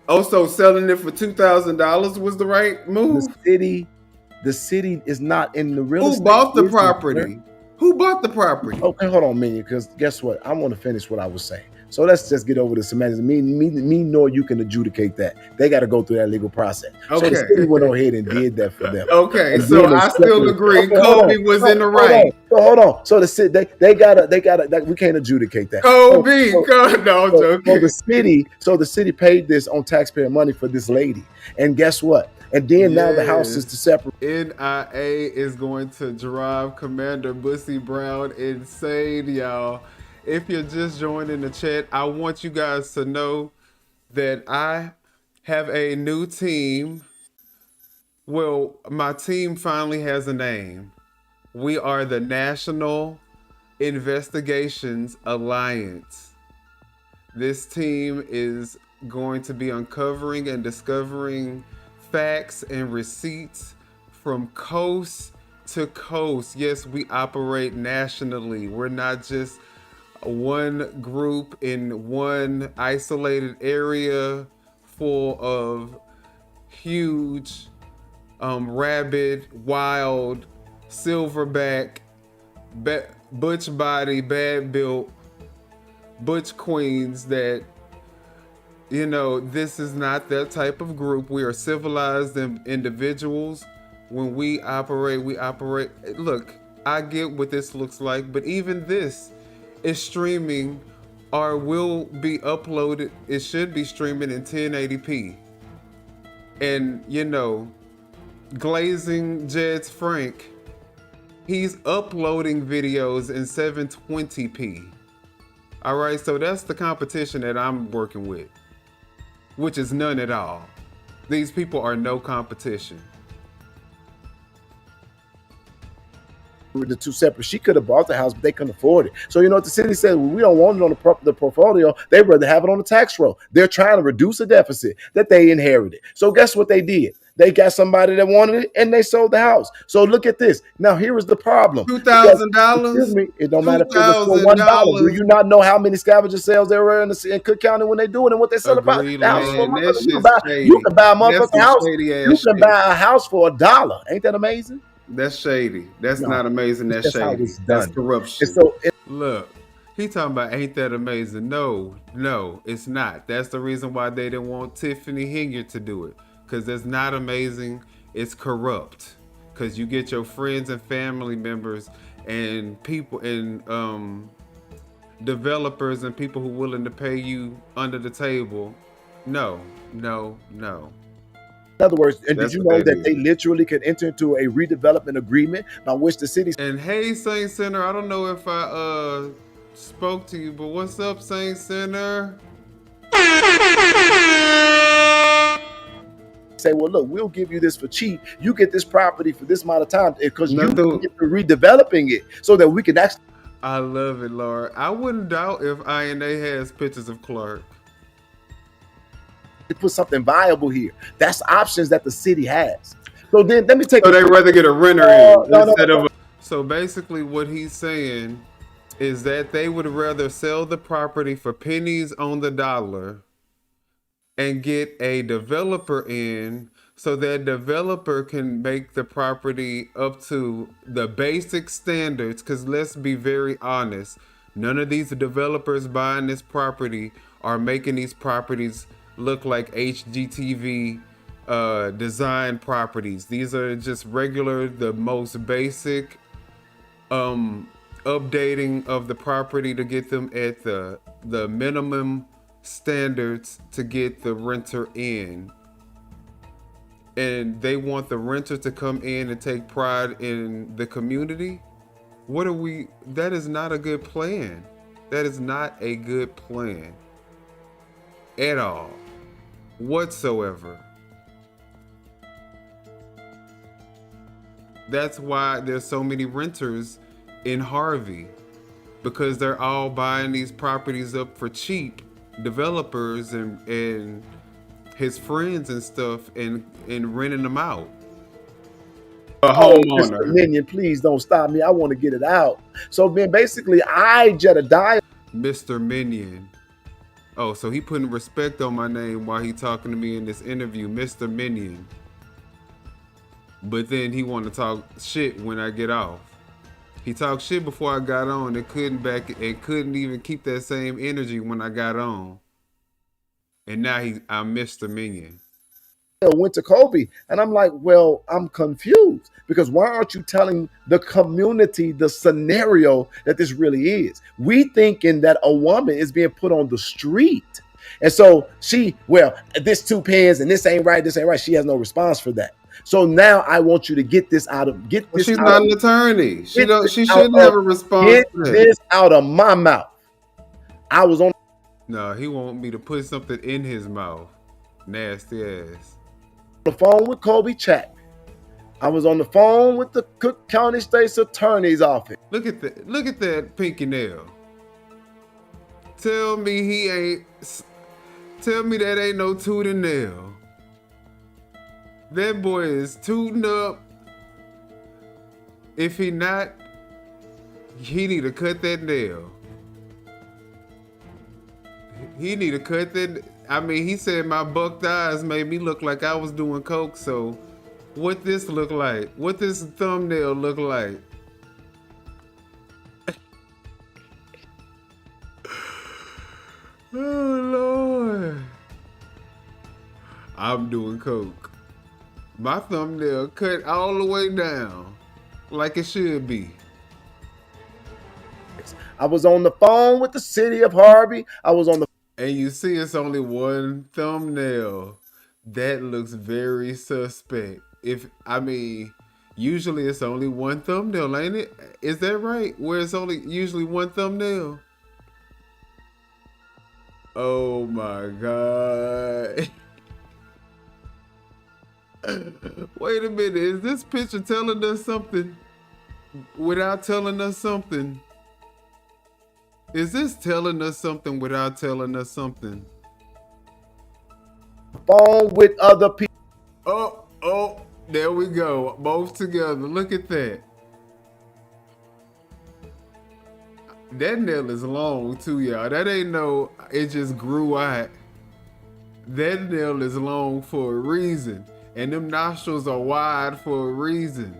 Also, selling it for $2,000 was the right move. The city is not in the real estate. Who bought the property? Who bought the property? Okay, hold on, Minion, because guess what? I want to finish what I was saying. So let's just get over the semantics. Me nor you can adjudicate that. They got to go through that legal process. So the city went ahead and did that for them. Okay, And so then they I still agree. Okay, hold Kobe on. was in the Hold right. Hold on. So the city, they gotta, we can't adjudicate that. Kobe, no, the city paid this on taxpayer money for this lady. And guess what? And then now the house is to separate. NIA is going to drive Commander Bussy Brown insane, y'all. If you're just joining the chat, I want you guys to know that I have a new team. Well, my team finally has a name. We are the National Investigations Alliance. This team is going to be uncovering and discovering facts and receipts from coast to coast. Yes, we operate nationally. We're not just one group in one isolated area full of huge, rabid, wild, silverback, butch body, bad built, butch queens that, you know, this is not that type of group. We are civilized individuals. When we operate. Look, I get what this looks like, but even this is streaming or will be uploaded. It should be streaming in 1080p. And, you know, Glazing Jed's Frank, he's uploading videos in 720p. All right, so that's the competition that I'm working with, which is none at all. These people are no competition. The two separate. She could have bought the house, but they couldn't afford it. So you know what the city said? Well, we don't want it on the portfolio. They'd rather have it on the tax roll. They're trying to reduce a deficit that they inherited. So guess what they did? They got somebody that wanted it, and they sold the house. So look at this. Now here is the problem. $2,000. Excuse me. It don't matter if it was for $1. Do you not know how many scavenger sales there were in Cook County when they do it and what they sell about? The house for you can buy a motherfucking house. You can buy a house for $1. Ain't that amazing? That's shady. That's not amazing. That's shady. How it's done. That's corruption. Look, he talking about ain't that amazing? No, it's not. That's the reason why they didn't want Tiffany Hingard to do it, because it's not amazing. It's corrupt. Because you get your friends and family members and people and developers and people who are willing to pay you under the table. No. In other words, and did you know that they literally could enter into a redevelopment agreement by which the city... And hey, Saint Center, I don't know if I spoke to you, but what's up, Saint Center? Say, well, look, we'll give you this for cheap. You get this property for this amount of time because you get to redeveloping it so that we can actually... I love it, Lord. I wouldn't doubt if INA has pictures of Clark. To put something viable here. That's options that the city has. So then let me take... So they'd rather get a renter in instead of... So basically what he's saying is that they would rather sell the property for pennies on the dollar and get a developer in so that developer can make the property up to the basic standards. Because let's be very honest, none of these developers buying this property are making these properties look like HGTV design properties. These are just regular, the most basic updating of the property to get them at the minimum standards to get the renter in. And they want the renter to come in and take pride in the community. That is not a good plan. That is not a good plan at all. Whatsoever. That's why there's so many renters in Harvey, because they're all buying these properties up for cheap, developers and his friends and stuff, and renting them out. A homeowner. Mr. Minion, please don't stop me. I want to get it out. So then basically Jedidiah. Mr. Minion. Oh, so he putting respect on my name while he talking to me in this interview, Mr. Minion. But then he want to talk shit when I get off. He talked shit before I got on. It couldn't even keep that same energy when I got on. And now I'm Mr. Minion. Went to Kobe, and I'm like, well, I'm confused because why aren't you telling the community the scenario that this really is? We thinking that a woman is being put on the street, and so this 2 pens and this ain't right. She has no response for that. So now I want you to get this out of She's not an attorney. She shouldn't have a response. Get this out of my mouth. I was on. No, he want me to put something in his mouth. Nasty ass. The phone with Kobe Chapman. I was on the phone with the Cook County State's Attorney's Office. Look at that pinky nail. Tell me that ain't no tooting nail. That boy is tooting up. If he not, he need to cut that nail. He need to cut that. I mean, he said my bucked eyes made me look like I was doing coke. So, what this look like? What this thumbnail look like? Oh Lord! I'm doing coke. My thumbnail cut all the way down, like it should be. I was on the phone with the city of Harvey. And you see it's only one thumbnail. That looks very suspect. Usually it's only one thumbnail, ain't it? Is that right? Where it's only usually one thumbnail? Oh my God. Wait a minute, is this picture telling us something without telling us something? Is this telling us something without telling us something? Phone with other people. Oh, there we go. Both together. Look at that. That nail is long too, y'all. That ain't no, it just grew out. That nail is long for a reason. And them nostrils are wide for a reason.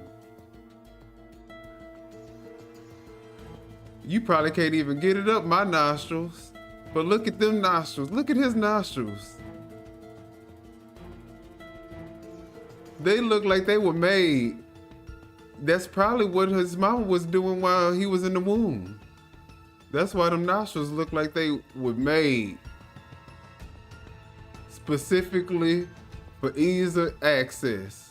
You probably can't even get it up my nostrils. But look at them nostrils. Look at his nostrils. They look like they were made. That's probably what his mama was doing while he was in the womb. That's why them nostrils look like they were made. Specifically for ease of access.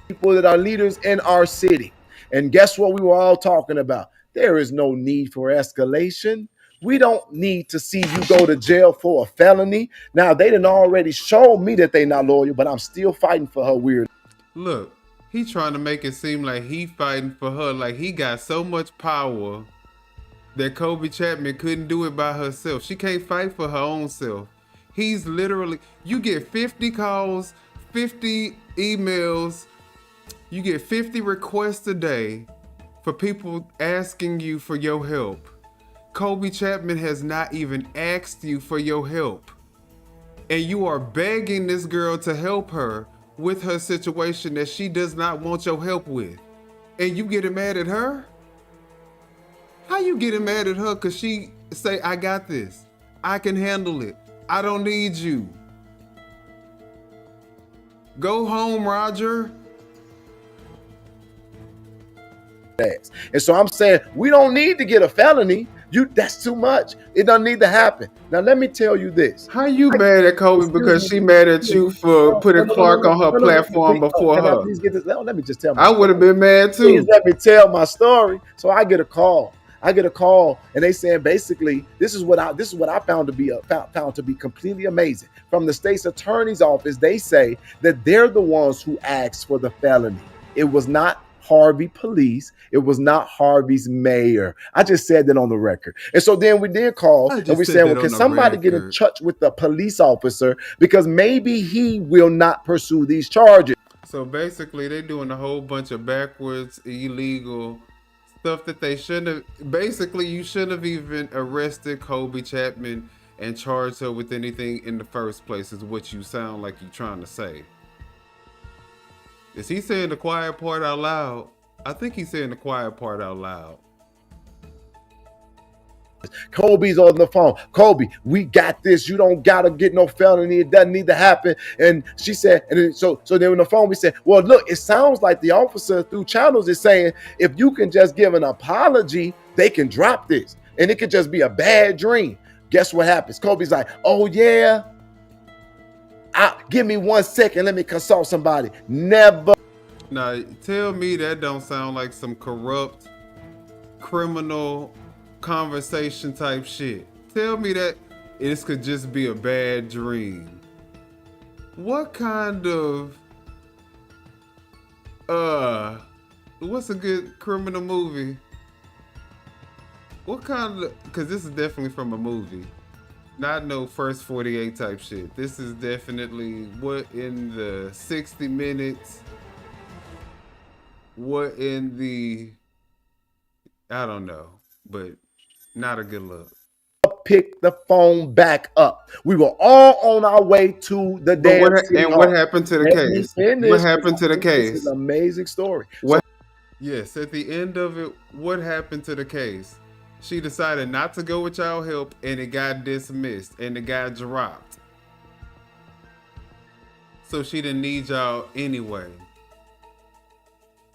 People that are leaders in our city. And guess what we were all talking about? There is no need for escalation. We don't need to see you go to jail for a felony. Now, they done already showed me that they not loyal, but I'm still fighting for her weird. Look, he trying to make it seem like he fighting for her, like he got so much power that Kobe Chapman couldn't do it by herself. She can't fight for her own self. He's literally, you get 50 calls, 50 emails, you get 50 requests a day for people asking you for your help. Kobe Chapman has not even asked you for your help. And you are begging this girl to help her with her situation that she does not want your help with. And you getting mad at her? How you getting mad at her because she say, I got this. I can handle it. I don't need you. Go home, Roger. And so I'm saying, we don't need to get a felony. That's too much. It doesn't need to happen. Now, let me tell you this. How you mad at Kobe because she mad at you for putting Clark on her platform before her? Please get this. Let me just tell my I would have been mad too. Please let me tell my story. So I get a call. And they saying basically this is what I found to be completely amazing. From the state's attorney's office, they say that they're the ones who asked for the felony. It was not Harvey police. It was not Harvey's mayor. I just said that on the record. And so then we did call and we said, well, can somebody get in touch with the police officer because maybe he will not pursue these charges. So basically they're doing a whole bunch of backwards, illegal stuff that they shouldn't have. Basically, you shouldn't have even arrested Kobe Chapman and charged her with anything in the first place is what you sound like you're trying to say. Is he saying the quiet part out loud? I think he's saying the quiet part out loud. Kobe's on the phone. Kobe, we got this. You don't gotta get no felony. It doesn't need to happen. And she said, and then, so then on the phone we said, well, look, it sounds like the officer through channels is saying if you can just give an apology, they can drop this, and it could just be a bad dream. Guess what happens? Kobe's like, oh yeah, give me 1 second. Let me consult somebody. Never. Now, tell me that don't sound like some corrupt, criminal conversation type shit. Tell me that this could just be a bad dream. What kind of what's a good criminal movie? What kind of, because this is definitely from a movie, not no First 48 type shit. This is definitely what in the 60 minutes, what in the, I don't know, but not a good look. Pick the phone back up. We were all on our way to the dance. And what happened to the case? What happened to the case? This is an amazing story. What? Yes, at the end of it, what happened to the case? She decided not to go with y'all help, and it got dismissed, and the guy dropped. So she didn't need y'all anyway.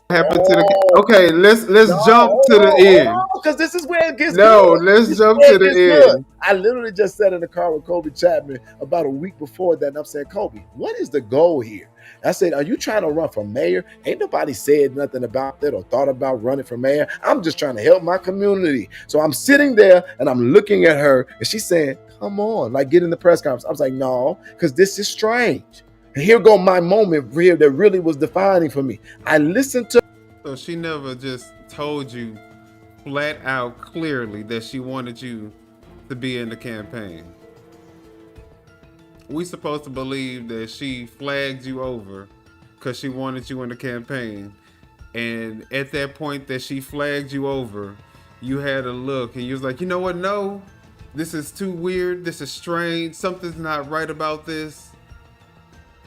Happened to the, okay, let's jump to the end, because this is where it gets good. Let's jump to the end. I literally just sat in the car with Kobe Chapman about a week before that, and I'm saying, Kobe, what is the goal here? I said, are you trying to run for mayor? Ain't nobody said nothing about that or thought about running for mayor. I'm just trying to help my community. So I'm sitting there and I'm looking at her, and she's saying, come on, like get in the press conference. I was like, no, because this is strange. And here go my moment here that really was defining for me. I listened to. So she never just told you flat out clearly that she wanted you to be in the campaign. We supposed to believe that she flagged you over because she wanted you in the campaign. And at that point that she flagged you over, you had a look and you was like, you know what? No, this is too weird. This is strange. Something's not right about this.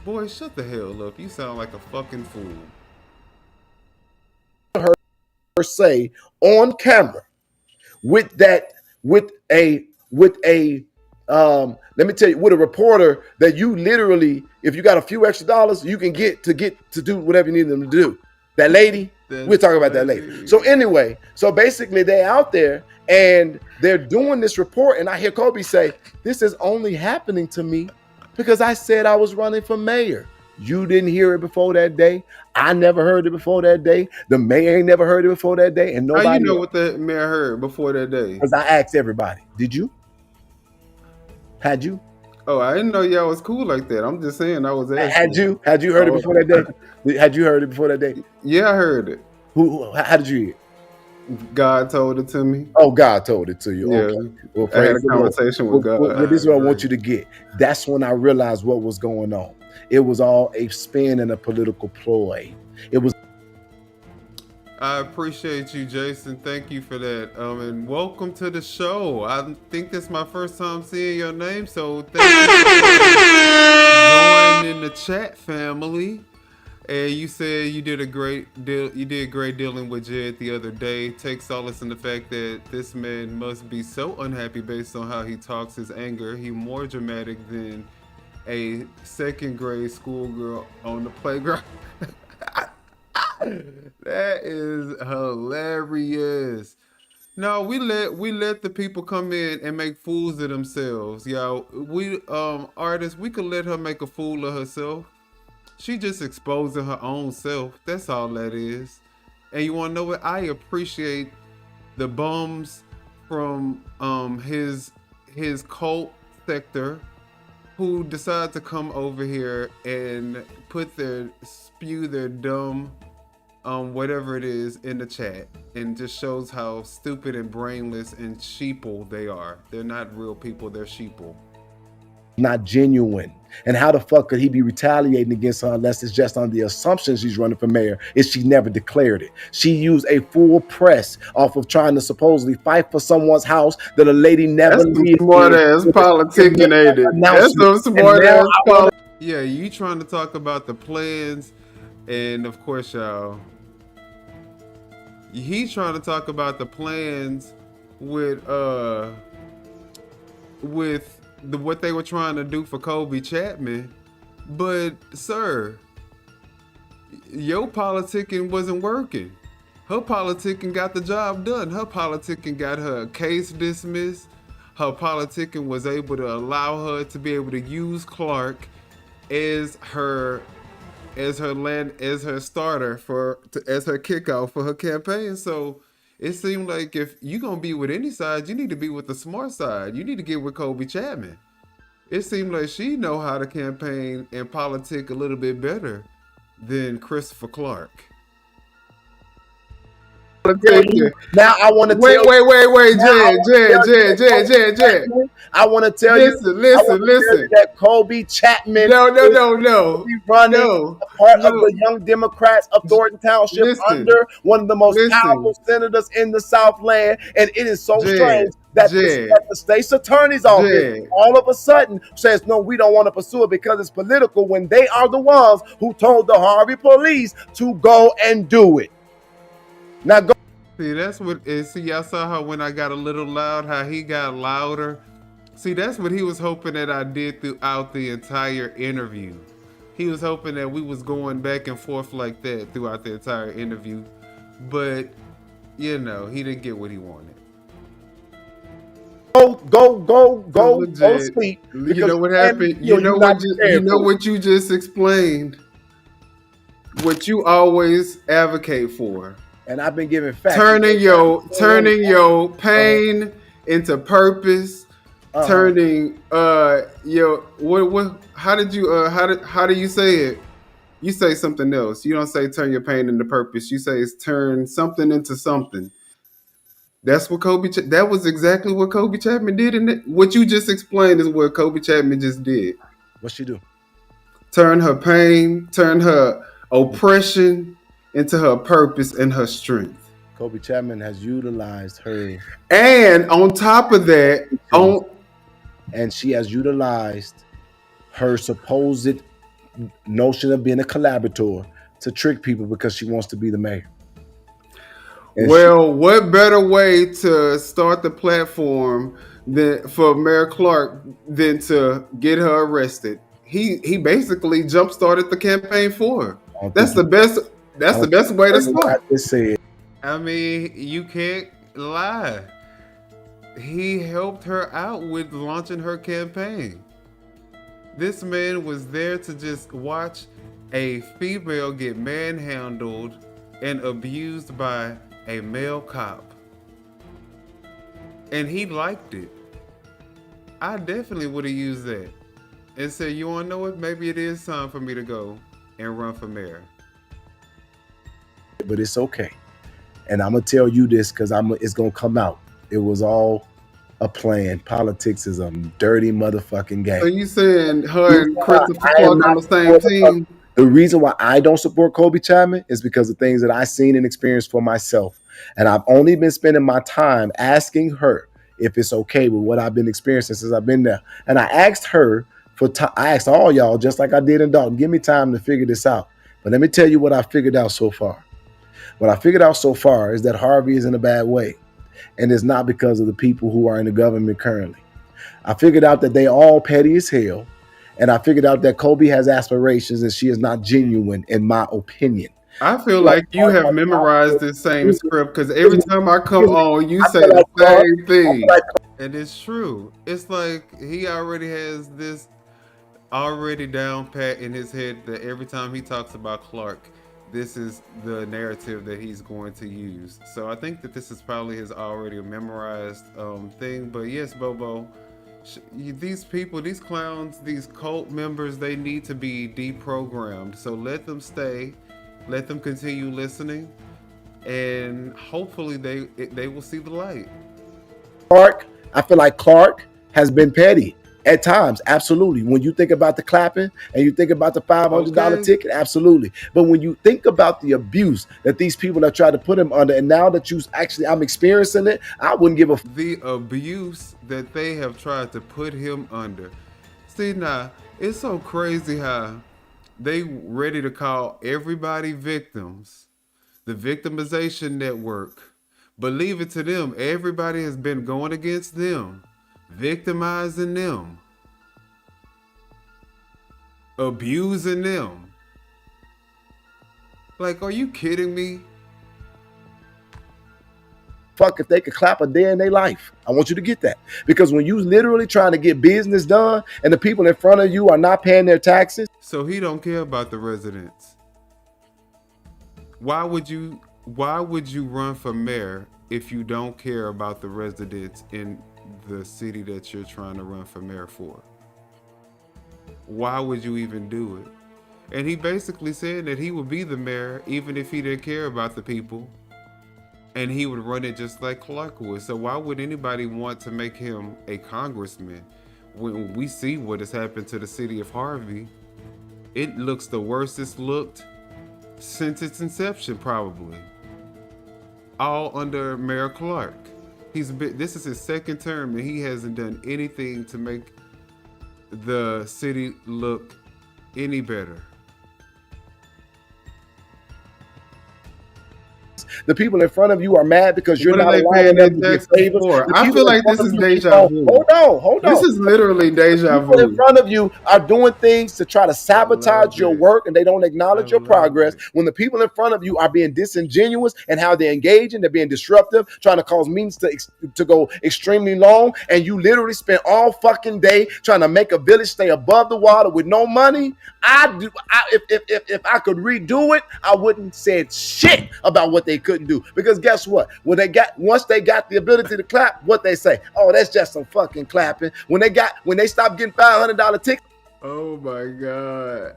Boy, shut the hell up. You sound like a fucking fool. Her say on camera with a let me tell you, with a reporter that you literally, if you got a few extra dollars, you can get to do whatever you need them to do. That lady, we'll talk about that later. So anyway, so basically they're out there and they're doing this report, and I hear Kobe say, this is only happening to me because I said I was running for mayor. You didn't hear it before that day. I never heard it before that day. The mayor ain't never heard it before that day. And nobody. How you know what the mayor heard before that day? Because I asked everybody. Did you? Had you? Oh, I didn't know y'all was cool like that. I'm just saying I was asking. Had you heard it before that day? Had you heard it before that day? Yeah, I heard it. How did you hear it? God told it to me. Oh, God told it to you. Yeah. Okay. Well, I had a conversation with God. Well, this is what I want you to get. That's when I realized what was going on. It was all a spin and a political ploy. It was. I appreciate you, Jason. Thank you for that. And welcome to the show. I think this is my first time seeing your name, so thank you for joining the chat, family. And you said you did a great deal. You did great dealing with Jed the other day. Take solace in the fact that this man must be so unhappy based on how he talks, his anger. He more dramatic than a second grade schoolgirl on the playground. That is hilarious. No, we let the people come in and make fools of themselves, y'all. We artists, we could let her make a fool of herself. She just exposing her own self. That's all that is. And you wanna know what? I appreciate the bums from his cult sector who decide to come over here and spew their dumb whatever it is in the chat, and just shows how stupid and brainless and sheeple they are. They're not real people, they're sheeple. Not genuine. And how the fuck could he be retaliating against her unless it's just on the assumption she's running for mayor if she never declared it? She used a full press off of trying to supposedly fight for someone's house that a lady never. That's some smart ass politicking, ain't it? That's some smart ass politics. Yeah, you trying to talk about the plans And of course, y'all, he's trying to talk about the plans with what they were trying to do for Kobe Chapman. But sir, your politicking wasn't working. Her politicking got the job done. Her politicking got her case dismissed. Her politicking was able to allow her to be able to use Clark as her starter as her kickoff for her campaign. So it seemed like if you're gonna be with any side, you need to be with the smart side. You need to get with Kobe Chapman. It seemed like she know how to campaign and politic a little bit better than Christopher Clark. Now I want to wait, Jed. I want to tell you. Listen. That Kobe Chapman. No. Running part of the Young Democrats of Thornton Township under one of the most powerful senators in the Southland, and it is so strange that the state's attorney's office all of a sudden says, no, we don't want to pursue it because it's political, when they are the ones who told the Harvey police to go and do it. Now go. See, that's what. See, y'all saw how when I got a little loud, how he got louder. See, that's what he was hoping that I did throughout the entire interview. He was hoping that we was going back and forth like that throughout the entire interview, but you know, he didn't get what he wanted. Go sleep. You know what happened? You know what you just explained. What you always advocate for. And I've been giving facts. Turning your pain into purpose. Turning your what? How do you say it? You say something else. You don't say turn your pain into purpose. You say it's turn something into something. That's what that was exactly what Kobe Chapman did. What you just explained is what Kobe Chapman just did. What'd she do? Turn her pain, turn her oppression into her purpose and her strength. Kobe Chapman has utilized her. And on top of that, she has utilized her supposed notion of being a collaborator to trick people because she wants to be the mayor. And what better way to start the platform for Mayor Clark than to get her arrested? He basically jump started the campaign for her. That's the best way to start. I mean, you can't lie. He helped her out with launching her campaign. This man was there to just watch a female get manhandled and abused by a male cop. And he liked it. I definitely would have used that and said, you want to know what? Maybe it is time for me to go and run for mayor. But it's okay. And I'm going to tell you this because it's going to come out. It was all a plan. Politics is a dirty motherfucking game. So you saying her and Christopher Clark on the same team? The reason why I don't support Kobe Chapman is because of things that I've seen and experienced for myself. And I've only been spending my time asking her if it's okay with what I've been experiencing since I've been there. And I asked her I asked all y'all, just like I did in Dalton, give me time to figure this out. But let me tell you what I figured out so far. What I figured out so far is that Harvey is in a bad way. And it's not because of the people who are in the government currently. I figured out that they all petty as hell. And I figured out that Kobe has aspirations and she is not genuine, in my opinion. I feel like you have memorized this same script because every time I come on, you say the same thing. And it's true. It's like he already has this already down pat in his head that every time he talks about Clark, this is the narrative that he's going to use. So I think that this is probably his already memorized thing. But yes, Bobo, these people, these clowns, these cult members, they need to be deprogrammed. So let them stay, let them continue listening, and hopefully they will see the light. Clark, I feel like Clark has been petty at times, absolutely. When you think about the clapping and you think about the $500 ticket, absolutely. But when you think about the abuse that these people have tried to put him under, and now that I'm experiencing it, I wouldn't give a the abuse that they have tried to put him under. See, now it's so crazy how They ready to call everybody victims. The victimization network. But leave it to them. Everybody has been going against them, victimizing them, abusing them. Like, are you kidding me? Fuck if they could clap a day in their life. I want you to get that. Because when you literally trying to get business done and the people in front of you are not paying their taxes. So he don't care about the residents. Why would you run for mayor if you don't care about the residents in the city that you're trying to run for mayor for? Why would you even do it? And he basically said that he would be the mayor even if he didn't care about the people. And he would run it just like Clark would. So why would anybody want to make him a congressman when we see what has happened to the city of Harvey? It looks the worst it's looked since its inception, probably. All under Mayor Clark. This is his second term and he hasn't done anything to make the city look any better. The people in front of you are mad because you're not allowing them to get favors. I feel like this is deja vu. Hold on. This is literally deja vu. People in front of you are doing things to try to sabotage your work and they don't acknowledge your progress. When the people in front of you are being disingenuous and how they're engaging, they're being disruptive, trying to cause meetings to go extremely long, and you literally spend all fucking day trying to make a village stay above the water with no money. If I could redo it, I wouldn't say shit about what they couldn't do, because guess what? Once they got the ability to clap, what they say? Oh, that's just some fucking clapping. When they stopped getting $500 tickets. Oh my God.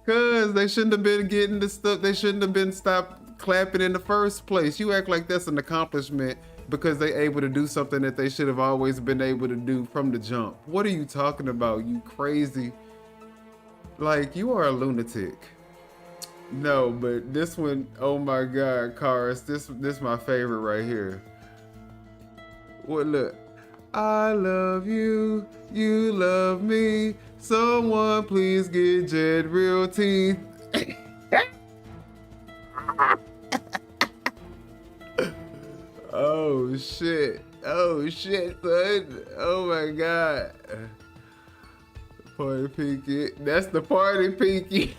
Cause they shouldn't have been getting the stuff. They shouldn't have been stopped clapping in the first place. You act like that's an accomplishment because they able to do something that they should have always been able to do from the jump. What are you talking about? You crazy. Like, you are a lunatic. No, but this one, oh my God, Karis, this my favorite right here. What, look. I love you, you love me. Someone please get Jed real teeth. Oh shit. Oh shit, son. Oh my God. Party Pinky. That's the Party Pinky.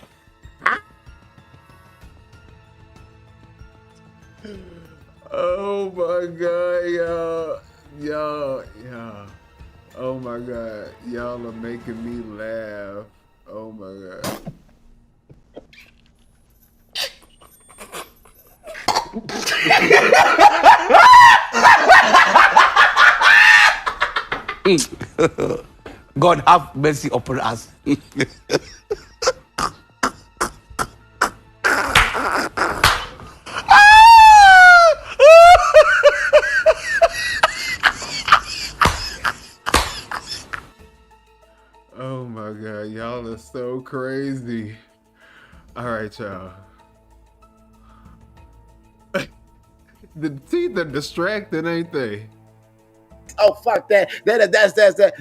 Oh my God, y'all. Oh my God, y'all are making me laugh. Oh my God. God have mercy upon us. Oh my God, y'all are so crazy. All right, y'all. The teeth are distracting, ain't they? Oh fuck that! That's that.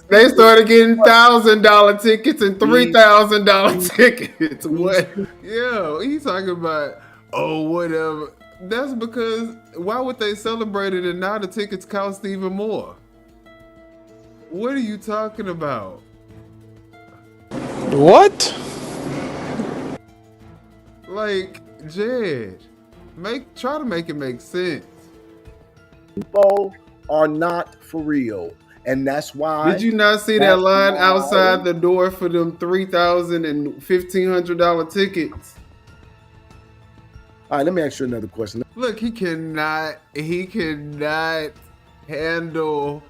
They started getting $1,000 tickets and $3,000 tickets. What? Yo, he's talking about, oh, whatever. That's because why would they celebrate it and now the tickets cost even more? What are you talking about? What? Like, Jed, try to make it make sense. People are not for real, and that's why. Did you not see that line outside the door for them $3,000 and $1,500 tickets? All right, let me ask you another question. Look, he cannot handle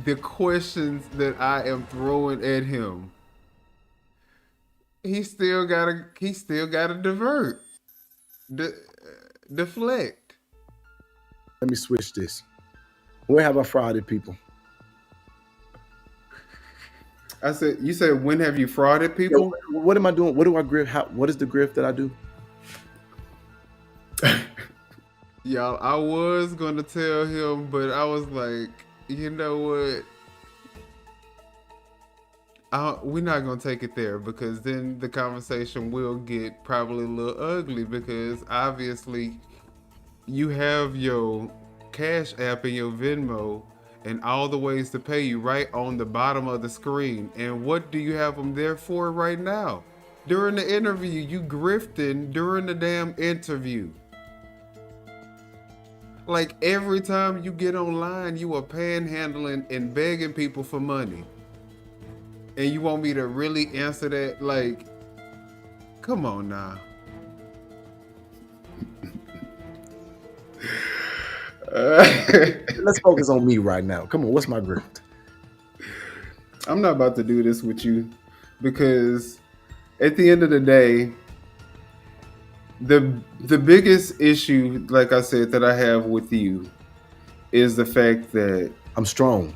the questions that I am throwing at him. He still gotta divert, deflect. Let me switch this. Where have I frauded people? You said, when have you frauded people? Yo, what am I doing? What do I grift? What is the grift that I do? Y'all, I was gonna tell him, but I was like, you know what? we're not gonna take it there because then the conversation will get probably a little ugly because obviously you have your Cash App and your Venmo and all the ways to pay you right on the bottom of the screen. And what do you have them there for right now? During the interview, you grifting during the damn interview. Like every time you get online, you are panhandling and begging people for money. And you want me to really answer that? Like, come on now. Let's focus on me right now. Come on, what's my grift? I'm not about to do this with you because at the end of the day, the biggest issue, like I said, that I have with you is the fact that I'm strong.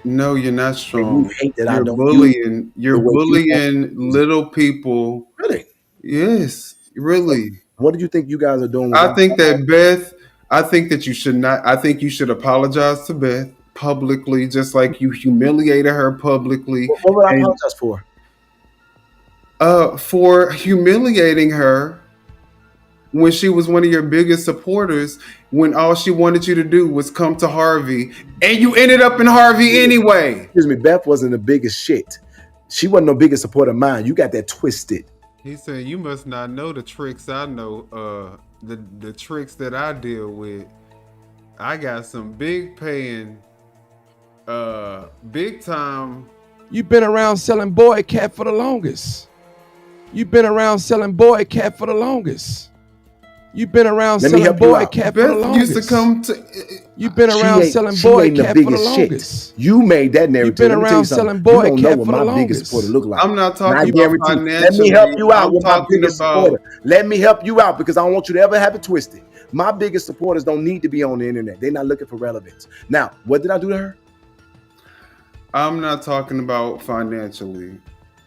No, you're not strong. You hate that you're I don't bullying. You're bullying little people. Really? Yes, really. What do you think you guys are doing? I think that you should not. I think you should apologize to Beth publicly, just like you humiliated her publicly. What would I apologize for? For humiliating her when she was one of your biggest supporters, when all she wanted you to do was come to Harvey, and you ended up in Harvey anyway. Excuse me, Beth wasn't the biggest shit. She wasn't no biggest supporter of mine. You got that twisted. He's saying you must not know the tricks I know, the tricks that I deal with. I got some big paying, big time. You've been around selling boy cat for the longest. You've been around selling boy cat for the longest. You've been around selling boy cat for the longest. Used to come to. You've been around selling boy cat for the longest. You made that narrative. You've been around selling boy cat for the longest. Like. I'm not talking about financially. Let me help you out with my biggest supporter. Let me help you out because I don't want you to ever have it twisted. My biggest supporters don't need to be on the internet. They're not looking for relevance. Now, what did I do to her? I'm not talking about financially.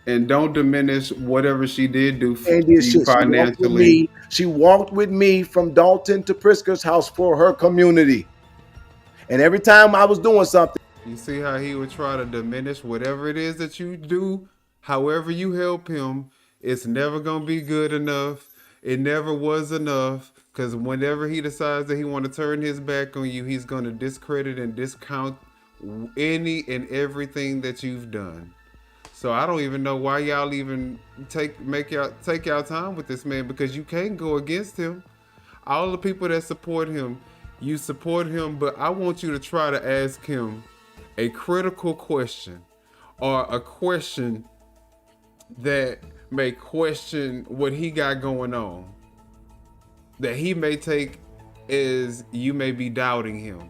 And don't diminish whatever she did do for you financially. She walked with me from Dalton to Pritzker's house for her community. And every time I was doing something. You see how he would try to diminish whatever it is that you do, however you help him, it's never going to be good enough. It never was enough. Because whenever he decides that he want to turn his back on you, he's going to discredit and discount any and everything that you've done. So I don't even know why y'all even take y'all time with this man, because you can't go against him. All the people that support him, you support him, but I want you to try to ask him a critical question, or a question that may question what he got going on, that he may take as you may be doubting him,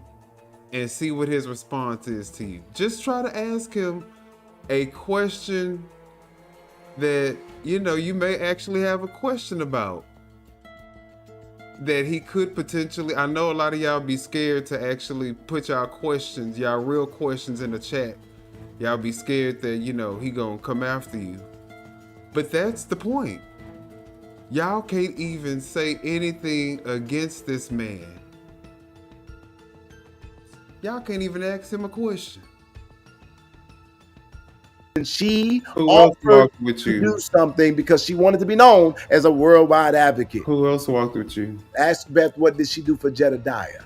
and see what his response is to you. Just try to ask him a question that, you know, you may actually have a question about, that he could potentially. I know a lot of y'all be scared to actually put y'all questions, y'all real questions in the chat. Y'all be scared that, you know, he gonna come after you. But that's the point. Y'all can't even say anything against this man. Y'all can't even ask him a question. And she offered to do something because she wanted to be known as a worldwide advocate. Who else walked with you? Ask Beth, what did she do for Jedidiah?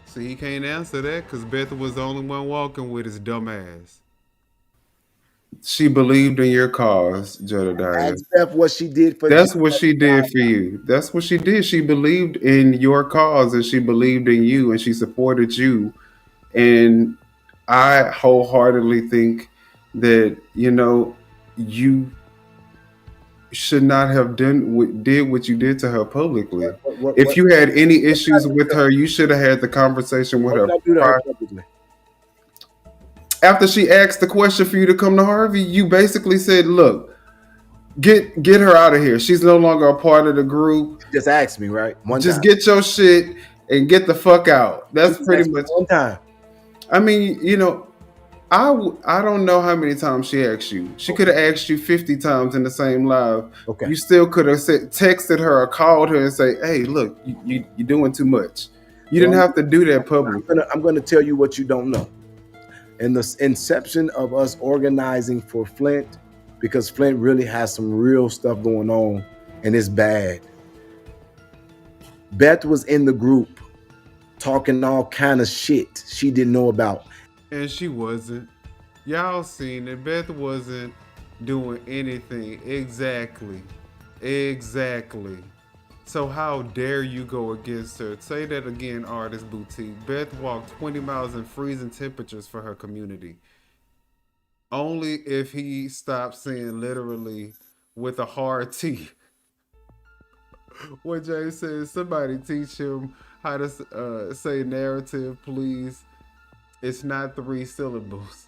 See, he can't answer that because Beth was the only one walking with his dumb ass. She believed in your cause, Jedidiah. Ask Beth what she did for That's what she did for you. That's what she did. She believed in your cause, and she believed in you, and she supported you. And I wholeheartedly think that, you know, you should not have did what you did to her publicly. If you had any issues with her, you should have had the conversation with her. After she asked the question for you to come to Harvey, you basically said, look, get her out of here. She's no longer a part of the group. Just ask me, right? Just get your shit and get the fuck out. That's pretty much one time. I mean, you know, I don't know how many times she asked you. She could have asked you 50 times in the same live. Okay. You still could have texted her or called her and say, hey, look, you're doing too much. You didn't have to do that publicly. I'm gonna tell you what you don't know. And the inception of us organizing for Flint, because Flint really has some real stuff going on and it's bad. Beth was in the group talking all kind of shit she didn't know about. And she wasn't. Y'all seen it. Beth wasn't doing anything. Exactly. So how dare you go against her? Say that again, Artist Boutique. Beth walked 20 miles in freezing temperatures for her community. Only if he stopped saying literally with a hard T. What Jay says, somebody teach him how to say narrative, please. It's not 3 syllables.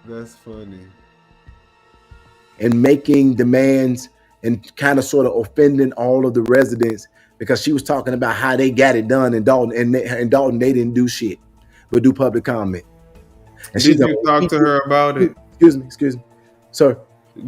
That's funny. And making demands and kind of sort of offending all of the residents because she was talking about how they got it done in Dalton, and in Dalton they didn't do shit but do public comment. And Did you talk to her about it? Excuse me, sir.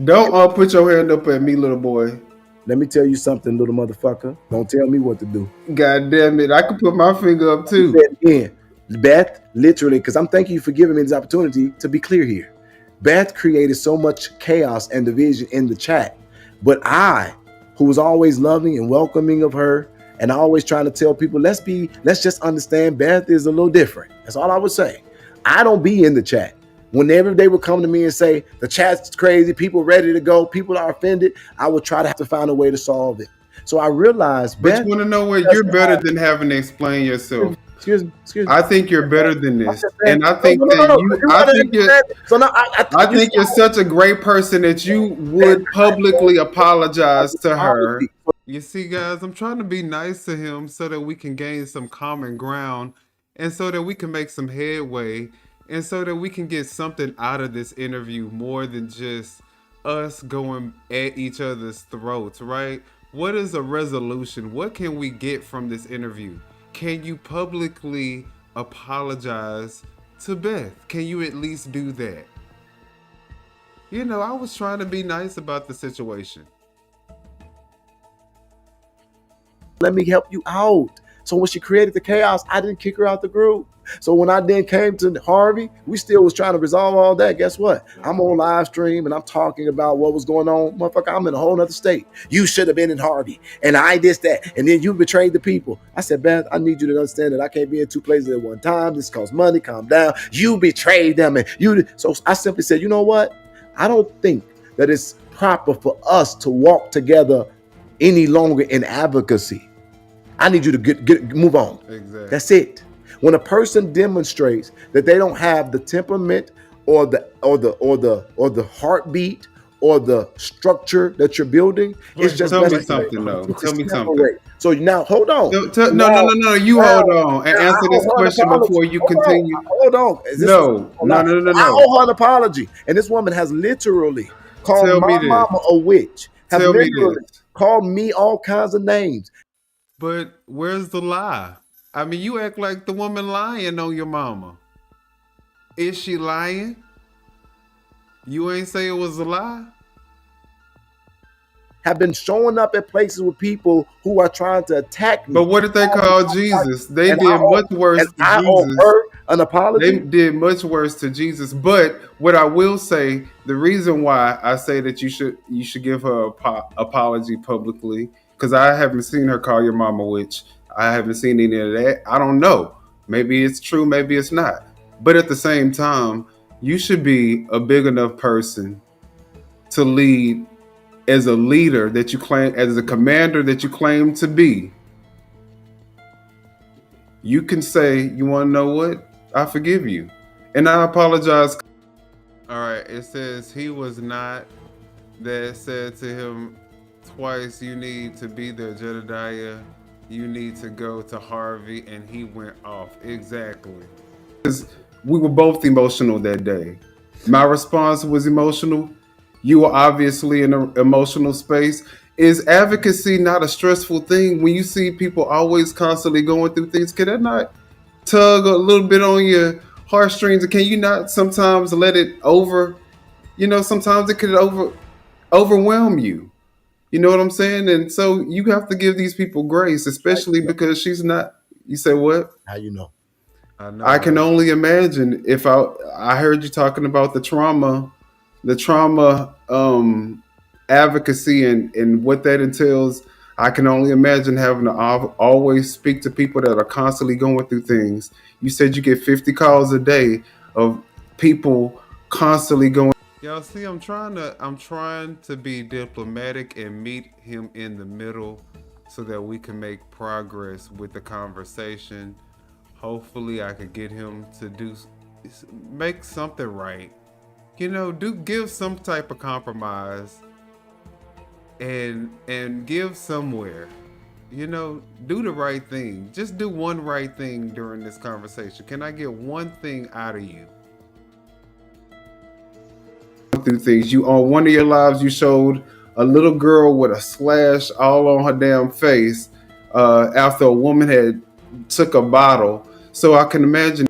Don't put your hand up at me, little boy. Let me tell you something, little motherfucker. Don't tell me what to do. God damn it, I can put my finger up too. Again, Beth, literally, because I'm thanking you for giving me this opportunity to be clear here. Beth created so much chaos and division in the chat. But I, who was always loving and welcoming of her, and always trying to tell people, let's just understand Beth is a little different. That's all I would say. I don't be in the chat. Whenever they would come to me and say, the chat's crazy, people ready to go, people are offended, I would try to have to find a way to solve it. So I realized, but you want to know what? You're better than having to explain yourself. Excuse me. I think you're better than this, and I think I think you're such a great person that you would publicly apologize to her. You see, guys, I'm trying to be nice to him so that we can gain some common ground, and so that we can make some headway, and so that we can get something out of this interview more than just us going at each other's throats, right? What is a resolution? What can we get from this interview? Can you publicly apologize to Beth? Can you at least do that? You know, I was trying to be nice about the situation. Let me help you out. So when she created the chaos, I didn't kick her out the group. So when I then came to Harvey, we still was trying to resolve all that. Guess what? I'm on live stream and I'm talking about what was going on. Motherfucker, I'm in a whole nother state. You should have been in Harvey. And I did that. And then you betrayed the people. I said, Beth, I need you to understand that I can't be in 2 places at one time. This costs money. Calm down. You betrayed them. So I simply said, you know what? I don't think that it's proper for us to walk together any longer in advocacy. I need you to move on. Exactly. That's it. When a person demonstrates that they don't have the temperament or the heartbeat or the structure that you're building, it's just tell me something though. Tell me something. So now hold on. No. You hold on and answer this question before you continue. Hold on. No. I owe her an apology, and this woman has literally called my mama a witch. Has literally called me all kinds of names. But where's the lie? I mean, you act like the woman lying on your mama. Is she lying? You ain't say it was a lie? Have been showing up at places with people who are trying to attack me. But what did they call Jesus? They did much worse to I Jesus. owe her an apology. They did much worse to Jesus. But what I will say, the reason why I say that you should give her an apology publicly, because I haven't seen her call your mama a witch. I haven't seen any of that. I don't know. Maybe it's true, maybe it's not. But at the same time, you should be a big enough person to lead as a leader that you claim, as a commander that you claim to be. You can say, you want to know what? I forgive you. And I apologize. All right, it says he was not, that said to him twice, you need to be there, Jedidiah. You need to go to Harvey, and he went off. Exactly. Because we were both emotional that day. My response was emotional. You were obviously in an emotional space. Is advocacy not a stressful thing when you see people always constantly going through things? Can that not tug a little bit on your heartstrings? Can you not sometimes let it sometimes it could overwhelm you? You know what I'm saying? And so you have to give these people grace, especially because she's not. You say what? How you know? I know. I can only imagine if I heard you talking about the trauma advocacy and what that entails. I can only imagine having to always speak to people that are constantly going through things. You said you get 50 calls a day of people constantly going. Y'all see, I'm trying to be diplomatic and meet him in the middle so that we can make progress with the conversation. Hopefully I could get him to make something right. You know, give some type of compromise and give somewhere. You know, do the right thing. Just do one right thing during this conversation. Can I get one thing out of you? Through things. You on one of your lives you showed a little girl with a slash all on her damn face after a woman had took a bottle. So I can imagine.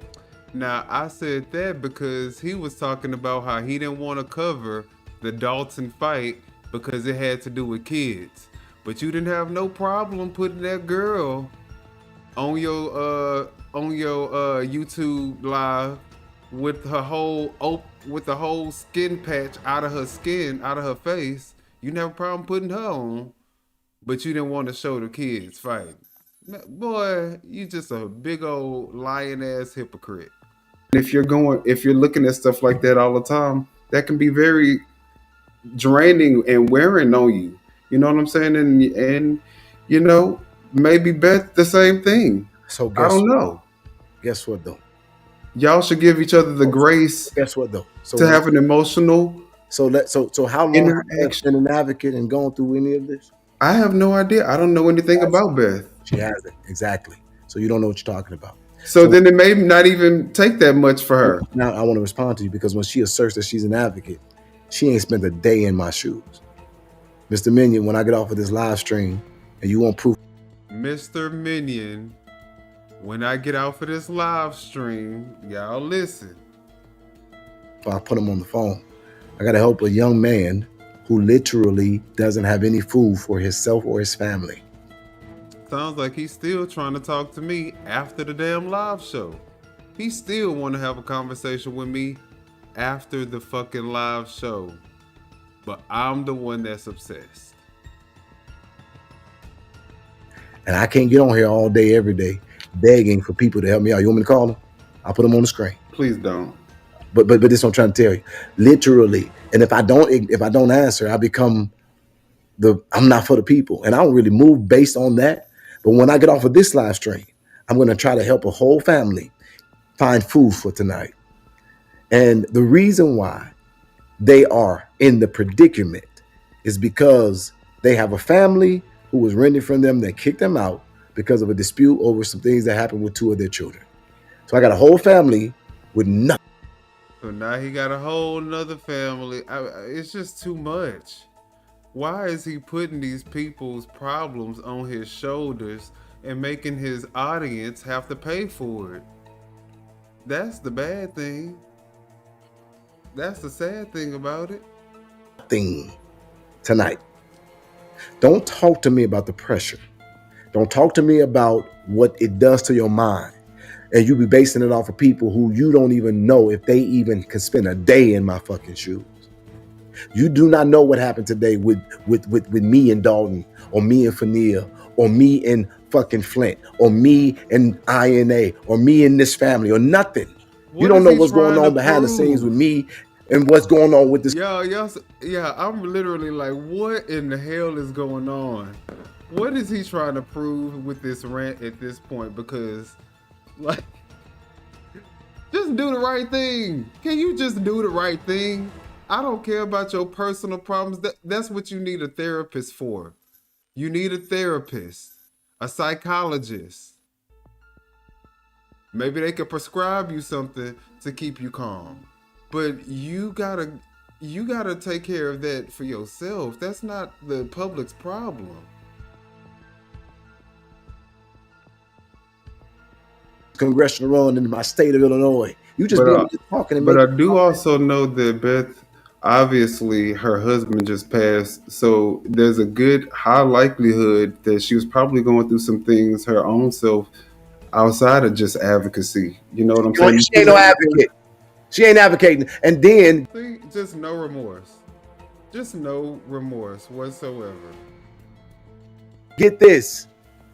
Now I said that because he was talking about how he didn't want to cover the Dalton fight because it had to do with kids. But you didn't have no problem putting that girl on your YouTube live with her whole skin patch out of her face. You didn't have a problem putting her on, but you didn't want to show the kids fighting. Boy, you just a big old lying ass hypocrite. If you're looking at stuff like that all the time, that can be very draining and wearing on you. You know what I'm saying? And you know, maybe Beth the same thing. So I don't know. Guess what though? Y'all should give each other the grace. Guess what though? To have an emotional. So how long have you been an advocate and gone through any of this? I have no idea. I don't know anything about Beth. She hasn't. Exactly. So you don't know what you're talking about. So then it may not even take that much for her. Now I want to respond to you because when she asserts that she's an advocate, she ain't spent a day in my shoes. Mr. Minion, when I get off of this live stream and you want proof. Mr. Minion, when I get off of this live stream, y'all listen. If I put him on the phone, I got to help a young man who literally doesn't have any food for himself or his family. Sounds like he's still trying to talk to me after the damn live show. He still want to have a conversation with me after the fucking live show. But I'm the one that's obsessed. And I can't get on here all day, every day, begging for people to help me out. You want me to call them? I'll put them on the screen. Please don't. But this is what I'm trying to tell you. Literally. And if I don't answer, I become I'm not for the people. And I don't really move based on that. But when I get off of this live stream, I'm going to try to help a whole family find food for tonight. And the reason why they are in the predicament is because they have a family who was renting from them that kicked them out because of a dispute over some things that happened with 2 of their children. So I got a whole family with nothing. So now he got a whole nother family. It's just too much. Why is he putting these people's problems on his shoulders and making his audience have to pay for it? That's the bad thing. That's the sad thing about it. Thing tonight. Don't talk to me about the pressure. Don't talk to me about what it does to your mind. And you be basing it off of people who you don't even know if they even can spend a day in my fucking shoes. You do not know what happened today with me and Dalton, or me and Fannia, or me and fucking Flint, or me and INA, or me and this family, or nothing. You don't know what's going on behind the scenes with me and what's going on with this. Yeah, I'm literally like, what in the hell is going on? What is he trying to prove with this rant at this point? Because, like, just do the right thing. Can you just do the right thing? I don't care about your personal problems. That's what you need a therapist for. You need a therapist, a psychologist. Maybe they could prescribe you something to keep you calm. But you gotta take care of that for yourself. That's not the public's problem. Congressional run in my state of Illinois. You just talking to me. But I do also know that Beth obviously her husband just passed, so there's a good high likelihood that she was probably going through some things her own self outside of just advocacy. You know what I'm saying? She ain't no advocate. She ain't advocating. And then See, just no remorse. Just no remorse whatsoever. get this.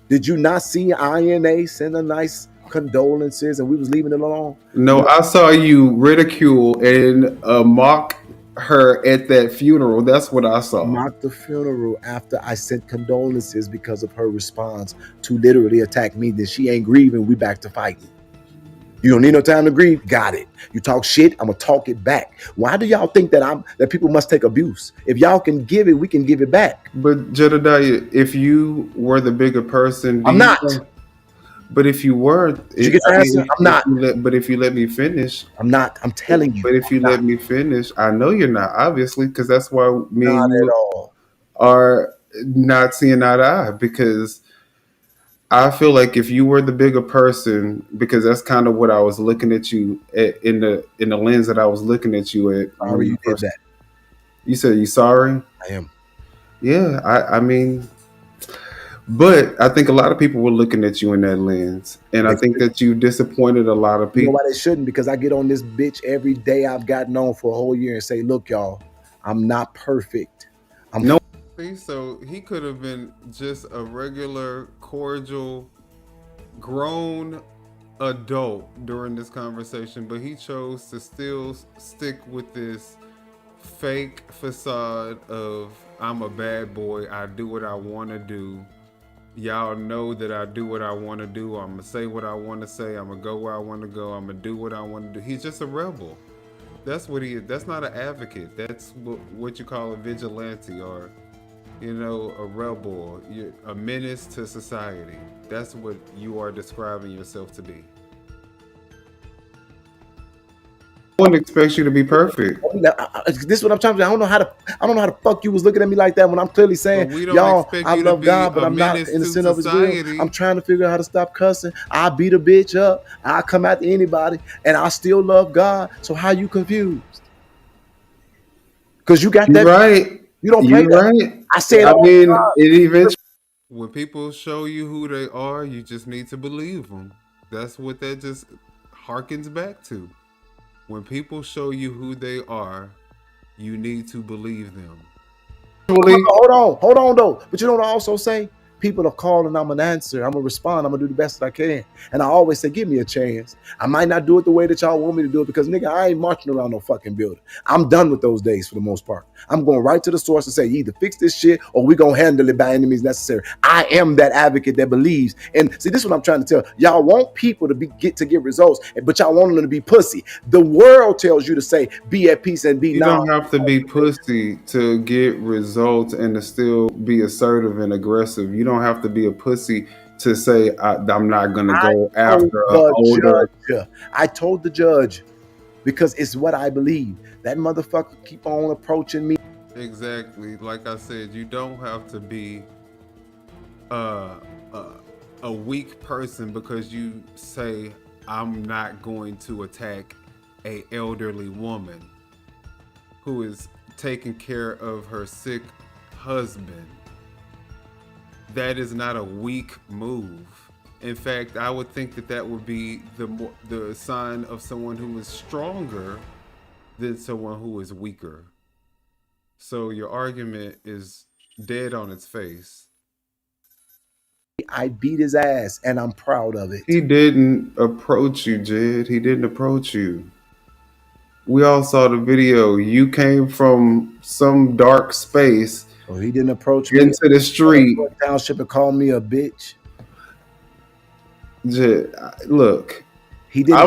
Did you not see INA send a nice condolences and we was leaving it alone? No, I saw you ridicule and mock her at that funeral. That's what I saw. Mock the funeral after I sent condolences because of her response to literally attack me. Then she ain't grieving. We back to fighting. You don't need no time to grieve. Got it. You talk shit, I'm gonna talk it back. Why do y'all think that people must take abuse? If y'all can give it, we can give it back. But Jedidiah, if you were the bigger person, I'm not. But if you were, Did you get the answer? I'm not. But if you let me finish, I'm not. I'm telling you. But if you let me finish, I know you're not, obviously, because that's why me Not and at you all. are not seeing eye to eye. Because I feel like if you were the bigger person, because that's kind of what I was looking at you at, in the lens that I was looking at you at. Sorry you did that. You said you sorry? I am. Yeah, I mean, but I think a lot of people were looking at you in that lens, and I think that you disappointed a lot of You know people. why they shouldn't? Because I get on this bitch every day I've gotten on for a whole year and say, look, y'all, I'm not perfect. No. See, so he could have been just a regular, cordial, grown adult during this conversation, but he chose to still stick with this fake facade of I'm a bad boy, I do what I want to do. Y'all know that I do what I want to do. I'm gonna say what I want to say. I'm gonna go where I want to go. I'm gonna do what I want to do. He's just a rebel. That's what he is. That's not an advocate. That's what you call a vigilante, or a rebel, a menace to society. That's what you are describing yourself to be. No one expects you to be perfect. This is what I'm trying to do. I don't know how the fuck you was looking at me like that when I'm clearly saying, y'all, I love God, but I'm not innocent of his will. I'm trying to figure out how to stop cussing. I beat a bitch up. I come after anybody, and I still love God. So how you confused? Because you got that. You're right. You don't play You're that. right. I said, it eventually. When people show you who they are, you just need to believe them. That's what that just harkens back to. When people show you who they are, you need to believe them. Hold on though. But you know what I also say? People are calling, I'm an answer. I'm gonna respond. I'm gonna do the best that I can. And I always say, give me a chance. I might not do it the way that y'all want me to do it because nigga, I ain't marching around no fucking building. I'm done with those days for the most part. I'm going right to the source and say, either fix this shit or we gonna handle it by any means necessary. I am that advocate that believes. And see, this is what I'm trying to tell y'all. Want people to get results, but y'all want them to be pussy. The world tells you to say, be at peace and be. You don't have to be pussy to get results and to still be assertive and aggressive. You don't have to be a pussy to say I'm not gonna go after an older. I told the judge because it's what I believe. That motherfucker keep on approaching me. Exactly. Like I said, you don't have to be a weak person because you say I'm not going to attack an elderly woman who is taking care of her sick husband. That is not a weak move. In fact, I would think that would be the sign of someone who is stronger than someone who is weaker. So your argument is dead on its face. I beat his ass and I'm proud of it. He didn't approach you, Jed. He didn't approach you. We all saw the video. You came from some dark space. Oh, he didn't approach me into the street. Township and call me a bitch. Jed, look. He didn't.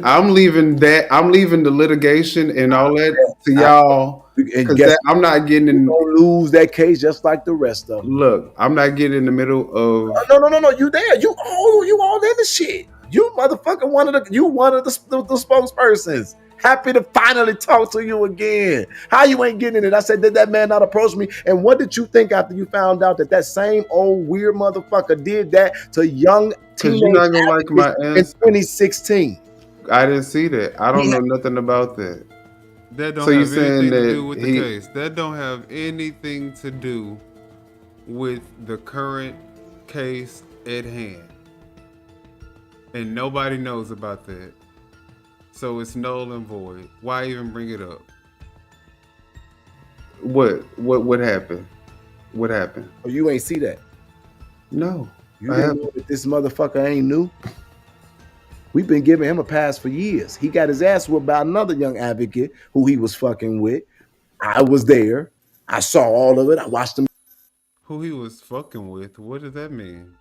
I'm leaving the litigation and all that to y'all. Because I'm not getting in. Lose that case just like the rest of them. Look, I'm not getting in the middle of. No. You there? You all in the shit. You motherfucker one of the spokespersons. Happy to finally talk to you again. How you ain't getting in it? I said, did that man not approach me? And what did you think after you found out that same old weird motherfucker did that to young teenagers you're not gonna like my answer. In 2016? I didn't see that. I don't know nothing about that. That don't So you're have saying anything to that do with the case. That don't have anything to do with the current case at hand. And nobody knows about that. So it's null and void. Why even bring it up? What happened? What happened? Oh, you ain't see that? No. You didn't know that this motherfucker ain't new? We've been giving him a pass for years. He got his ass whipped by another young advocate who he was fucking with. I was there. I saw all of it. I watched him. Who he was fucking with? What does that mean?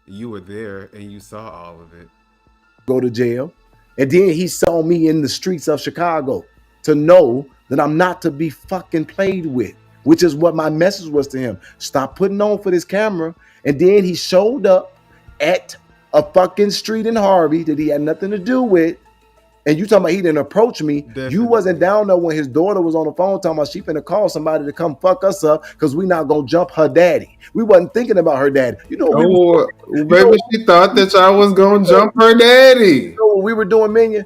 You were there and you saw all of it. Go to jail. And then he saw me in the streets of Chicago to know that I'm not to be fucking played with, which is what my message was to him. Stop putting on for this camera. And then he showed up at a fucking street in Harvey that he had nothing to do with. And you talking about he didn't approach me. Definitely. You wasn't down there when his daughter was on the phone talking about she finna call somebody to come fuck us up because we not gonna jump her daddy. We wasn't thinking about her daddy. You know, maybe she thought that y'all was gonna jump her daddy. You know what we were doing, Minion?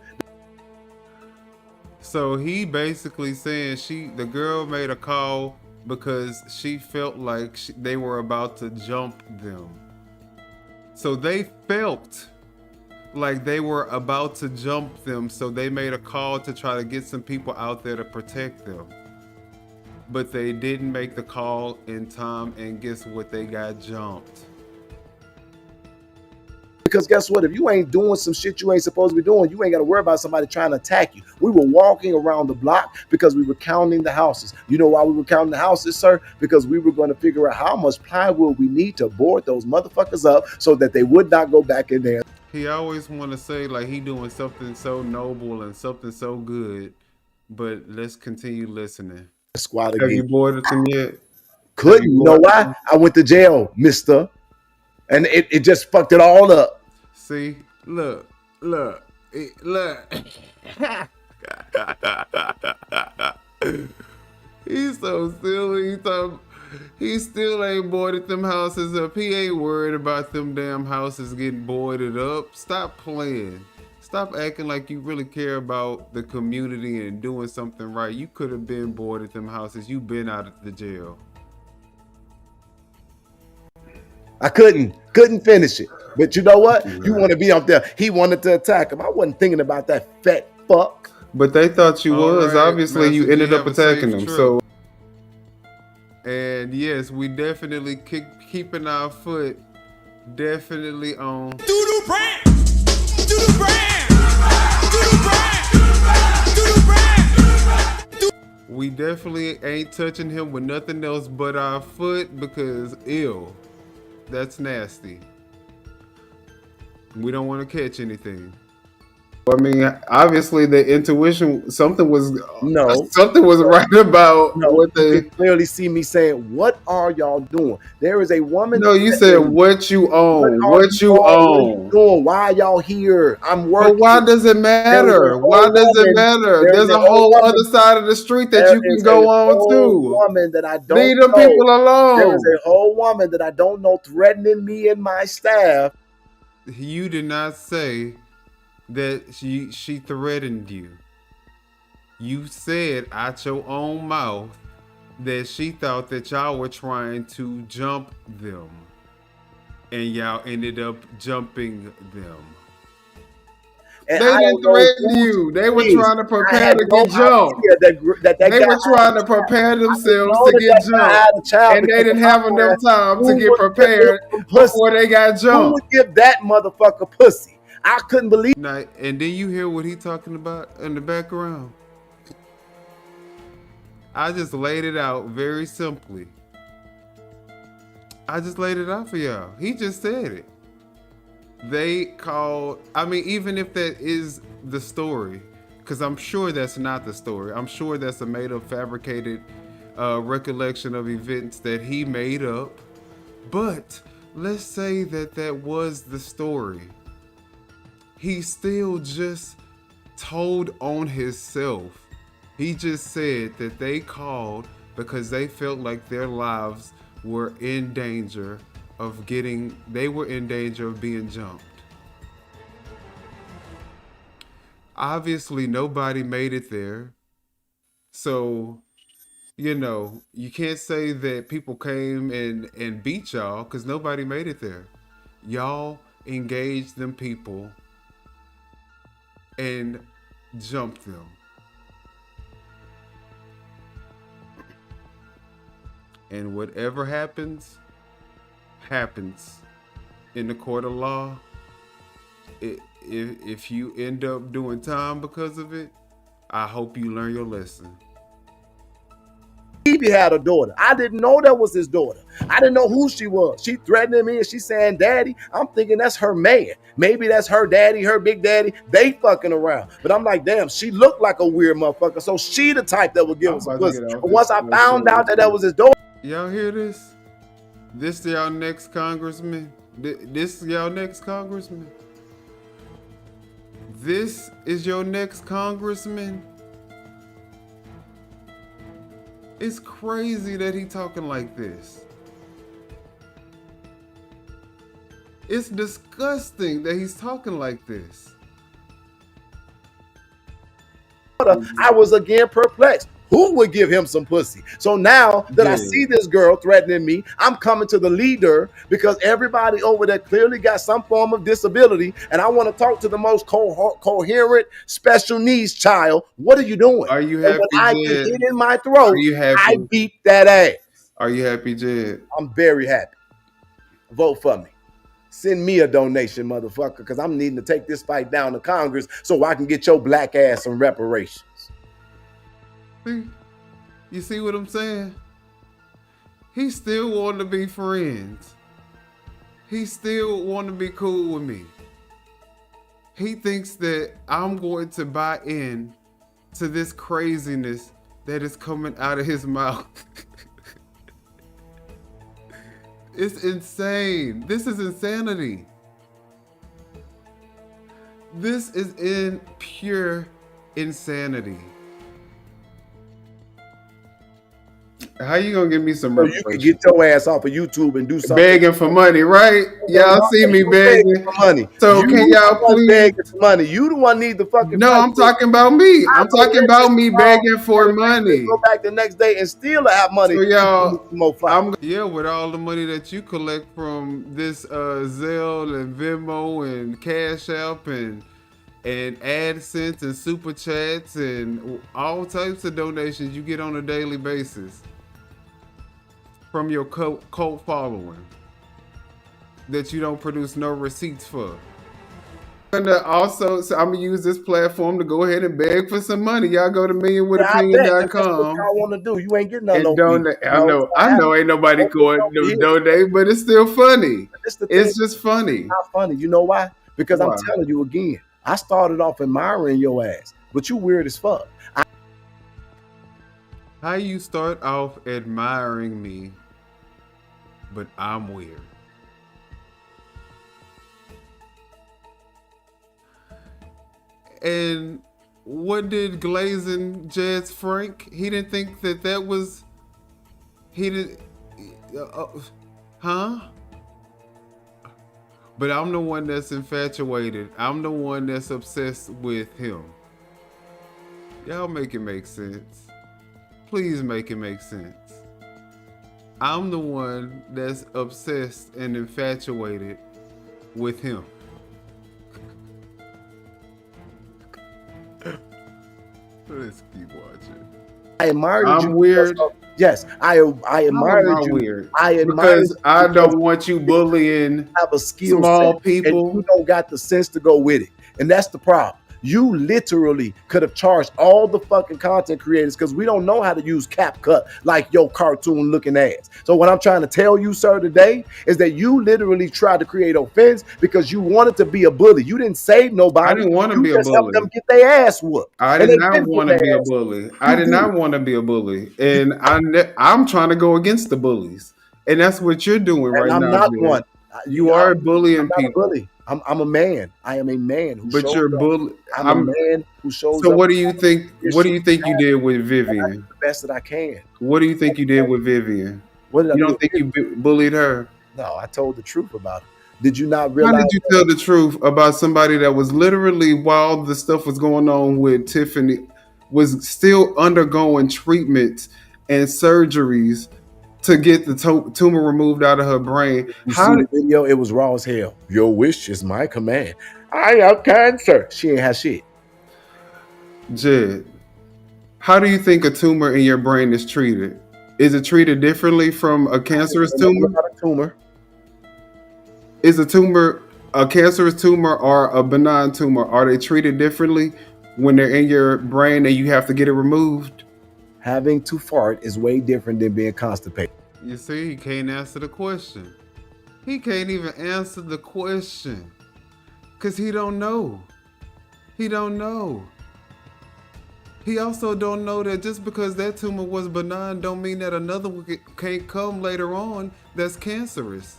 So he basically saying the girl made a call because she felt like they were about to jump them. So they felt like they were about to jump them, so they made a call to try to get some people out there to protect them. But they didn't make the call in time, and guess what? They got jumped. Because guess what? If you ain't doing some shit you ain't supposed to be doing, you ain't got to worry about somebody trying to attack you. We were walking around the block because we were counting the houses. You know why we were counting the houses, sir? Because we were going to figure out how much plywood we need to board those motherfuckers up so that they would not go back in there. He always want to say like he doing something so noble and something so good, but let's continue listening. Squad Have you boarded them yet? Couldn't. You know why? I went to jail, mister. And it just fucked it all up. See? Look. He's so silly. He still ain't boarded them houses up. He ain't worried about them damn houses getting boarded up. Stop playing. Stop acting like you really care about the community and doing something right. You could have been boarded them houses. You been out of the jail. I couldn't finish it. But you know what? You want to be up there. He wanted to attack him. I wasn't thinking about that fat fuck. But they thought you was. Right, obviously, Master, you ended up attacking them. So, and yes, we definitely keeping our foot definitely on. DooDoo brand. DooDoo brand. DooDoo brand. DooDoo brand. We definitely ain't touching him with nothing else but our foot because ew, that's nasty. We don't want to catch anything. I mean, obviously the intuition, something was right about what they. You can clearly see me saying, "What are y'all doing?" There is a woman. No, you said what you own. What you own. Doing? Why are y'all here? I'm working. But why does it matter? Why does it matter? There's a whole other side of the street that you can go on to. Woman that I don't leave them people alone. There is a whole woman that I don't know threatening me and my staff. You did not say that she threatened you. You said out your own mouth that she thought that y'all were trying to jump them, and y'all ended up jumping them. And they didn't threaten you. They were trying to prepare to get jumped. They were trying to prepare themselves to get jumped, and they didn't have enough time to get prepared before they got jumped. Who would give that motherfucker pussy? I couldn't believe. Now, and then you hear what he talking about in the background. I just laid it out very simply. I just laid it out for y'all. He just said it. They called, I mean, even if that is the story, because I'm sure that's not the story. I'm sure that's a made up, fabricated recollection of events that he made up. But let's say that that was the story. He still just told on himself. He just said that they called because they felt like their lives were in danger of being jumped. Obviously, nobody made it there. So, you can't say that people came and beat y'all because nobody made it there. Y'all engaged them people and jumped them. And whatever happens in the court of law. If you end up doing time because of it, I hope you learn your lesson. He had a daughter. I didn't know that was his daughter. I didn't know who she was. She threatening me and she saying daddy. I'm thinking that's her man. Maybe that's her daddy, her big daddy. They fucking around. But I'm like, damn, she looked like a weird motherfucker. So she the type that would give us a pussy. But once I found out that was his daughter. Y'all hear this? This y'all next congressman? This y'all next congressman? This is your next congressman? It's crazy that he talking like this. It's disgusting that he's talking like this. I was again perplexed. Who would give him some pussy? So now that I see this girl threatening me, I'm coming to the leader because everybody over there clearly got some form of disability, and I want to talk to the most coherent special needs child. What are you doing? Are you happy, when I Jed? get it in my throat, Are you happy? I beat that ass. Are you happy, Jed? I'm very happy. Vote for me. Send me a donation, motherfucker, because I'm needing to take this fight down to Congress so I can get your black ass some reparations. You see what I'm saying? He still want to be friends. He still want to be cool with me. He thinks that I'm going to buy in to this craziness that is coming out of his mouth. It's insane. This is insanity. This is in pure insanity. How you gonna give me some so you can get your ass off of YouTube and do something? Begging for money, right? Y'all see me begging for money. So can y'all please begging for money? You the one need the fucking. No, I'm talking about me. I'm talking about me begging for money. Go back the next day and still have money. So y'all, with all the money that you collect from this Zelle and Venmo and Cash App and AdSense and Super Chats and all types of donations you get on a daily basis from your cult following that you don't produce no receipts for. And also, so I'm gonna use this platform to go ahead and beg for some money. Y'all go to millionwithopinion.com. That's what y'all want to do. You ain't getting none. I know ain't nobody going to donate, but it's still funny. It's just funny. It's not funny. You know why? Because I'm telling you again, I started off admiring your ass, but you weird as fuck. How you start off admiring me, but I'm weird? And what did Glazing Jeds Frank? He didn't think that was. He didn't. Huh? But I'm the one that's infatuated. I'm the one that's obsessed with him. Y'all make it make sense. Please make it make sense. I'm the one that's obsessed and infatuated with him. Let's keep watching. I admire you. I'm weird. Yes, I admire you. Weird. I admire because I don't want you bullying have a skill small set, people. And you don't got the sense to go with it, and that's the problem. You literally could have charged all the fucking content creators because we don't know how to use CapCut like your cartoon looking ass. So what I'm trying to tell you, sir, today is that you literally tried to create offense because you wanted to be a bully. You didn't save nobody. I didn't want to be a bully. Help them get their ass whooped. I did not want to be a bully. I did not want to be a bully, and I'm trying to go against the bullies, and that's what you're doing right now. I'm not one. You are bullying people. Bully. I'm a man. I am a man who. But you're bullying. I'm a man who shows. So what do you think? What do you think you did with Vivian? The best that I can. What do you think you did with Vivian? What did I you don't think you bullied her? No, I told the truth about it. Did you not realize? How did you tell the truth about somebody that was literally while the stuff was going on with Tiffany, was still undergoing treatments and surgeries to get the tumor removed out of her brain. You see the video? It was raw as hell. Your wish is my command. I have cancer. She ain't had shit. Jed, how do you think a tumor in your brain is treated? Is it treated differently from a cancerous tumor? Is a cancerous tumor or a benign tumor, are they treated differently when they're in your brain and you have to get it removed? Having to fart is way different than being constipated. You see, he can't answer the question. He can't even answer the question because he don't know. He don't know. He also don't know that just because that tumor was benign don't mean that another one can't come later on that's cancerous.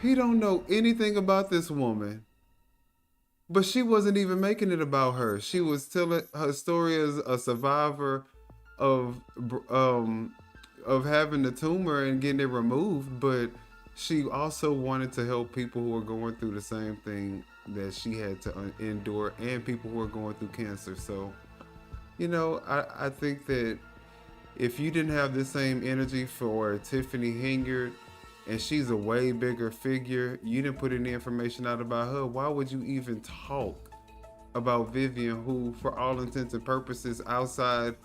He don't know anything about this woman. But she wasn't even making it about her. She was telling her story as a survivor of having the tumor and getting it removed, but she also wanted to help people who were going through the same thing that she had to endure, and people who are going through cancer. So, you know, I think that if you didn't have the same energy for Tiffany Hingard, and she's a way bigger figure, you didn't put any information out about her, why would you even talk about Vivian, who for all intents and purposes, outside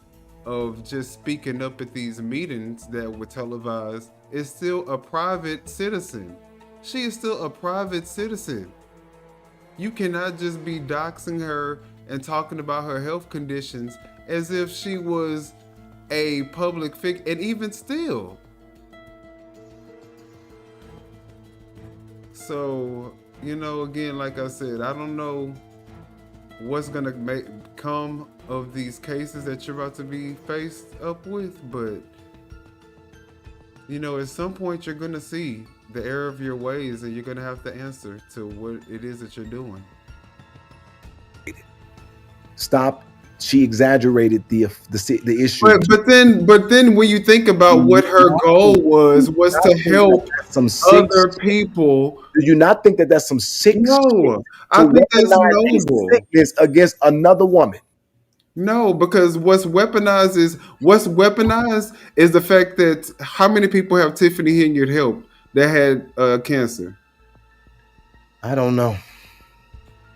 of just speaking up at these meetings that were televised, is still a private citizen? She is still a private citizen. You cannot just be doxing her and talking about her health conditions as if she was a public figure. And even still. So, you know, again, like I said, I don't know what's going to come of these cases that you're about to be faced up with, but, you know, at some point you're going to see the error of your ways, and you're going to have to answer to what it is that you're doing. Stop. She exaggerated the issue. But then when you think about what her goal was to help other people. Do you not think that that's some sick shit? No, I think that's noble. Sickness against another woman. No, because what's weaponized is the fact that how many people have Tiffany Hingard helped that had cancer? I don't know.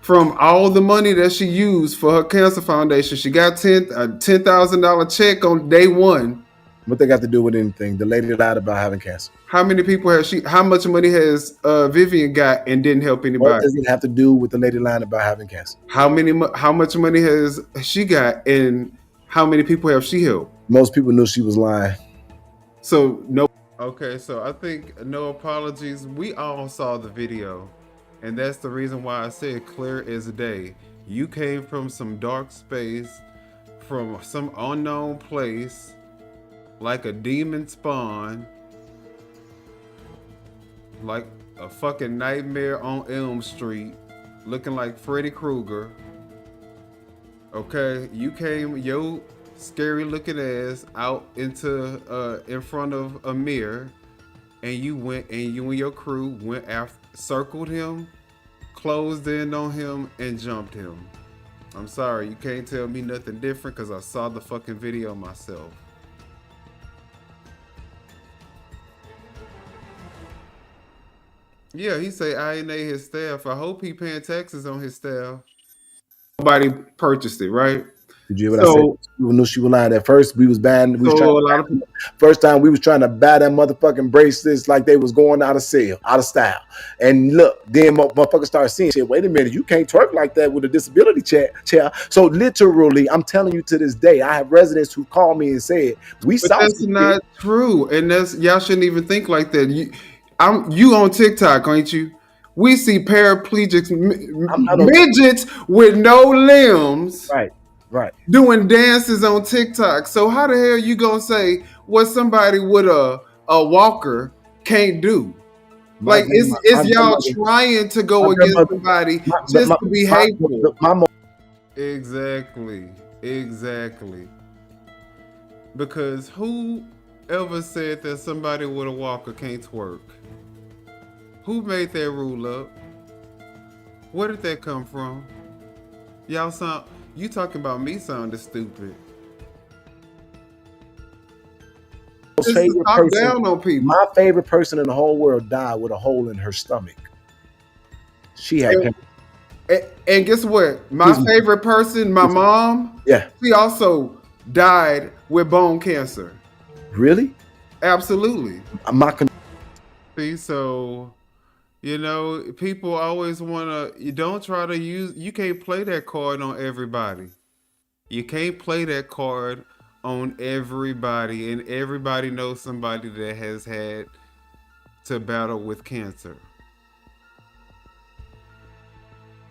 From all the money that she used for her cancer foundation, she got $10,000 check on day one. What they got to do with anything? The lady lied about having cancer. How many people has she? How much money has Vivian got and didn't help anybody? What does it have to do with the lady lying about having cancer? How much money has she got and how many people have she helped? Most people knew she was lying. So no. Okay, so I think no apologies. We all saw the video. And that's the reason why I said clear as day. You came from some dark space, from some unknown place, like a demon spawn, like a fucking nightmare on Elm Street, looking like Freddy Krueger. Okay, you came your scary looking ass out into in front of a mirror, and you and your crew went after, circled him, closed in on him, and jumped him. I'm sorry, you can't tell me nothing different because I saw the fucking video myself. Yeah, he say INA his staff. I hope he paying taxes on his staff. Nobody purchased it, right? Did you hear what I said? People knew she was lying. At first, we was buying. First time we was trying to buy that motherfucking bracelets like they was going out of style. And look, then motherfuckers started seeing shit. Wait a minute, you can't twerk like that with a disability chair. So literally, I'm telling you to this day, I have residents who call me and said, "We saw." That's not true, and that's y'all shouldn't even think like that. You on TikTok, ain't you? We see paraplegics, midgets with no limbs. Right. Doing dances on TikTok. So how the hell you gonna say what somebody with a walker can't do? Like it's y'all trying to go against somebody just to be hateful. Exactly. Because who ever said that somebody with a walker can't twerk? Who made that rule up? Where did that come from? You talking about me sounding stupid. Just to talk down on people. My favorite person in the whole world died with a hole in her stomach. She had cancer. And guess what? My favorite person, my mom, she also died with bone cancer. Really? Absolutely. See, so, you know, people always want to, you don't try to you can't play that card on everybody. You can't play that card on everybody, and everybody knows somebody that has had to battle with cancer.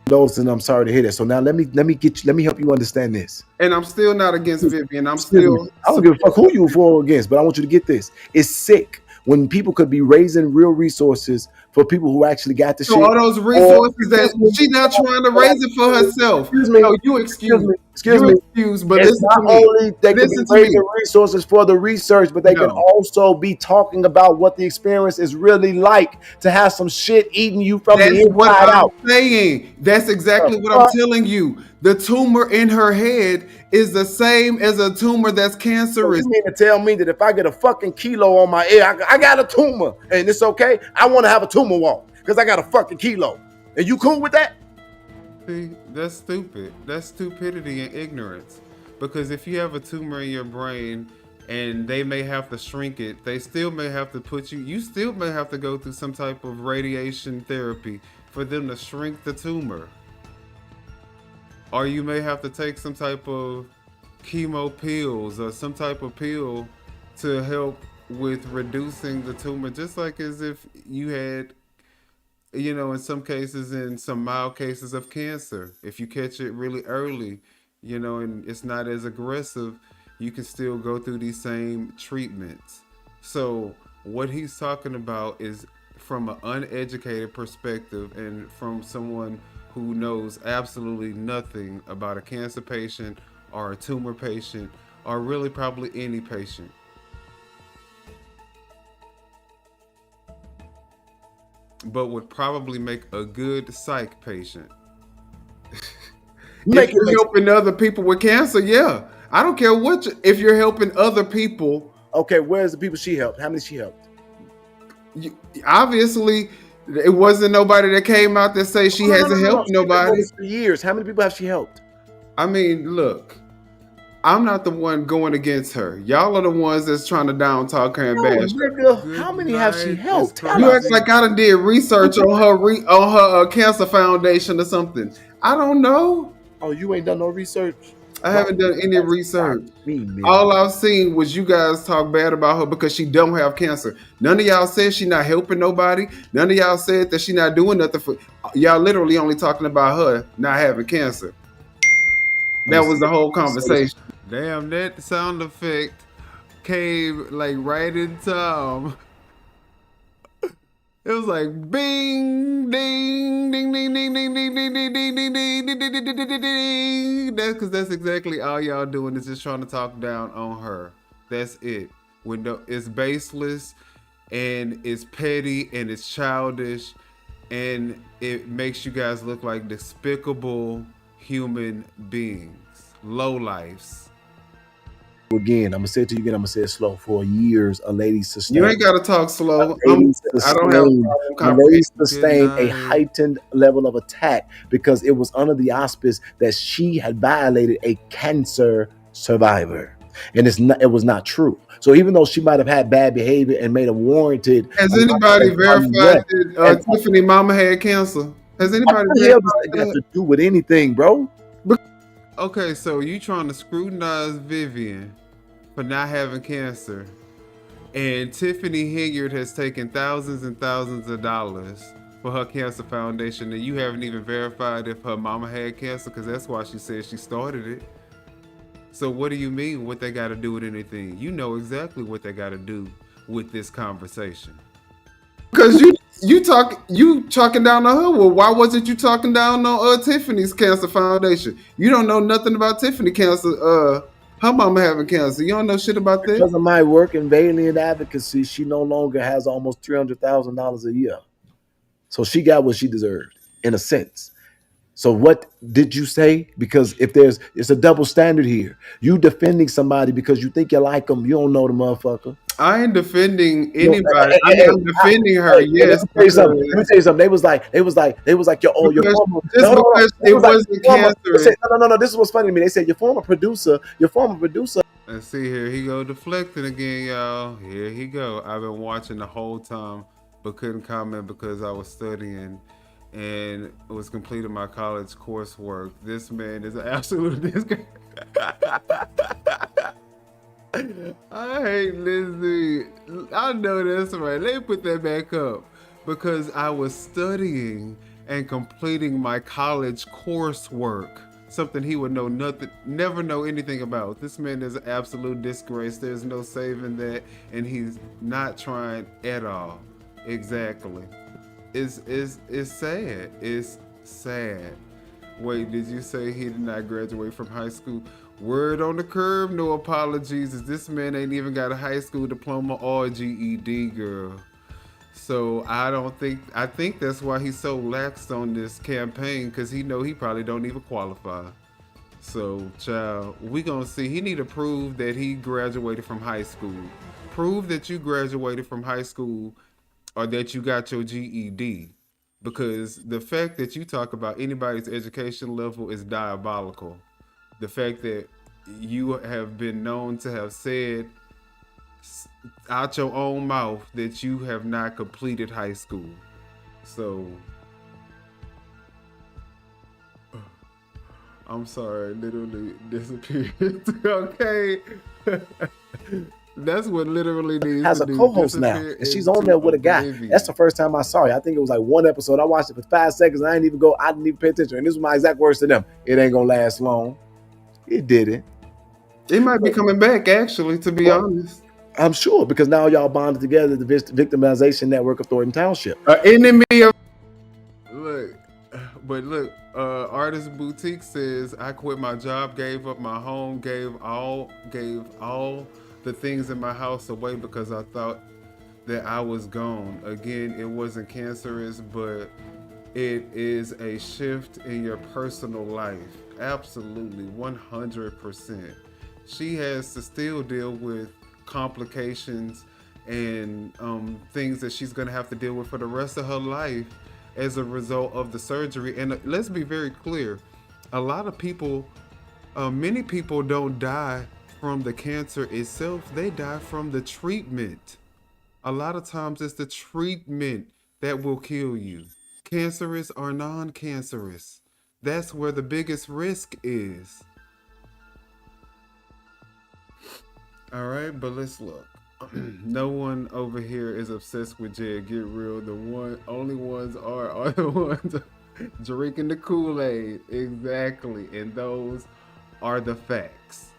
And I'm sorry to hear that. So now let me help you understand this. And I'm still not against Vivian. I don't give a fuck who you for or against, but I want you to get this. It's sick when people could be raising real resources for people who actually got the shit. So all those resources that she's not trying to raise it for herself. Excuse me. No, you excuse me. But it's listen not to me. only they can be raising resources for the research, but they can also be talking about what the experience is really like to have some shit eating you from the inside out. Saying. That's exactly what I'm telling you. The tumor in her head is the same as a tumor that's cancerous. So you mean to tell me that if I get a fucking kilo on my ear, I got a tumor and it's okay? I want to have a tumor walk because I got a fucking kilo. And you cool with that? See, that's stupid. That's stupidity and ignorance. Because if you have a tumor in your brain and they may have to shrink it, they still may have to you still may have to go through some type of radiation therapy for them to shrink the tumor. Or you may have to take some type of chemo pills or some type of pill to help with reducing the tumor, just like as if you had, you know, in some cases, in some mild cases of cancer, if you catch it really early, you know, and it's not as aggressive, you can still go through these same treatments. So what he's talking about is from an uneducated perspective and from someone who knows absolutely nothing about a cancer patient or a tumor patient or really probably any patient. But would probably make a good psych patient. If you're helping other people with cancer, yeah. I don't care what, if you're helping other people. Okay, where's the people she helped? How many she helped? Obviously, it wasn't nobody that came out that say she hasn't helped nobody. For years. How many people have she helped? I mean, look, I'm not the one going against her. Y'all are the ones that's trying to down talk her and bash her. How many have she helped? You act like I done did research on her cancer foundation or something. I don't know. Oh, you ain't done no research? I haven't done any research. All I've seen was you guys talk bad about her because she don't have cancer. None of y'all said she not helping nobody. None of y'all said that she not doing nothing for y'all. Literally only talking about her not having cancer. That was the whole conversation. Damn, that sound effect came like right in time. It was like bing, ding, ding, ding, ding, ding, ding, ding, ding, ding, ding, ding, ding, ding, ding, ding, ding. That's because that's exactly all y'all doing is just trying to talk down on her. That's it. It's baseless and it's petty and it's childish and it makes you guys look like despicable human beings, lowlifes. Again, I'm gonna say it to you again. I'm gonna say it slow. For years, a lady sustained. You ain't gotta talk slow. I don't have a problem. A lady sustained a heightened level of attack because it was under the auspice that she had violated a cancer survivor, and it was not true. So even though she might have had bad behavior and made a warranted, has anybody verified that Tiffany mama had cancer? Has anybody verified that? Got to do with anything, bro? Okay, so you trying to scrutinize Vivian for not having cancer, and Tiffany Hilliard has taken thousands and thousands of dollars for her cancer foundation, and you haven't even verified if her mama had cancer, because that's why she said she started it. So what do you mean what they got to do with anything? You know exactly what they got to do with this conversation. Because you talking down on her. Well, why wasn't you talking down on Tiffany's cancer foundation? You don't know nothing about Tiffany cancer. Her mama having cancer. You don't know shit about that. Because of my work in Valiant Advocacy, she no longer has almost $300,000 a year. So she got what she deserved, in a sense. So what did you say? Because if it's a double standard here. You defending somebody because you think you like them. You don't know the motherfucker. I ain't defending No, anybody. I mean, I'm defending her, let yes, me tell you something. Let me tell you something. They was like, your because former. just No, because They it was like, wasn't former. They cancerous. said, no. This is what's funny to me. They said your former producer. Let's see here. He go deflecting again, y'all. Here he go. I've been watching the whole time, but couldn't comment because I was studying and was completing my college coursework. This man is an absolute disgrace. I hate Lizzie. I know that's right. Let me put that back up because I was studying and completing my college coursework. Something he would never know anything about. This man is an absolute disgrace. There's no saving that, and he's not trying at all. Exactly. It's sad. It's sad. Wait, did you say he did not graduate from high school? Word on the curb, no apologies, as this man ain't even got a high school diploma or a GED, girl. So I think that's why he's so lax on this campaign, because he know he probably don't even qualify. So, child, we gonna see. He need to prove that he graduated from high school. Prove that you graduated from high school or that you got your GED. Because the fact that you talk about anybody's education level is diabolical. The fact that you have been known to have said out your own mouth that you have not completed high school. So, I'm sorry, literally disappeared. Okay. That's what literally needs Has to a do. co-host now, and she's on there with a guy. That's the first time I saw her. I think it was like one episode. I watched it for 5 seconds. And I didn't even pay attention. And this was my exact words to them. It ain't gonna last long. It didn't. It might be coming back, actually, to be honest. I'm sure, because now y'all bonded together, the victimization network of Thornton Township. Enemy of look, Artist Boutique says, I quit my job, gave up my home, gave all the things in my house away because I thought that I was gone. Again, it wasn't cancerous, but it is a shift in your personal life. Absolutely, 100%. She has to still deal with complications and things that she's going to have to deal with for the rest of her life as a result of the surgery. And let's be very clear, a lot of people, many people don't die from the cancer itself, they die from the treatment. A lot of times it's the treatment that will kill you. Cancerous or non-cancerous. That's where the biggest risk is. All right, but let's look. No one over here is obsessed with Jed. Get real. The only ones are the ones drinking the Kool-Aid. Exactly, and those are the facts.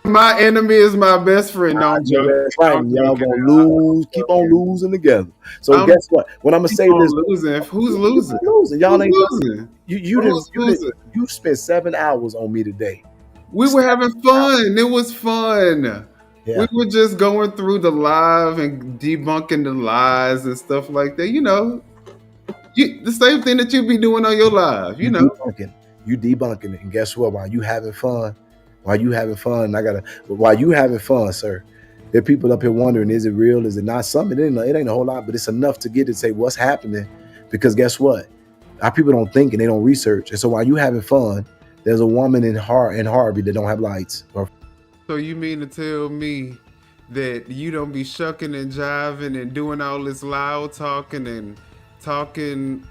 My enemy is my best friend. No, I'm joking. Right, y'all gonna lose. Keep on losing together. So guess what? When I'm gonna say this, losing. Who's losing? Losing. Y'all ain't losing. You spent 7 hours on me today. We were having fun. It was fun. Yeah. We were just going through the live and debunking the lies and stuff like that. You know, the same thing that you be doing on your live. You know, you debunking it, and guess what? While you having fun, while you having fun, sir, there are people up here wondering: is it real? Is it not? Something it ain't a whole lot, but it's enough to get to say what's happening. Because guess what? Our people don't think and they don't research, and so while you having fun, there's a woman in Harvey that don't have lights. So you mean to tell me that you don't be shucking and jiving and doing all this loud talking and talking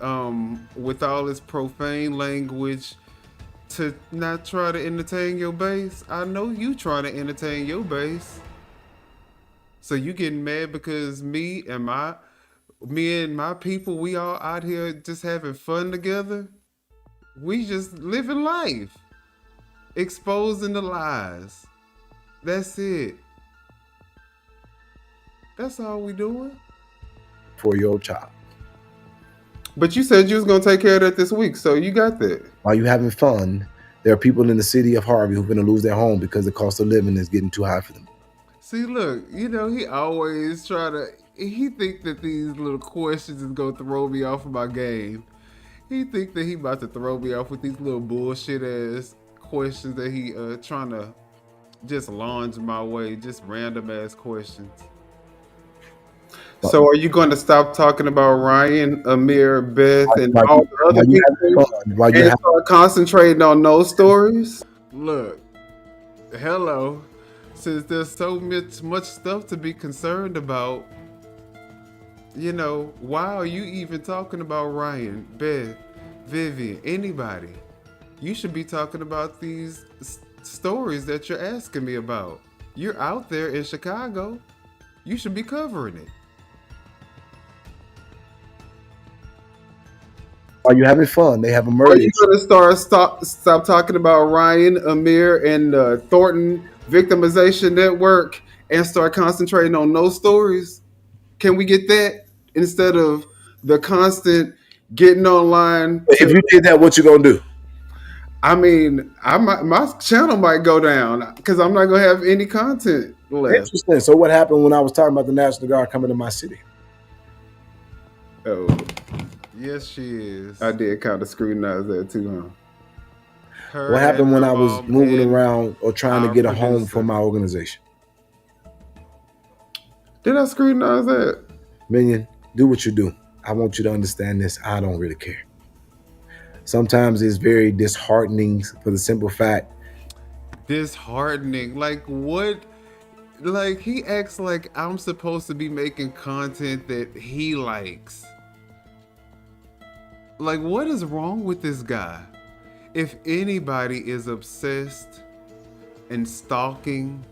with all this profane language to not try to entertain your base? I know you trying to entertain your base. So you getting mad because me and my people, we all out here just having fun together? We just living life, exposing the lies. That's it. That's all we doing. For your child. But you said you was going to take care of that this week, so you got that. While you having fun, there are people in the city of Harvey who are going to lose their home because the cost of living is getting too high for them. See, look, you know, he always he think that these little questions is going to throw me off of my game. He think that he about to throw me off with these little bullshit ass questions that he trying to just launch my way, just random ass questions. So are you going to stop talking about Ryan, Amir, Beth, and all the other people and start concentrating on those stories? Look, hello. Since there's so much stuff to be concerned about, you know, why are you even talking about Ryan, Beth, Vivian, anybody? You should be talking about these stories that you're asking me about. You're out there in Chicago. You should be covering it. Are you having fun? They have a murder. Are you going to stop talking about Ryan, Amir, and Thornton Victimization Network and start concentrating on those stories? Can we get that instead of the constant getting online? If you did that, what you gonna do? I mean, my channel might go down because I'm not gonna have any content left. Interesting. So what happened when I was talking about the National Guard coming to my city? Oh, yes, she is. I did kind of scrutinize that too, huh? What happened when I was moving around or trying to get a home for my organization? Did I scrutinize that? Minion, do what you do. I want you to understand this. I don't really care. Sometimes it's very disheartening for the simple fact. Disheartening? Like what? Like he acts like I'm supposed to be making content that he likes. Like what is wrong with this guy? If anybody is obsessed and stalking,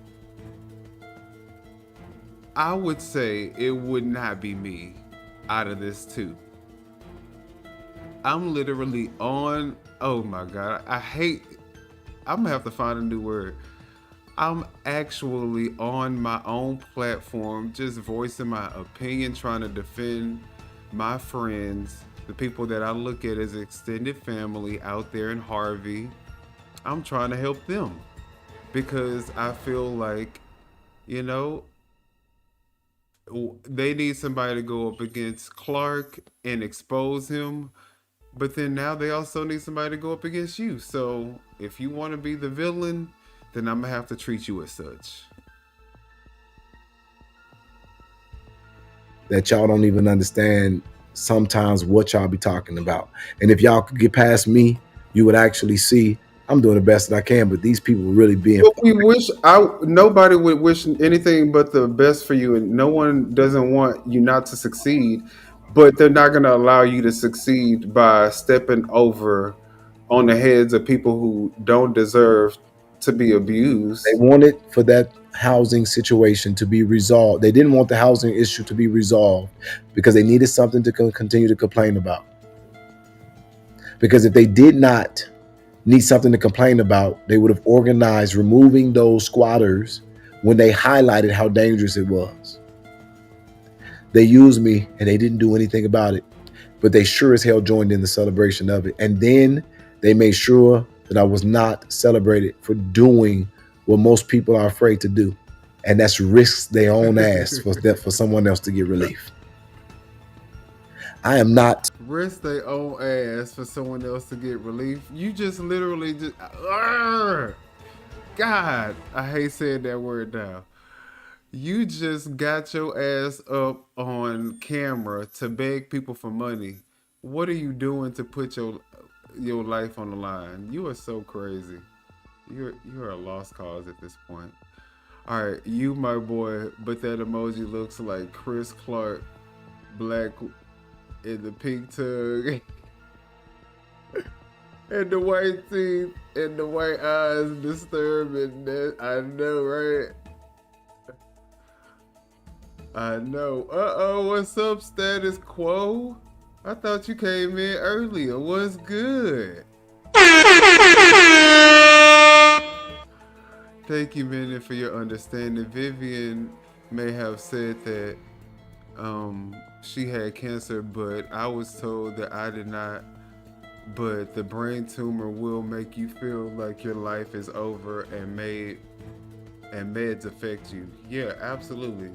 I would say it would not be me out of this too. I'm literally on, oh my God, I'm gonna have to find a new word. I'm actually on my own platform, just voicing my opinion, trying to defend my friends, the people that I look at as extended family out there in Harvey. I'm trying to help them because I feel like, you know, they need somebody to go up against Clark and expose him. But then now they also need somebody to go up against you. So if you want to be the villain, then I'm going to have to treat you as such. That y'all don't even understand sometimes what y'all be talking about. And if y'all could get past me, you would actually see I'm doing the best that I can, but these people really being. Nobody would wish anything but the best for you, and no one doesn't want you not to succeed, but they're not going to allow you to succeed by stepping over on the heads of people who don't deserve to be abused. They wanted for that housing situation to be resolved. They didn't want the housing issue to be resolved because they needed something to continue to complain about. Because if they did not need something to complain about, they would have organized removing those squatters when they highlighted how dangerous it was. They used me and they didn't do anything about it, but they sure as hell joined in the celebration of it. And then they made sure that I was not celebrated for doing what most people are afraid to do. And that's risk their own ass for someone else to get relief. I am not. Risk their own ass for someone else to get relief. You just literally just, God, I hate saying that word now. You just got your ass up on camera to beg people for money. What are you doing to put your life on the line? You are so crazy. You're a lost cause at this point. All right, you my boy, but that emoji looks like Chris Clark, black in the pink tug, and the white teeth, and the white eyes disturbing that. I know, right? I know. Uh-oh, what's up, status quo? I thought you came in earlier. What's good? Thank you, Minion, for your understanding. Vivian may have said that she had cancer, but I was told that I did not. But the brain tumor will make you feel like your life is over and meds affect you. Yeah, absolutely.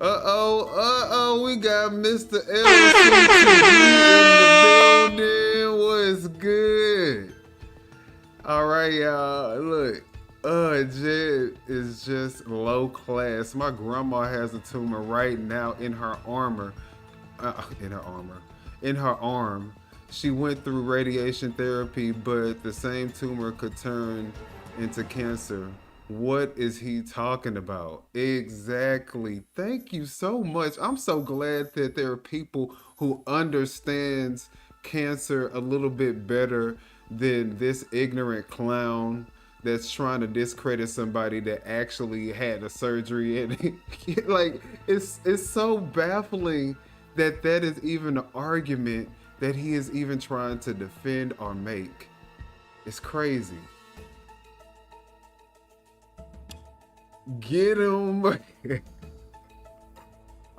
Uh-oh, we got Mr. LCTV in the building. good? All right, y'all. Look, Jed is just low class. My grandma has a tumor right now in her armor. In her arm. She went through radiation therapy, but the same tumor could turn into cancer. What is he talking about? Exactly. Thank you so much. I'm so glad that there are people who understands cancer a little bit better than this ignorant clown that's trying to discredit somebody that actually had a surgery. And like, it's so baffling that is even an argument that he is even trying to defend or make. It's crazy. Get him.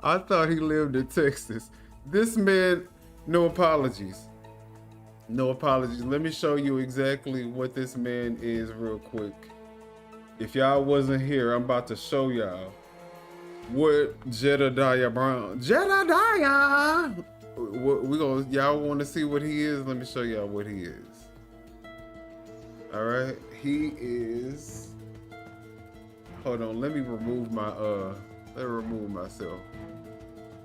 I thought he lived in Texas. This man, no apologies. No apologies. Let me show you exactly what this man is real quick. If y'all wasn't here, I'm about to show y'all what Jedidiah Brown. Jedidiah! Y'all want to see what he is? Let me show y'all what he is. All right, he is. Hold on, let me remove myself.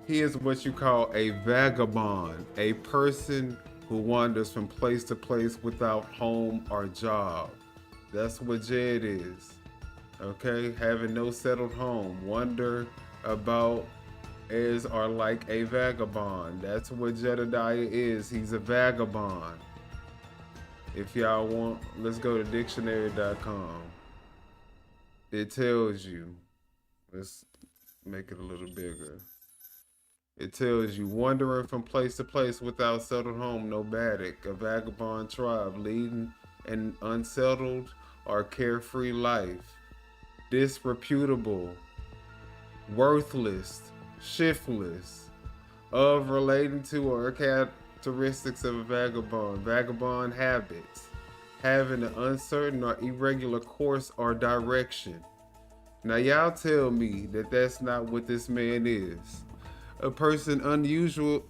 He is what you call a vagabond, a person who wanders from place to place without home or job. That's what Jed is. Okay, having no settled home, wander about as or like a vagabond. That's what Jedidiah is. He's a vagabond. If y'all want, let's go to dictionary.com. It tells you, let's make it a little bigger. It tells you wandering from place to place without settled home, nomadic, a vagabond tribe leading an unsettled or carefree life, disreputable, worthless, shiftless, of relating to or characteristics of a vagabond, vagabond habits, having an uncertain or irregular course or direction. Now y'all tell me that that's not what this man is. A person usually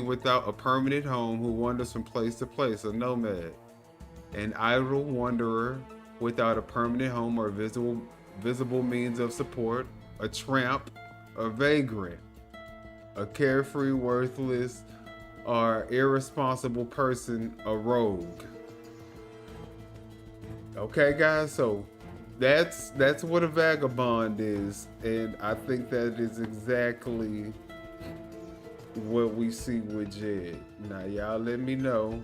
without a permanent home who wanders from place to place, a nomad, an idle wanderer without a permanent home or visible means of support, a tramp, a vagrant, a carefree, worthless, or irresponsible person, a rogue. Okay, guys, so that's what a vagabond is, and I think that is exactly what we see with Jed. Now, y'all let me know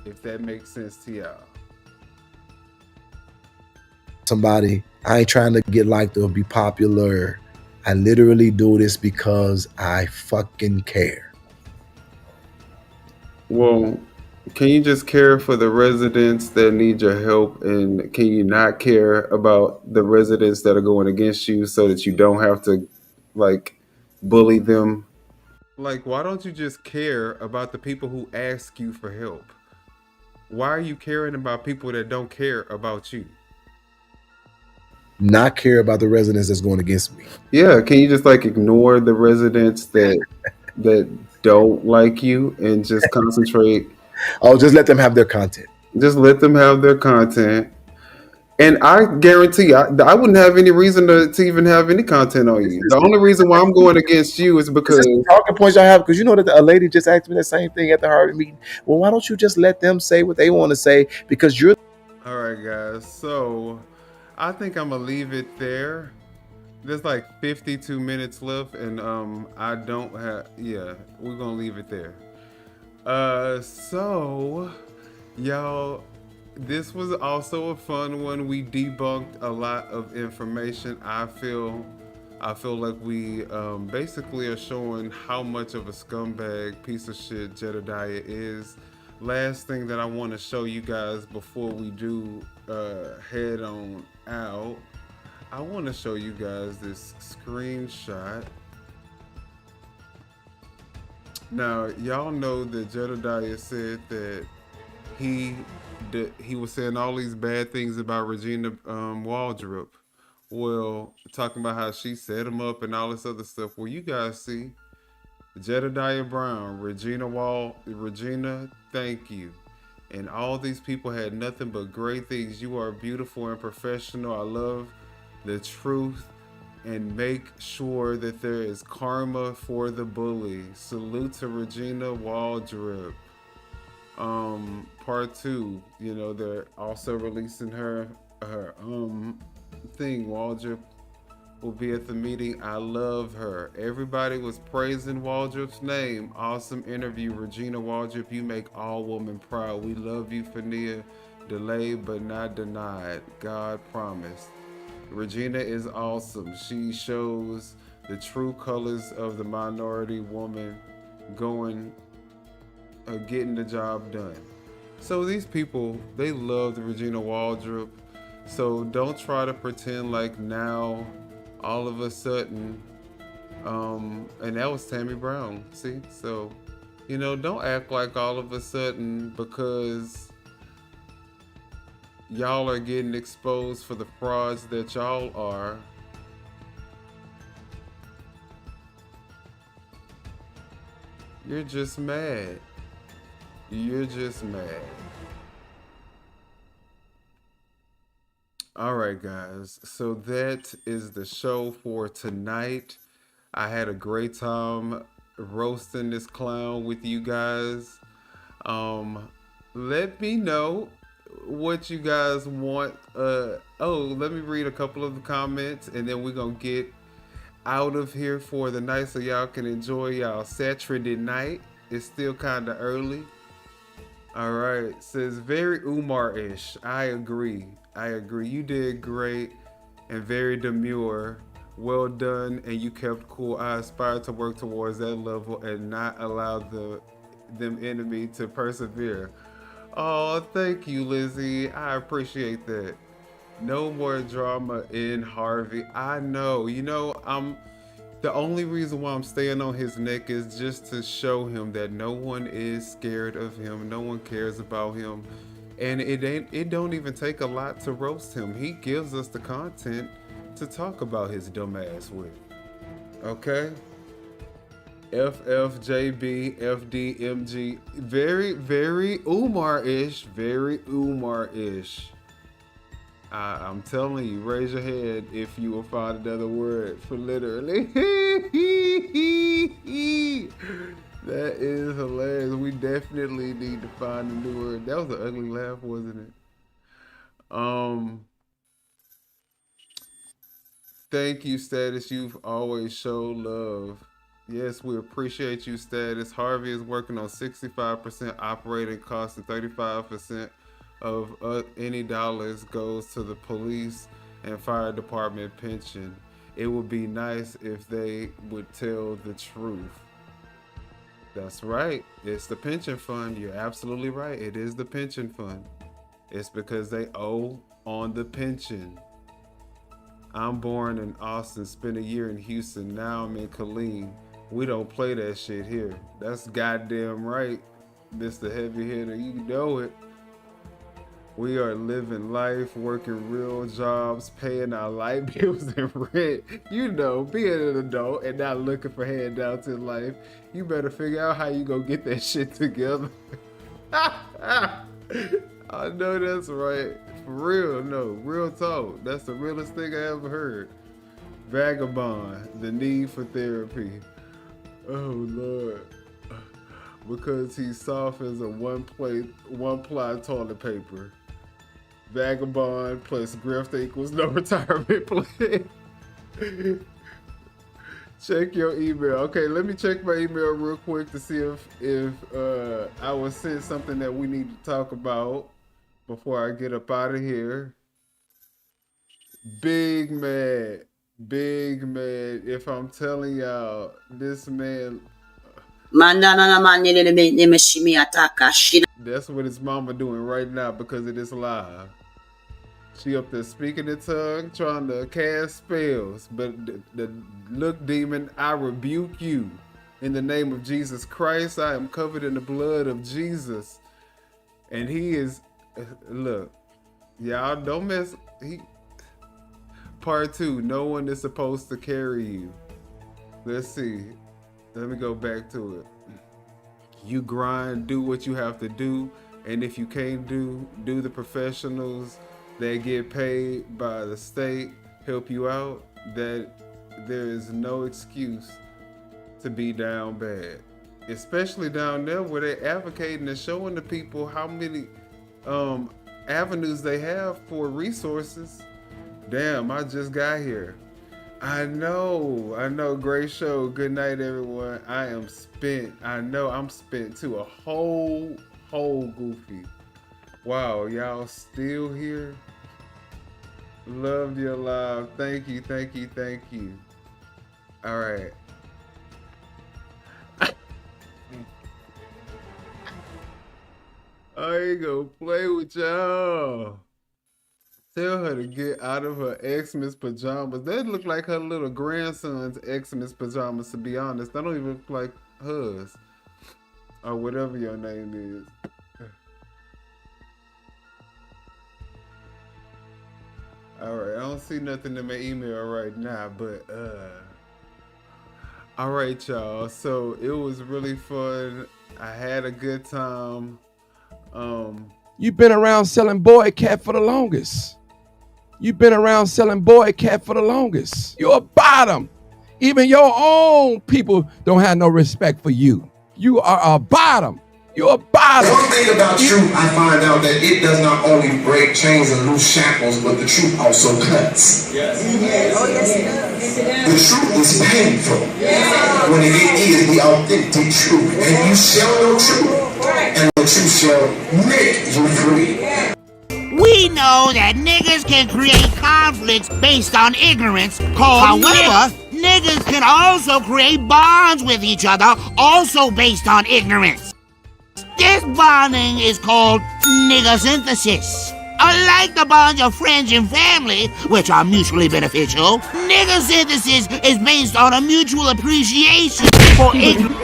if that makes sense to y'all. Somebody, I ain't trying to get liked or be popular. I literally do this because I fucking care. Well, can you just care for the residents that need your help, and can you not care about the residents that are going against you so that you don't have to, like, bully them? Like, why don't you just care about the people who ask you for help? Why are you caring about people that don't care about you? Not care about the residents that's going against me. Yeah, can you just like ignore the residents that don't like you and just concentrate? Oh, just let them have their content. Just let them have their content. And I guarantee I wouldn't have any reason to even have any content on you. The only reason why I'm going against you is because talking points y'all have, because you know that a lady just asked me that same thing at the Harvey meeting. Well, why don't you just let them say what they want to say? Because you're. All right, guys. So I think I'm gonna leave it there. There's like 52 minutes left, and I don't have. Yeah, we're gonna leave it there. So y'all, this was also a fun one. We debunked a lot of information. I feel like we basically are showing how much of a scumbag piece of shit Jedidiah is. Last thing that I want to show you guys before we do head on out, I want to show you guys this screenshot. Now, y'all know that Jedidiah said that he was saying all these bad things about Regina Waldrop. Well, talking about how she set him up and all this other stuff. Well, you guys see, Jedidiah Brown, Regina, thank you. And all these people had nothing but great things. You are beautiful and professional. I love the truth and make sure that there is karma for the bully. Salute to Regina Waldrop. Part 2, you know, they're also releasing her thing. Waldrop will be at the meeting. I love her. Everybody was praising Waldrop's name. Awesome interview, Regina Waldrop. You make all women proud. We love you, Fania. Delayed but not denied. God promised. Regina is awesome. She shows the true colors of the minority woman getting the job done. So these people, they love the Regina Waldrop. So don't try to pretend like now all of a sudden, and that was Tammy Brown, see? So, you know, don't act like all of a sudden because y'all are getting exposed for the frauds that y'all are. You're just mad. You're just mad. All right, guys. So that is the show for tonight. I had a great time roasting this clown with you guys. Let me know what you guys want. Let me read a couple of the comments and then we're gonna get out of here for the night so y'all can enjoy y'all Saturday night. It's still kind of early. All right, says very Umar-ish. I agree. You did great and very demure. Well done, and you kept cool. I aspire to work towards that level and not allow them enemy to persevere. Oh, thank you, Lizzie. I appreciate that. No more drama in Harvey. I know. You know, the only reason why I'm staying on his neck is just to show him that no one is scared of him. No one cares about him. And it don't even take a lot to roast him. He gives us the content to talk about his dumb ass with. Okay? FFJB, FDMG. Very, very Umar-ish. Very Umar-ish. I'm telling you, raise your hand if you will find another word for literally. That is hilarious. We definitely need to find a new word. That was an ugly laugh, wasn't it? Thank you, Status. You've always showed love. Yes, we appreciate you, Status. Harvey is working on 65% operating costs and 35% of any dollars goes to the police and fire department pension. It would be nice if they would tell the truth. That's right. It's the pension fund. You're absolutely right. It is the pension fund. It's because they owe on the pension. I'm born in Austin, spent a year in Houston. Now I'm in Killeen. We don't play that shit here. That's goddamn right, Mr. Heavy Hitter. You know it. We are living life, working real jobs, paying our light bills and rent. You know, being an adult and not looking for handouts in life. You better figure out how you gonna get that shit together. I know that's right. For real, no. Real talk. That's the realest thing I ever heard. Vagabond, the need for therapy. Oh, Lord. Because he's soft as a one-ply toilet paper. Vagabond plus grift equals no retirement plan. Check your email. Okay, let me check my email real quick to see if I was sent something that we need to talk about before I get up out of here. Big man. If I'm telling y'all, this man. That's what his mama doing right now because of this live. She up there speaking in tongue, trying to cast spells. But the look, demon, I rebuke you. In the name of Jesus Christ, I am covered in the blood of Jesus. And he is, look, y'all don't mess. Part 2, no one is supposed to carry you. Let's see. let me go back to it. You grind, do what you have to do, and if you can't do the professionals that get paid by the state help you out. That there is no excuse to be down bad, especially down there where they're advocating and showing the people how many avenues they have for resources. Damn, I just got here. I know. Great show. Good night, everyone. I am spent. I know I'm spent too. A whole goofy. Wow, y'all still here? Loved your live. Thank you. All right. I ain't gonna play with y'all. Tell her to get out of her Xmas pajamas. That look like her little grandson's Xmas pajamas, to be honest. That don't even look like hers. Or whatever your name is. Alright, I don't see nothing in my email right now, but alright, y'all. So it was really fun. I had a good time. You've been around selling boy cat for the longest. You've been around selling boy cat for the longest. You're a bottom. Even your own people don't have no respect for you. You are a bottom. You're a bottom. One thing about truth, I find out that it does not only break chains and loose shackles, but the truth also cuts. Yes. Oh, yes, it does. The truth is painful when it is the authentic truth. And you shall know truth, and the truth shall make you free. We know that niggas can create conflicts based on ignorance. However, niggas can also create bonds with each other, also based on ignorance. This bonding is called nigga synthesis. Unlike the bonds of friends and family, which are mutually beneficial, nigga synthesis is based on a mutual appreciation for ignorance.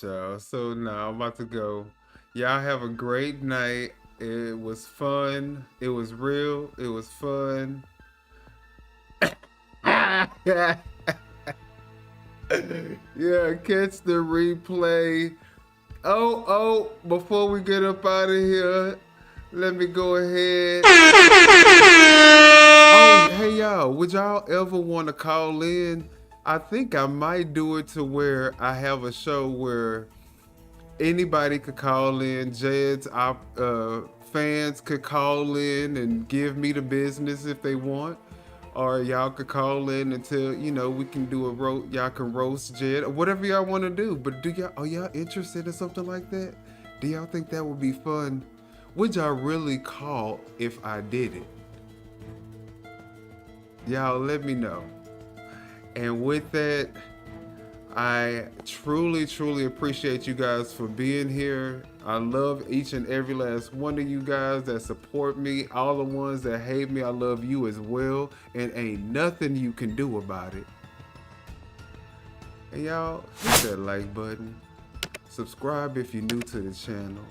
Y'all. So now I'm about to go. Y'all have a great night. It was fun. It was real. It was fun. Yeah, catch the replay. Oh, before we get up out of here, let me go ahead. Oh, hey y'all, would y'all ever want to call in? I think I might do it to where I have a show where anybody could call in. Jed's fans could call in and give me the business if they want. Or y'all could call in until, we can do a roast. Y'all can roast Jed or whatever y'all want to do. But are y'all interested in something like that? Do y'all think that would be fun? Would y'all really call if I did it? Y'all let me know. And with that, I truly appreciate you guys for being here. I love each and every last one of you guys that support me. All the ones that hate me, I love you as well. And ain't nothing you can do about it. And y'all, hit that like button. Subscribe if you're new to the channel.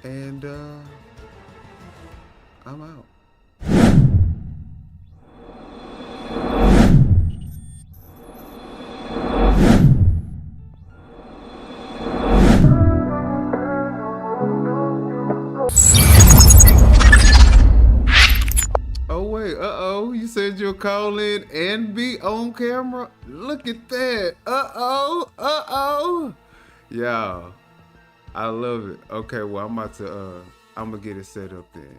And I'm out. Oh wait, you said you'll call in and be on camera? Look at that. Y'all, I love it. Okay, well I'm gonna get it set up then.